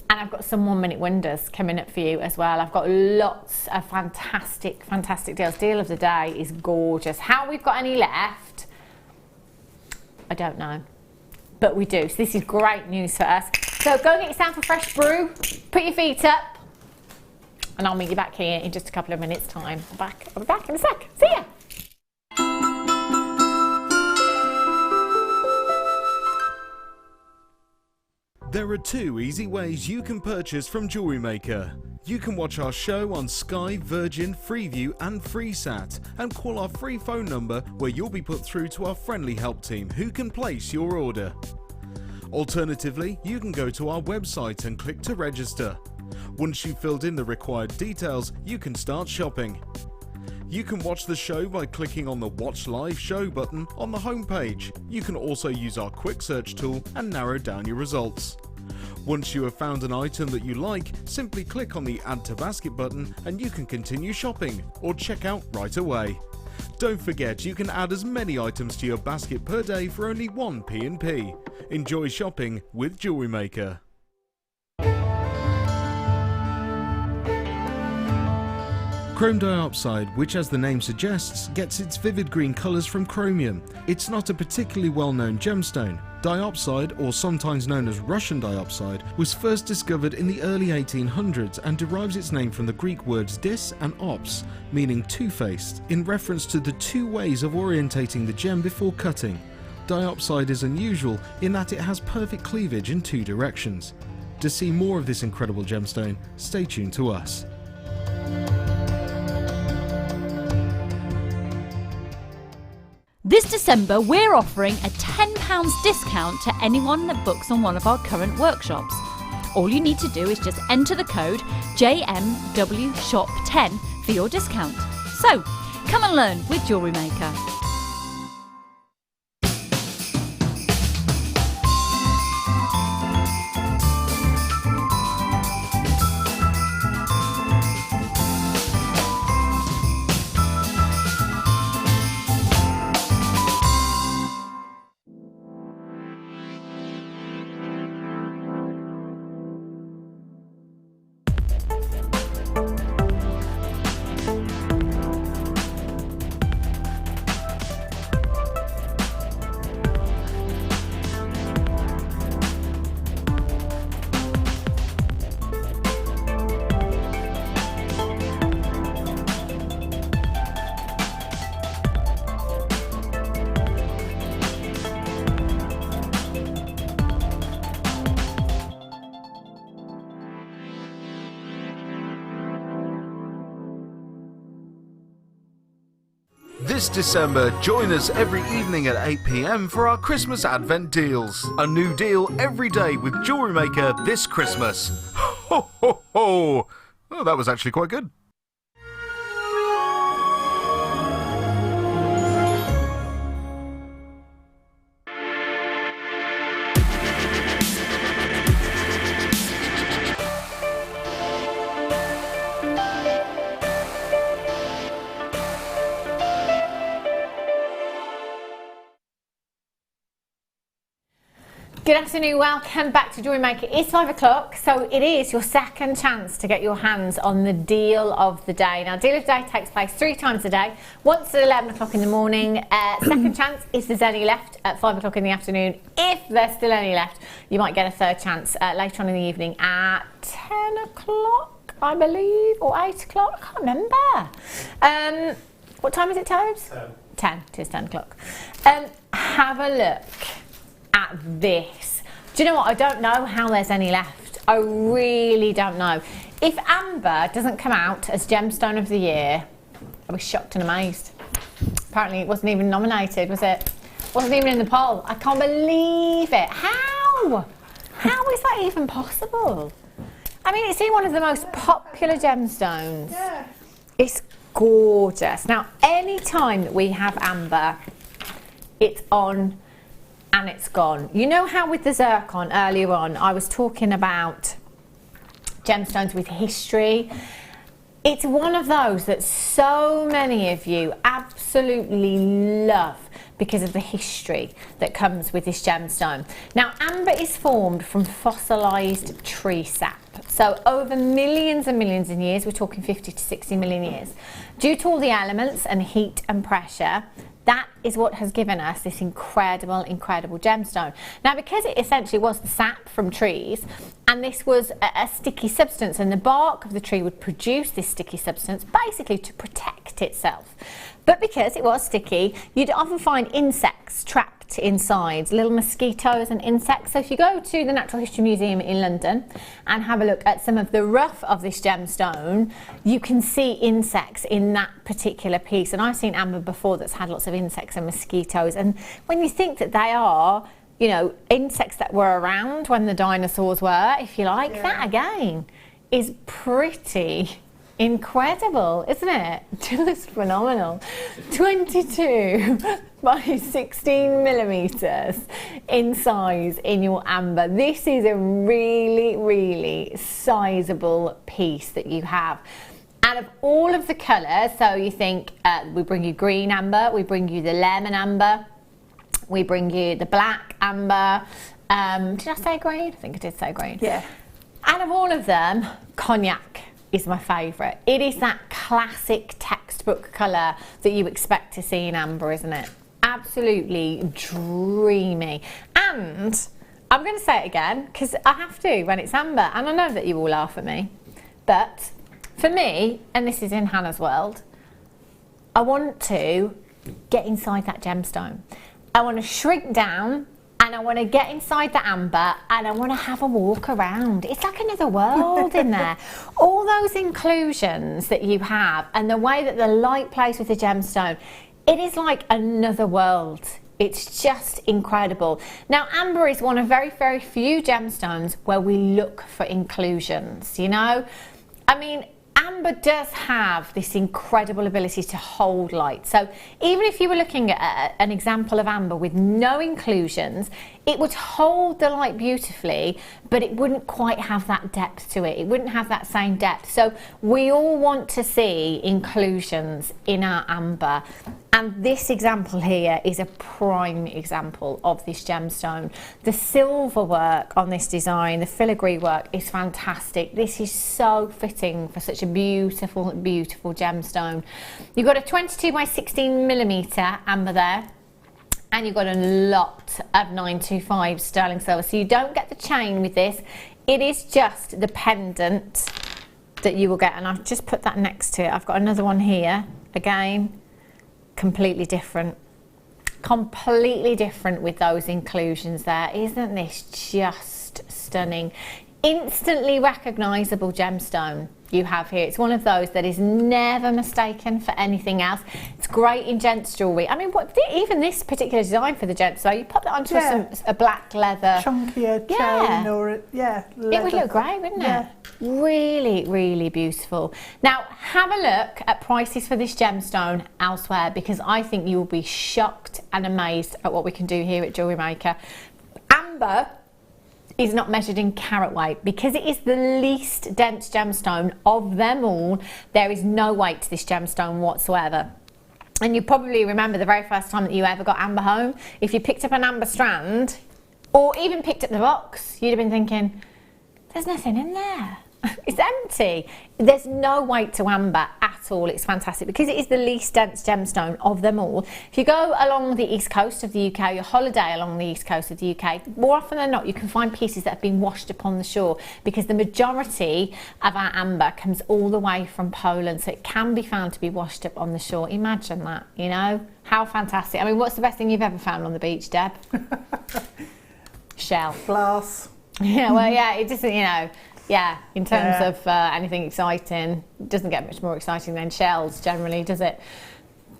and I've got some 1 minute wonders coming up for you as well. I've got lots of fantastic deals. Deal of the day is gorgeous. How we've got any left, I don't know, but we do. So this is great news for us. So go and get yourself a fresh brew, put your feet up, and I'll meet you back here in just a couple of minutes time. I'll be back in a sec. See ya.
There are 2 easy ways you can purchase from JewelleryMaker. You can watch our show on Sky, Virgin, Freeview and FreeSat and call our free phone number where you'll be put through to our friendly help team who can place your order. Alternatively, you can go to our website and click to register. Once you've filled in the required details, you can start shopping. You can watch the show by clicking on the Watch Live Show button on the homepage. You can also use our quick search tool and narrow down your results. Once you have found an item that you like, simply click on the Add to Basket button and you can continue shopping or check out right away. Don't forget you can add as many items to your basket per day for only 1 P&P. Enjoy shopping with JewelleryMaker. Chrome diopside, which as the name suggests, gets its vivid green colours from chromium. It's not a particularly well-known gemstone. Diopside, or sometimes known as Russian diopside, was first discovered in the early 1800s and derives its name from the Greek words dis and ops, meaning two-faced, in reference to the 2 ways of orientating the gem before cutting. Diopside is unusual in that it has perfect cleavage in 2 directions. To see more of this incredible gemstone, stay tuned to us.
This December, we're offering a £10 discount to anyone that books on one of our current workshops. All you need to do is just enter the code JMWSHOP10 for your discount. So, come and learn with JewelleryMaker.
This December, join us every evening at 8 PM for our Christmas Advent deals. A new deal every day with JewelleryMaker this Christmas. Ho ho ho! Oh, that was actually quite good.
Good afternoon, welcome back to JewelleryMaker. It's 5 o'clock, so it is your second chance to get your hands on the deal of the day. Now, deal of the day takes place 3 times a day, once at 11 o'clock in the morning. Second chance, if there's any left, at 5 o'clock in the afternoon. If there's still any left, you might get a third chance later on in the evening at 10 o'clock, I believe, or 8 o'clock, I can't remember. What time is it, Tobes? 10, it is 10 o'clock. Have a look at this. Do you know what? I don't know how there's any left. I really don't know. If amber doesn't come out as gemstone of the year, I'll be shocked and amazed. Apparently it wasn't even nominated, was it? Wasn't even in the poll. I can't believe it. How? How is that even possible? I mean, it's in one of the most popular gemstones.
Yeah.
It's gorgeous. Now, any time that we have amber, it's on and it's gone. You know how with the zircon earlier on, I was talking about gemstones with history? It's one of those that so many of you absolutely love because of the history that comes with this gemstone. Now, amber is formed from fossilised tree sap. So over millions and millions of years, we're talking 50 to 60 million years, due to all the elements and heat and pressure, that is what has given us this incredible, incredible gemstone. Now, because it essentially was the sap from trees, and this was a sticky substance, and the bark of the tree would produce this sticky substance basically to protect itself. But because it was sticky, you'd often find insects trapped inside, little mosquitoes and insects. So if you go to the Natural History Museum in London and have a look at some of the rough of this gemstone, you can see insects in that particular piece. And I've seen amber before that's had lots of insects and mosquitoes. And when you think that they are, you know, insects that were around when the dinosaurs were, if you like, that again is pretty incredible, isn't it? Just phenomenal. 22 by 16 millimeters in size in your amber. This is a really, really sizable piece that you have. Out of all of the colours, so you think we bring you green amber, we bring you the lemon amber, we bring you the black amber. Did I say green? I think I did say green.
Yeah.
Out of all of them, cognac is my favourite. It is that classic textbook colour that you expect to see in amber, isn't it? Absolutely dreamy. And I'm going to say it again because I have to when it's amber, and I know that you all laugh at me, but for me, and this is in Hannah's world, I want to get inside that gemstone. I want to shrink down and I want to get inside the amber and I want to have a walk around. It's like another world in there. All those inclusions that you have and the way that the light plays with the gemstone, it is like another world. It's just incredible. Now, amber is one of very, very few gemstones where we look for inclusions, you know? I mean, amber does have this incredible ability to hold light. So even if you were looking at an example of amber with no inclusions, it would hold the light beautifully, but it wouldn't quite have that depth to it. It wouldn't have that same depth. So we all want to see inclusions in our amber. And this example here is a prime example of this gemstone. The silver work on this design, the filigree work is fantastic. This is so fitting for such a beautiful, beautiful gemstone. You've got a 22 by 16 millimeter amber there, and you've got a lot of 925 sterling silver. So you don't get the chain with this. It is just the pendant that you will get. And I've just put that next to it. I've got another one here. Again, completely different. Completely different with those inclusions there. Isn't this just stunning? Instantly recognisable gemstone you have here. It's one of those that is never mistaken for anything else. It's great in gents jewellery. I mean, even this particular design for the gents, so you pop that onto a black leather
chunkier chain or leather.
It would look great, wouldn't it? Really, really beautiful. Now, have a look at prices for this gemstone elsewhere, because I think you will be shocked and amazed at what we can do here at JewelleryMaker. Amber is not measured in carat weight because it is the least dense gemstone of them all. There is no weight to this gemstone whatsoever. And you probably remember the very first time that you ever got amber home. If you picked up an amber strand, or even picked up the box, you'd have been thinking, there's nothing in there. It's empty. There's no weight to amber at all. It's fantastic because it is the least dense gemstone of them all. If you go along the east coast of the UK, your holiday along the east coast of the UK, more often than not you can find pieces that have been washed upon the shore, because the majority of our amber comes all the way from Poland, so it can be found to be washed up on the shore. Imagine that, you know, how fantastic. I mean, what's the best thing you've ever found on the beach, Deb? Shell.
Glass.
Yeah, well, yeah, it doesn't, you know. Yeah, in terms of anything exciting, it doesn't get much more exciting than shells generally, does it?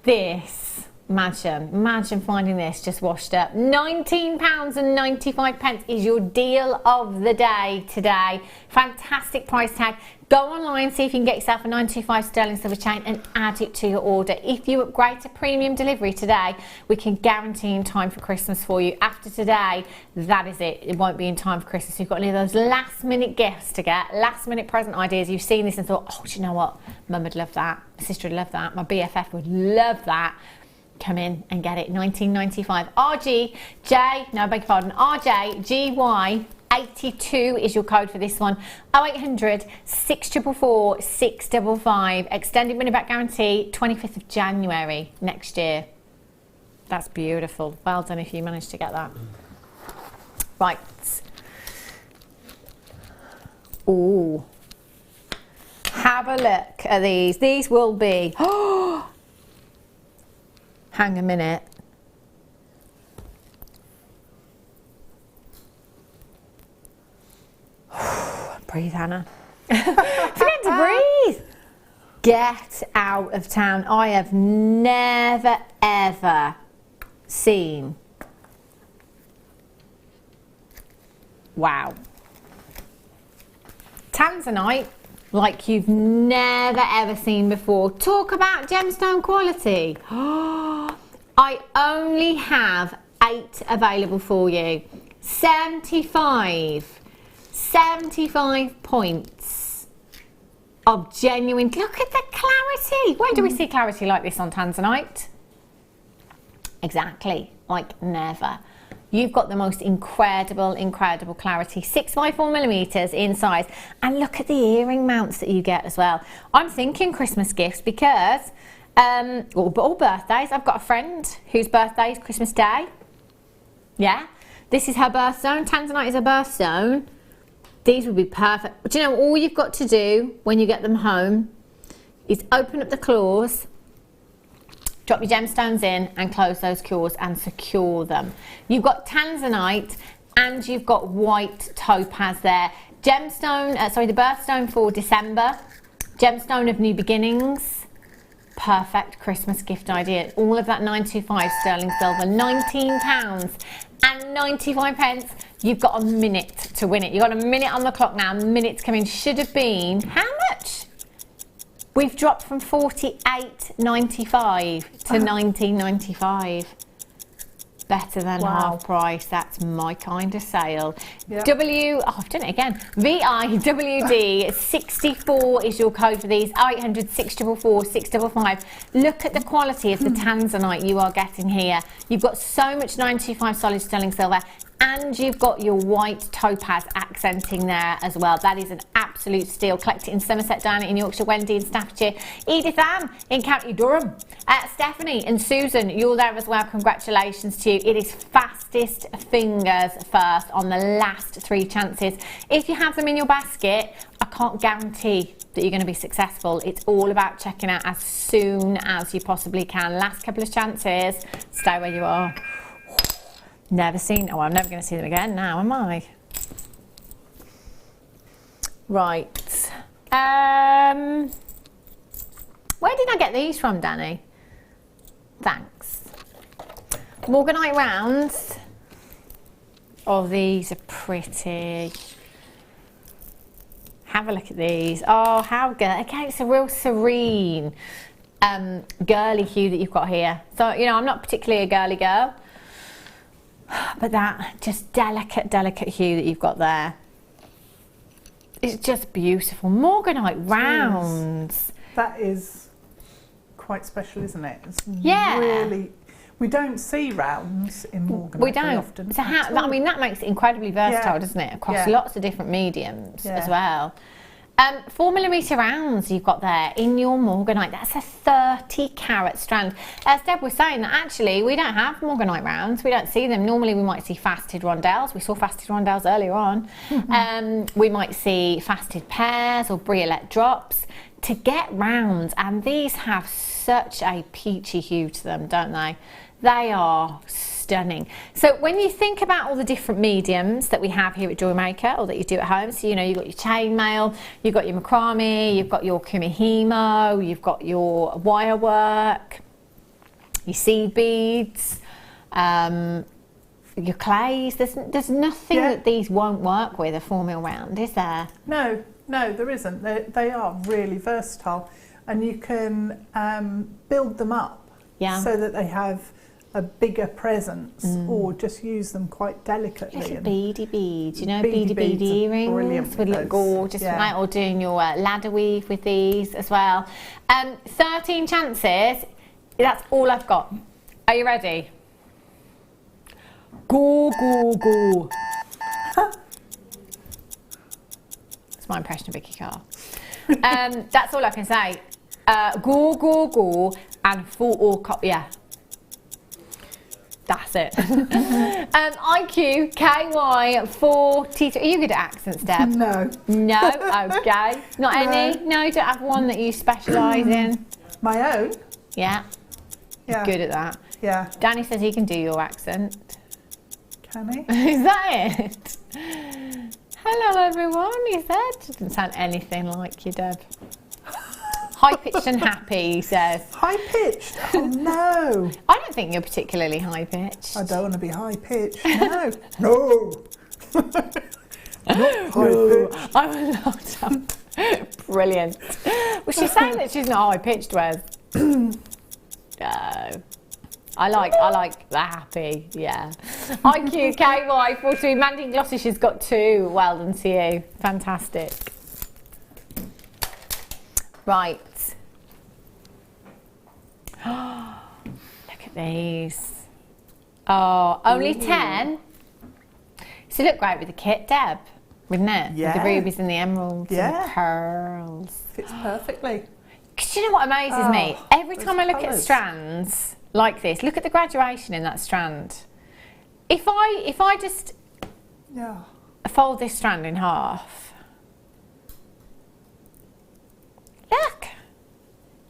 This, imagine finding this just washed up. £19.95 is your deal of the day today. Fantastic price tag. Go online, see if you can get yourself a 925 sterling silver chain and add it to your order. If you upgrade to premium delivery today, we can guarantee in time for Christmas for you. After today, that is it. It won't be in time for Christmas. You've got any of those last minute gifts to get, last minute present ideas. You've seen this and thought, oh, do you know what? Mum would love that. My sister would love that. My BFF would love that. Come in and get it. $19.95. RJGY 82 is your code for this one. 0800 644 655. Extended money back guarantee, 25th of January next year. That's beautiful. Well done if you managed to get that. Right. Ooh. Have a look at these. These will be... Hang a minute. Breathe, Hannah. Forget to breathe. Get out of town. I have never, ever seen. Wow. Tanzanite like you've never, ever seen before. Talk about gemstone quality. I only have 8 available for you. 75 points of genuine. Look at the clarity. When do we see clarity like this on Tanzanite? Exactly, like never. You've got the most incredible clarity. 6x4mm in size. And look at the earring mounts that you get as well. I'm thinking Christmas gifts because, or birthdays. I've got a friend whose birthday is Christmas Day. Yeah, this is her birthstone. Tanzanite is her birthstone. These would be perfect. But you know, all you've got to do when you get them home is open up the claws, drop your gemstones in and close those claws and secure them. You've got Tanzanite and you've got white topaz there. Gemstone, the birthstone for December. Gemstone of new beginnings. Perfect Christmas gift idea. All of that 925 sterling silver, £19.95. You've got a minute to win it. You've got a minute on the clock now. Minute's coming. Should have been, how much? We've dropped from $48.95 to $19.95. Better than half price. That's my kind of sale. Yep. I've done it again. VIWD 64 is your code for these. 800 644 655. Look at the quality of the Tanzanite you are getting here. You've got so much 925 solid sterling silver. And you've got your white topaz accenting there as well. That is an absolute steal. Collect it in Somerset, Diana in Yorkshire, Wendy in Staffordshire, Edith Ann in County Durham, Stephanie and Susan, you're there as well. Congratulations to you. It is fastest fingers first on the last 3 chances. If you have them in your basket, I can't guarantee that you're going to be successful. It's all about checking out as soon as you possibly can. Last couple of chances. Stay where you are. Never seen, I'm never going to see them again now, am I? Right. Where did I get these from, Danny? Thanks. Morganite rounds. Oh, these are pretty. Have a look at these. Oh, how good. Okay, it's a real serene, girly hue that you've got here. So, you know, I'm not particularly a girly girl. But that just delicate hue that you've got there. It's just beautiful. Morganite rounds.
That is quite special, isn't it? It's
yeah.
Really. We don't see rounds in morganite
We
very
don't.
often.
So I mean, that makes it incredibly versatile, doesn't it? Across lots of different mediums as well. 4mm rounds you've got there in your morganite. That's a 30 carat strand. As Deb was saying, that actually we don't have morganite rounds. We don't see them. Normally we might see faceted rondelles. We saw faceted rondelles earlier on. We might see faceted pairs or briolette drops. To get rounds, and these have such a peachy hue to them, don't they? They are stunning. So when you think about all the different mediums that we have here at JewelleryMaker, or that you do at home, so you know, you've got your chainmail, you've got your macrame, you've got your kumihimo, you've got your wire work, your seed beads, your clays. There's nothing that these won't work with a 4mm round, is there?
No, there isn't. They are really versatile, and you can build them up so that they have a bigger presence, or just use them quite delicately.
Little beady beads, you know, beady earrings would look gorgeous, right? Or doing your ladder weave with these as well. 13 chances. That's all I've got. Are you ready? Go, go, go. That's my impression of Vicky Carr. That's all I can say. Go, go, go, and full or that's it. IQ KY 43. Are you good at accents, Deb?
No.
No? Okay. Not any? No, you don't have one that you specialise in?
My own?
Yeah.
Yeah.
Good at that.
Yeah.
Danny says he can do your accent.
Can he?
Is that it? Hello, everyone, he said. Doesn't sound anything like you, Deb. High-pitched and happy, he says.
High-pitched? Oh, no.
I don't think you're particularly high-pitched.
I don't want to be high-pitched. No. No. Not high-pitched.
I'm allowed to. Brilliant. Was she saying that she's not high-pitched, Wes? No. I like the happy, yeah. IQ KY 43. Mandy and Glossish has got 2. Well done to you. Fantastic. Right. Look at these. Oh, only 10? So look great with the kit, Deb, wouldn't it?
Yeah.
With the rubies and the emeralds and the pearls.
Fits perfectly.
Because you know what amazes me? Every time I look at strands like this, look at the graduation in that strand. If I just fold this strand in half, look.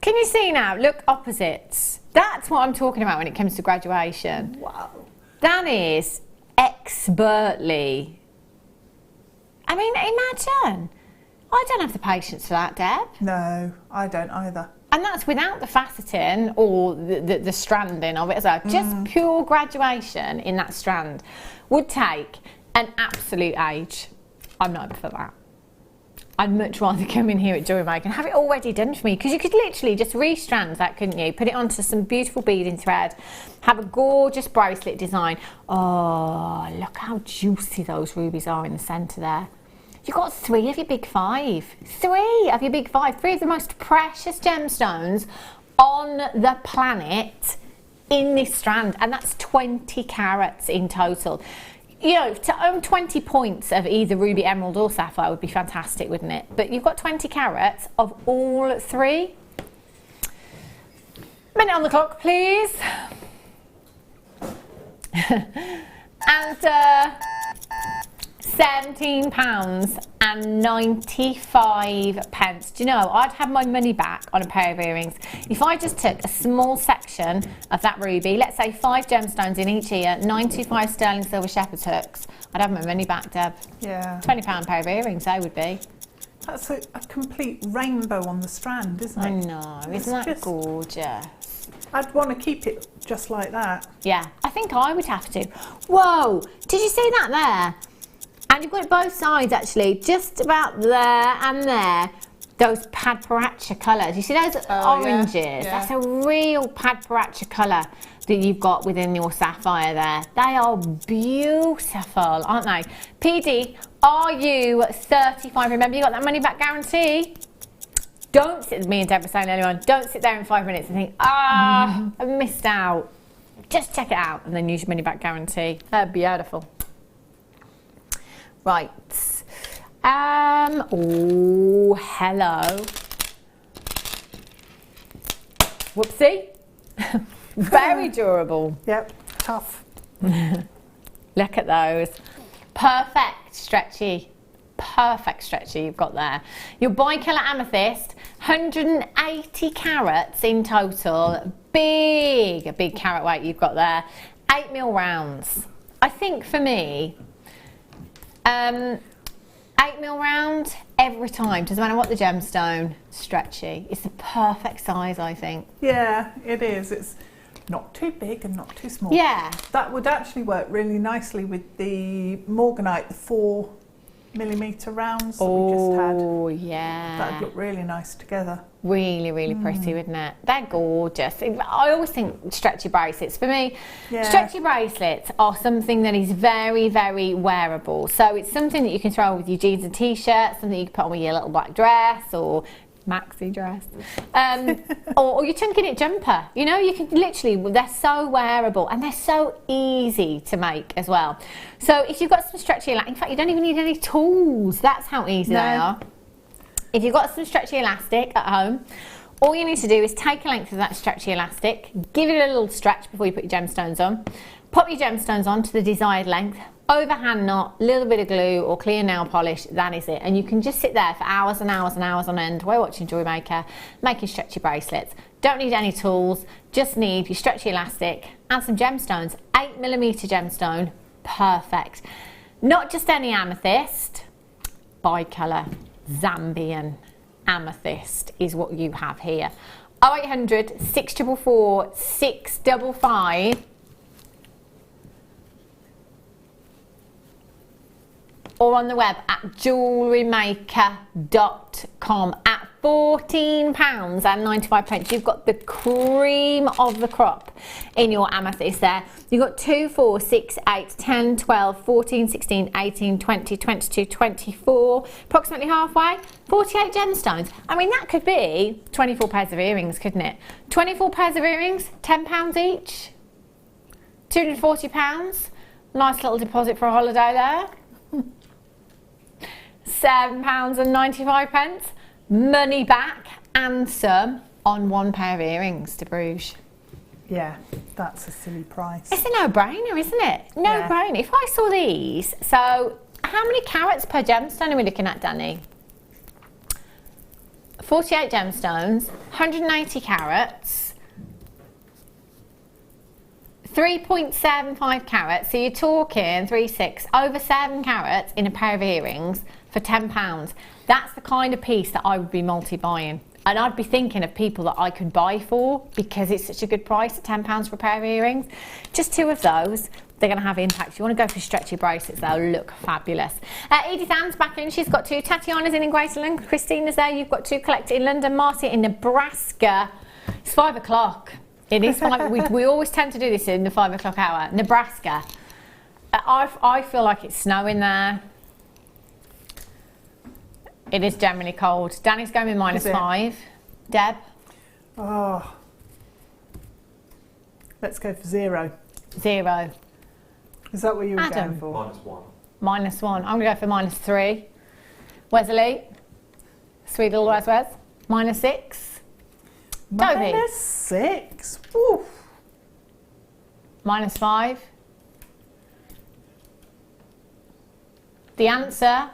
Can you see now? Look, opposites. That's what I'm talking about when it comes to graduation.
Wow.
That is expertly. I mean, imagine. I don't have the patience for that, Deb.
No, I don't either.
And that's without the faceting or the stranding of it as well. Just pure graduation in that strand would take an absolute age. I'm not for that. I'd much rather come in here at JewelleryMaker and have it already done for me, because you could literally just restrand that, couldn't you? Put it onto some beautiful beading thread, have a gorgeous bracelet design. Oh, look how juicy those rubies are in the centre there. You've got 3 of your big 5. 3 of your big 5. 3 of the most precious gemstones on the planet in this strand, and that's 20 carats in total. You know, to own 20 points of either ruby, emerald or sapphire would be fantastic, wouldn't it? But you've got 20 carats of all 3. Minute on the clock, please. And £17.95. Do you know, I'd have my money back on a pair of earrings if I just took a small section of that ruby, let's say 5 gemstones in each ear, 925 sterling silver shepherd's hooks. I'd have my money back, Deb.
Yeah.
£20 pair of earrings, they would be.
That's a complete rainbow on the strand, isn't it?
I know, isn't that gorgeous?
I'd want to keep it just like that.
Yeah, I think I would have to. Whoa, did you see that there? And you've got it both sides actually, just about there and there. Those padparacha colours. You see those oranges? Yeah. That's a real padparacha colour that you've got within your sapphire there. They are beautiful, aren't they? PD, are you 35? Remember, you got that money back guarantee. Don't sit, me and Deb were saying earlier on, don't sit there in 5 minutes and think, I missed out. Just check it out and then use your money back guarantee. They're beautiful. Right. Oh, hello. Whoopsie. Very durable.
Yep, tough.
Look at those. Perfect stretchy. Perfect stretchy you've got there. Your bi-colour amethyst, 180 carats in total. A big carat weight you've got there. 8mm rounds. I think for me, 8mm round every time, doesn't matter what the gemstone, stretchy. It's the perfect size, I think.
Yeah, it is. It's not too big and not too small.
Yeah.
That would actually work really nicely with the Morganite, the 4mm rounds that we just had.
Oh, yeah.
That'd look really nice together.
Really pretty, wouldn't it? They're gorgeous. I always think stretchy bracelets, for me,
Yeah.
stretchy bracelets are something that is very wearable. So it's something that you can throw on with your jeans and t-shirts, something you can put on with your little black dress or maxi dress, or your chunky knit jumper. You know, you can literally, they're so wearable and they're so easy to make as well. So if you've got some stretchy, in fact, you don't even need any tools. That's how easy they are. If you've got some stretchy elastic at home, all you need to do is take a length of that stretchy elastic, give it a little stretch before you put your gemstones on, pop your gemstones on to the desired length, overhand knot, a little bit of glue or clear nail polish, that is it. And you can just sit there for hours and hours on end while watching JewelleryMaker, making stretchy bracelets. Don't need any tools, just need your stretchy elastic and some gemstones. 8mm gemstone, perfect. Not just any amethyst, bi-colour Zambian amethyst is what you have here. 0800 644 655 or on the web at jewellerymaker.com at £14.95. You've got the cream of the crop in your amethyst there. You've got 2, 4, 6, 8, 10, 12, 14, 16, 18, 20, 22, 24, approximately halfway, 48 gemstones. I mean, that could be 24 pairs of earrings, couldn't it? 24 pairs of earrings, £10 each, £240. Nice little deposit for a holiday there. £7.95. Money back and some on one pair of earrings to Bruges.
Yeah, that's a silly price.
It's a no-brainer, isn't it? No-brainer. If I saw these, so how many carats per gemstone are we looking at, Danny? 48 gemstones, 180 carats, 3.75 carats, so you're talking 3, 6, over 7 carats in a pair of earrings for £10. That's the kind of piece that I would be multi-buying. And I'd be thinking of people that I could buy for because it's such a good price at £10 for a pair of earrings. Just 2 of those, they're going to have impact. You want to go for stretchy bracelets, they'll look fabulous. Edith Ann's back in, she's got 2. Tatiana's in Graceland, Christina's there, you've got 2 collected in London, Marcia in Nebraska. It's 5 o'clock. It is 5, we always tend to do this in the 5 o'clock hour. Nebraska. I feel like it's snowing there. It is generally cold. Danny's going with -5. Deb?
Oh. Let's go for 0.
0.
Is that what you were
Adam?
going for?
-1. I'm going to go for -3. Wesley? Sweet little Wes. -6. Toby?
-6. Oof.
-5. The answer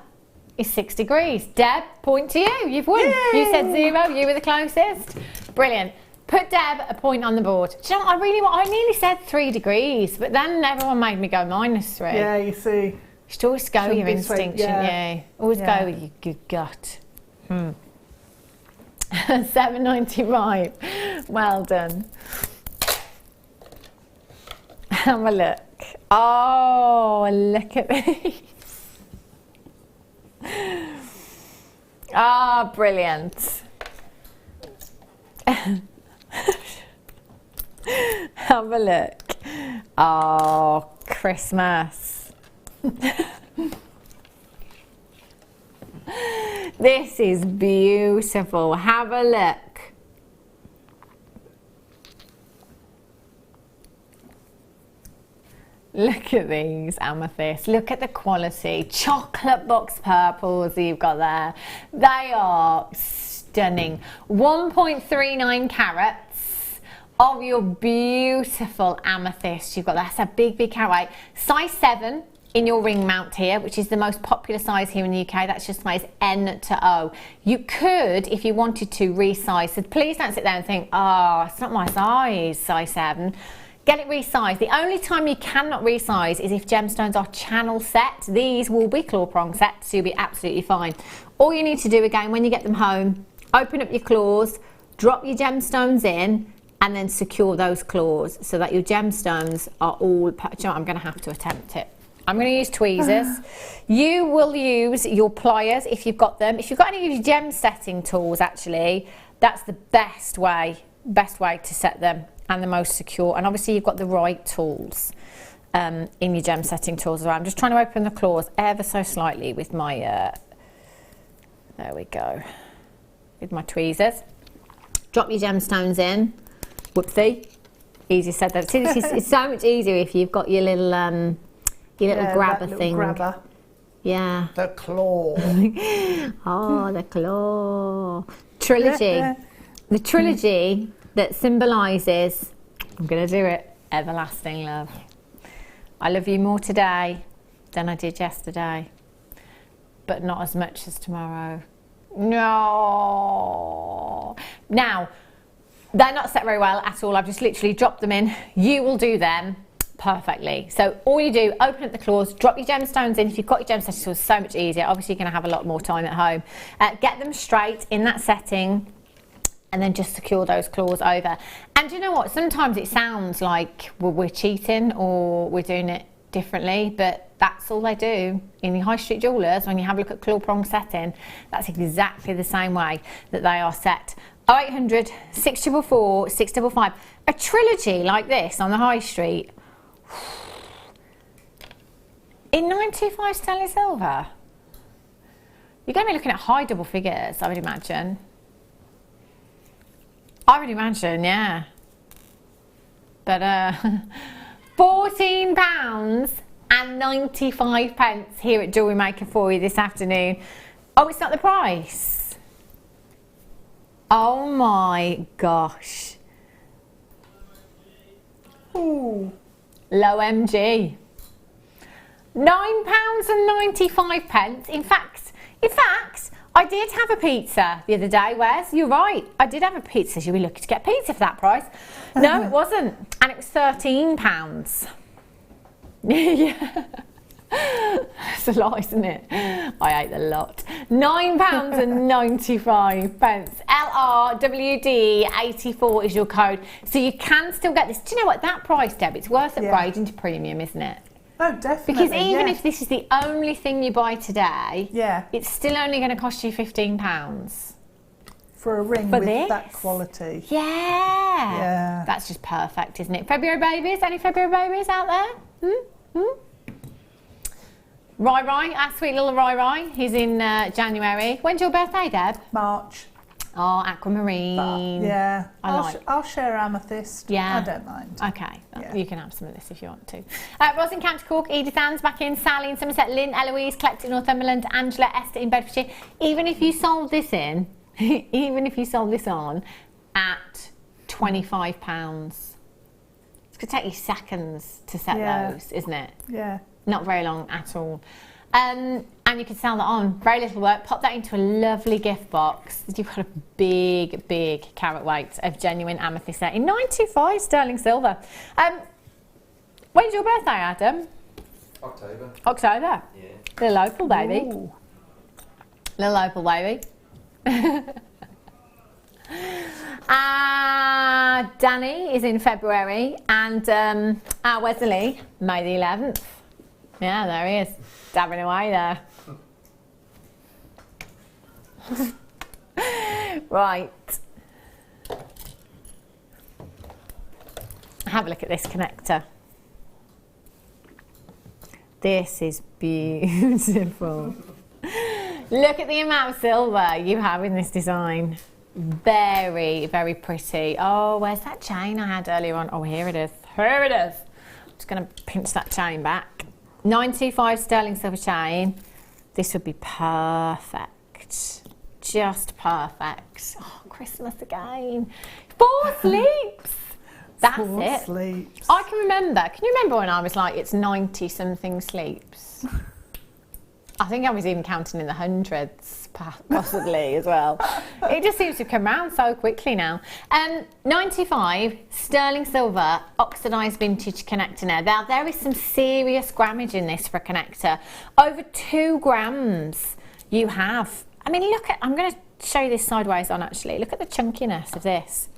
is 6 degrees. Deb, point to you. You've won.
Yay!
You said 0. You were the closest. Brilliant. Put Deb a point on the board. Do you know what? I nearly said 3 degrees, but then everyone made me go -3.
Yeah, you see.
You should always go with your instinct, shouldn't you? Always go with your good gut. $7.95. Well done. Have a look. Oh, look at these. Ah, brilliant. Have a look. Oh, Christmas. This is beautiful. Have a look. Look at these amethysts. Look at the quality. Chocolate box purples you've got there. They are stunning. 1.39 carats of your beautiful amethyst. You've got that's a big, big carat. Size 7 in your ring mount here, which is the most popular size here in the UK. That's just size N to O. You could, if you wanted to, resize. So please don't sit there and think, oh, it's not my size 7. Get it resized. The only time you cannot resize is if gemstones are channel set. These will be claw prong set, so you'll be absolutely fine. All you need to do again, when you get them home, open up your claws, drop your gemstones in, and then secure those claws so that your gemstones are all, you know, I'm going to have to attempt it. I'm going to use tweezers. You will use your pliers if you've got them. If you've got any of your gem setting tools, actually, that's the best way to set them and the most secure. And obviously you've got the right tools in your gem setting tools as well. I'm just trying to open the claws ever so slightly with my, there we go, with my tweezers. Drop your gemstones in. Whoopsie. Easy said that. See, it's so much easier if you've got your little grabber thing.
Grabber.
Yeah.
The claw.
Oh, the claw. Trilogy. The trilogy that symbolises, I'm going to do it, everlasting love. I love you more today than I did yesterday, but not as much as tomorrow. No. Now, they're not set very well at all. I've just literally dropped them in. You will do them perfectly. So all you do, open up the claws, drop your gemstones in. If you've got your gemstones, it's so much easier. Obviously, you're going to have a lot more time at home. Get them straight in that setting, and then just secure those claws over. And you know what? Sometimes it sounds like we're cheating or we're doing it differently, but that's all they do in the high street jewellers. When you have a look at claw prong setting, that's exactly the same way that they are set. 0800 644 655. A trilogy like this on the high street in 925 sterling silver. You're going to be looking at high double figures, I would imagine. Yeah. But £14.95 here at JewelleryMaker for you this afternoon. Oh, it's not the price. Oh my gosh. Ooh. Low MG. £9.95. In fact, I did have a pizza the other day, Wes. You're right. I did have a pizza. Should we look to get pizza for that price? No, it wasn't. And it was £13. Yeah. It's a lot, isn't it? I ate a lot. £9.95. LRWD84 is your code. So you can still get this. Do you know what? That price, Deb, it's worth upgrading to premium, isn't it?
Oh, definitely.
Because even if this is the only thing you buy today, it's still only going to cost you £15.
For a ring with that quality.
Yeah. That's just perfect, isn't it? February babies? Any February babies out there? Rai, our sweet little Rai. He's in January. When's your birthday, Deb?
March.
Oh, aquamarine.
Yeah. I'll share amethyst.
Yeah.
I don't mind.
Okay. You can have some of this if you want to. Roz in County Cork, Edith Ann's back in, Sally in Somerset, Lynn, Eloise, Collect in Northumberland, Angela, Esther in Bedfordshire. Even if you sold this on at £25, it's going to take you seconds to set those, isn't it?
Yeah.
Not very long at all. And you can sell that on. Very little work. Pop that into a lovely gift box. You've got a big, big carat weight of genuine amethyst there in 925 sterling silver. When's your birthday, Adam? October?
Yeah.
Little local baby.
Ooh.
Little opal baby. Danny is in February, and Wesley, May the 11th. Yeah, there he is, dabbing away there. Right. Have a look at this connector. This is beautiful. Look at the amount of silver you have in this design. Very, very pretty. Oh, where's that chain I had earlier on? Oh, here it is. Here it is. Just going to pinch that chain back. 925 sterling silver chain. This would be perfect. Just perfect. Oh, Christmas again. 4 sleeps. That's
4
it.
sleeps.
I can remember. Can you remember when I was like, it's 90 something sleeps? I think I was even counting in the hundreds, possibly as well. It just seems to come round so quickly now. 95 sterling silver oxidised vintage connector now. Now there is some serious grammage in this for a connector. Over 2 grams you have. I mean, look at, I'm going to show you this sideways on actually. Look at the chunkiness of this.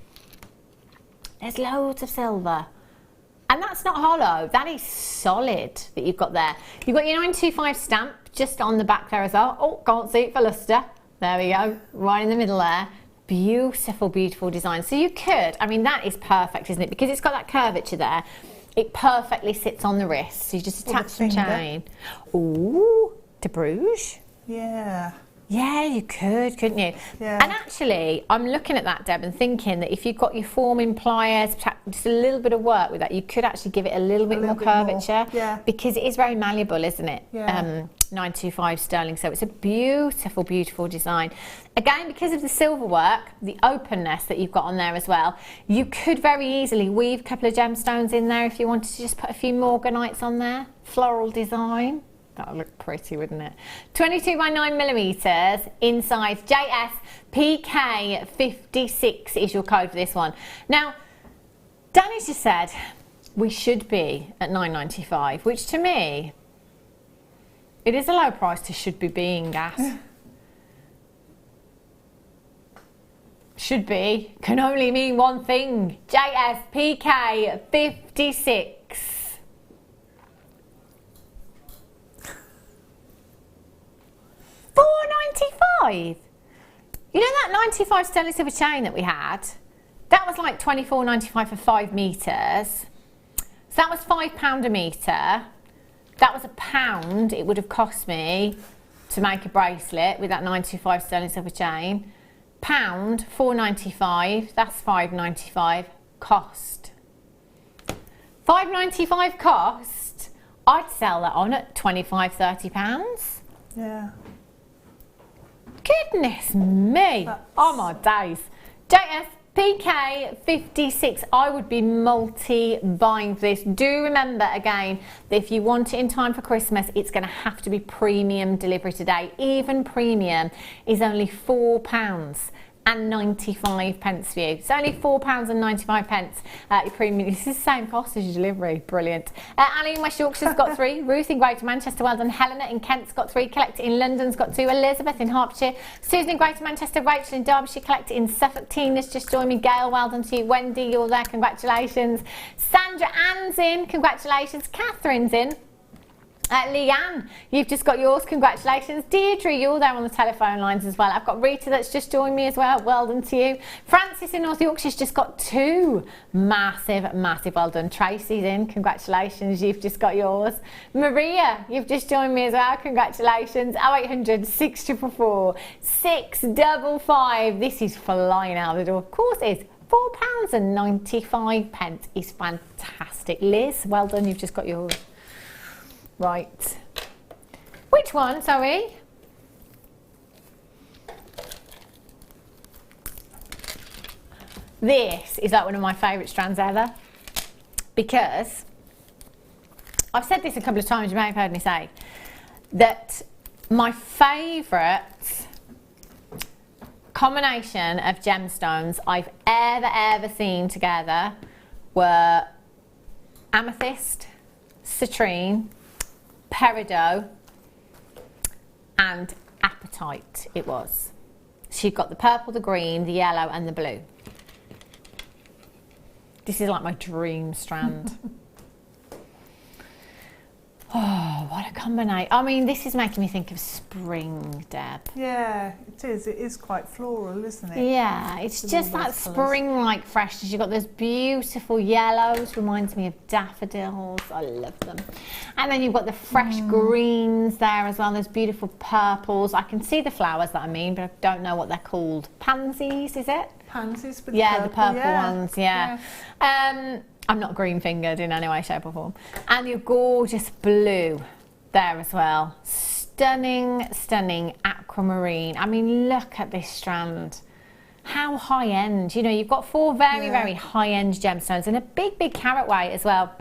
There's loads of silver. And that's not hollow, that is solid that you've got there. You've got your 925 stamp just on the back there as well. Oh, can't see it for lustre. There we go, right in the middle there. Beautiful, beautiful design. So you could, I mean, that is perfect, isn't it? Because it's got that curvature there. It perfectly sits on the wrist. So you just attach some chain. Ooh, Deb Rudge.
Yeah.
Yeah, you could, couldn't you?
Yeah.
And actually, I'm looking at that, Deb, and thinking that if you've got your forming pliers, just a little bit of work with that, you could actually give it a little bit more curvature.
Yeah.
Because it is very malleable, isn't it?
Yeah.
925 sterling. So it's a beautiful, beautiful design. Again, because of the silver work, the openness that you've got on there as well, you could very easily weave a couple of gemstones in there if you wanted to just put a few morganites on there. Floral design. That would look pretty, wouldn't it? 22 by 9 millimeters in size JSPK56 is your code for this one. Now, Danny's just said we should be at $9.95, which to me, it is a low price to should be being gas. Should be can only mean one thing. JSPK56. $4.95. You know that 95 sterling silver chain that we had? That was like $24.95 for 5 meters. So that was £5 a meter. That was £1 it would have cost me to make a bracelet with that 925 sterling silver chain. Pound, $4.95. That's $5.95 cost. $5.95 cost. I'd sell that on at £25–30.
Yeah.
Goodness me. Oh my days. JSPK56. I would be multi-buying for this. Do remember again that if you want it in time for Christmas, it's going to have to be premium delivery today. Even premium is only £4.95 for you. It's only £4.95. Your premium. This is the same cost as your delivery. Brilliant. Ali in West Yorkshire's got 3. Ruth in Greater Manchester, well done. Helena in Kent's got 3. Collected in London's got 2. Elizabeth in Hertfordshire. Susan in Greater Manchester. Rachel in Derbyshire. Collected in Suffolk. Tina's just joined me. Gail, well done to you. Wendy, you're there. Congratulations. Sandra Ann's in. Congratulations. Catherine's in. Leanne, you've just got yours. Congratulations. Deirdre, you're there on the telephone lines as well. I've got Rita that's just joined me as well. Well done to you. Francis in North Yorkshire's just got 2. Massive, massive well done. Tracy's in. Congratulations. You've just got yours. Maria, you've just joined me as well. Congratulations. 0800 644 655. This is flying out the door. Of course it is. £4.95 is fantastic. Liz, well done. You've just got yours. Right. Which one, sorry? This is like one of my favourite strands ever, because I've said this a couple of times, you may have heard me say, that my favourite combination of gemstones I've ever seen together were amethyst, citrine, peridot and apatite it was. So you've got the purple, the green, the yellow and the blue. This is like my dream strand. Oh, what a combination. I mean, this is making me think of spring, Deb.
Yeah, it is. It is quite floral, isn't it?
Yeah, it's just that spring-like freshness. You've got those beautiful yellows, reminds me of daffodils. I love them. And then you've got the fresh greens there as well, those beautiful purples. I can see the flowers that I mean, but I don't know what they're called. Pansies, is it?
Pansies with
the purple ones, yeah. I'm not green fingered in any way, shape or form. And your gorgeous blue there as well. Stunning, stunning aquamarine. I mean, look at this strand. How high end. You know, you've got 4 very, very high end gemstones and a big, big carat weight as well.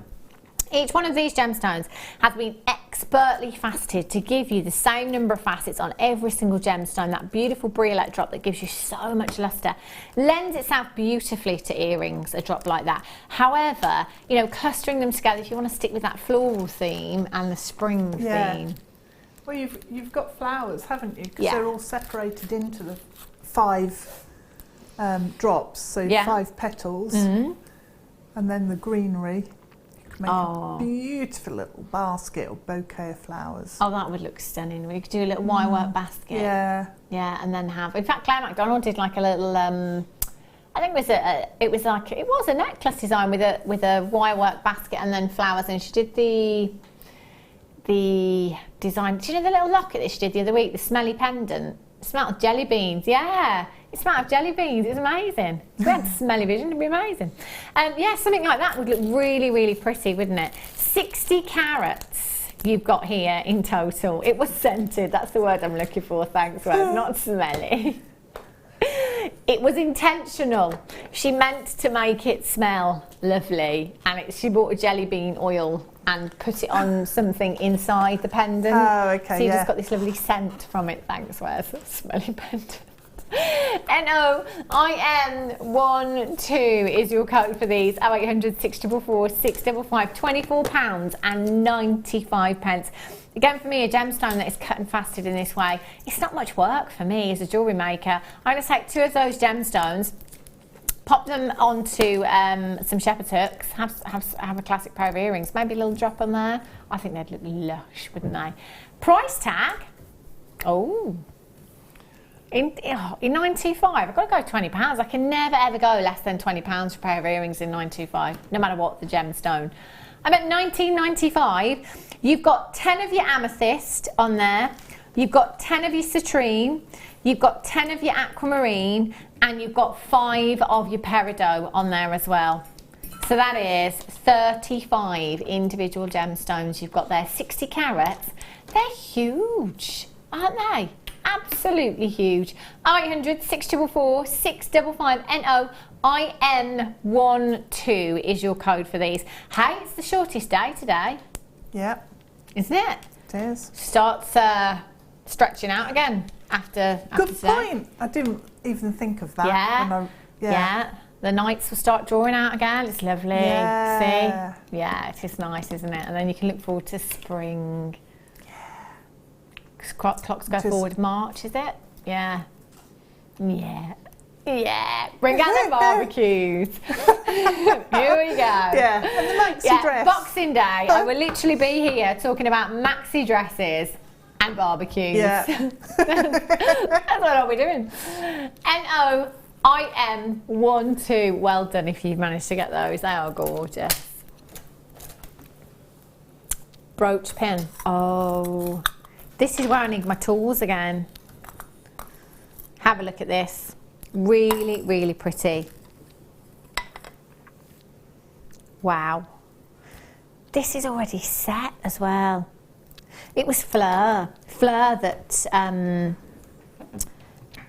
Each one of these gemstones has been expertly faceted to give you the same number of facets on every single gemstone. That beautiful briolette drop that gives you so much luster lends itself beautifully to earrings, a drop like that. However, you know, clustering them together, if you want to stick with that floral theme and the spring theme.
Well, you've got flowers, haven't you? Because they're all separated into the 5 drops, so 5 petals, and then the greenery. Make a beautiful little basket or bouquet of flowers.
Oh, that would look stunning. We could do a little wire work basket.
Yeah.
Yeah, and then have. In fact, Claire McDonald did like a little. I think it was a necklace design with a wire work basket and then flowers, and she did the design. Do you know the little locket that she did the other week? The smelly pendant. It smelled of jelly beans. Yeah. It smelled of jelly beans. It was amazing. If we had smelly vision, it'd be amazing. Yeah, something like that would look really, really pretty, wouldn't it? 60 carats you've got here in total. It was scented. That's the word I'm looking for. Thanks, Wes. Not smelly. It was intentional. She meant to make it smell lovely, and she bought a jelly bean oil and put it on something inside the pendant.
Oh, okay.
So you just got this lovely scent from it. Thanks, Wes. Smelly pendant. NO-IM12 is your code for these. 0800 644 655, £24.95. Again, for me, a gemstone that is cut and faceted in this way, it's not much work for me as a jewellery maker. I'm going to take 2 of those gemstones, pop them onto some shepherd's hooks, have a classic pair of earrings, maybe a little drop on there. I think they'd look lush, wouldn't they? Price tag, in 925, I've got to go £20. I can never ever go less than £20 for a pair of earrings in 925, no matter what the gemstone. I'm at £19.95. You've got 10 of your amethyst on there, you've got 10 of your citrine, you've got 10 of your aquamarine, and you've got 5 of your peridot on there as well. So that is 35 individual gemstones you've got there, 60 carats. They're huge, aren't they? Absolutely huge. 0800 644 655 NO-IM12 is your code for these. Hey, it's the shortest day today.
Yeah.
Isn't it?
It is.
Starts stretching out again after
Good
today.
point. I didn't even think of that.
Yeah. The nights will start drawing out again. It's lovely.
Yeah.
See? Yeah, it is nice, isn't it? And then you can look forward to spring. Clocks go forward March, is it? Yeah. Yeah. Yeah. Bring out the barbecues. Here we go.
Yeah. And the maxi dress.
Boxing Day, I will literally be here talking about maxi dresses and barbecues.
Yeah.
That's what I'll be doing. NO-IM12. Well done if you've managed to get those. They are gorgeous. Brooch pin. Oh. This is where I need my tools again. Have a look at this. Really, really pretty. Wow. This is already set as well. It was Fleur that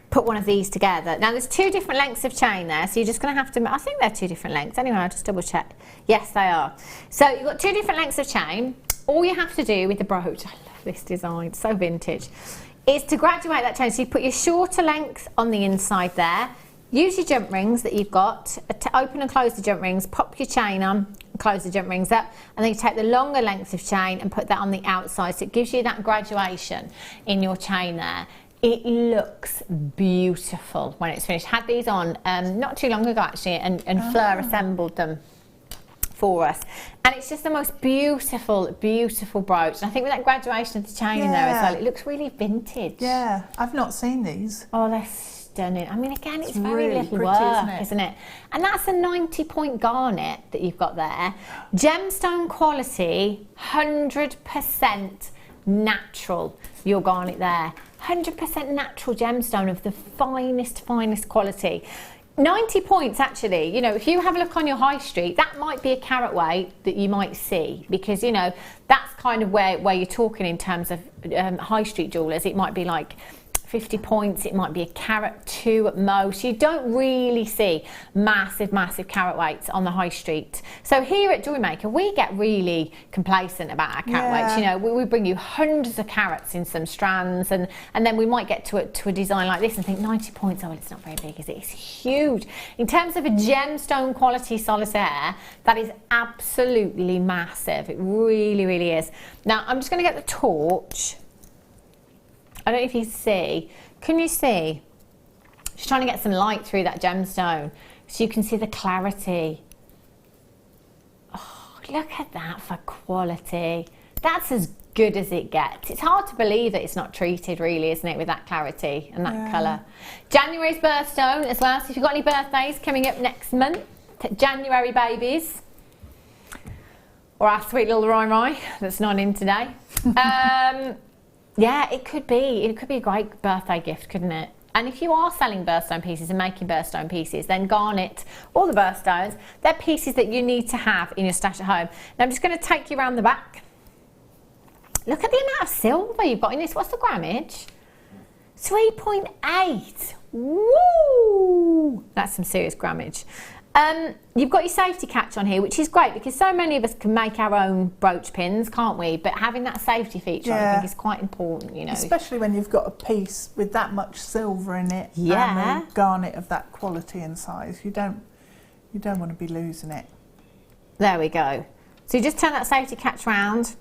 put one of these together. Now there's 2 different lengths of chain there, so you're just going to have to, I think they're 2 different lengths. Anyway, I'll just double check. Yes, they are. So you've got 2 different lengths of chain. All you have to do with the brooch, I love this design, so vintage, is to graduate that chain. So you put your shorter length on the inside there, use your jump rings that you've got, to open and close the jump rings, pop your chain on, close the jump rings up, and then you take the longer length of chain and put that on the outside, so it gives you that graduation in your chain there. It looks beautiful when it's finished. Had these on not too long ago actually, and Fleur assembled them for us, and it's just the most beautiful brooch. And I think with that graduation of the chain in there as well, it looks really vintage.
Yeah, I've not seen these.
Oh, they're stunning. I mean, again, it's very
really
little
pretty,
work, isn't it? And that's a 90-point garnet that you've got there. Gemstone quality, 100% natural, your garnet there. 100% natural gemstone of the finest quality. 90 points actually, you know, if you have a look on your high street, that might be a carat weight that you might see, because, you know, that's kind of where you're talking in terms of high street jewellers. It might be like 50 points, it might be a carat 2 at most. You don't really see massive carat weights on the high street. So here at Jewellery Maker, we get really complacent about our carat weights. You know, we bring you hundreds of carats in some strands, and then we might get to a design like this and think 90 points, oh, well, it's not very big, is it? It's huge. In terms of a gemstone quality solitaire, that is absolutely massive. It really, really is. Now, I'm just going to get the torch. I don't know if you see. Can you see? Just trying to get some light through that gemstone so you can see the clarity. Oh, look at that for quality. That's as good as it gets. It's hard to believe that it's not treated, really, isn't it, with that clarity and that colour. January's birthstone as well, so if you've got any birthdays coming up next month, January babies, or our sweet little Rai that's not in today. Yeah, it could be a great birthday gift, couldn't it? And if you are selling birthstone pieces and making birthstone pieces, then garnet all the birthstones. They're pieces that you need to have in your stash at home. Now I'm just going to take you around the back. Look at the amount of silver you've got in this. What's the grammage? 3.8. Woo! That's some serious grammage. You've got your safety catch on here, which is great because so many of us can make our own brooch pins, can't we? But having that safety feature, I think, is quite important, you know.
Especially when you've got a piece with that much silver in it, and a garnet of that quality and size. You don't want to be losing it.
There we go. So you just turn that safety catch round,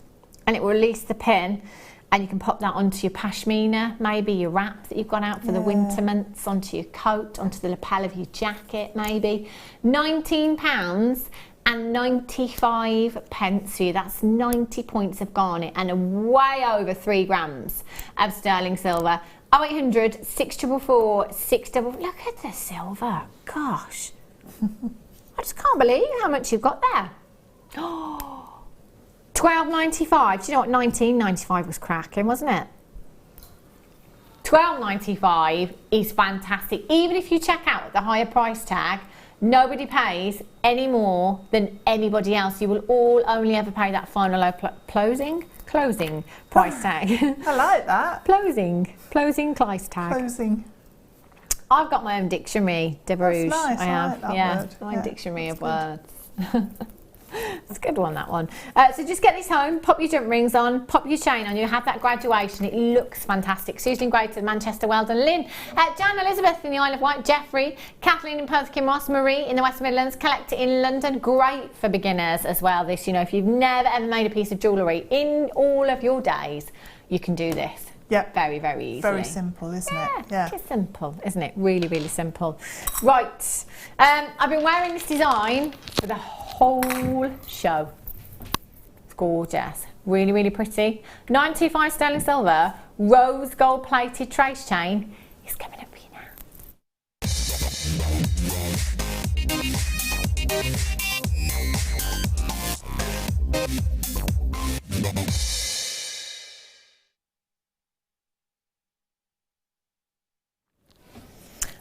and it will release the pin. And you can pop that onto your pashmina, maybe your wrap that you've gone out for the winter months, onto your coat, onto the lapel of your jacket, maybe. £19.95 for you. That's 90 points of garnet and way over 3 grams of sterling silver. 0800 644 644. Look at the silver. Gosh. I just can't believe how much you've got there. Oh. £12.95. Do you know what? £19.95 was cracking, wasn't it? £12.95 is fantastic. Even if you check out at the higher price tag, nobody pays any more than anybody else. You will all only ever pay that final low closing price tag.
I like that.
Closing price tag.
Closing.
I've got my own dictionary, Deb Rudge.
Nice.
I have.
Like that word.
My own dictionary of words. It's a good one, that one. So just get this home, pop your jump rings on, pop your chain on, you have that graduation. It looks fantastic. Susan in Greater Manchester, well done. Lynn, Jan, Elizabeth in the Isle of Wight, Jeffrey, Kathleen in Perth, Kinross, Marie in the West Midlands, Collector in London. Great for beginners as well, this, you know, if you've never ever made a piece of jewellery in all of your days, you can do this.
Yeah.
Very, very easily.
Very simple, isn't it? Yeah.
It's simple, isn't it? Really, really simple. Right. I've been wearing this design for the whole show. It's gorgeous. Really, really pretty. 925 sterling silver, rose gold plated trace chain is coming up for you now.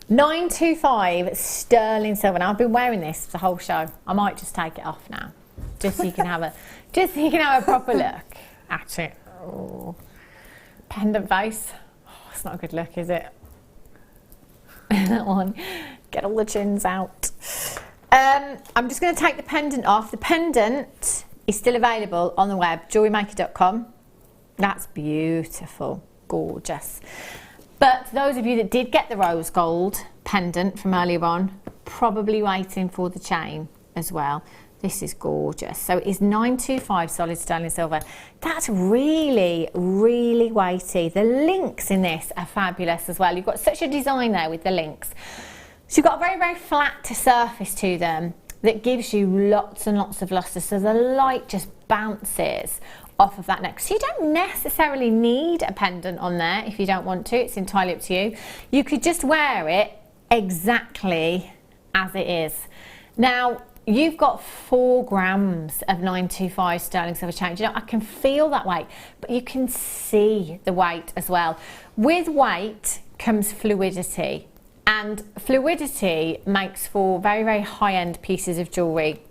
£925 sterling silver. Now I've been wearing this the whole show. I might just take it off now, just so you can have a proper look at it. Oh. Pendant face. Oh, it's not a good look, is it? That one. Get all the chins out. I'm just going to take the pendant off. The pendant is still available on the web, jewellerymaker.com. That's beautiful, gorgeous. But those of you that did get the rose gold pendant from earlier on, probably waiting for the chain as well. This is gorgeous. So it is 925 solid sterling silver. That's really, really weighty. The links in this are fabulous as well. You've got such a design there with the links. So you've got a very, very flat surface to them that gives you lots and lots of lustre. So the light just bounces off of that neck. So you don't necessarily need a pendant on there if you don't want to. It's entirely up to you. You could just wear it exactly as it is. Now, you've got 4 grams of 925 sterling silver chain. You know, I can feel that weight, but you can see the weight as well. With weight comes fluidity. And fluidity makes for very, very high-end pieces of jewellery.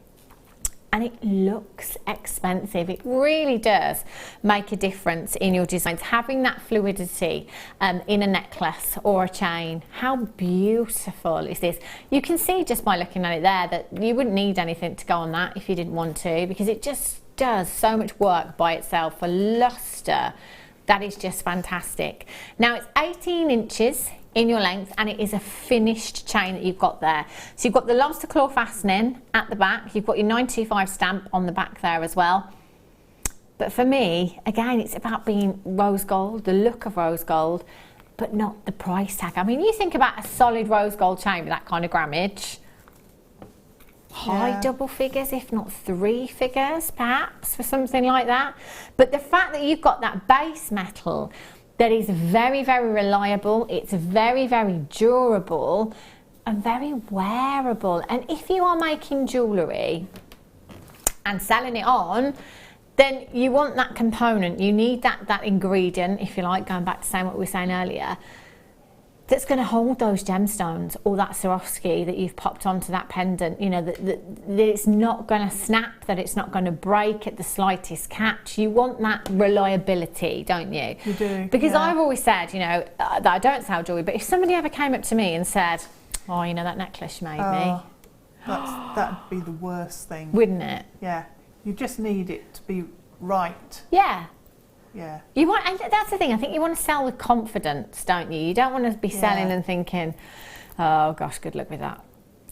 And it looks expensive. It really does make a difference in your designs. Having that fluidity in a necklace or a chain, how beautiful is this? You can see just by looking at it there that you wouldn't need anything to go on that if you didn't want to, because it just does so much work by itself for luster. That is just fantastic. Now it's 18 inches in your length, and it is a finished chain that you've got there. So you've got the lobster claw fastening at the back, you've got your 925 stamp on the back there as well. But for me, again, it's about being rose gold, the look of rose gold, but not the price tag. I mean, you think about a solid rose gold chain with that kind of grammage, high double figures, if not 3 figures perhaps, for something like that. But the fact that you've got that base metal that is very, very reliable, it's very, very durable and very wearable. And if you are making jewellery and selling it on, then you want that component, you need that ingredient, if you like, going back to saying what we were saying earlier, that's going to hold those gemstones or that Swarovski that you've popped onto that pendant, you know, that it's not going to snap, that it's not going to break at the slightest catch. You want that reliability, don't you?
You do.
Because I've always said, you know, that I don't sell jewellery, but if somebody ever came up to me and said, oh, you know, that necklace you made me.
That'd be the worst thing.
Wouldn't it?
Yeah. You just need it to be right.
Yeah.
Yeah.
You want, and that's the thing, I think you want to sell with confidence, don't you? You don't want to be selling and thinking, oh gosh, good luck with that.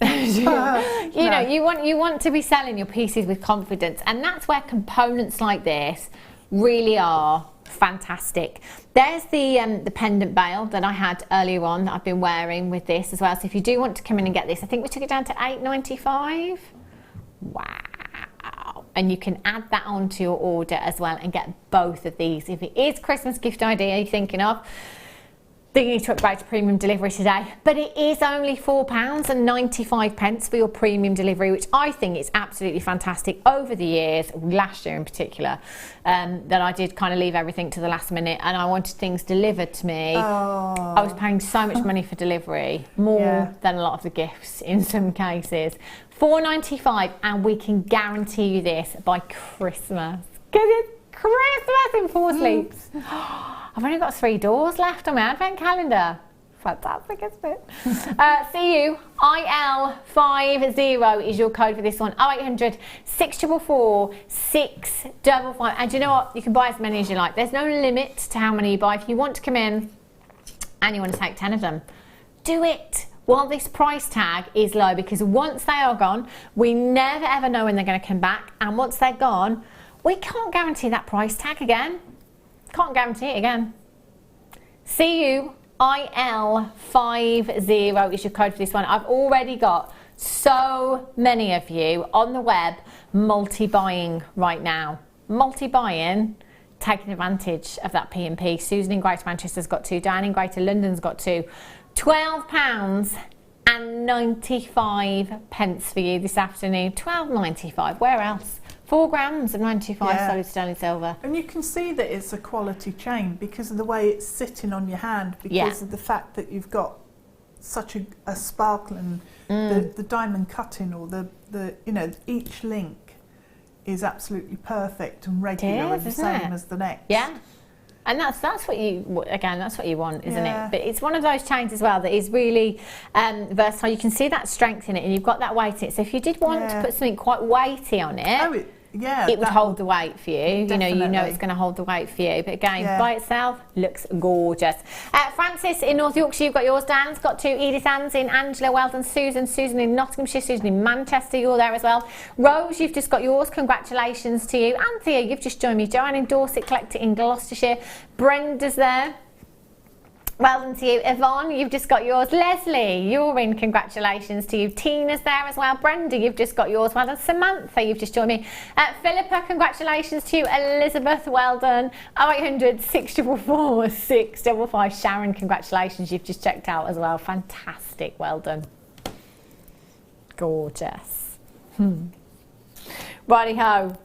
you know, you want to be selling your pieces with confidence, and that's where components like this really are fantastic. There's the pendant bail that I had earlier on that I've been wearing with this as well. So if you do want to come in and get this, I think we took it down to $8.95. Wow. And you can add that onto your order as well and get both of these. If it is Christmas gift idea you're thinking of, then you need to upgrade to premium delivery today. But it is only £4.95 for your premium delivery, which I think is absolutely fantastic. Over the years, last year in particular, that I did kind of leave everything to the last minute and I wanted things delivered to me. I was paying so much money for delivery, more than a lot of the gifts in some cases. $4.95, and we can guarantee you this by Christmas. Because it's Christmas in 4 sleeps. I've only got 3 doors left on my advent calendar. Fantastic, isn't it? CUIL50 is your code for this one. 0800 644 655. And you know what? You can buy as many as you like. There's no limit to how many you buy. If you want to come in and you want to take 10 of them, do it while this price tag is low, because once they are gone, we never ever know when they're going to come back, and once they're gone, we can't guarantee that price tag again. Can't guarantee it again. CUIL50 is your code for this one. I've already got so many of you on the web multi-buying right now. Multi-buying, taking advantage of that P&P. Susan in Greater Manchester's got 2, Diane in Greater London's got 2. £12.95 for you this afternoon. £12.95. Where else? 4 grams of 95 solid sterling silver.
And you can see that it's a quality chain because of the way it's sitting on your hand, because of the fact that you've got such a sparkle, and the diamond cutting, or the you know, each link is absolutely perfect and regular and the same as the next.
Yeah. And that's what you, again, that's what you want, isn't it? But it's one of those chains as well that is really versatile. You can see that strength in it, and you've got that weight in it. So if you did want to put something quite weighty on it, it would hold the weight for you.
Definitely.
You know it's going to hold the weight for you. But again, by itself, looks gorgeous. Francis in North Yorkshire, you've got yours. Dan's got 2. Edith Ann's in. Angela, well done. Susan in Nottinghamshire. Susan in Manchester, you're there as well. Rose, you've just got yours. Congratulations to you. Anthea, you've just joined me. Joanne in Dorset, Collector in Gloucestershire. Brenda's there. Well done to you. Yvonne, you've just got yours. Leslie, you're in. Congratulations to you. Tina's there as well. Brenda, you've just got yours. Well done. Samantha, you've just joined me. Philippa, congratulations to you. Elizabeth, well done. 0800 644 655. Sharon, congratulations. You've just checked out as well. Fantastic. Well done. Gorgeous. Righty-ho.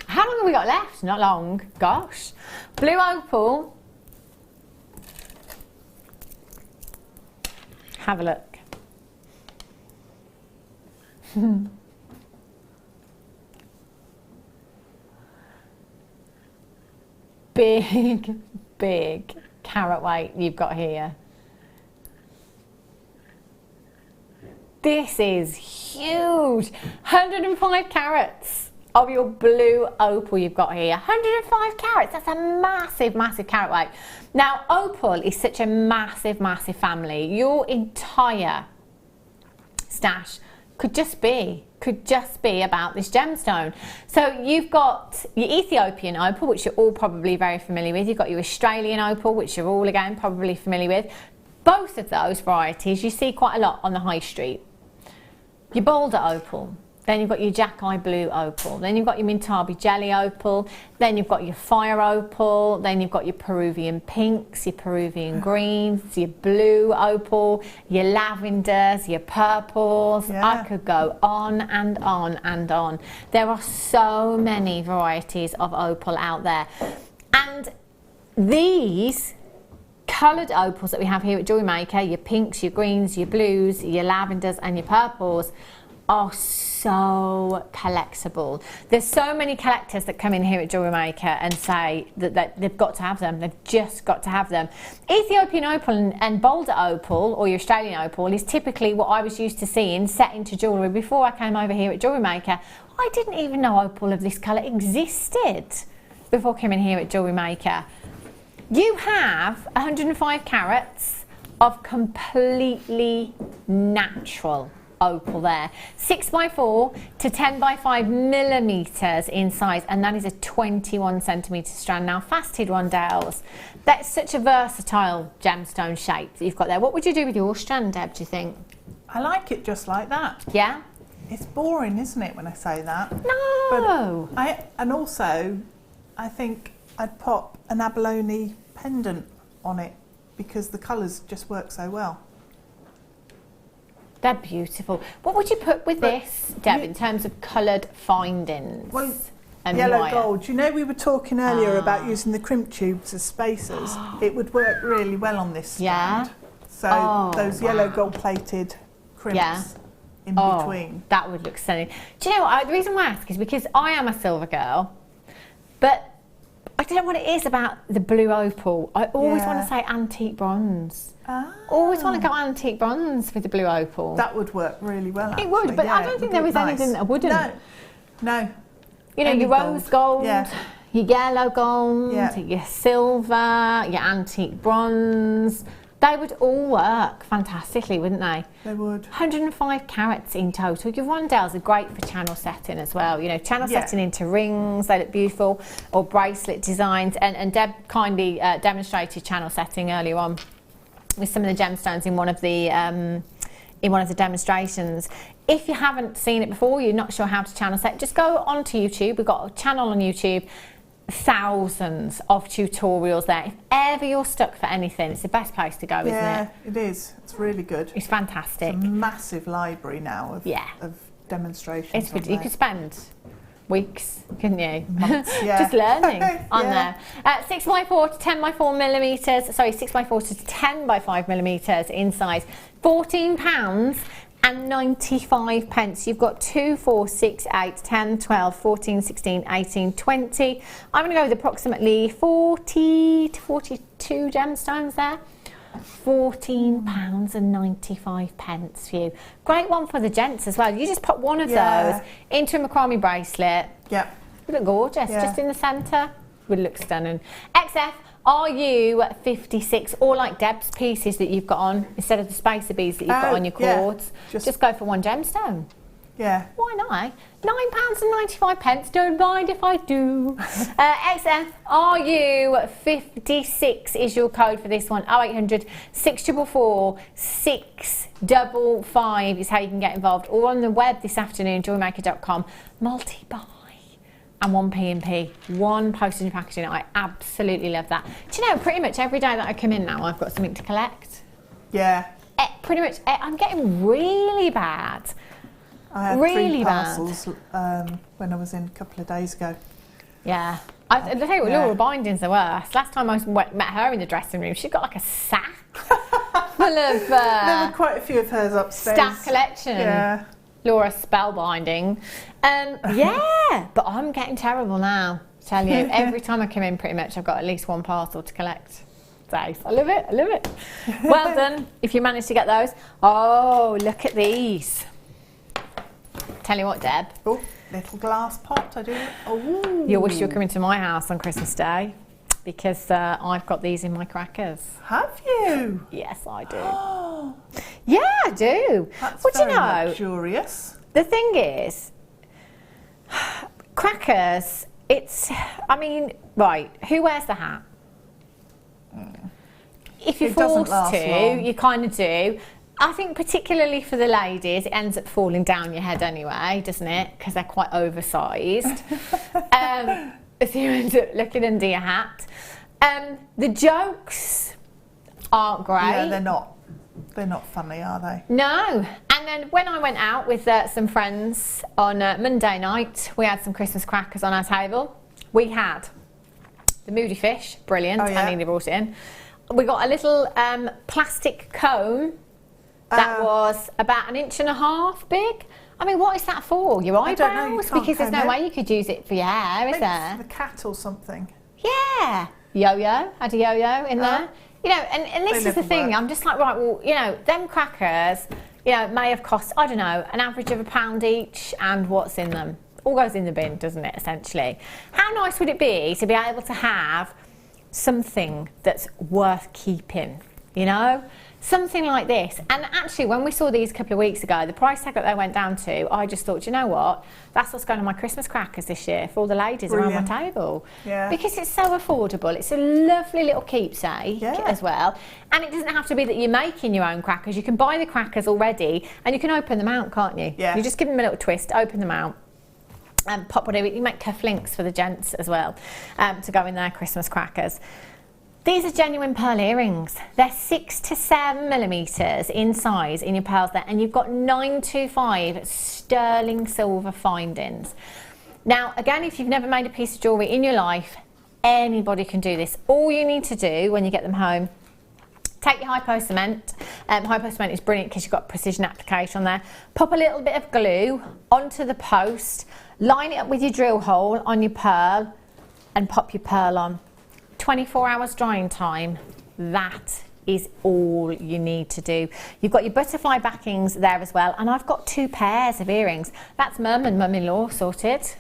How long have we got left? Not long. Gosh. Blue opal. Have a look. Big carat weight you've got here. This is huge. 105 carats of your blue opal you've got here. 105 carats, that's a massive carat weight. Now, opal is such a massive family. Your entire stash could just be about this gemstone. So you've got your Ethiopian opal, which you're all probably very familiar with. You've got your Australian opal, which you're all again probably familiar with. Both of those varieties you see quite a lot on the high street. Your Boulder opal, then you've got your Jackeye blue opal, then you've got your Mintabi jelly opal, then you've got your fire opal, then you've got your Peruvian pinks, your Peruvian greens, your blue opal, your lavenders, your purples.
Yeah.
I could go on and on and on. There are so many varieties of opal out there. And these coloured opals that we have here at JewelleryMaker, your pinks, your greens, your blues, your lavenders and your purples, are so collectible. There's so many collectors that come in here at JewelleryMaker and say that they've got to have them. They've just got to have them. Ethiopian opal and Boulder opal, or your Australian opal, is typically what I was used to seeing set into jewellery before I came over here at JewelleryMaker. I didn't even know opal of this colour existed before coming here at JewelleryMaker. You have 105 carats of completely natural opal there. 6x4 to 10x5 millimetres in size, and that is a 21 centimetre strand. Now, fasted rondelles, that's such a versatile gemstone shape that you've got there. What would you do with your strand, Deb, do you think?
I like it just like that.
Yeah?
It's boring, isn't it, when I say that?
No!
But I think I'd pop an abalone pendant on it because the colours just work so well.
They're beautiful. What would you put with this, Deb, in terms of coloured findings?
Well,
and
yellow
wire?
gold. You know, we were talking earlier about using the crimp tubes as spacers. It would work really well on this stand.
Yeah?
So those yellow gold plated crimps in between.
That would look stunning. Do you know what? The reason why I ask is because I am a silver girl, but I don't know what it is about the blue opal. I always want to say antique bronze. Always want to go antique bronze with the blue opal.
That would work really well, actually.
It would, but I don't think there is anything that wouldn't.
No.
You know,
Any
your rose gold,
Yeah.
your yellow gold, your silver, your antique bronze. They would all work fantastically, wouldn't they?
They would.
105 carats in total. Your rondelles are great for channel setting as well. You know, channel setting into rings, they look beautiful, or bracelet designs. And Deb kindly demonstrated channel setting earlier on with some of the gemstones in one of the demonstrations. If you haven't seen it before, you're not sure how to channel set, just go onto YouTube. We've got a channel on YouTube. Thousands of tutorials there. If ever you're stuck for anything, it's the best place to go, isn't it?
Yeah, it is. It's really good.
It's fantastic.
It's a massive library now of demonstrations.
It's good. You could spend weeks, couldn't you?
Months,
just learning on there. 6x4 to 10x4 millimetres. Sorry, 6x4 to 10x5 millimetres in size. £14 and 95 pence. You've got 2, 4, 6, 8, 10, 12, 14, 16, 18, 20. I'm going to go with approximately 40 to 42 gemstones there. £14 and 95 pence for you. Great one for the gents as well. You just put one of those into a macrame bracelet.
Yep.
Would look gorgeous. Just in the centre. Would look stunning. XF. Are you 56, or like Deb's pieces that you've got on, instead of the spacer beads that you've got on your cords, just go for one gemstone?
Yeah.
Why not? £9 and 95 pence, don't mind if I do. XF, are you 56 is your code for this one. 0800 644 655 is how you can get involved. Or on the web this afternoon, jewellerymaker.com, multi-buy. And 1P&P, one postage and packaging. I absolutely love that. Do you know, pretty much every day that I come in now, I've got something to collect.
Yeah.
Pretty much, I'm getting really bad.
I had
really
3 parcels when I was in a couple of days ago.
Yeah. I'll tell you what, Laura Binding's the worst. Last time I met her in the dressing room, she got like a sack full full of
There were quite a few of hers upstairs.
stack collection.
Yeah.
Laura spellbinding. Yeah, but I'm getting terrible now. Tell you, every time I come in, pretty much I've got at least one parcel to collect. So I love it. I love it. Well done if you managed to get those. Oh, look at these. Tell you what, Deb.
Oh, little glass pot. I do. Oh.
You'll wish you were coming to my house on Christmas Day because I've got these in my crackers.
Have you?
Yes, I do. Yeah, I do.
That's
Well, do you
very
know,
luxurious.
the thing is, crackers, I mean, right, who wears the hat? If you're
It doesn't
forced
last
to,
long.
you kind of do. I think particularly for the ladies, it ends up falling down your head anyway, doesn't it? Because they're quite oversized. So you end up looking under your hat. The jokes aren't great.
Yeah, they're not. They're not funny, are they?
No. And then when I went out with some friends on Monday night, we had some Christmas crackers on our table. We had the Moody Fish, brilliant.
Oh, yeah.
I mean, they brought it in. We got a little plastic cone that was about 1.5 inches big. I mean, what is that for? Your
I don't know, you
eyebrows?
can't
Because there's no
comb it.
way you could use it for your hair, is
Maybe
there?
for the cat or something.
Yeah. Yo-yo. Had a yo-yo in there. You know, and this
They
is the
never
thing.
work.
I'm just like, right, well, you know, them crackers, you know, may have cost, I don't know, an average of £1 each, and what's in them? All goes in the bin, doesn't it, essentially? How nice would it be to be able to have something that's worth keeping, you know? Something like this. And actually, when we saw these a couple of weeks ago, the price tag that they went down to, I just thought, you know what? That's what's going on my Christmas crackers this year for all the ladies around my table.
Yeah.
Because it's so affordable. It's a lovely little keepsake as well. And it doesn't have to be that you're making your own crackers. You can buy the crackers already and you can open them out, can't you?
Yeah.
You just give them a little twist, open them out. And pop whatever. You make cufflinks for the gents as well to go in their Christmas crackers. These are genuine pearl earrings. They're 6 to 7 millimetres in size in your pearls there, and you've got 925 sterling silver findings. Now, again, if you've never made a piece of jewellery in your life, anybody can do this. All you need to do when you get them home, take your hypo cement. Hypo cement is brilliant because you've got precision application on there. Pop a little bit of glue onto the post, line it up with your drill hole on your pearl, and pop your pearl on. 24 hours drying time. That is all you need to do. You've got your butterfly backings there as well, and I've got 2 pairs of earrings. That's mum and mum-in-law sorted.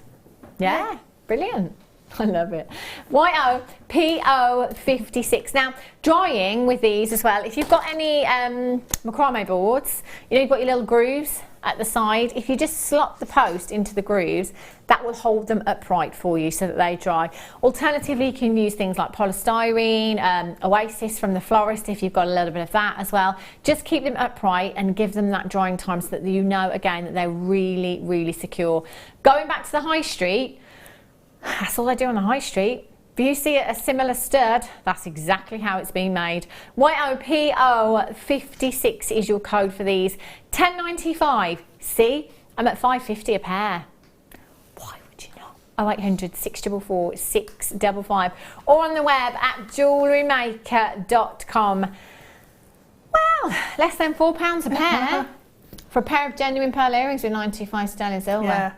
Yeah, brilliant. I love it. YOPO56. Now, drying with these as well, if you've got any macrame boards, you know, you've got your little grooves at the side. If you just slot the post into the grooves, that will hold them upright for you so that they dry. Alternatively, you can use things like polystyrene, Oasis from the florist if you've got a little bit of that as well. Just keep them upright and give them that drying time so that you know, again, that they're really, really secure. Going back to the high street, that's all they do on the high street. If you see a similar stud, that's exactly how it's been made. YOPO56 is your code for these. $10.95. See, I'm at $5.50 a pair. Why would you not? 0800 644 655 or on the web at JewelleryMaker.com. Well, less than £4 a pair for a pair of genuine pearl earrings with 925 sterling silver.
Yeah.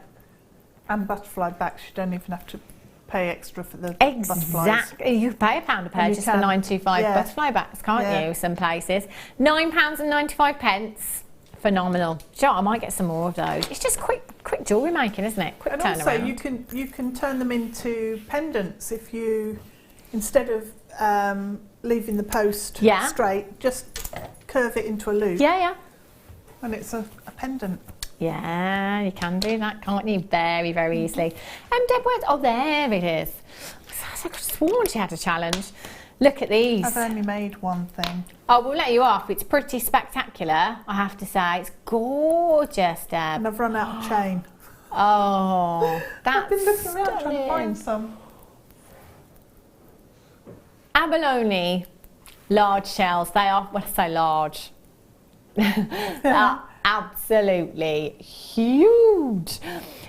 And butterfly backs, you don't even have to pay extra for the butterflies.
Exactly. You pay £1 a pair just for 925 butterfly backs, can't you? Some places. £9.95. Phenomenal. Do you know what? I might get some more of those. It's just quick jewellery making, isn't it? Quick turnaround.
And also you can turn them into pendants if you, instead of leaving the post straight, just curve it into a loop.
Yeah.
And it's a pendant.
Yeah, you can do that, can't you? Very, very easily. Deb, oh, there it is. I could have sworn she had a challenge. Look at these.
I've only made one thing.
Oh, we'll let you off. It's pretty spectacular, I have to say. It's gorgeous, Deb.
And I've run out of chain.
Oh, that's
I've been looking around trying to find some.
Abalone large shells. They are, when I say large, they are absolutely huge.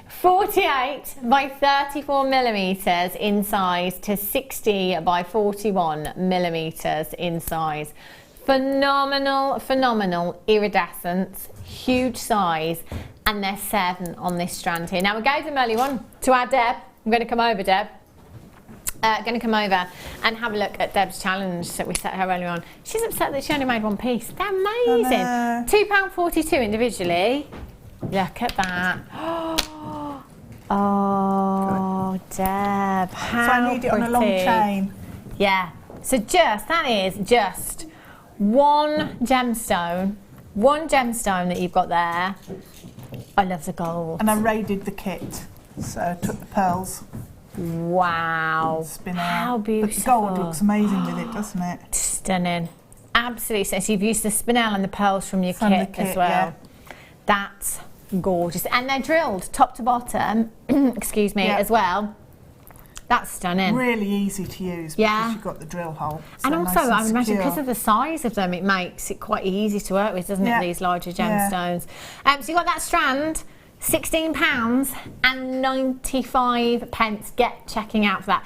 48 by 34 millimetres in size to 60 by 41 millimetres in size. phenomenal iridescence, huge size, and they're 7 on this strand here. Now we gave them earlier on to our Deb. I'm going to come over, Deb. Going to come over and have a look at Deb's challenge that we set her earlier on. She's upset that she only made one piece. They're amazing. £2.42 individually. Look at that. Oh, Deb, how
So I need it on a long
pretty.
chain.
Yeah. So that is just one gemstone that you've got there. I love the gold.
And I raided the kit, so I took the pearls.
Wow.
Spin
How
out.
beautiful.
The gold looks amazing with it, doesn't it?
Stunning. Absolutely. So you've used the spinel and the pearls from your kit as well.
Yeah.
That's gorgeous. And they're drilled top to bottom, excuse me, as well. That's stunning.
Really easy to use because you've got the drill hole. So
and also,
nice
I would imagine
secure.
because of the size of them, it makes it quite easy to work with, doesn't it, these larger gemstones? So you've got that strand, £16.95. Get checking out for that.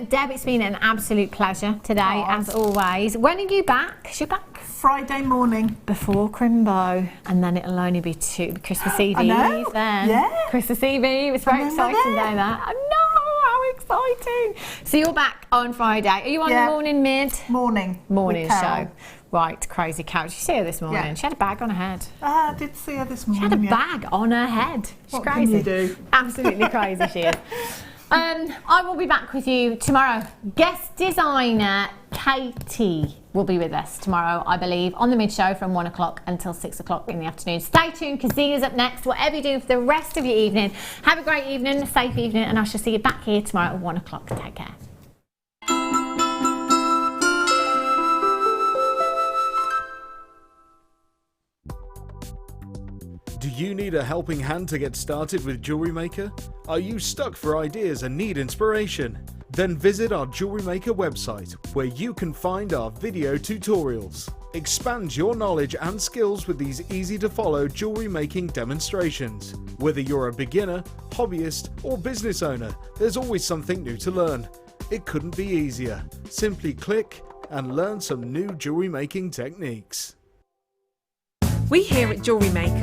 Deb, it's been an absolute pleasure today, as always. When are you back? Is you back?
Friday morning.
Before Crimbo, and then it'll only be Christmas Eve then.
Yeah.
Christmas Eve. It's very exciting day, that. I know, how exciting. So you're back on Friday. Are you on the morning Morning show. Right, crazy cow. Did you see her this morning?
Yeah.
She had a bag on her head.
I did see her this morning.
She had a bag on her head. She's
What
crazy.
can you do?
Absolutely crazy she is. I will be back with you tomorrow. Guest designer Katie will be with us tomorrow, I believe, on the mid show from 1 o'clock until 6 o'clock in the afternoon. Stay tuned because Zina's up next. Whatever you do for the rest of your evening, have a great evening, a safe evening, and I shall see you back here tomorrow at 1 o'clock. Take care.
Do you need a helping hand to get started with Jewellery Maker? Are you stuck for ideas and need inspiration? Then visit our Jewellery Maker website where you can find our video tutorials. Expand your knowledge and skills with these easy to follow jewellery making demonstrations. Whether you're a beginner, hobbyist or business owner, there's always something new to learn. It couldn't be easier. Simply click and learn some new jewellery making techniques.
We here at JewelleryMaker